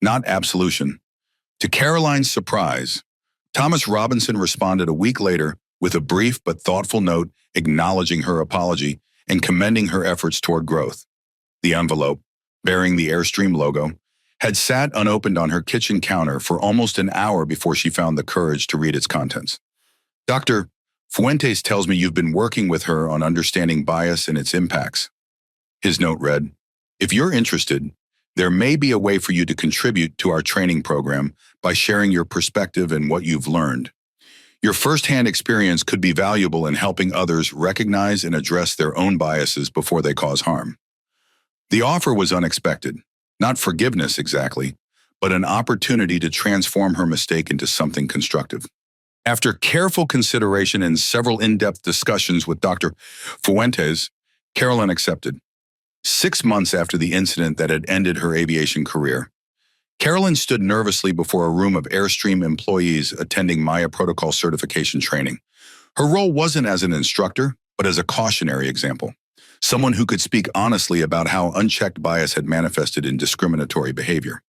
not absolution. To Caroline's surprise, Thomas Robinson responded a week later with a brief but thoughtful note acknowledging her apology and commending her efforts toward growth. The envelope, bearing the AirStream logo, had sat unopened on her kitchen counter for almost an hour before she found the courage to read its contents. Dr. Fuentes tells me you've been working with her on understanding bias and its impacts. His note read, if you're interested, there may be a way for you to contribute to our training program by sharing your perspective and what you've learned. Your firsthand experience could be valuable in helping others recognize and address their own biases before they cause harm. The offer was unexpected, not forgiveness exactly, but an opportunity to transform her mistake into something constructive. After careful consideration and several in-depth discussions with Dr. Fuentes, Caroline accepted. 6 months after the incident that had ended her aviation career, Caroline stood nervously before a room of AirStream employees attending Maya Protocol certification training. Her role wasn't as an instructor, but as a cautionary example, someone who could speak honestly about how unchecked bias had manifested in discriminatory behavior.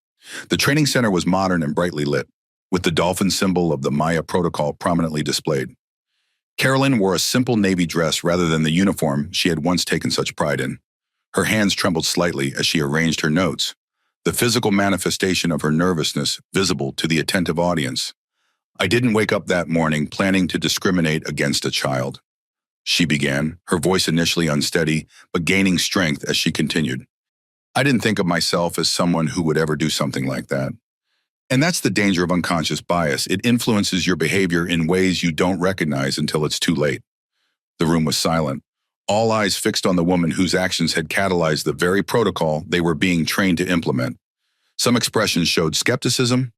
The training center was modern and brightly lit, with the dolphin symbol of the Maya Protocol prominently displayed. Caroline wore a simple navy dress rather than the uniform she had once taken such pride in. Her hands trembled slightly as she arranged her notes, the physical manifestation of her nervousness visible to the attentive audience. I didn't wake up that morning planning to discriminate against a child, she began, her voice initially unsteady, but gaining strength as she continued. I didn't think of myself as someone who would ever do something like that. And that's the danger of unconscious bias. It influences your behavior in ways you don't recognize until it's too late. The room was silent, all eyes fixed on the woman whose actions had catalyzed the very protocol they were being trained to implement. Some expressions showed skepticism,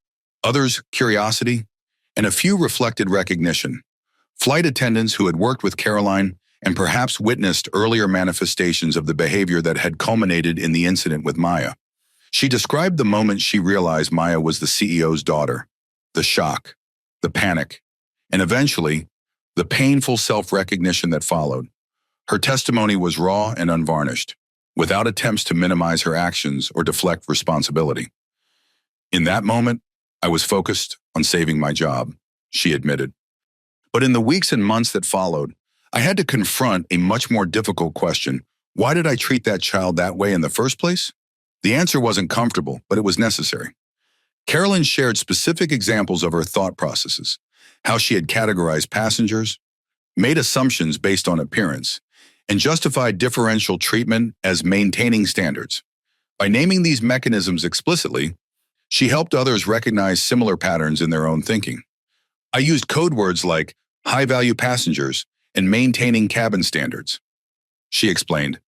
others curiosity, and a few reflected recognition. Flight attendants who had worked with Caroline and perhaps witnessed earlier manifestations of the behavior that had culminated in the incident with Maya. She described the moment she realized Maya was the CEO's daughter, the shock, the panic, and eventually, the painful self-recognition that followed. Her testimony was raw and unvarnished, without attempts to minimize her actions or deflect responsibility. In that moment, I was focused on saving my job, she admitted. But in the weeks and months that followed, I had to confront a much more difficult question. Why did I treat that child that way in the first place? The answer wasn't comfortable, but it was necessary. Caroline shared specific examples of her thought processes, how she had categorized passengers, made assumptions based on appearance, and justified differential treatment as maintaining standards. By naming these mechanisms explicitly, she helped others recognize similar patterns in their own thinking. I used code words like high-value passengers and maintaining cabin standards, she explained.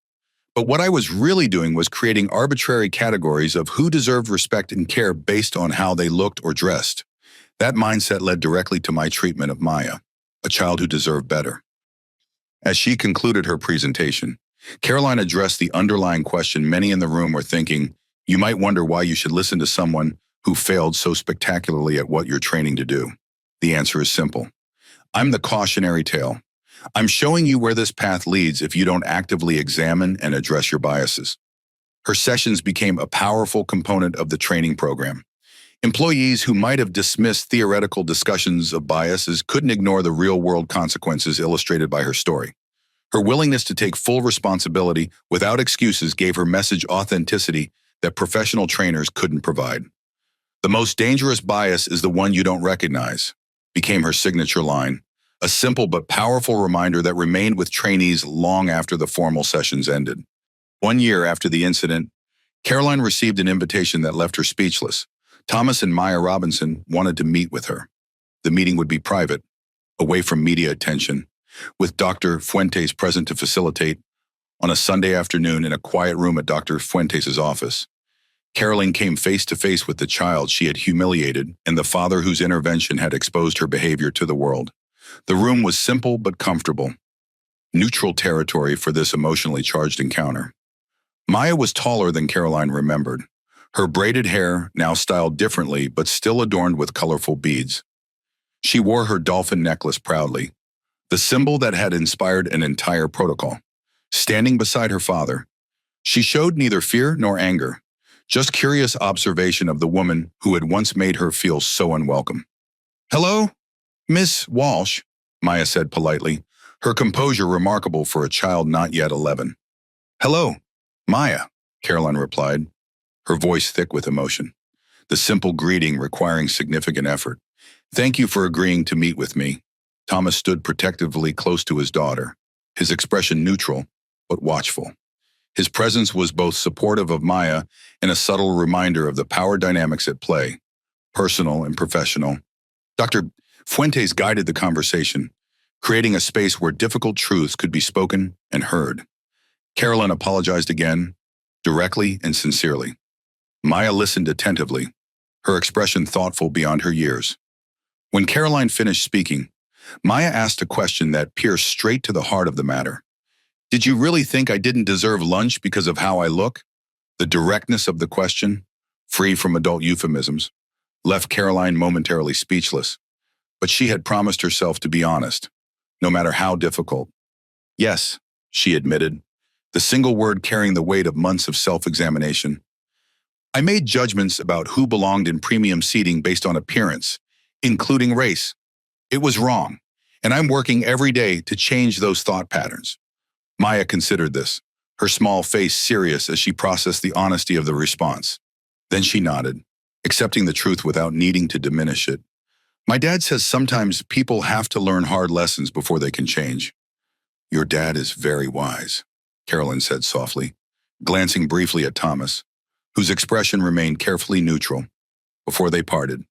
But what I was really doing was creating arbitrary categories of who deserved respect and care based on how they looked or dressed. That mindset led directly to my treatment of Maya, a child who deserved better. As she concluded her presentation, Caroline addressed the underlying question many in the room were thinking. You might wonder why you should listen to someone who failed so spectacularly at what you're training to do. The answer is simple. I'm the cautionary tale. I'm showing you where this path leads if you don't actively examine and address your biases. Her sessions became a powerful component of the training program. Employees who might have dismissed theoretical discussions of biases couldn't ignore the real-world consequences illustrated by her story. Her willingness to take full responsibility without excuses gave her message authenticity that professional trainers couldn't provide. The most dangerous bias is the one you don't recognize, became her signature line, a simple but powerful reminder that remained with trainees long after the formal sessions ended. 1 year after the incident, Caroline received an invitation that left her speechless. Thomas and Maya Robinson wanted to meet with her. The meeting would be private, away from media attention, with Dr. Fuentes present to facilitate. On a Sunday afternoon in a quiet room at Dr. Fuentes' office, Caroline came face to face with the child she had humiliated and the father whose intervention had exposed her behavior to the world. The room was simple but comfortable, neutral territory for this emotionally charged encounter. Maya was taller than Caroline remembered, her braided hair now styled differently but still adorned with colorful beads. She wore her dolphin necklace proudly, the symbol that had inspired an entire protocol. Standing beside her father, she showed neither fear nor anger, just curious observation of the woman who had once made her feel so unwelcome. "Hello, Miss Walsh," Maya said politely, her composure remarkable for a child not yet 11. "Hello, Maya," Caroline replied, her voice thick with emotion, the simple greeting requiring significant effort. "Thank you for agreeing to meet with me." Thomas stood protectively close to his daughter, his expression neutral but watchful. His presence was both supportive of Maya and a subtle reminder of the power dynamics at play, personal and professional. Dr. Fuentes guided the conversation, creating a space where difficult truths could be spoken and heard. Caroline apologized again, directly and sincerely. Maya listened attentively, her expression thoughtful beyond her years. When Caroline finished speaking, Maya asked a question that pierced straight to the heart of the matter. "Did you really think I didn't deserve lunch because of how I look?" The directness of the question, free from adult euphemisms, left Caroline momentarily speechless. But she had promised herself to be honest, no matter how difficult. "Yes," she admitted, the single word carrying the weight of months of self-examination. "I made judgments about who belonged in premium seating based on appearance, including race. It was wrong, and I'm working every day to change those thought patterns." Maya considered this, her small face serious as she processed the honesty of the response. Then she nodded, accepting the truth without needing to diminish it. "My dad says sometimes people have to learn hard lessons before they can change." "Your dad is very wise," Caroline said softly, glancing briefly at Thomas, whose expression remained carefully neutral. Before they parted,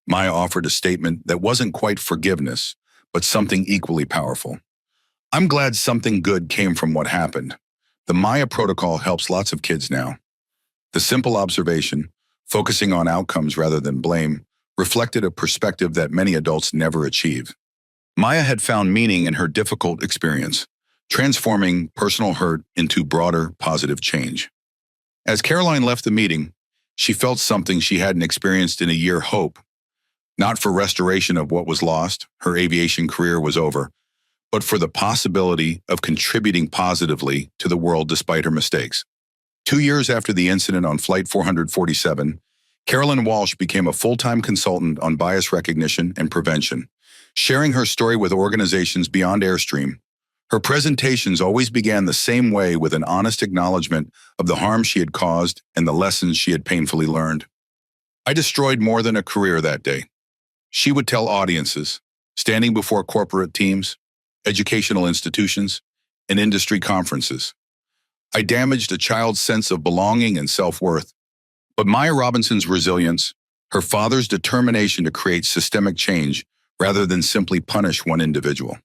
Maya offered a statement that wasn't quite forgiveness, but something equally powerful. "I'm glad something good came from what happened. The Maya protocol helps lots of kids now." The simple observation, focusing on outcomes rather than blame, reflected a perspective that many adults never achieve. Maya had found meaning in her difficult experience, transforming personal hurt into broader, positive change. As Caroline left the meeting, she felt something she hadn't experienced in a year: hope. Not for restoration of what was lost, her aviation career was over, but for the possibility of contributing positively to the world despite her mistakes. 2 years after the incident on Flight 447, Caroline Walsh became a full-time consultant on bias recognition and prevention, sharing her story with organizations beyond Airstream. Her presentations always began the same way, with an honest acknowledgement of the harm she had caused and the lessons she had painfully learned. "I destroyed more than a career that day," she would tell audiences, standing before corporate teams, educational institutions, and industry conferences. "I damaged a child's sense of belonging and self-worth." But Maya Robinson's resilience, her father's determination to create systemic change rather than simply punish one individual,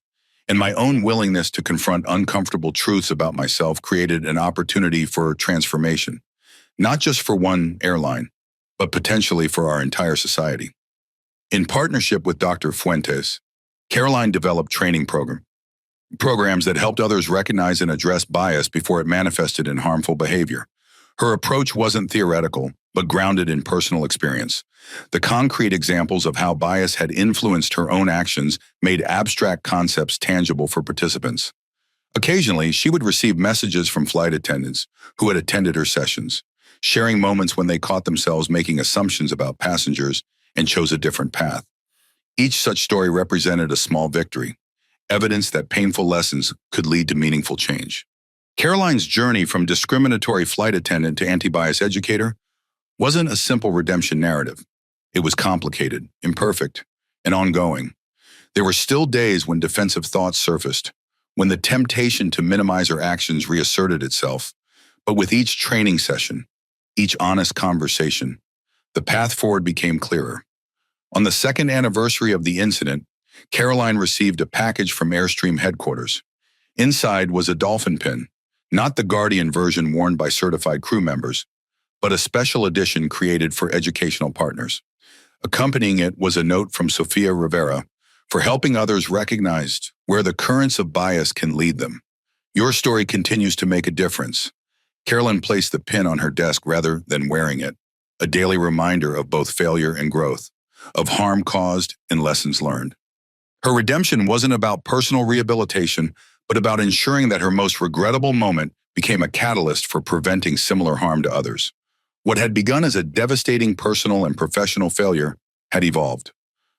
and my own willingness to confront uncomfortable truths about myself created an opportunity for transformation, not just for one airline, but potentially for our entire society. In partnership with Dr. Fuentes, Caroline developed training programs that helped others recognize and address bias before it manifested in harmful behavior. Her approach wasn't theoretical, but grounded in personal experience. The concrete examples of how bias had influenced her own actions made abstract concepts tangible for participants. Occasionally, she would receive messages from flight attendants who had attended her sessions, sharing moments when they caught themselves making assumptions about passengers and chose a different path. Each such story represented a small victory, evidence that painful lessons could lead to meaningful change. Caroline's journey from discriminatory flight attendant to anti-bias educator wasn't a simple redemption narrative. It was complicated, imperfect, and ongoing. There were still days when defensive thoughts surfaced, when the temptation to minimize her actions reasserted itself. But with each training session, each honest conversation, the path forward became clearer. On the second anniversary of the incident, Caroline received a package from Airstream headquarters. Inside was a dolphin pin, Not the Guardian version worn by certified crew members, but a special edition created for educational partners. Accompanying it was a note from Sofia Rivera for helping others recognize where the currents of bias can lead them. Your story continues to make a difference. Caroline placed the pin on her desk rather than wearing it, a daily reminder of both failure and growth, of harm caused and lessons learned. Her redemption wasn't about personal rehabilitation, but about ensuring that her most regrettable moment became a catalyst for preventing similar harm to others. What had begun as a devastating personal and professional failure had evolved,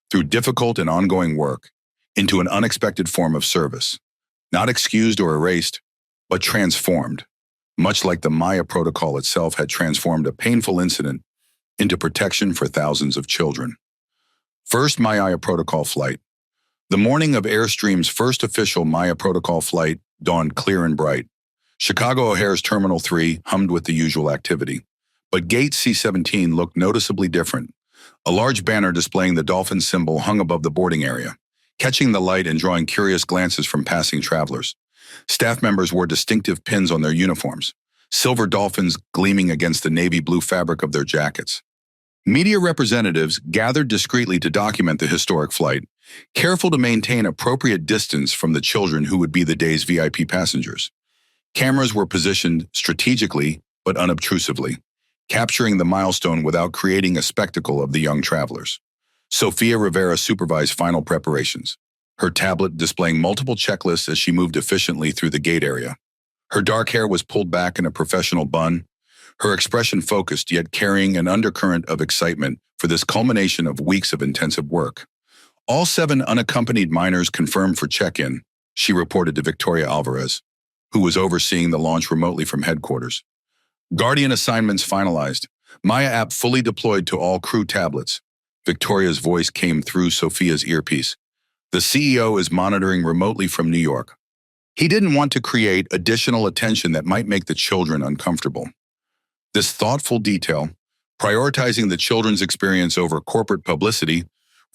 through difficult and ongoing work, into an unexpected form of service, not excused or erased, but transformed, much like the Maya Protocol itself had transformed a painful incident into protection for thousands of children. First Maya Protocol flight. The morning of Airstream's first official Maya Protocol flight dawned clear and bright. Chicago O'Hare's Terminal 3 hummed with the usual activity, but Gate C-17 looked noticeably different. A large banner displaying the dolphin symbol hung above the boarding area, catching the light and drawing curious glances from passing travelers. Staff members wore distinctive pins on their uniforms, silver dolphins gleaming against the navy blue fabric of their jackets. Media representatives gathered discreetly to document the historic flight, careful to maintain appropriate distance from the children who would be the day's VIP passengers. Cameras were positioned strategically but unobtrusively, capturing the milestone without creating a spectacle of the young travelers. Sofia Rivera supervised final preparations, her tablet displaying multiple checklists as she moved efficiently through the gate area. Her dark hair was pulled back in a professional bun, her expression focused yet carrying an undercurrent of excitement for this culmination of weeks of intensive work. All 7 unaccompanied minors confirmed for check-in, she reported to Victoria Alvarez, who was overseeing the launch remotely from headquarters. Guardian assignments finalized. Maya app fully deployed to all crew tablets. Victoria's voice came through Sophia's earpiece. The CEO is monitoring remotely from New York. He didn't want to create additional attention that might make the children uncomfortable. This thoughtful detail, prioritizing the children's experience over corporate publicity,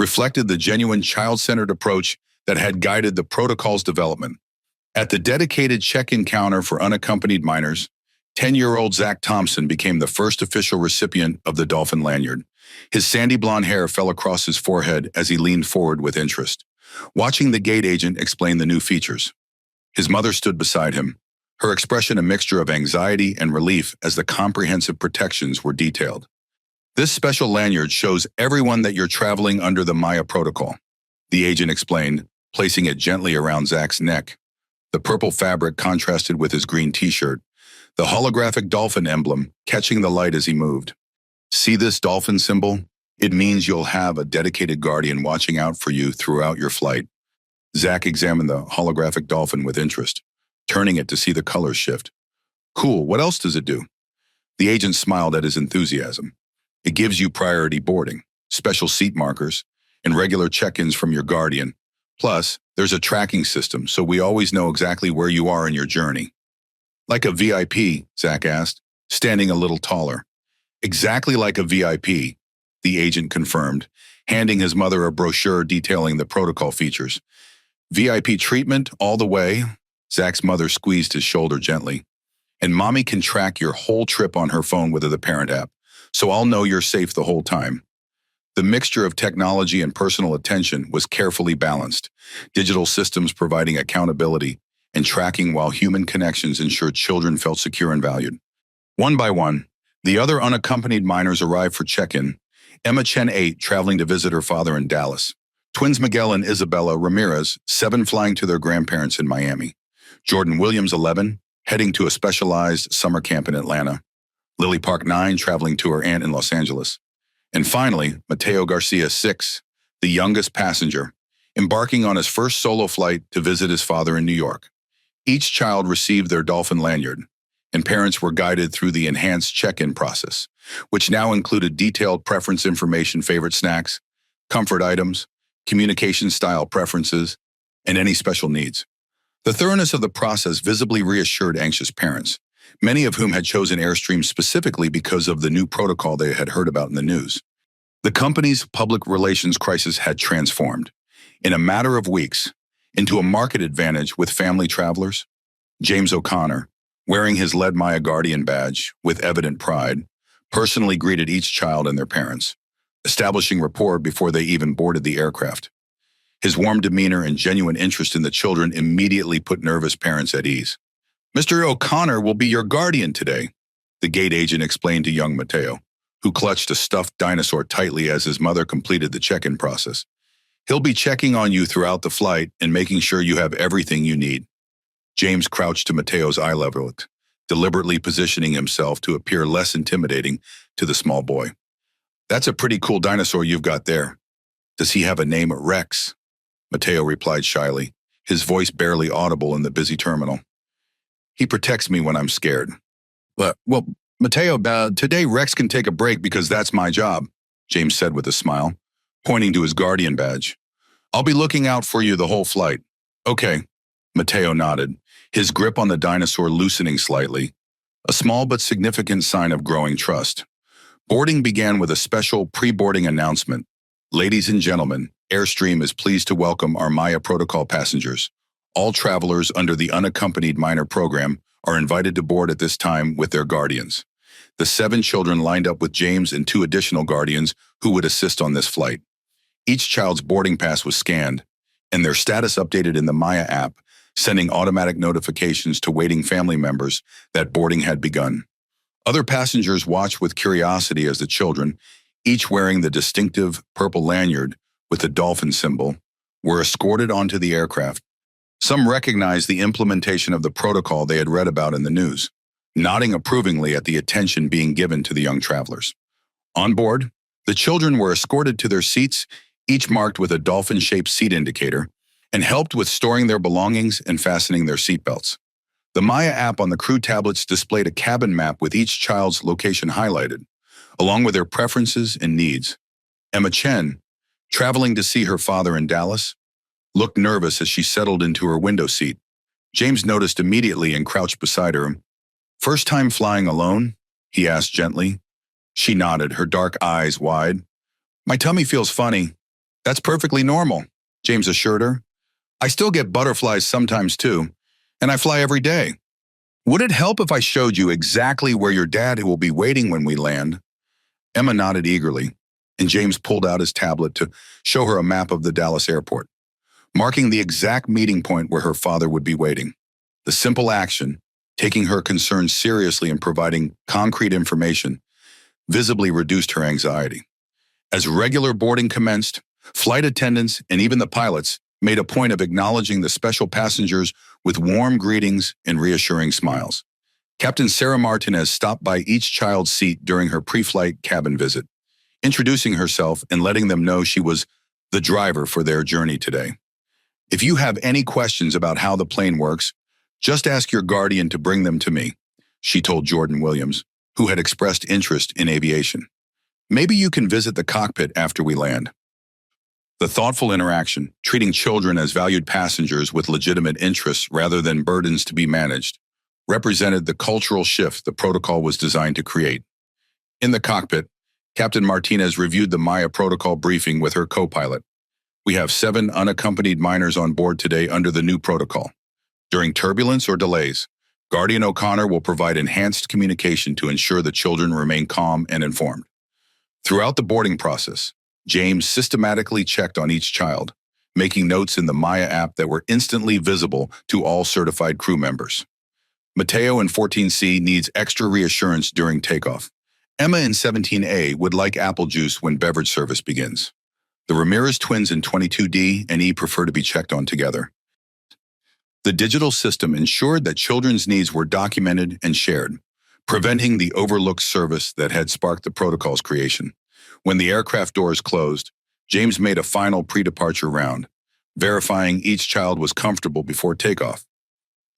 reflected the genuine child-centered approach that had guided the protocol's development. At the dedicated check-in counter for unaccompanied minors, 10-year-old Zach Thompson became the first official recipient of the Dolphin lanyard. His sandy blonde hair fell across his forehead as he leaned forward with interest, watching the gate agent explain the new features. His mother stood beside him, her expression a mixture of anxiety and relief as the comprehensive protections were detailed. This special lanyard shows everyone that you're traveling under the Maya Protocol, the agent explained, placing it gently around Zach's neck. The purple fabric contrasted with his green t-shirt, the holographic dolphin emblem catching the light as he moved. See this dolphin symbol? It means you'll have a dedicated guardian watching out for you throughout your flight. Zach examined the holographic dolphin with interest, turning it to see the colors shift. Cool, what else does it do? The agent smiled at his enthusiasm. It gives you priority boarding, special seat markers, and regular check-ins from your guardian. Plus, there's a tracking system, so we always know exactly where you are in your journey. Like a VIP, Zach asked, standing a little taller. Exactly like a VIP, the agent confirmed, handing his mother a brochure detailing the protocol features. VIP treatment all the way, Zach's mother squeezed his shoulder gently. And mommy can track your whole trip on her phone with the parent app, so I'll know you're safe the whole time. The mixture of technology and personal attention was carefully balanced, digital systems providing accountability and tracking while human connections ensured children felt secure and valued. One by one, the other unaccompanied minors arrived for check-in. Emma Chen 8 traveling to visit her father in Dallas. Twins Miguel and Isabella Ramirez 7 flying to their grandparents in Miami. Jordan Williams 11 heading to a specialized summer camp in Atlanta. Lily Park 9 traveling to her aunt in Los Angeles. And finally, Mateo Garcia 6, the youngest passenger, embarking on his first solo flight to visit his father in New York. Each child received their Dolphin lanyard, and parents were guided through the enhanced check-in process, which now included detailed preference information, favorite snacks, comfort items, communication style preferences, and any special needs. The thoroughness of the process visibly reassured anxious parents, many of whom had chosen Airstream specifically because of the new protocol they had heard about in the news. The company's public relations crisis had transformed, in a matter of weeks, into a market advantage with family travelers. James O'Connor, wearing his Led Maya Guardian badge with evident pride, personally greeted each child and their parents, establishing rapport before they even boarded the aircraft. His warm demeanor and genuine interest in the children immediately put nervous parents at ease. "Mr. O'Connor will be your guardian today," the gate agent explained to young Mateo, who clutched a stuffed dinosaur tightly as his mother completed the check-in process. "He'll be checking on you throughout the flight and making sure you have everything you need." James crouched to Mateo's eye level, deliberately positioning himself to appear less intimidating to the small boy. "That's a pretty cool dinosaur you've got there. Does he have a name, Rex?" Mateo replied shyly, his voice barely audible in the busy terminal. "He protects me when I'm scared." Well, Mateo, today Rex can take a break because that's my job," James said with a smile, pointing to his guardian badge. "I'll be looking out for you the whole flight." "Okay," Mateo nodded, his grip on the dinosaur loosening slightly, a small but significant sign of growing trust. Boarding began with a special pre-boarding announcement. "Ladies and gentlemen, AirStream is pleased to welcome our Maya Protocol passengers. All travelers under the Unaccompanied Minor program are invited to board at this time with their guardians." The 7 children lined up with James and 2 additional guardians who would assist on this flight. Each child's boarding pass was scanned, and their status updated in the Maya app, sending automatic notifications to waiting family members that boarding had begun. Other passengers watched with curiosity as the children, each wearing the distinctive purple lanyard with the dolphin symbol, were escorted onto the aircraft. Some recognized the implementation of the protocol they had read about in the news, nodding approvingly at the attention being given to the young travelers. On board, the children were escorted to their seats, each marked with a dolphin-shaped seat indicator, and helped with storing their belongings and fastening their seatbelts. The Maya app on the crew tablets displayed a cabin map with each child's location highlighted, along with their preferences and needs. Emma Chen, traveling to see her father in Dallas, looked nervous as she settled into her window seat. James noticed immediately and crouched beside her. "First time flying alone?" he asked gently. She nodded, her dark eyes wide. "My tummy feels funny." "That's perfectly normal," James assured her. "I still get butterflies sometimes too, and I fly every day. Would it help if I showed you exactly where your dad will be waiting when we land?" Emma nodded eagerly, and James pulled out his tablet to show her a map of the Dallas airport, marking the exact meeting point where her father would be waiting. The simple action, taking her concerns seriously and providing concrete information, visibly reduced her anxiety. As regular boarding commenced, flight attendants and even the pilots made a point of acknowledging the special passengers with warm greetings and reassuring smiles. Captain Sarah Martinez stopped by each child's seat during her pre-flight cabin visit, introducing herself and letting them know she was the driver for their journey today. "If you have any questions about how the plane works, just ask your guardian to bring them to me," she told Jordan Williams, who had expressed interest in aviation. "Maybe you can visit the cockpit after we land." The thoughtful interaction, treating children as valued passengers with legitimate interests rather than burdens to be managed, represented the cultural shift the protocol was designed to create. In the cockpit, Captain Martinez reviewed the Maya protocol briefing with her co-pilot. "We have 7 unaccompanied minors on board today under the new protocol. During turbulence or delays, Guardian O'Connor will provide enhanced communication to ensure the children remain calm and informed." Throughout the boarding process, James systematically checked on each child, making notes in the Maya app that were instantly visible to all certified crew members. Mateo in 14C needs extra reassurance during takeoff. Emma in 17A would like apple juice when beverage service begins. The Ramirez twins in 22D and E prefer to be checked on together. The digital system ensured that children's needs were documented and shared, preventing the overlooked service that had sparked the protocol's creation. When the aircraft doors closed, James made a final pre-departure round, verifying each child was comfortable before takeoff.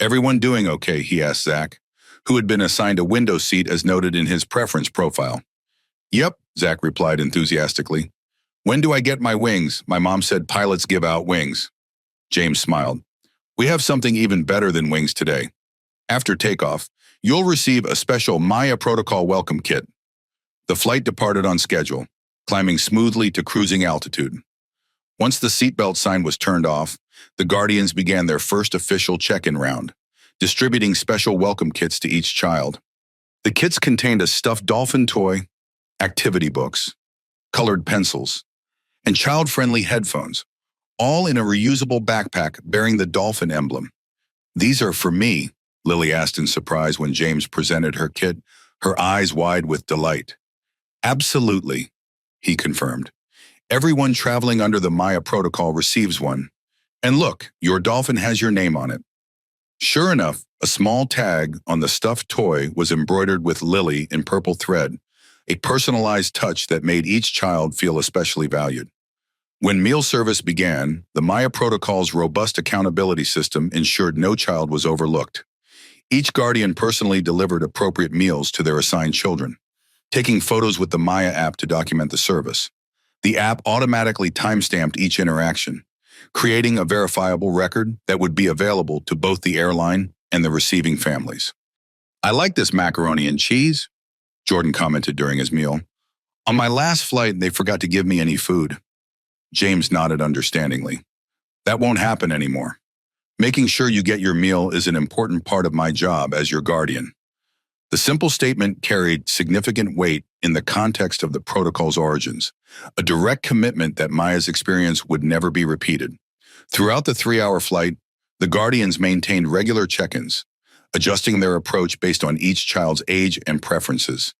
"Everyone doing okay?" he asked Zach, who had been assigned a window seat as noted in his preference profile. "Yep," Zach replied enthusiastically. "When do I get my wings? My mom said pilots give out wings." James smiled. "We have something even better than wings today. After takeoff, you'll receive a special Maya Protocol welcome kit." The flight departed on schedule, climbing smoothly to cruising altitude. Once the seatbelt sign was turned off, the Guardians began their first official check-in round, distributing special welcome kits to each child. The kits contained a stuffed dolphin toy, activity books, colored pencils, and child-friendly headphones, all in a reusable backpack bearing the dolphin emblem. "These are for me," Lily asked in surprise when James presented her kit, her eyes wide with delight. "Absolutely," he confirmed. "Everyone traveling under the Maya protocol receives one. And look, your dolphin has your name on it." Sure enough, a small tag on the stuffed toy was embroidered with Lily in purple thread, a personalized touch that made each child feel especially valued. When meal service began, the Maya protocol's robust accountability system ensured no child was overlooked. Each guardian personally delivered appropriate meals to their assigned children, taking photos with the Maya app to document the service. The app automatically timestamped each interaction, creating a verifiable record that would be available to both the airline and the receiving families. "I like this macaroni and cheese," Jordan commented during his meal. "On my last flight, they forgot to give me any food." James nodded understandingly. "That won't happen anymore. Making sure you get your meal is an important part of my job as your guardian." The simple statement carried significant weight in the context of the protocol's origins, a direct commitment that Maya's experience would never be repeated. Throughout the 3-hour flight, the Guardians maintained regular check-ins, adjusting their approach based on each child's age and preferences.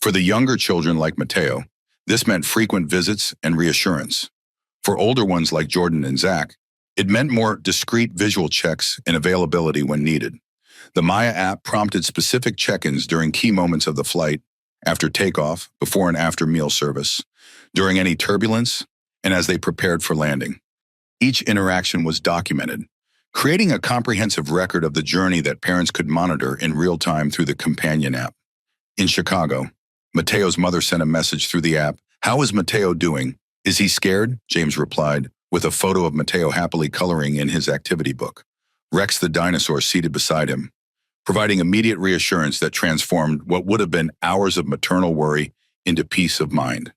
For the younger children like Mateo, this meant frequent visits and reassurance. For older ones like Jordan and Zach, it meant more discreet visual checks and availability when needed. The Maya app prompted specific check-ins during key moments of the flight, after takeoff, before and after meal service, during any turbulence, and as they prepared for landing. Each interaction was documented, creating a comprehensive record of the journey that parents could monitor in real time through the companion app. In Chicago, Mateo's mother sent a message through the app. "How is Mateo doing? Is he scared?" James replied, with a photo of Mateo happily coloring in his activity book. Rex the dinosaur seated beside him, providing immediate reassurance that transformed what would have been hours of maternal worry into peace of mind.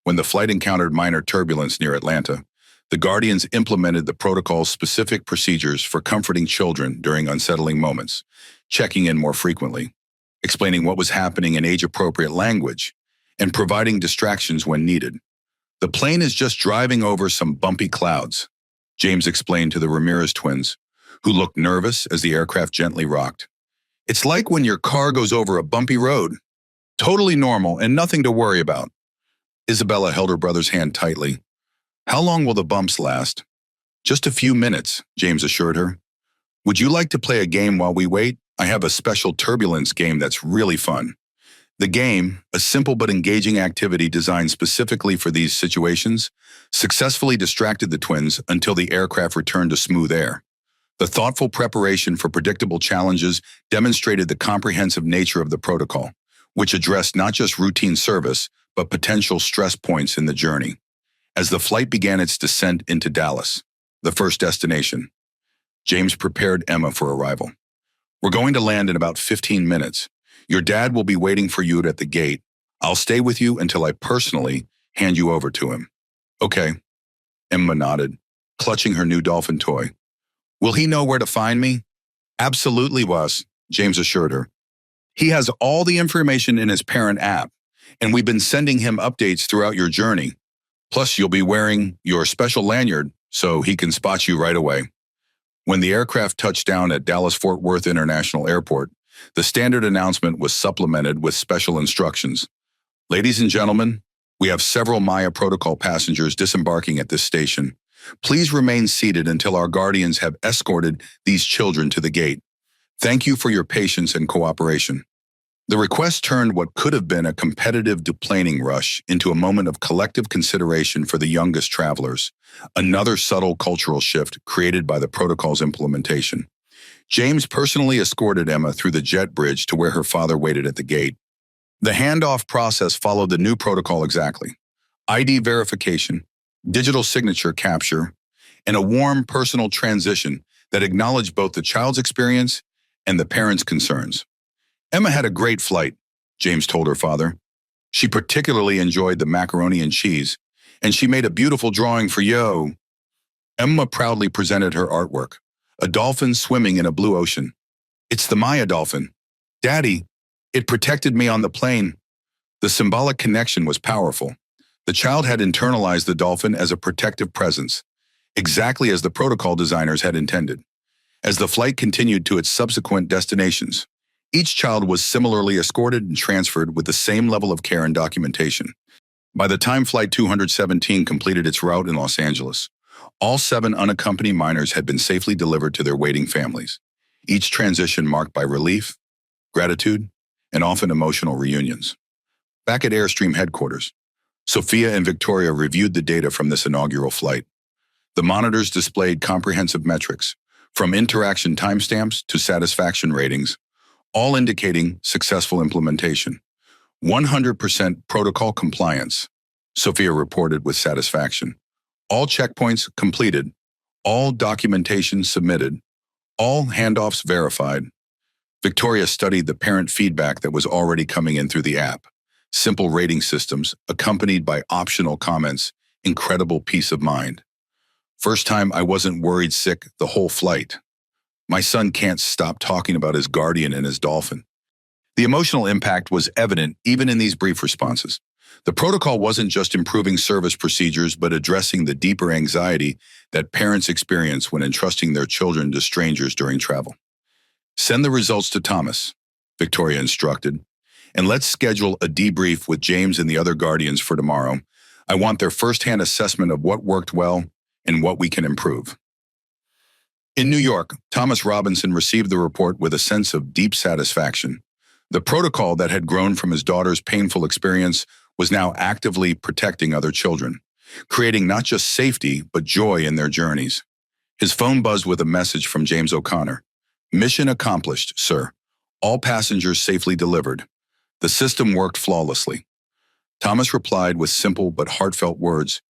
When the flight encountered minor turbulence near Atlanta, the Guardians implemented the protocol's specific procedures for comforting children during unsettling moments, checking in more frequently, explaining what was happening in age-appropriate language, and providing distractions when needed. "The plane is just driving over some bumpy clouds," James explained to the Ramirez twins, who looked nervous as the aircraft gently rocked. "It's like when your car goes over a bumpy road. Totally normal and nothing to worry about." Isabella held her brother's hand tightly. "How long will the bumps last?" "Just a few minutes," James assured her. "Would you like to play a game while we wait? I have a special turbulence game that's really fun." The game, a simple but engaging activity designed specifically for these situations, successfully distracted the twins until the aircraft returned to smooth air. The thoughtful preparation for predictable challenges demonstrated the comprehensive nature of the protocol, which addressed not just routine service, but potential stress points in the journey. As the flight began its descent into Dallas, the first destination, James prepared Emma for arrival. "We're going to land in about 15 minutes. Your dad will be waiting for you at the gate. I'll stay with you until I personally hand you over to him." "Okay," Emma nodded, clutching her new dolphin toy. "Will he know where to find me?" "Absolutely, Wes," James assured her. "He has all the information in his parent app, and we've been sending him updates throughout your journey. Plus, you'll be wearing your special lanyard so he can spot you right away." When the aircraft touched down at Dallas-Fort Worth International Airport, the standard announcement was supplemented with special instructions. "Ladies and gentlemen, we have several Maya protocol passengers disembarking at this station. Please remain seated until our guardians have escorted these children to the gate. Thank you for your patience and cooperation." The request turned what could have been a competitive deplaning rush into a moment of collective consideration for the youngest travelers, another subtle cultural shift created by the protocol's implementation. James personally escorted Emma through the jet bridge to where her father waited at the gate. The handoff process followed the new protocol exactly. ID verification, digital signature capture, and a warm personal transition that acknowledged both the child's experience and the parents' concerns. "Emma had a great flight," James told her father. "She particularly enjoyed the macaroni and cheese, and she made a beautiful drawing for you." Emma proudly presented her artwork, a dolphin swimming in a blue ocean. It's the Maya dolphin. Daddy, it protected me on the plane. The symbolic connection was powerful. The child had internalized the dolphin as a protective presence, exactly as the protocol designers had intended. As the flight continued to its subsequent destinations, each child was similarly escorted and transferred with the same level of care and documentation. By the time Flight 217 completed its route in Los Angeles, all 7 unaccompanied minors had been safely delivered to their waiting families, each transition marked by relief, gratitude, and often emotional reunions. Back at Airstream headquarters, Sophia and Victoria reviewed the data from this inaugural flight. The monitors displayed comprehensive metrics, from interaction timestamps to satisfaction ratings, all indicating successful implementation. 100% protocol compliance, Sophia reported with satisfaction. All checkpoints completed, all documentation submitted, all handoffs verified. Victoria studied the parent feedback that was already coming in through the app. Simple rating systems, accompanied by optional comments, incredible peace of mind. First time I wasn't worried sick the whole flight. My son can't stop talking about his guardian and his dolphin. The emotional impact was evident even in these brief responses. The protocol wasn't just improving service procedures, but addressing the deeper anxiety that parents experience when entrusting their children to strangers during travel. Send the results to Thomas, Victoria instructed, and let's schedule a debrief with James and the other guardians for tomorrow. I want their firsthand assessment of what worked well and what we can improve. In New York, Thomas Robinson received the report with a sense of deep satisfaction. The protocol that had grown from his daughter's painful experience was now actively protecting other children, creating not just safety, but joy in their journeys. His phone buzzed with a message from James O'Connor. Mission accomplished, sir. All passengers safely delivered. The system worked flawlessly. Thomas replied with simple but heartfelt words.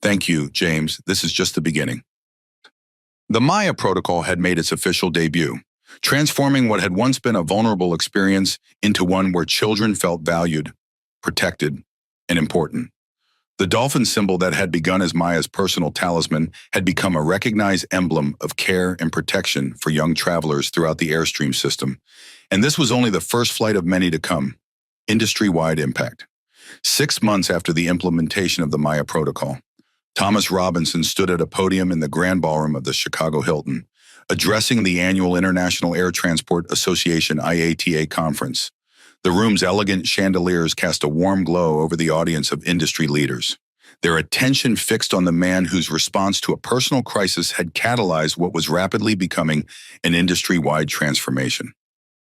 Thank you, James. This is just the beginning. The Maya protocol had made its official debut, transforming what had once been a vulnerable experience into one where children felt valued, protected, and important. The dolphin symbol that had begun as Maya's personal talisman had become a recognized emblem of care and protection for young travelers throughout the Airstream system. And this was only the first flight of many to come. Industry-wide impact. 6 months after the implementation of the Maya protocol, Thomas Robinson stood at a podium in the Grand Ballroom of the Chicago Hilton, addressing the annual International Air Transport Association IATA conference. The room's elegant chandeliers cast a warm glow over the audience of industry leaders, their attention fixed on the man whose response to a personal crisis had catalyzed what was rapidly becoming an industry-wide transformation.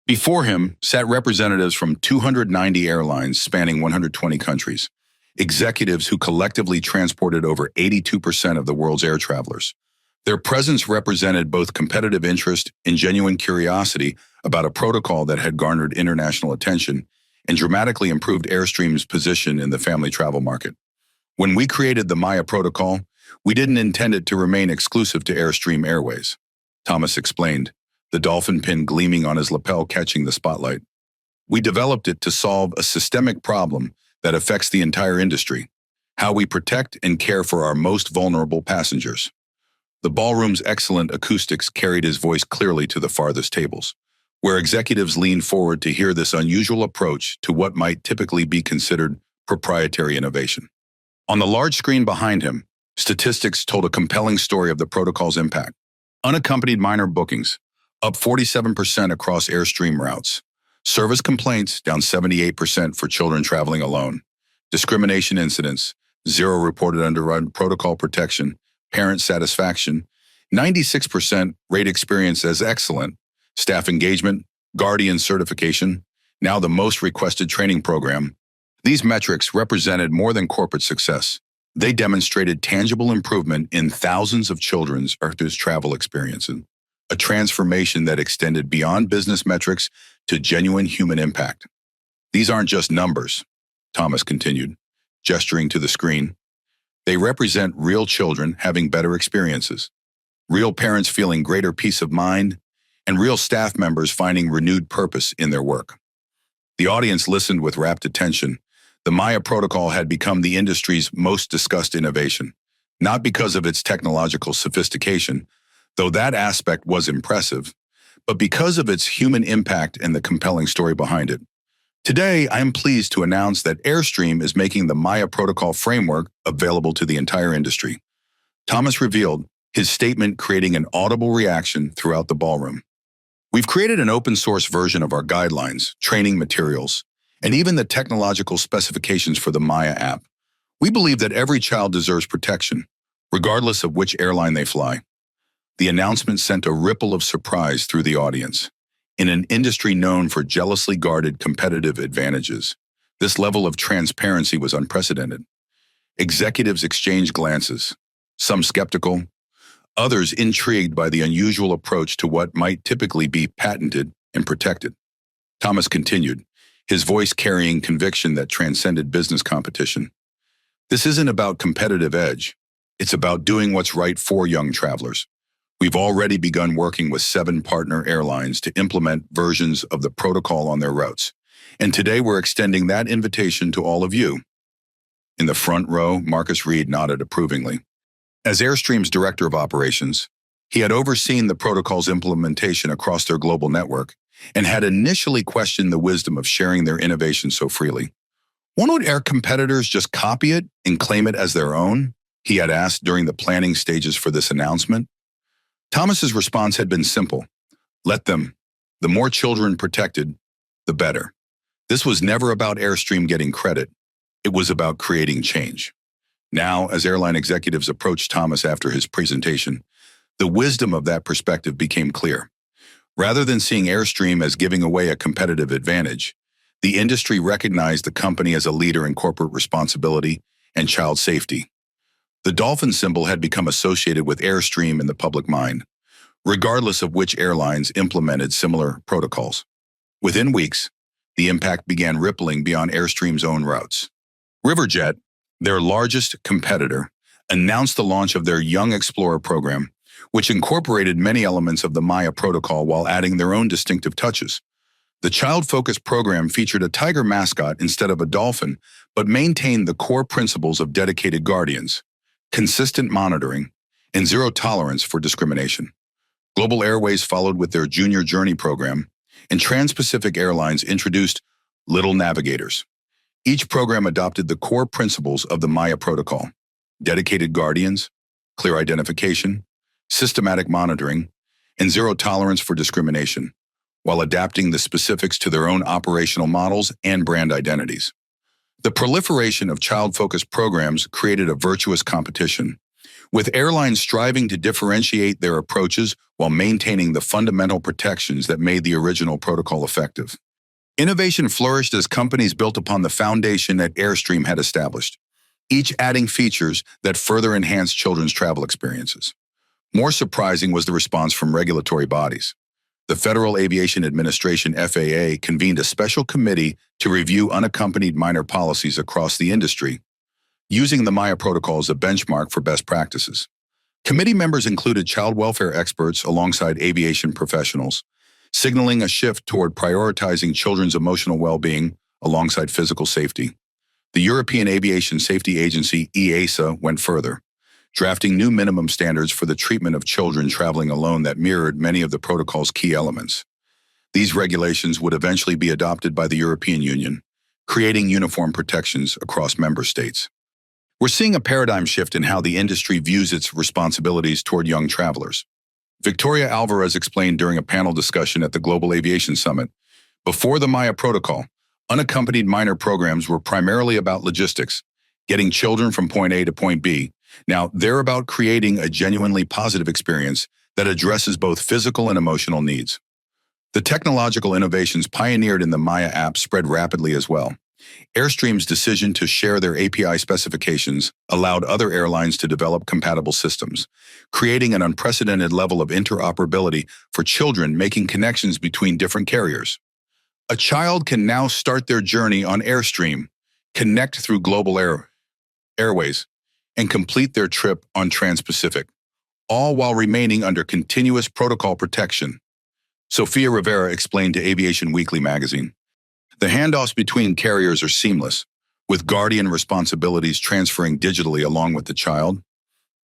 Before him sat representatives from 290 airlines spanning 120 countries, executives who collectively transported over 82% of the world's air travelers. Their presence represented both competitive interest and genuine curiosity about a protocol that had garnered international attention and dramatically improved Airstream's position in the family travel market. When we created the Maya protocol, we didn't intend it to remain exclusive to Airstream Airways, Thomas explained, the dolphin pin gleaming on his lapel catching the spotlight. We developed it to solve a systemic problem that affects the entire industry, how we protect and care for our most vulnerable passengers. The ballroom's excellent acoustics carried his voice clearly to the farthest tables, where executives leaned forward to hear this unusual approach to what might typically be considered proprietary innovation. On the large screen behind him, statistics told a compelling story of the protocol's impact. Unaccompanied minor bookings, up 47% across Airstream routes. Service complaints, down 78% for children traveling alone. Discrimination incidents, 0 reported under protocol protection. Parent satisfaction, 96% rate experience as excellent. Staff engagement, guardian certification, now the most requested training program. These metrics represented more than corporate success. They demonstrated tangible improvement in thousands of children's travel experiences, a transformation that extended beyond business metrics to genuine human impact. These aren't just numbers, Thomas continued, gesturing to the screen. They represent real children having better experiences, real parents feeling greater peace of mind, and real staff members finding renewed purpose in their work. The audience listened with rapt attention. The Maya protocol had become the industry's most discussed innovation, not because of its technological sophistication, though that aspect was impressive, but because of its human impact and the compelling story behind it. Today, I am pleased to announce that AirStream is making the Maya Protocol framework available to the entire industry. Thomas revealed, his statement creating an audible reaction throughout the ballroom. We've created an open-source version of our guidelines, training materials, and even the technological specifications for the Maya app. We believe that every child deserves protection, regardless of which airline they fly. The announcement sent a ripple of surprise through the audience. In an industry known for jealously guarded competitive advantages, this level of transparency was unprecedented. Executives exchanged glances, some skeptical, others intrigued by the unusual approach to what might typically be patented and protected. Thomas continued, his voice carrying conviction that transcended business competition. This isn't about competitive edge. It's about doing what's right for young travelers. We've already begun working with 7 partner airlines to implement versions of the protocol on their routes. And today we're extending that invitation to all of you. In the front row, Marcus Reed nodded approvingly. As Airstream's director of operations, he had overseen the protocol's implementation across their global network and had initially questioned the wisdom of sharing their innovation so freely. Won't air competitors just copy it and claim it as their own? He had asked during the planning stages for this announcement. Thomas's response had been simple. Let them. The more children protected, the better. This was never about Airstream getting credit. It was about creating change. Now, as airline executives approached Thomas after his presentation, the wisdom of that perspective became clear. Rather than seeing Airstream as giving away a competitive advantage, the industry recognized the company as a leader in corporate responsibility and child safety. The dolphin symbol had become associated with Airstream in the public mind, regardless of which airlines implemented similar protocols. Within weeks, the impact began rippling beyond Airstream's own routes. Riverjet, their largest competitor, announced the launch of their Young Explorer program, which incorporated many elements of the Maya protocol while adding their own distinctive touches. The child-focused program featured a tiger mascot instead of a dolphin, but maintained the core principles of dedicated guardians, consistent monitoring, and zero tolerance for discrimination. Global Airways followed with their Junior Journey program, and Trans-Pacific Airlines introduced Little Navigators. Each program adopted the core principles of the Maya protocol: dedicated guardians, clear identification, systematic monitoring, and zero tolerance for discrimination, while adapting the specifics to their own operational models and brand identities. The proliferation of child-focused programs created a virtuous competition, with airlines striving to differentiate their approaches while maintaining the fundamental protections that made the original protocol effective. Innovation flourished as companies built upon the foundation that Airstream had established, each adding features that further enhanced children's travel experiences. More surprising was the response from regulatory bodies. The Federal Aviation Administration (FAA) convened a special committee to review unaccompanied minor policies across the industry, using the Maya protocol as a benchmark for best practices. Committee members included child welfare experts alongside aviation professionals, signaling a shift toward prioritizing children's emotional well-being alongside physical safety. The European Aviation Safety Agency (EASA) went further, drafting new minimum standards for the treatment of children traveling alone that mirrored many of the protocol's key elements. These regulations would eventually be adopted by the European Union, creating uniform protections across member states. We're seeing a paradigm shift in how the industry views its responsibilities toward young travelers. Victoria Alvarez explained during a panel discussion at the Global Aviation Summit, before the Maya protocol, unaccompanied minor programs were primarily about logistics, getting children from point A to point B. Now, they're about creating a genuinely positive experience that addresses both physical and emotional needs. The technological innovations pioneered in the Maya app spread rapidly as well. Airstream's decision to share their API specifications allowed other airlines to develop compatible systems, creating an unprecedented level of interoperability for children making connections between different carriers. A child can now start their journey on Airstream, connect through Global Airways, and complete their trip on Trans-Pacific, all while remaining under continuous protocol protection. Sophia Rivera explained to Aviation Weekly magazine, "The handoffs between carriers are seamless, with guardian responsibilities transferring digitally along with the child.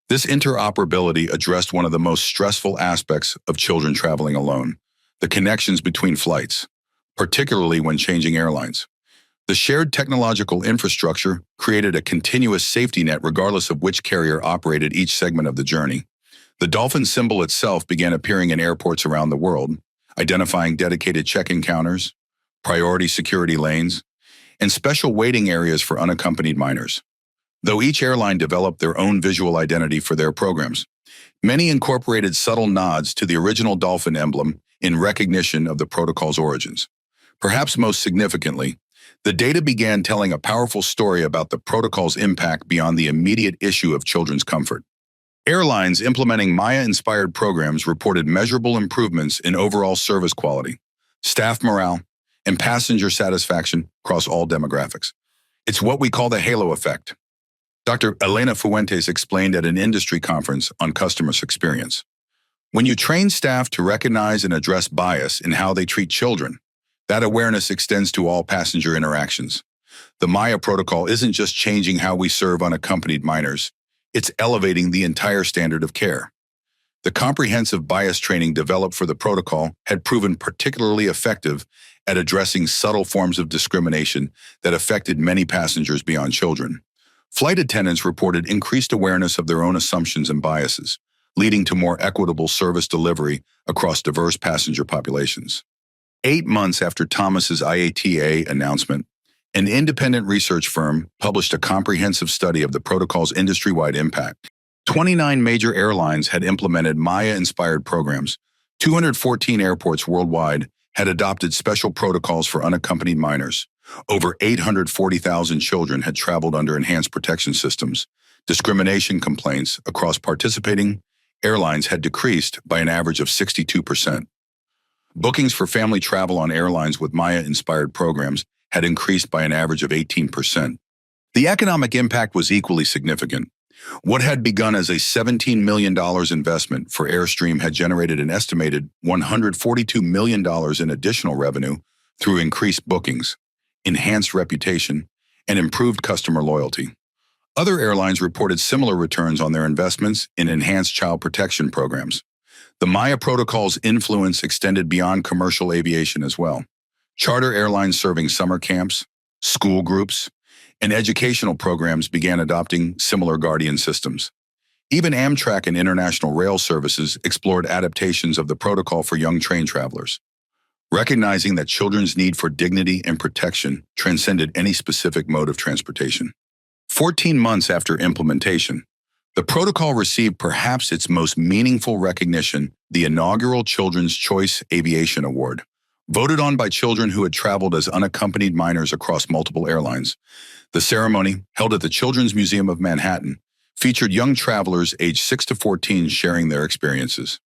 This interoperability addressed one of the most stressful aspects of children traveling alone, the connections between flights, particularly when changing airlines. The shared technological infrastructure created a continuous safety net regardless of which carrier operated each segment of the journey. The dolphin symbol itself began appearing in airports around the world, identifying dedicated check-in counters, priority security lanes, and special waiting areas for unaccompanied minors. Though each airline developed their own visual identity for their programs, many incorporated subtle nods to the original dolphin emblem in recognition of the protocol's origins. Perhaps most significantly, the data began telling a powerful story about the protocol's impact beyond the immediate issue of children's comfort. Airlines implementing Maya-inspired programs reported measurable improvements in overall service quality, staff morale, and passenger satisfaction across all demographics. It's what we call the halo effect. Dr. Elena Fuentes explained at an industry conference on customer experience. When you train staff to recognize and address bias in how they treat children, that awareness extends to all passenger interactions. The Maya protocol isn't just changing how we serve unaccompanied minors, it's elevating the entire standard of care. The comprehensive bias training developed for the protocol had proven particularly effective at addressing subtle forms of discrimination that affected many passengers beyond children. Flight attendants reported increased awareness of their own assumptions and biases, leading to more equitable service delivery across diverse passenger populations. 8 months after Thomas's IATA announcement, an independent research firm published a comprehensive study of the protocol's industry-wide impact. 29 major airlines had implemented Maya-inspired programs. 214 airports worldwide had adopted special protocols for unaccompanied minors. Over 840,000 children had traveled under enhanced protection systems. Discrimination complaints across participating airlines had decreased by an average of 62%. Bookings for family travel on airlines with Maya-inspired programs had increased by an average of 18%. The economic impact was equally significant. What had begun as a $17 million investment for AirStream had generated an estimated $142 million in additional revenue through increased bookings, enhanced reputation, and improved customer loyalty. Other airlines reported similar returns on their investments in enhanced child protection programs. The Maya protocol's influence extended beyond commercial aviation as well. Charter airlines serving summer camps, school groups, and educational programs began adopting similar guardian systems. Even Amtrak and international rail services explored adaptations of the protocol for young train travelers, recognizing that children's need for dignity and protection transcended any specific mode of transportation. 14 months after implementation, the protocol received perhaps its most meaningful recognition, the inaugural Children's Choice Aviation Award. Voted on by children who had traveled as unaccompanied minors across multiple airlines. The ceremony, held at the Children's Museum of Manhattan, featured young travelers aged 6 to 14 sharing their experiences.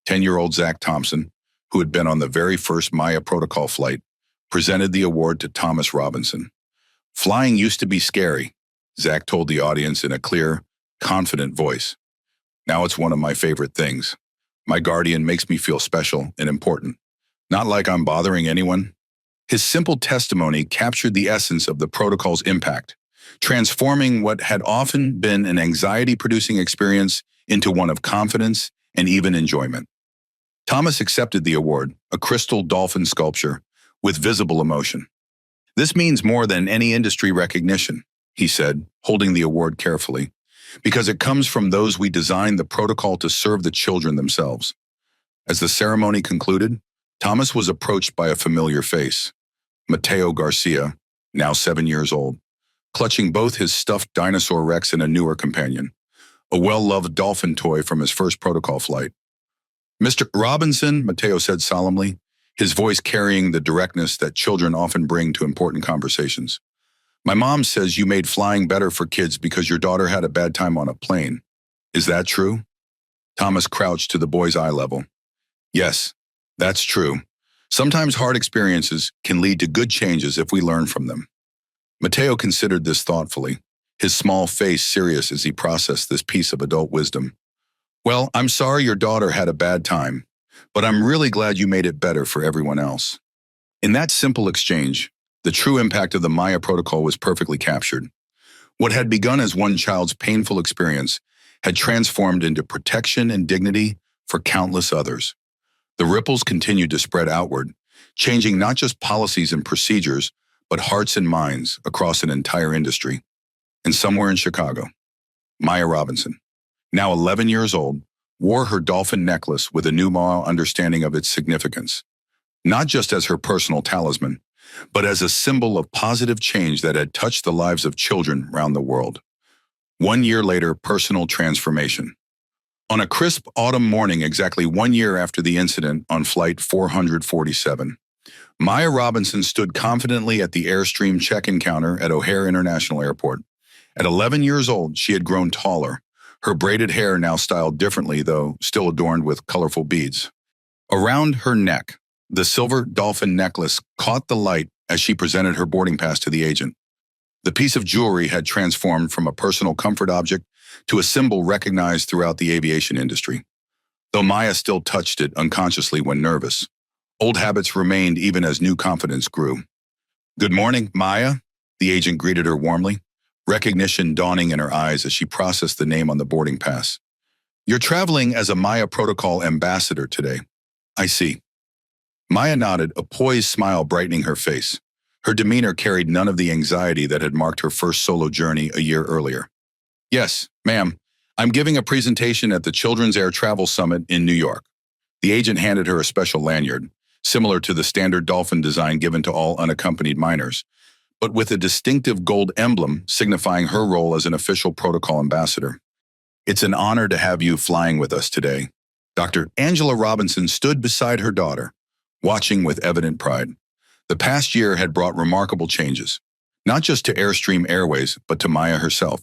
10-year-old Zach Thompson, who had been on the very first Maya protocol flight, presented the award to Thomas Robinson. "Flying used to be scary," Zach told the audience in a clear, confident voice. "Now it's one of my favorite things. My guardian makes me feel special and important. Not like I'm bothering anyone." His simple testimony captured the essence of the protocol's impact, transforming what had often been an anxiety-producing experience into one of confidence and even enjoyment. Thomas accepted the award, a crystal dolphin sculpture, with visible emotion. "This means more than any industry recognition," he said, holding the award carefully, "because it comes from those we designed the protocol to serve the children themselves." As the ceremony concluded, Thomas was approached by a familiar face, Mateo Garcia, now 7 years old, clutching both his stuffed dinosaur Rex and a newer companion, a well-loved dolphin toy from his first protocol flight. "Mr. Robinson," Mateo said solemnly, his voice carrying the directness that children often bring to important conversations. "My mom says you made flying better for kids because your daughter had a bad time on a plane. Is that true?" Thomas crouched to the boy's eye level. "Yes, that's true. Sometimes hard experiences can lead to good changes if we learn from them." Mateo considered this thoughtfully, his small face serious as he processed this piece of adult wisdom. "Well, I'm sorry your daughter had a bad time, but I'm really glad you made it better for everyone else." In that simple exchange, the true impact of the Maya protocol was perfectly captured. What had begun as one child's painful experience had transformed into protection and dignity for countless others. The ripples continued to spread outward, changing not just policies and procedures, but hearts and minds across an entire industry. And somewhere in Chicago, Maya Robinson, now 11 years old, wore her dolphin necklace with a new understanding of its significance, not just as her personal talisman, but as a symbol of positive change that had touched the lives of children around the world. 1 year later, personal transformation. On a crisp autumn morning exactly 1 year after the incident on Flight 447, Maya Robinson stood confidently at the Airstream check-in counter at O'Hare International Airport. At 11 years old, she had grown taller, her braided hair now styled differently, though still adorned with colorful beads. Around her neck, the silver dolphin necklace caught the light as she presented her boarding pass to the agent. The piece of jewelry had transformed from a personal comfort object to a symbol recognized throughout the aviation industry. Though Maya still touched it unconsciously when nervous, old habits remained even as new confidence grew. "Good morning, Maya," the agent greeted her warmly, recognition dawning in her eyes as she processed the name on the boarding pass. "You're traveling as a Maya Protocol ambassador today." "I see." Maya nodded, a poised smile brightening her face. Her demeanor carried none of the anxiety that had marked her first solo journey a year earlier. "Yes, ma'am. I'm giving a presentation at the Children's Air Travel Summit in New York." The agent handed her a special lanyard, similar to the standard dolphin design given to all unaccompanied minors, but with a distinctive gold emblem signifying her role as an official protocol ambassador. "It's an honor to have you flying with us today." Dr. Angela Robinson stood beside her daughter, watching with evident pride. The past year had brought remarkable changes, not just to Airstream Airways, but to Maya herself.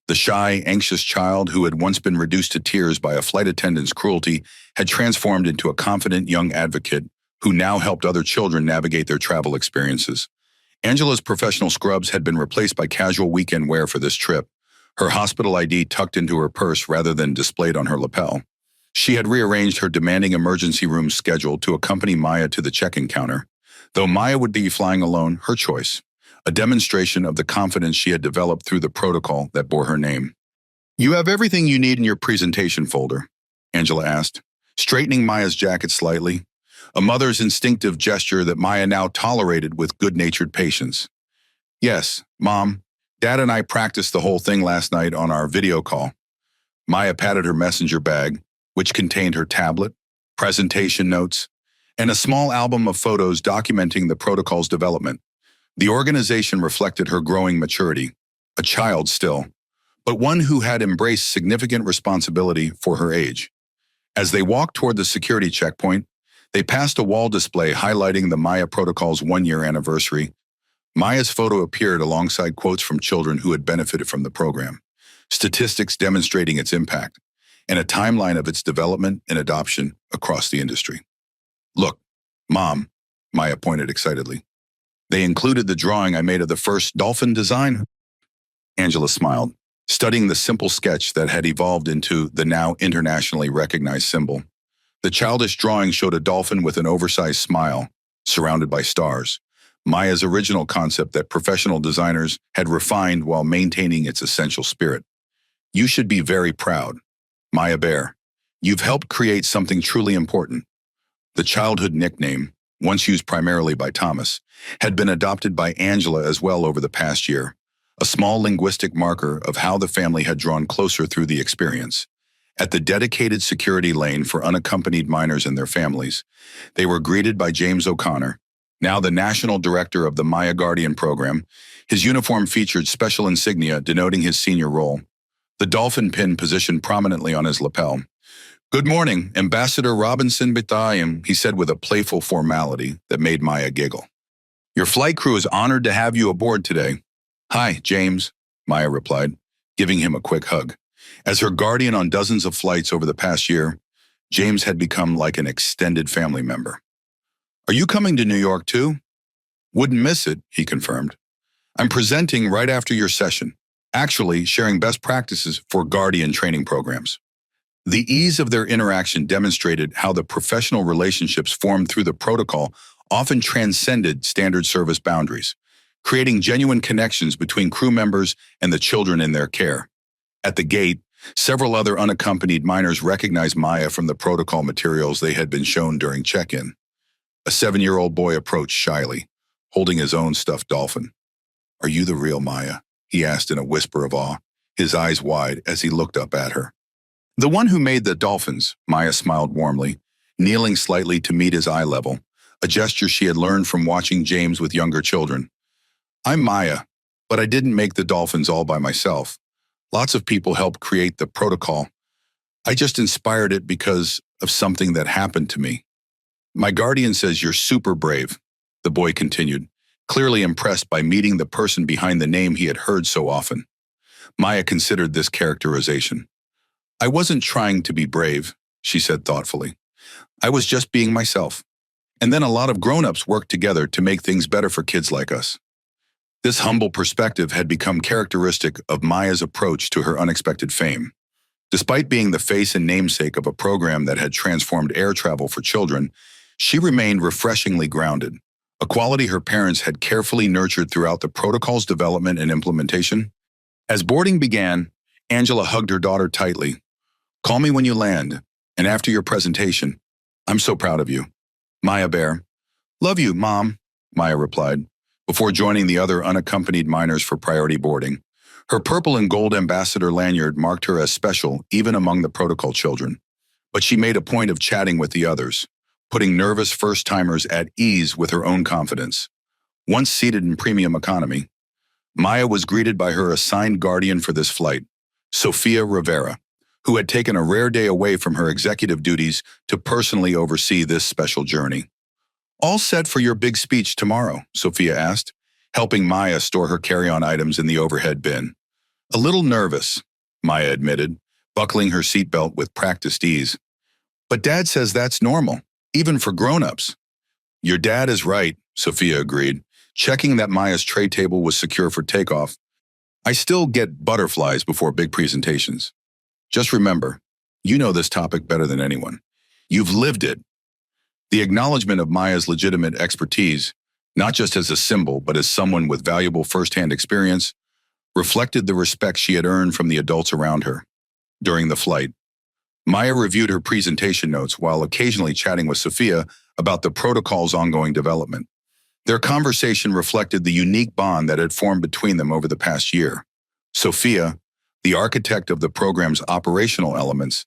The shy, anxious child who had once been reduced to tears by a flight attendant's cruelty had transformed into a confident young advocate who now helped other children navigate their travel experiences. Angela's professional scrubs had been replaced by casual weekend wear for this trip, her hospital ID tucked into her purse rather than displayed on her lapel. She had rearranged her demanding emergency room schedule to accompany Maya to the check-in counter. Though Maya would be flying alone, her choice, a demonstration of the confidence she had developed through the protocol that bore her name. "You have everything you need in your presentation folder?" Angela asked, straightening Maya's jacket slightly, a mother's instinctive gesture that Maya now tolerated with good-natured patience. "Yes, Mom. Dad and I practiced the whole thing last night on our video call." Maya patted her messenger bag, which contained her tablet, presentation notes, and a small album of photos documenting the protocol's development. The organization reflected her growing maturity, a child still, but one who had embraced significant responsibility for her age. As they walked toward the security checkpoint, they passed a wall display highlighting the Maya Protocol's 1-year anniversary. Maya's photo appeared alongside quotes from children who had benefited from the program, statistics demonstrating its impact, and a timeline of its development and adoption across the industry. "Look, Mom," Maya pointed excitedly. "They included the drawing I made of the first dolphin design." Angela smiled, studying the simple sketch that had evolved into the now internationally recognized symbol. The childish drawing showed a dolphin with an oversized smile, surrounded by stars, Maya's original concept that professional designers had refined while maintaining its essential spirit. "You should be very proud, Maya Bear. You've helped create something truly important." The childhood nickname, once used primarily by Thomas, had been adopted by Angela as well over the past year, a small linguistic marker of how the family had drawn closer through the experience. At the dedicated security lane for unaccompanied minors and their families, they were greeted by James O'Connor, now the National Director of the Maya Guardian Program. His uniform featured special insignia denoting his senior role, the dolphin pin positioned prominently on his lapel. "Good morning, Ambassador Robinson Bitayim," he said with a playful formality that made Maya giggle. "Your flight crew is honored to have you aboard today." "Hi, James," Maya replied, giving him a quick hug. As her guardian on dozens of flights over the past year, James had become like an extended family member. "Are you coming to New York too?" "Wouldn't miss it," he confirmed. "I'm presenting right after your session, actually sharing best practices for guardian training programs." The ease of their interaction demonstrated how the professional relationships formed through the protocol often transcended standard service boundaries, creating genuine connections between crew members and the children in their care. At the gate, Several other unaccompanied minors recognized Maya from the protocol materials they had been shown during check-in. A 7-year-old boy approached shyly, holding his own stuffed dolphin. "Are you the real Maya?" he asked in a whisper of awe, his eyes wide as he looked up at her. "The one who made the dolphins," Maya smiled warmly, kneeling slightly to meet his eye level, a gesture she had learned from watching James with younger children. "I'm Maya, but I didn't make the dolphins all by myself. Lots of people helped create the protocol. I just inspired it because of something that happened to me." "My guardian says you're super brave," the boy continued, clearly impressed by meeting the person behind the name he had heard so often. Maya considered this characterization. "I wasn't trying to be brave," she said thoughtfully. "I was just being myself. And then a lot of grown-ups worked together to make things better for kids like us." This humble perspective had become characteristic of Maya's approach to her unexpected fame. Despite being the face and namesake of a program that had transformed air travel for children, she remained refreshingly grounded, a quality her parents had carefully nurtured throughout the protocol's development and implementation. As boarding began, Angela hugged her daughter tightly. "Call me when you land, and after your presentation. I'm so proud of you." Maya Bear. "Love you, Mom," Maya replied, before joining the other unaccompanied minors for priority boarding. Her purple and gold ambassador lanyard marked her as special even among the protocol children. But she made a point of chatting with the others, putting nervous first-timers at ease with her own confidence. Once seated in premium economy, Maya was greeted by her assigned guardian for this flight, Sophia Rivera, who had taken a rare day away from her executive duties to personally oversee this special journey. "All set for your big speech tomorrow?" Sophia asked, helping Maya store her carry-on items in the overhead bin. "A little nervous," Maya admitted, buckling her seatbelt with practiced ease. "But Dad says that's normal, even for grown-ups." "Your dad is right," Sophia agreed, checking that Maya's tray table was secure for takeoff. "I still get butterflies before big presentations. Just remember, you know this topic better than anyone. You've lived it." The acknowledgement of Maya's legitimate expertise, not just as a symbol but as someone with valuable first-hand experience, reflected the respect she had earned from the adults around her. During the flight, Maya reviewed her presentation notes while occasionally chatting with Sophia about the protocol's ongoing development. Their conversation reflected the unique bond that had formed between them over the past year. Sophia, the architect of the program's operational elements,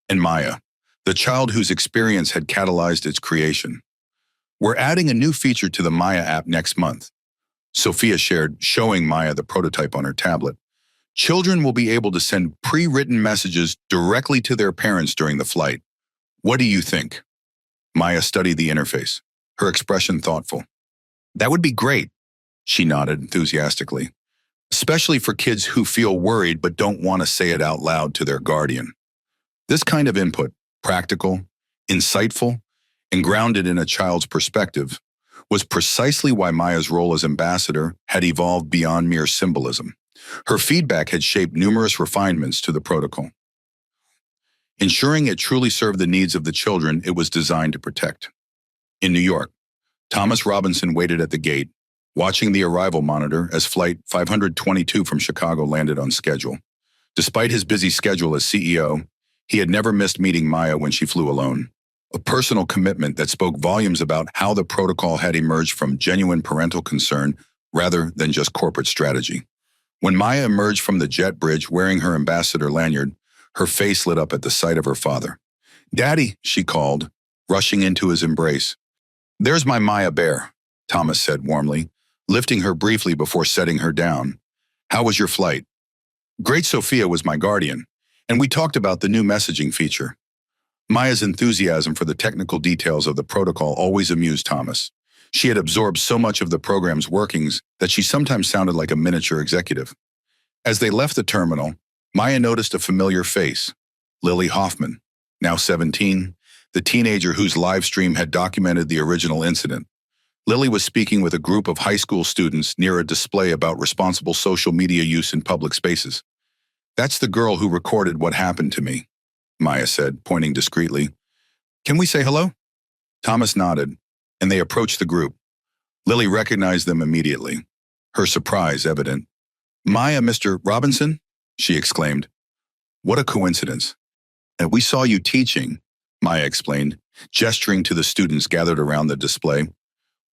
and Maya, the child whose experience had catalyzed its creation. "We're adding a new feature to the Maya app next month," Sophia shared, showing Maya the prototype on her tablet. "Children will be able to send pre-written messages directly to their parents during the flight. What do you think?" Maya studied the interface, her expression thoughtful. "That would be great," she nodded enthusiastically, "especially for kids who feel worried but don't want to say it out loud to their guardian." This kind of input, practical, insightful, and grounded in a child's perspective, was precisely why Maya's role as ambassador had evolved beyond mere symbolism. Her feedback had shaped numerous refinements to the protocol, ensuring it truly served the needs of the children it was designed to protect. In New York, Thomas Robinson waited at the gate, watching the arrival monitor as Flight 522 from Chicago landed on schedule. Despite his busy schedule as CEO, he had never missed meeting Maya when she flew alone, a personal commitment that spoke volumes about how the protocol had emerged from genuine parental concern rather than just corporate strategy. When Maya emerged from the jet bridge wearing her ambassador lanyard, her face lit up at the sight of her father. "Daddy," she called, rushing into his embrace. "There's my Maya Bear," Thomas said warmly, lifting her briefly before setting her down. "How was your flight?" "Great. Sophia was my guardian, and we talked about the new messaging feature." Maya's enthusiasm for the technical details of the protocol always amused Thomas. She had absorbed so much of the program's workings that she sometimes sounded like a miniature executive. As they left the terminal, Maya noticed a familiar face, Lily Hoffman, now 17, the teenager whose live stream had documented the original incident. Lily was speaking with a group of high school students near a display about responsible social media use in public spaces. "That's the girl who recorded what happened to me," Maya said, pointing discreetly. "Can we say hello?" Thomas nodded, and they approached the group. Lily recognized them immediately, her surprise evident. "Maya, Mr. Robinson?" she exclaimed. What a coincidence. And we saw you teaching, Maya explained, gesturing to the students gathered around the display.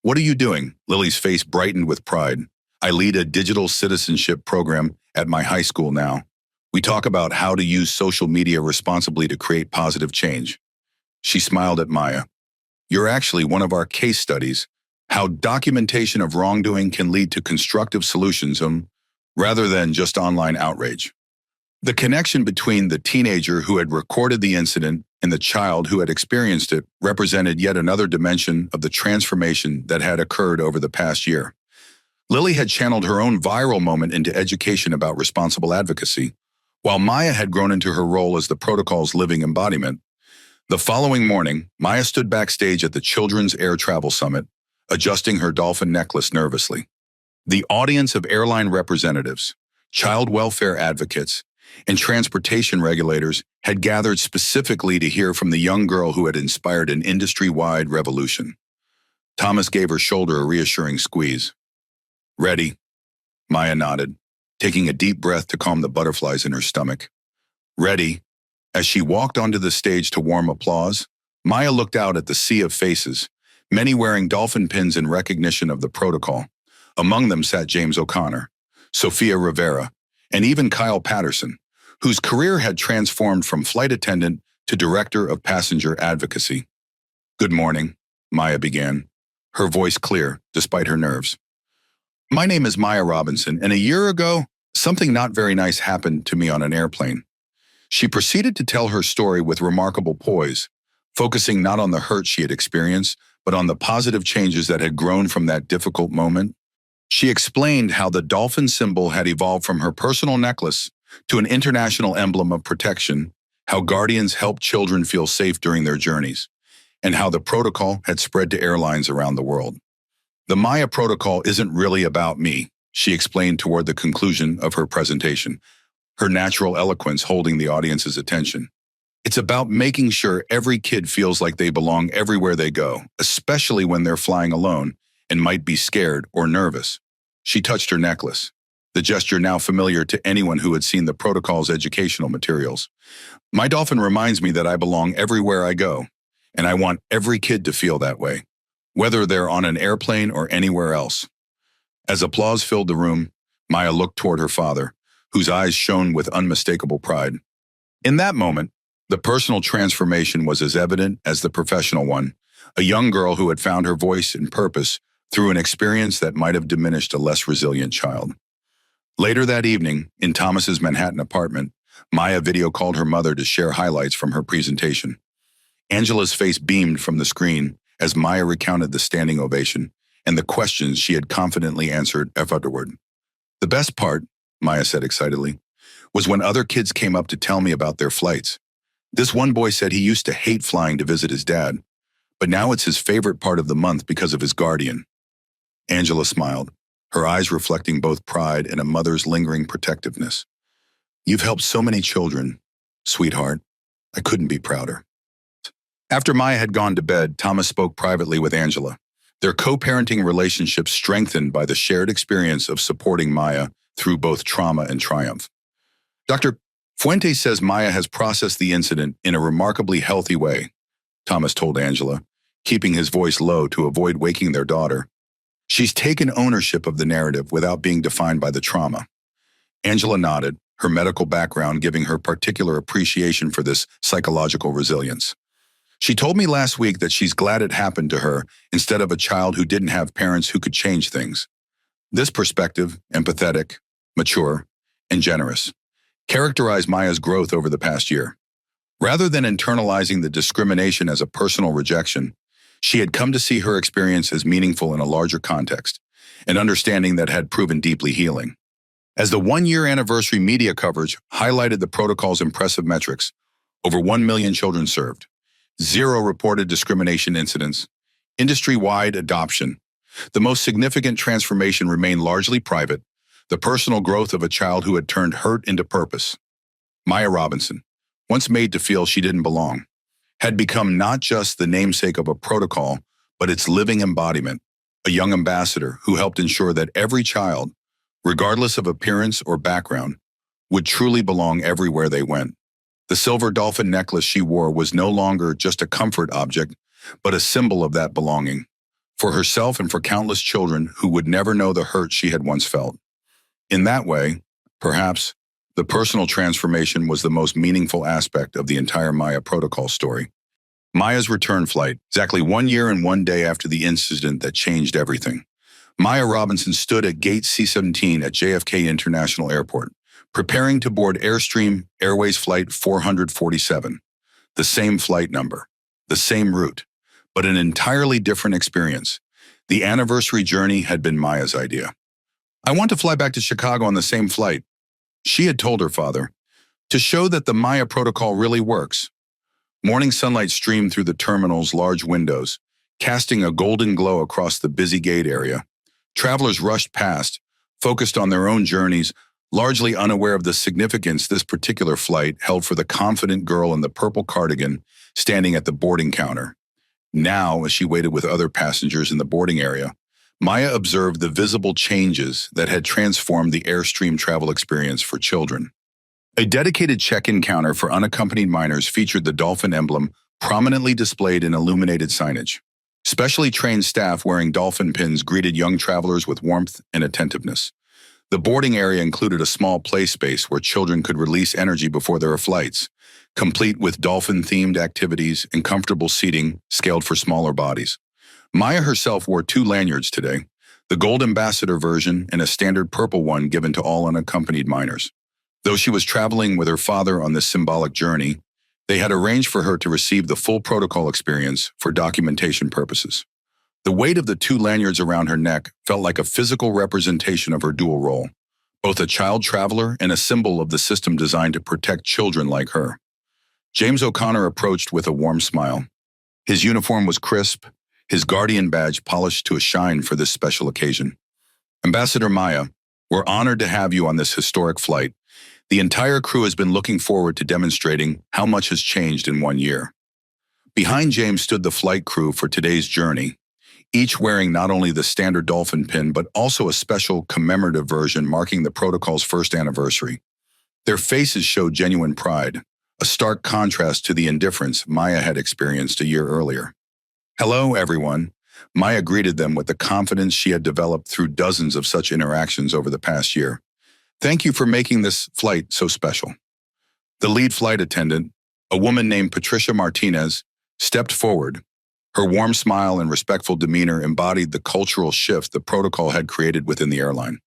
What are you doing? Lily's face brightened with pride. I lead a digital citizenship program at my high school now. We talk about how to use social media responsibly to create positive change. She smiled at Maya. You're actually one of our case studies, how documentation of wrongdoing can lead to constructive solutions rather than just online outrage. The connection between the teenager who had recorded the incident and the child who had experienced it represented yet another dimension of the transformation that had occurred over the past year. Lily had channeled her own viral moment into education about responsible advocacy, while Maya had grown into her role as the protocol's living embodiment. The following morning, Maya stood backstage at the Children's Air Travel Summit, adjusting her dolphin necklace nervously. The audience of airline representatives, child welfare advocates, and transportation regulators had gathered specifically to hear from the young girl who had inspired an industry-wide revolution. Thomas gave her shoulder a reassuring squeeze. Ready? Maya nodded, taking a deep breath to calm the butterflies in her stomach. Ready? As she walked onto the stage to warm applause, Maya looked out at the sea of faces, many wearing dolphin pins in recognition of the protocol. Among them sat James O'Connor, Sophia Rivera, and even Kyle Patterson, whose career had transformed from flight attendant to director of passenger advocacy. Good morning, Maya began, her voice clear despite her nerves. My name is Maya Robinson, and a year ago, something not very nice happened to me on an airplane. She proceeded to tell her story with remarkable poise, focusing not on the hurt she had experienced, but on the positive changes that had grown from that difficult moment. She explained how the dolphin symbol had evolved from her personal necklace to an international emblem of protection, how guardians helped children feel safe during their journeys, and how the protocol had spread to airlines around the world. The Maya protocol isn't really about me, she explained toward the conclusion of her presentation, her natural eloquence holding the audience's attention. It's about making sure every kid feels like they belong everywhere they go, especially when they're flying alone and might be scared or nervous. She touched her necklace, the gesture now familiar to anyone who had seen the protocol's educational materials. My dolphin reminds me that I belong everywhere I go, and I want every kid to feel that way, whether they're on an airplane or anywhere else. As applause filled the room, Maya looked toward her father, whose eyes shone with unmistakable pride. In that moment, the personal transformation was as evident as the professional one, a young girl who had found her voice and purpose through an experience that might have diminished a less resilient child. Later that evening, in Thomas's Manhattan apartment, Maya video called her mother to share highlights from her presentation. Angela's face beamed from the screen as Maya recounted the standing ovation and the questions she had confidently answered afterward. The best part, Maya said excitedly, was when other kids came up to tell me about their flights. This one boy said he used to hate flying to visit his dad, but now it's his favorite part of the month because of his guardian. Angela smiled, her eyes reflecting both pride and a mother's lingering protectiveness. You've helped so many children, sweetheart. I couldn't be prouder. After Maya had gone to bed, Thomas spoke privately with Angela, their co-parenting relationship strengthened by the shared experience of supporting Maya through both trauma and triumph. Dr. Fuentes says Maya has processed the incident in a remarkably healthy way, Thomas told Angela, keeping his voice low to avoid waking their daughter. She's taken ownership of the narrative without being defined by the trauma. Angela nodded, her medical background giving her particular appreciation for this psychological resilience. She told me last week that she's glad it happened to her instead of a child who didn't have parents who could change things. This perspective, empathetic, mature, and generous, characterized Maya's growth over the past year. Rather than internalizing the discrimination as a personal rejection, she had come to see her experience as meaningful in a larger context, an understanding that had proven deeply healing. As the one-year anniversary media coverage highlighted the protocol's impressive metrics, over 1 million children served, 0 reported discrimination incidents, industry-wide adoption, the most significant transformation remained largely private, the personal growth of a child who had turned hurt into purpose. Maya Robinson, once made to feel she didn't belong, had become not just the namesake of a protocol, but its living embodiment, a young ambassador who helped ensure that every child, regardless of appearance or background, would truly belong everywhere they went. The silver dolphin necklace she wore was no longer just a comfort object, but a symbol of that belonging, for herself and for countless children who would never know the hurt she had once felt. In that way, perhaps, the personal transformation was the most meaningful aspect of the entire Maya protocol story. Maya's return flight, exactly 1 year and 1 day after the incident that changed everything. Maya Robinson stood at gate C-17 at JFK International Airport, preparing to board AirStream Airways Flight 447. The same flight number, the same route, but an entirely different experience. The anniversary journey had been Maya's idea. "I want to fly back to Chicago on the same flight," she had told her father, "to show that the Maya protocol really works." Morning sunlight streamed through the terminal's large windows, casting a golden glow across the busy gate area. Travelers rushed past, focused on their own journeys, largely unaware of the significance this particular flight held for the confident girl in the purple cardigan standing at the boarding counter. Now, as she waited with other passengers in the boarding area, Maya observed the visible changes that had transformed the Airstream travel experience for children. A dedicated check-in counter for unaccompanied minors featured the dolphin emblem prominently displayed in illuminated signage. Specially trained staff wearing dolphin pins greeted young travelers with warmth and attentiveness. The boarding area included a small play space where children could release energy before their flights, complete with dolphin-themed activities and comfortable seating scaled for smaller bodies. Maya herself wore 2 lanyards today, the Gold Ambassador version and a standard purple one given to all unaccompanied minors. Though she was traveling with her father on this symbolic journey, they had arranged for her to receive the full protocol experience for documentation purposes. The weight of the 2 lanyards around her neck felt like a physical representation of her dual role, both a child traveler and a symbol of the system designed to protect children like her. James O'Connor approached with a warm smile. His uniform was crisp, his guardian badge polished to a shine for this special occasion. "Ambassador Maya, we're honored to have you on this historic flight. The entire crew has been looking forward to demonstrating how much has changed in 1 year." Behind James stood the flight crew for today's journey, each wearing not only the standard dolphin pin but also a special commemorative version marking the protocol's first anniversary. Their faces showed genuine pride, a stark contrast to the indifference Maya had experienced a year earlier. "Hello, everyone." Maya greeted them with the confidence she had developed through dozens of such interactions over the past year. "Thank you for making this flight so special." The lead flight attendant, a woman named Patricia Martinez, stepped forward. Her warm smile and respectful demeanor embodied the cultural shift the protocol had created within the airline.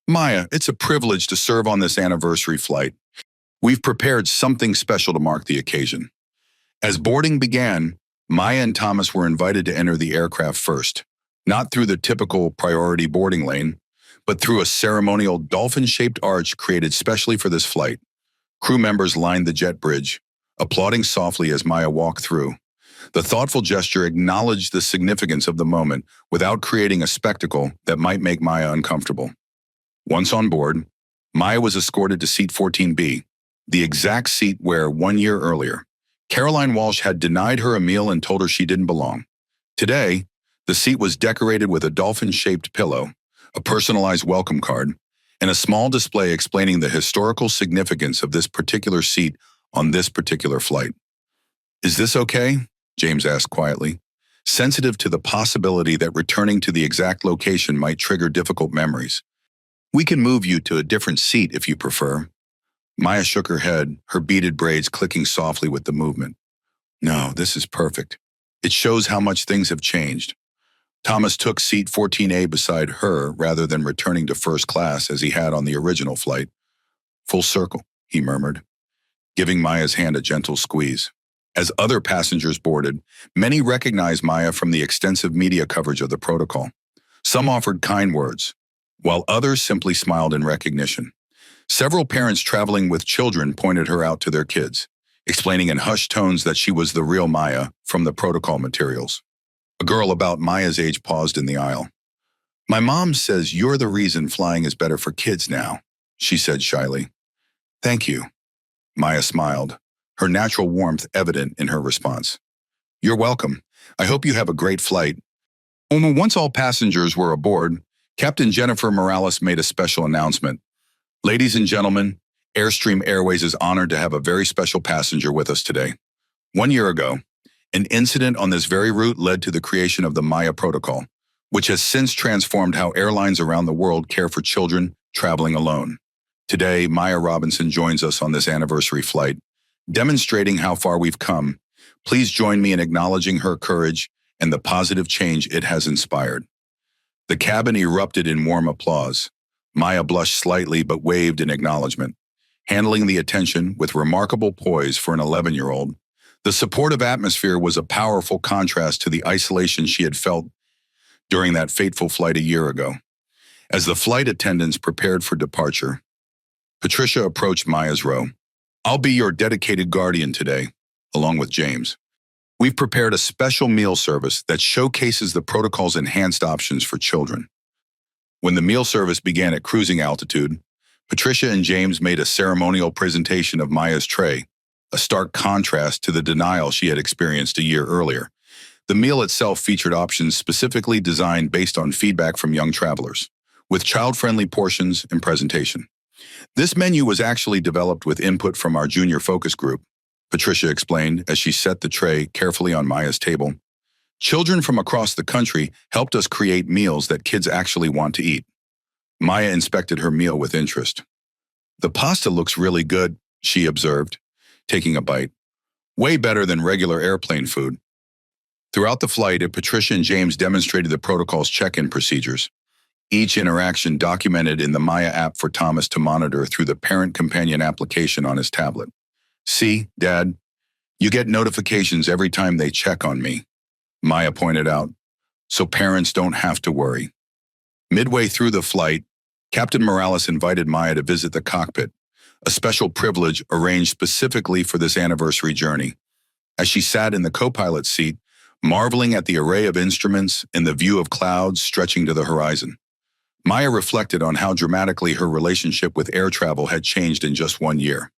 "Maya, it's a privilege to serve on this anniversary flight. We've prepared something special to mark the occasion." As boarding began, Maya and Thomas were invited to enter the aircraft first, not through the typical priority boarding lane, but through a ceremonial dolphin-shaped arch created specially for this flight. Crew members lined the jet bridge, applauding softly as Maya walked through. The thoughtful gesture acknowledged the significance of the moment without creating a spectacle that might make Maya uncomfortable. Once on board, Maya was escorted to seat 14B, the exact seat where 1 year earlier, Caroline Walsh had denied her a meal and told her she didn't belong. Today, the seat was decorated with a dolphin-shaped pillow, a personalized welcome card, and a small display explaining the historical significance of this particular seat on this particular flight. "Is this okay?" James asked quietly, sensitive to the possibility that returning to the exact location might trigger difficult memories. "We can move you to a different seat if you prefer." Maya shook her head, her beaded braids clicking softly with the movement. "No, this is perfect. It shows how much things have changed." Thomas took seat 14A beside her rather than returning to first class as he had on the original flight. "Full circle," he murmured, giving Maya's hand a gentle squeeze. As other passengers boarded, many recognized Maya from the extensive media coverage of the protocol. Some offered kind words, while others simply smiled in recognition. Several parents traveling with children pointed her out to their kids, explaining in hushed tones that she was the real Maya from the protocol materials. A girl about Maya's age paused in the aisle. "My mom says you're the reason flying is better for kids now," she said shyly. "Thank you." Maya smiled, her natural warmth evident in her response. "You're welcome. I hope you have a great flight." Once all passengers were aboard, Captain Jennifer Morales made a special announcement. "Ladies and gentlemen, AirStream Airways is honored to have a very special passenger with us today. 1 year ago, an incident on this very route led to the creation of the Maya Protocol, which has since transformed how airlines around the world care for children traveling alone. Today, Maya Robinson joins us on this anniversary flight, demonstrating how far we've come. Please join me in acknowledging her courage and the positive change it has inspired. The cabin erupted in warm applause. Maya blushed slightly but waved in acknowledgement, handling the attention with remarkable poise for an 11-year-old. The supportive atmosphere was a powerful contrast to the isolation she had felt during that fateful flight a year ago. As the flight attendants prepared for departure, Patricia approached Maya's row. "I'll be your dedicated guardian today, along with James. We've prepared a special meal service that showcases the protocol's enhanced options for children." When the meal service began at cruising altitude, Patricia and James made a ceremonial presentation of Maya's tray, a stark contrast to the denial she had experienced a year earlier. The meal itself featured options specifically designed based on feedback from young travelers, with child-friendly portions and presentation. "This menu was actually developed with input from our junior focus group," Patricia explained as she set the tray carefully on Maya's table. "Children from across the country helped us create meals that kids actually want to eat." Maya inspected her meal with interest. "The pasta looks really good," she observed, taking a bite. "Way better than regular airplane food." Throughout the flight, Patricia and James demonstrated the protocol's check-in procedures, each interaction documented in the Maya app for Thomas to monitor through the parent companion application on his tablet. "See, Dad, you get notifications every time they check on me," Maya pointed out, "so parents don't have to worry." Midway through the flight, Captain Morales invited Maya to visit the cockpit, a special privilege arranged specifically for this anniversary journey. As she sat in the co-pilot seat, marveling at the array of instruments and the view of clouds stretching to the horizon, Maya reflected on how dramatically her relationship with air travel had changed in just 1 year.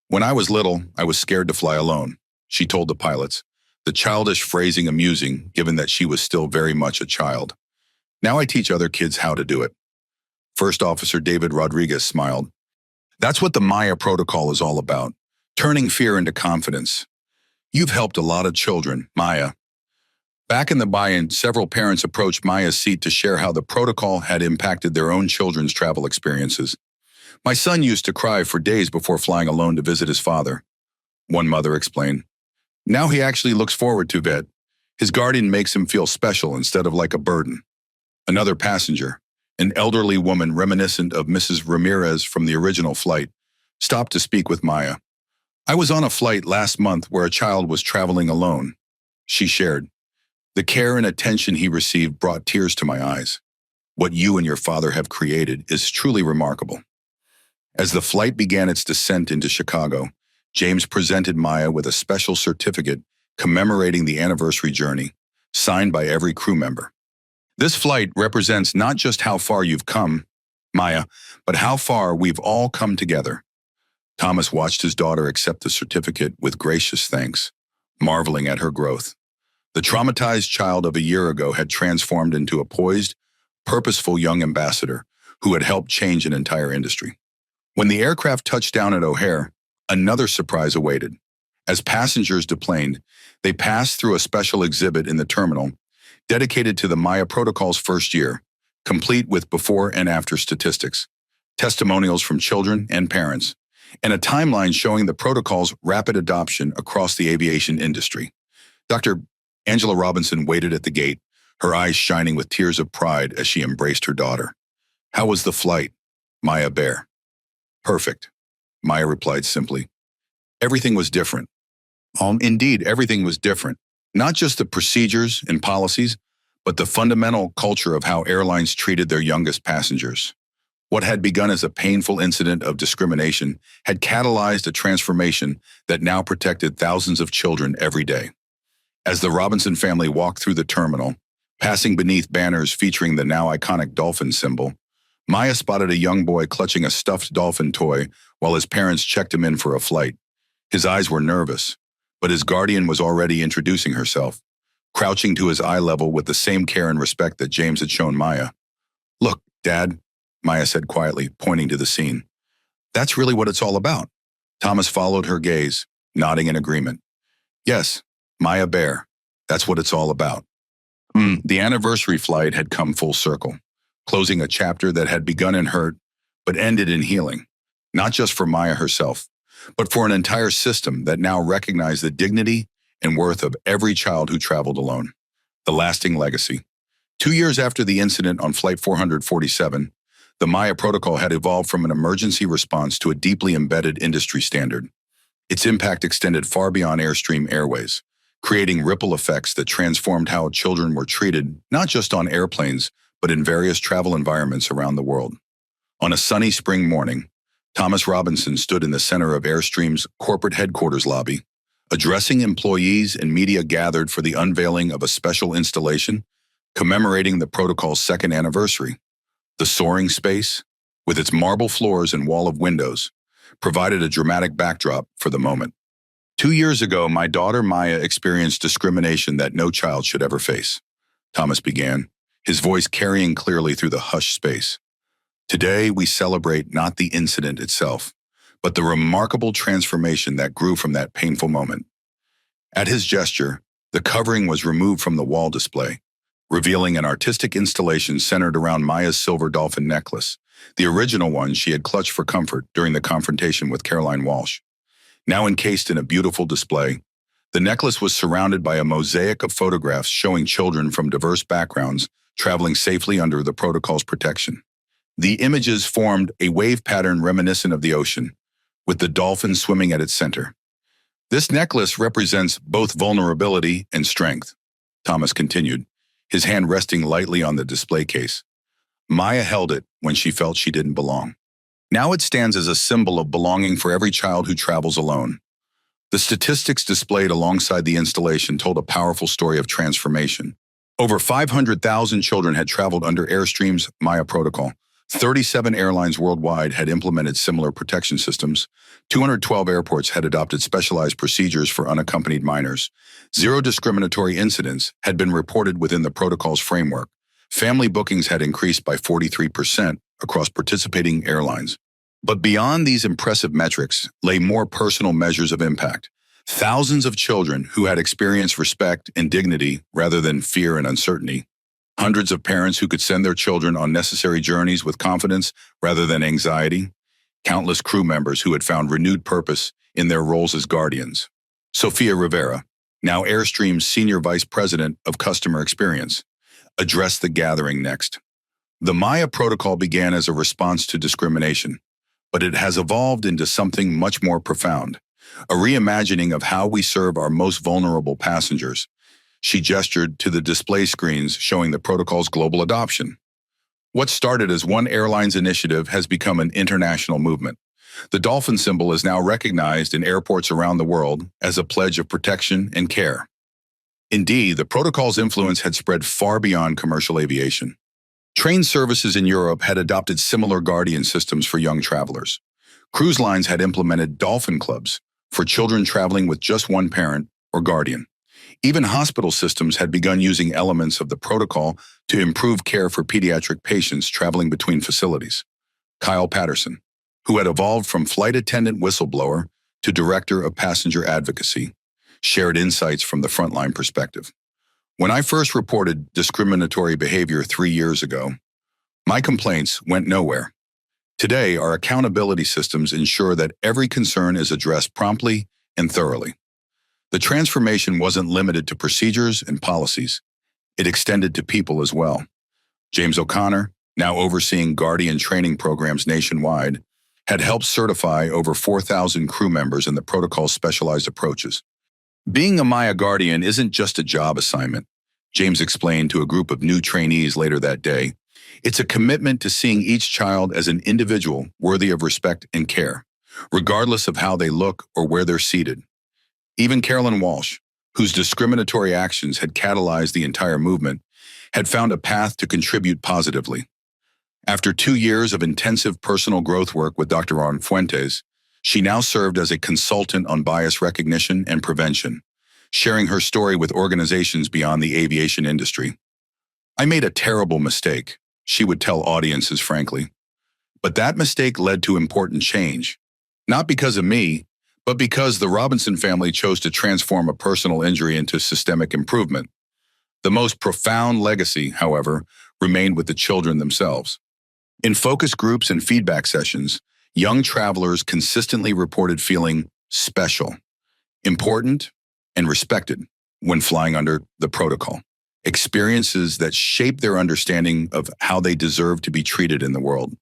"When I was little, I was scared to fly alone," she told the pilots, the childish phrasing amusing given that she was still very much a child. "Now I teach other kids how to do it." First Officer David Rodriguez smiled. "That's what the Maya Protocol is all about, turning fear into confidence. You've helped a lot of children, Maya." Back in the buy-in, several parents approached Maya's seat to share how the protocol had impacted their own children's travel experiences. "My son used to cry for days before flying alone to visit his father," one mother explained. "Now he actually looks forward to it. His guardian makes him feel special instead of like a burden." Another passenger, an elderly woman reminiscent of Mrs. Ramirez from the original flight, stopped to speak with Maya. "I was on a flight last month where a child was traveling alone," she shared. "The care and attention he received brought tears to my eyes. What you and your father have created is truly remarkable." As the flight began its descent into Chicago, James presented Maya with a special certificate commemorating the anniversary journey, signed by every crew member. "This flight represents not just how far you've come, Maya, but how far we've all come together." Thomas watched his daughter accept the certificate with gracious thanks, marveling at her growth. The traumatized child of a year ago had transformed into a poised, purposeful young ambassador who had helped change an entire industry. When the aircraft touched down at O'Hare, another surprise awaited. As passengers deplaned, they passed through a special exhibit in the terminal dedicated to the Maya Protocol's first year, complete with before and after statistics, testimonials from children and parents, and a timeline showing the protocol's rapid adoption across the aviation industry. Dr. Angela Robinson waited at the gate, her eyes shining with tears of pride as she embraced her daughter. "How was the flight, Maya Bear?" "Perfect," Maya replied simply. "Everything was different." Indeed, everything was different. Not just the procedures and policies, but the fundamental culture of how airlines treated their youngest passengers. What had begun as a painful incident of discrimination had catalyzed a transformation that now protected thousands of children every day. As the Robinson family walked through the terminal, passing beneath banners featuring the now iconic dolphin symbol, Maya spotted a young boy clutching a stuffed dolphin toy while his parents checked him in for a flight. His eyes were nervous, but his guardian was already introducing herself, crouching to his eye level with the same care and respect that James had shown Maya. "Look, Dad," Maya said quietly, pointing to the scene. That's really what it's all about. Thomas followed her gaze, nodding in agreement. Yes, Maya Bear. That's what it's all about. The anniversary flight had come full circle, closing a chapter that had begun in hurt, but ended in healing, not just for Maya herself, but for an entire system that now recognized the dignity and worth of every child who traveled alone. The lasting legacy. 2 years after the incident on Flight 447, the Maya Protocol had evolved from an emergency response to a deeply embedded industry standard. Its impact extended far beyond AirStream Airways, creating ripple effects that transformed how children were treated, not just on airplanes, but in various travel environments around the world. On a sunny spring morning, Thomas Robinson stood in the center of Airstream's corporate headquarters lobby, addressing employees and media gathered for the unveiling of a special installation commemorating the protocol's second anniversary. The soaring space, with its marble floors and wall of windows, provided a dramatic backdrop for the moment. 2 years ago, my daughter Maya experienced discrimination that no child should ever face, Thomas began, his voice carrying clearly through the hushed space. Today, we celebrate not the incident itself, but the remarkable transformation that grew from that painful moment. At his gesture, the covering was removed from the wall display, revealing an artistic installation centered around Maya's silver dolphin necklace, the original one she had clutched for comfort during the confrontation with Caroline Walsh. Now encased in a beautiful display, the necklace was surrounded by a mosaic of photographs showing children from diverse backgrounds traveling safely under the protocol's protection. The images formed a wave pattern reminiscent of the ocean, with the dolphin swimming at its center. This necklace represents both vulnerability and strength, Thomas continued, his hand resting lightly on the display case. Maya held it when she felt she didn't belong. Now it stands as a symbol of belonging for every child who travels alone. The statistics displayed alongside the installation told a powerful story of transformation. Over 500,000 children had traveled under Airstream's Maya protocol. 37 airlines worldwide had implemented similar protection systems. 212 airports had adopted specialized procedures for unaccompanied minors. 0 discriminatory incidents had been reported within the protocol's framework. Family bookings had increased by 43% across participating airlines. But beyond these impressive metrics lay more personal measures of impact. Thousands of children who had experienced respect and dignity rather than fear and uncertainty. Hundreds of parents who could send their children on necessary journeys with confidence rather than anxiety. Countless crew members who had found renewed purpose in their roles as guardians. Sophia Rivera, now Airstream's Senior Vice President of Customer Experience, addressed the gathering next. The Maya Protocol began as a response to discrimination, but it has evolved into something much more profound, a reimagining of how we serve our most vulnerable passengers. She gestured to the display screens showing the protocol's global adoption. What started as one airline's initiative has become an international movement. The dolphin symbol is now recognized in airports around the world as a pledge of protection and care. Indeed, the protocol's influence had spread far beyond commercial aviation. Train services in Europe had adopted similar guardian systems for young travelers. Cruise lines had implemented dolphin clubs for children traveling with just one parent or guardian. Even hospital systems had begun using elements of the protocol to improve care for pediatric patients traveling between facilities. Kyle Patterson, who had evolved from flight attendant whistleblower to director of passenger advocacy, shared insights from the frontline perspective. When I first reported discriminatory behavior 3 years ago, my complaints went nowhere. Today, our accountability systems ensure that every concern is addressed promptly and thoroughly. The transformation wasn't limited to procedures and policies. It extended to people as well. James O'Connor, now overseeing Guardian training programs nationwide, had helped certify over 4,000 crew members in the protocol's specialized approaches. Being a Maya Guardian isn't just a job assignment, James explained to a group of new trainees later that day. It's a commitment to seeing each child as an individual worthy of respect and care, regardless of how they look or where they're seated. Even Caroline Walsh, whose discriminatory actions had catalyzed the entire movement, had found a path to contribute positively. After 2 years of intensive personal growth work with Dr. Ron Fuentes, she now served as a consultant on bias recognition and prevention, sharing her story with organizations beyond the aviation industry. I made a terrible mistake, she would tell audiences frankly. But that mistake led to important change. Not because of me, but because the Robinson family chose to transform a personal injury into systemic improvement. The most profound legacy, however, remained with the children themselves. In focus groups and feedback sessions, young travelers consistently reported feeling special, important, and respected when flying under the protocol. Experiences that shaped their understanding of how they deserve to be treated in the world.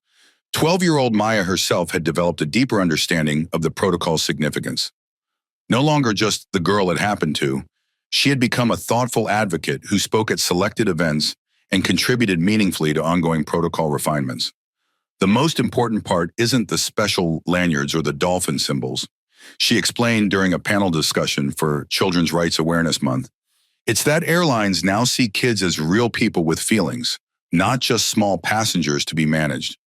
12-year-old Maya herself had developed a deeper understanding of the protocol's significance. No longer just the girl it happened to, she had become a thoughtful advocate who spoke at selected events and contributed meaningfully to ongoing protocol refinements. The most important part isn't the special lanyards or the dolphin symbols. She explained during a panel discussion for Children's Rights Awareness Month. It's that airlines now see kids as real people with feelings, not just small passengers to be managed.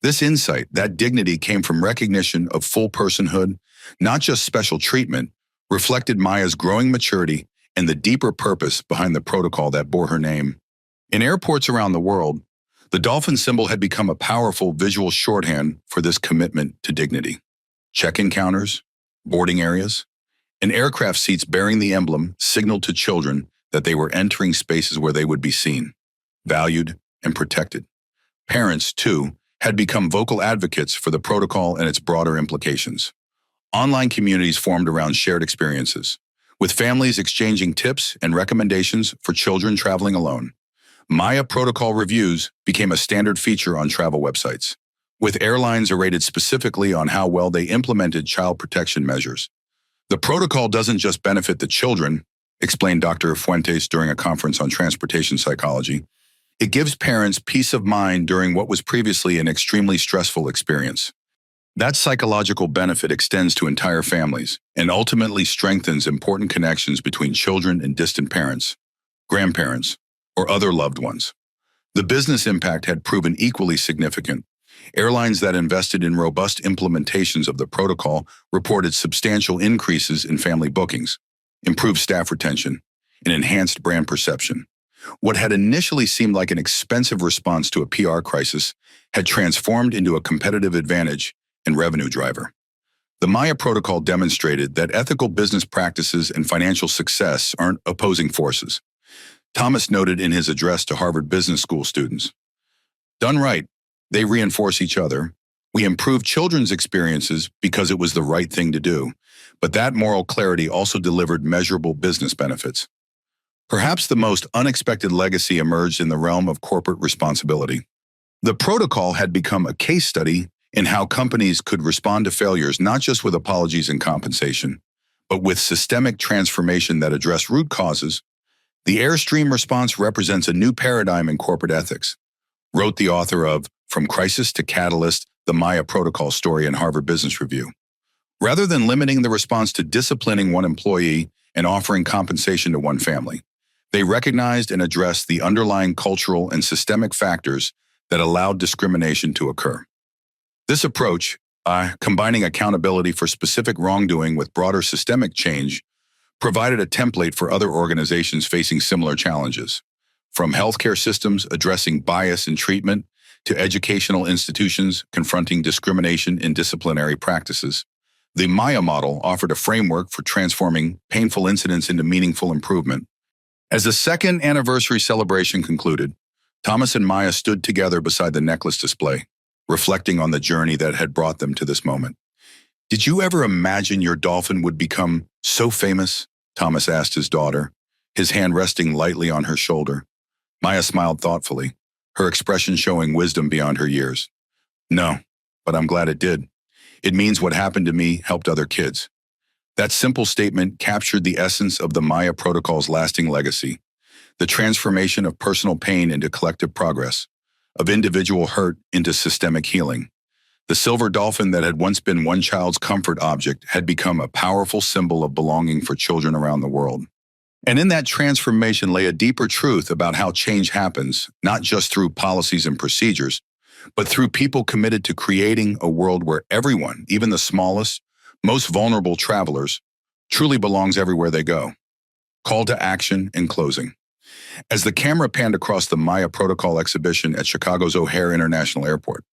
This insight, that dignity, came from recognition of full personhood, not just special treatment, reflected Maya's growing maturity and the deeper purpose behind the protocol that bore her name. In airports around the world, the dolphin symbol had become a powerful visual shorthand for this commitment to dignity. Check-in counters, boarding areas, and aircraft seats bearing the emblem signaled to children that they were entering spaces where they would be seen, valued, and protected. Parents, too, had become vocal advocates for the protocol and its broader implications. Online communities formed around shared experiences, with families exchanging tips and recommendations for children traveling alone. Maya protocol reviews became a standard feature on travel websites, with airlines rated specifically on how well they implemented child protection measures. The protocol doesn't just benefit the children, explained Dr. Fuentes during a conference on transportation psychology. It gives parents peace of mind during what was previously an extremely stressful experience. That psychological benefit extends to entire families and ultimately strengthens important connections between children and distant parents, grandparents, or other loved ones. The business impact had proven equally significant. Airlines that invested in robust implementations of the protocol reported substantial increases in family bookings, improved staff retention, and enhanced brand perception. What had initially seemed like an expensive response to a PR crisis had transformed into a competitive advantage and revenue driver. The Maya protocol demonstrated that ethical business practices and financial success aren't opposing forces. Thomas noted in his address to Harvard Business School students, "Done right, they reinforce each other. We improve children's experiences because it was the right thing to do, but that moral clarity also delivered measurable business benefits." Perhaps the most unexpected legacy emerged in the realm of corporate responsibility. The protocol had become a case study in how companies could respond to failures not just with apologies and compensation, but with systemic transformation that addressed root causes. The AirStream response represents a new paradigm in corporate ethics, wrote the author of From Crisis to Catalyst, the Maya Protocol story in Harvard Business Review. Rather than limiting the response to disciplining one employee and offering compensation to one family, they recognized and addressed the underlying cultural and systemic factors that allowed discrimination to occur. This approach, combining accountability for specific wrongdoing with broader systemic change, provided a template for other organizations facing similar challenges. From healthcare systems addressing bias in treatment to educational institutions confronting discrimination in disciplinary practices, the Maya model offered a framework for transforming painful incidents into meaningful improvement. As the second anniversary celebration concluded, Thomas and Maya stood together beside the necklace display, reflecting on the journey that had brought them to this moment. "Did you ever imagine your dolphin would become so famous?" Thomas asked his daughter, his hand resting lightly on her shoulder. Maya smiled thoughtfully, her expression showing wisdom beyond her years. "No, but I'm glad it did. It means what happened to me helped other kids." That simple statement captured the essence of the Maya protocol's lasting legacy, the transformation of personal pain into collective progress, of individual hurt into systemic healing. The silver dolphin that had once been one child's comfort object had become a powerful symbol of belonging for children around the world. And in that transformation lay a deeper truth about how change happens, not just through policies and procedures, but through people committed to creating a world where everyone, even the smallest, most vulnerable travelers, truly belongs everywhere they go. Call to action and closing. As the camera panned across the Maya Protocol exhibition at Chicago's O'Hare International Airport,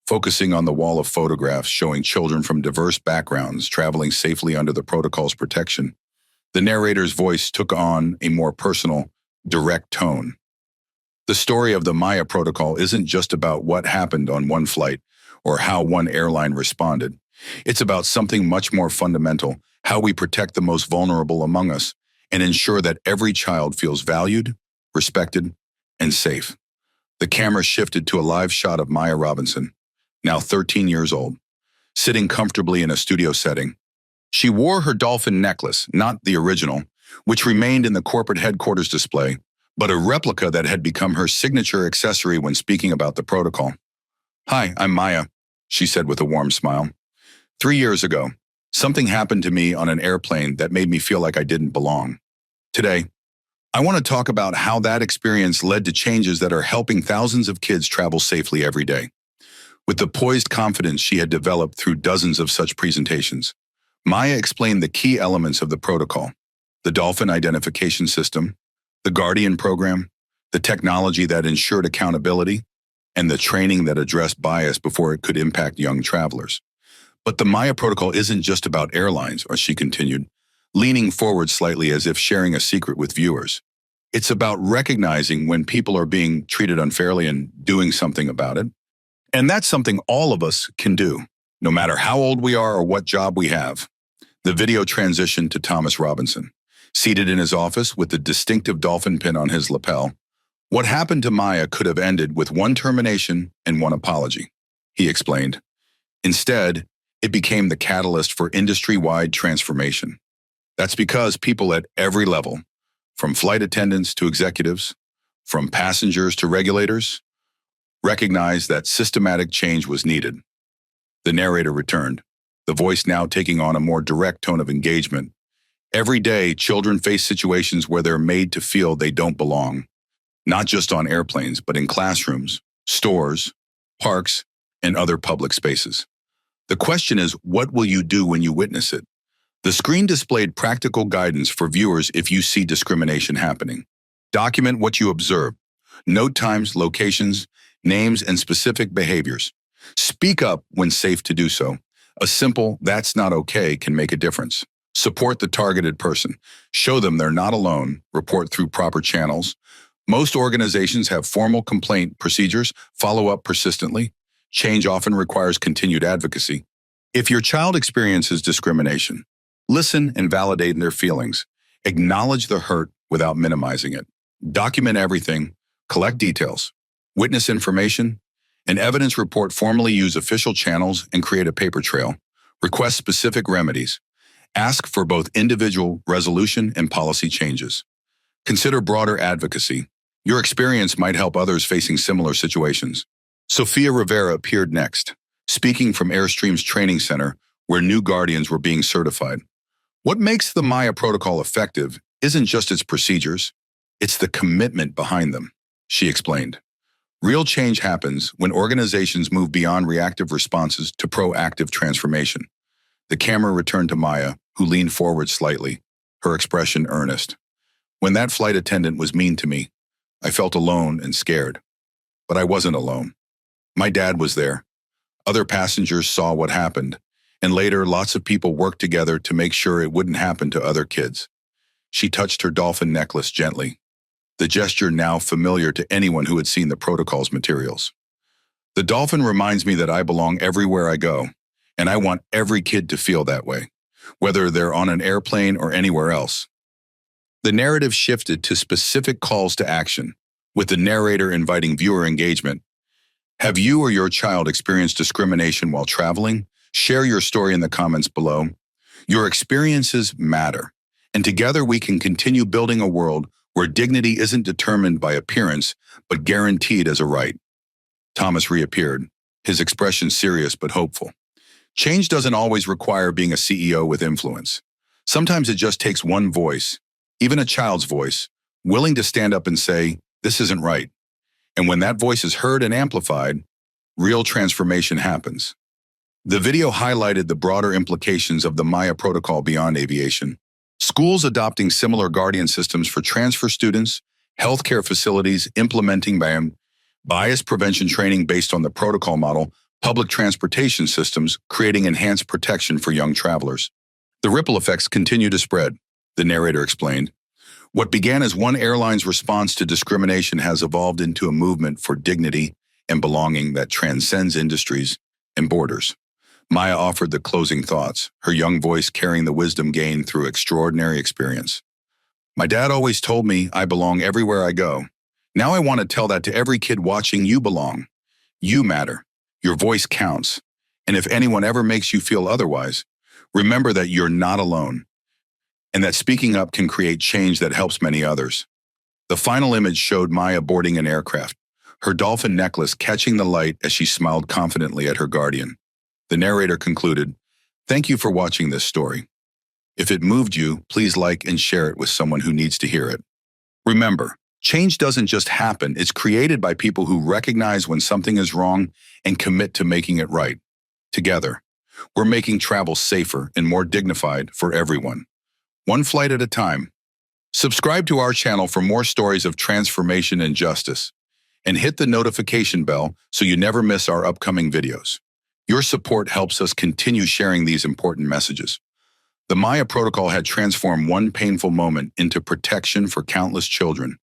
focusing on the wall of photographs showing children from diverse backgrounds traveling safely under the protocol's protection. The narrator's voice took on a more personal, direct tone. The story of the Maya protocol isn't just about what happened on one flight or how one airline responded. It's about something much more fundamental, how we protect the most vulnerable among us and ensure that every child feels valued, respected, and safe. The camera shifted to a live shot of Maya Robinson, now 13 years old, sitting comfortably in a studio setting. She wore her dolphin necklace, not the original, which remained in the corporate headquarters display, but a replica that had become her signature accessory when speaking about the protocol. "Hi, I'm Maya," she said with a warm smile. 3 years ago, something happened to me on an airplane that made me feel like I didn't belong. Today, I want to talk about how that experience led to changes that are helping thousands of kids travel safely every day. With the poised confidence she had developed through dozens of such presentations, Maya explained the key elements of the protocol: the dolphin identification system, the Guardian program, the technology that ensured accountability, and the training that addressed bias before it could impact young travelers. But the Maya protocol isn't just about airlines, or she continued, leaning forward slightly as if sharing a secret with viewers. It's about recognizing when people are being treated unfairly and doing something about it. And that's something all of us can do, no matter how old we are or what job we have. The video transitioned to Thomas Robinson, seated in his office with the distinctive dolphin pin on his lapel. What happened to Maya could have ended with one termination and one apology, he explained. Instead, it became the catalyst for industry-wide transformation. That's because people at every level, from flight attendants to executives, from passengers to regulators, recognized that systematic change was needed. The narrator returned, the voice now taking on a more direct tone of engagement. Every day, children face situations where they're made to feel they don't belong, not just on airplanes, but in classrooms, stores, parks, and other public spaces. The question is, what will you do when you witness it? The screen displayed practical guidance for viewers if you see discrimination happening. Document what you observe. Note times, locations, names, and specific behaviors. Speak up when safe to do so. A simple "that's not okay" can make a difference. Support the targeted person. Show them they're not alone. Report through proper channels. Most organizations have formal complaint procedures. Follow up persistently. Change often requires continued advocacy. If your child experiences discrimination, listen and validate their feelings. Acknowledge the hurt without minimizing it. Document everything. Collect details. Witness information. An evidence report. Formally use official channels and create a paper trail. Request specific remedies. Ask for both individual resolution and policy changes. Consider broader advocacy. Your experience might help others facing similar situations. Sophia Rivera appeared next, speaking from Airstream's training center, where new guardians were being certified. What makes the Maya protocol effective isn't just its procedures, it's the commitment behind them, she explained. Real change happens when organizations move beyond reactive responses to proactive transformation. The camera returned to Maya, who leaned forward slightly, her expression earnest. When that flight attendant was mean to me, I felt alone and scared. But I wasn't alone. My dad was there. Other passengers saw what happened, and later lots of people worked together to make sure it wouldn't happen to other kids. She touched her dolphin necklace gently, the gesture now familiar to anyone who had seen the protocol's materials. The dolphin reminds me that I belong everywhere I go, and I want every kid to feel that way, whether they're on an airplane or anywhere else. The narrative shifted to specific calls to action, with the narrator inviting viewer engagement. Have you or your child experienced discrimination while traveling? Share your story in the comments below. Your experiences matter, and together we can continue building a world where dignity isn't determined by appearance, but guaranteed as a right. Thomas reappeared, his expression serious but hopeful. Change doesn't always require being a CEO with influence. Sometimes it just takes one voice, even a child's voice, willing to stand up and say, "This isn't right." And when that voice is heard and amplified, real transformation happens. The video highlighted the broader implications of the Maya protocol beyond aviation. Schools adopting similar guardian systems for transfer students, healthcare facilities implementing bias prevention training based on the protocol model, public transportation systems, creating enhanced protection for young travelers. The ripple effects continue to spread, the narrator explained. What began as one airline's response to discrimination has evolved into a movement for dignity and belonging that transcends industries and borders. Maya offered the closing thoughts, her young voice carrying the wisdom gained through extraordinary experience. My dad always told me I belong everywhere I go. Now I want to tell that to every kid watching. You belong. You matter. Your voice counts. And if anyone ever makes you feel otherwise, remember that you're not alone, and that speaking up can create change that helps many others. The final image showed Maya boarding an aircraft, her dolphin necklace catching the light as she smiled confidently at her guardian. The narrator concluded, "Thank you for watching this story. If it moved you, please like and share it with someone who needs to hear it." Remember, change doesn't just happen, it's created by people who recognize when something is wrong and commit to making it right. Together, we're making travel safer and more dignified for everyone. One flight at a time. Subscribe to our channel for more stories of transformation and justice, and hit the notification bell so you never miss our upcoming videos. Your support helps us continue sharing these important messages. The Maya Protocol had transformed one painful moment into protection for countless children.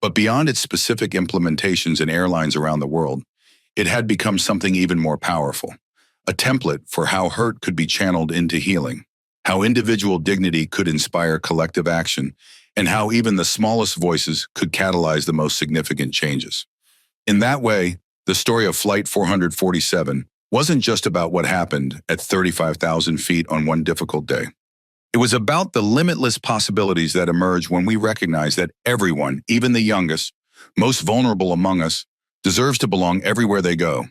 But beyond its specific implementations in airlines around the world, it had become something even more powerful. A template for how hurt could be channeled into healing, how individual dignity could inspire collective action, and how even the smallest voices could catalyze the most significant changes. In that way, the story of Flight 447 wasn't just about what happened at 35,000 feet on one difficult day. It was about the limitless possibilities that emerge when we recognize that everyone, even the youngest, most vulnerable among us, deserves to belong everywhere they go.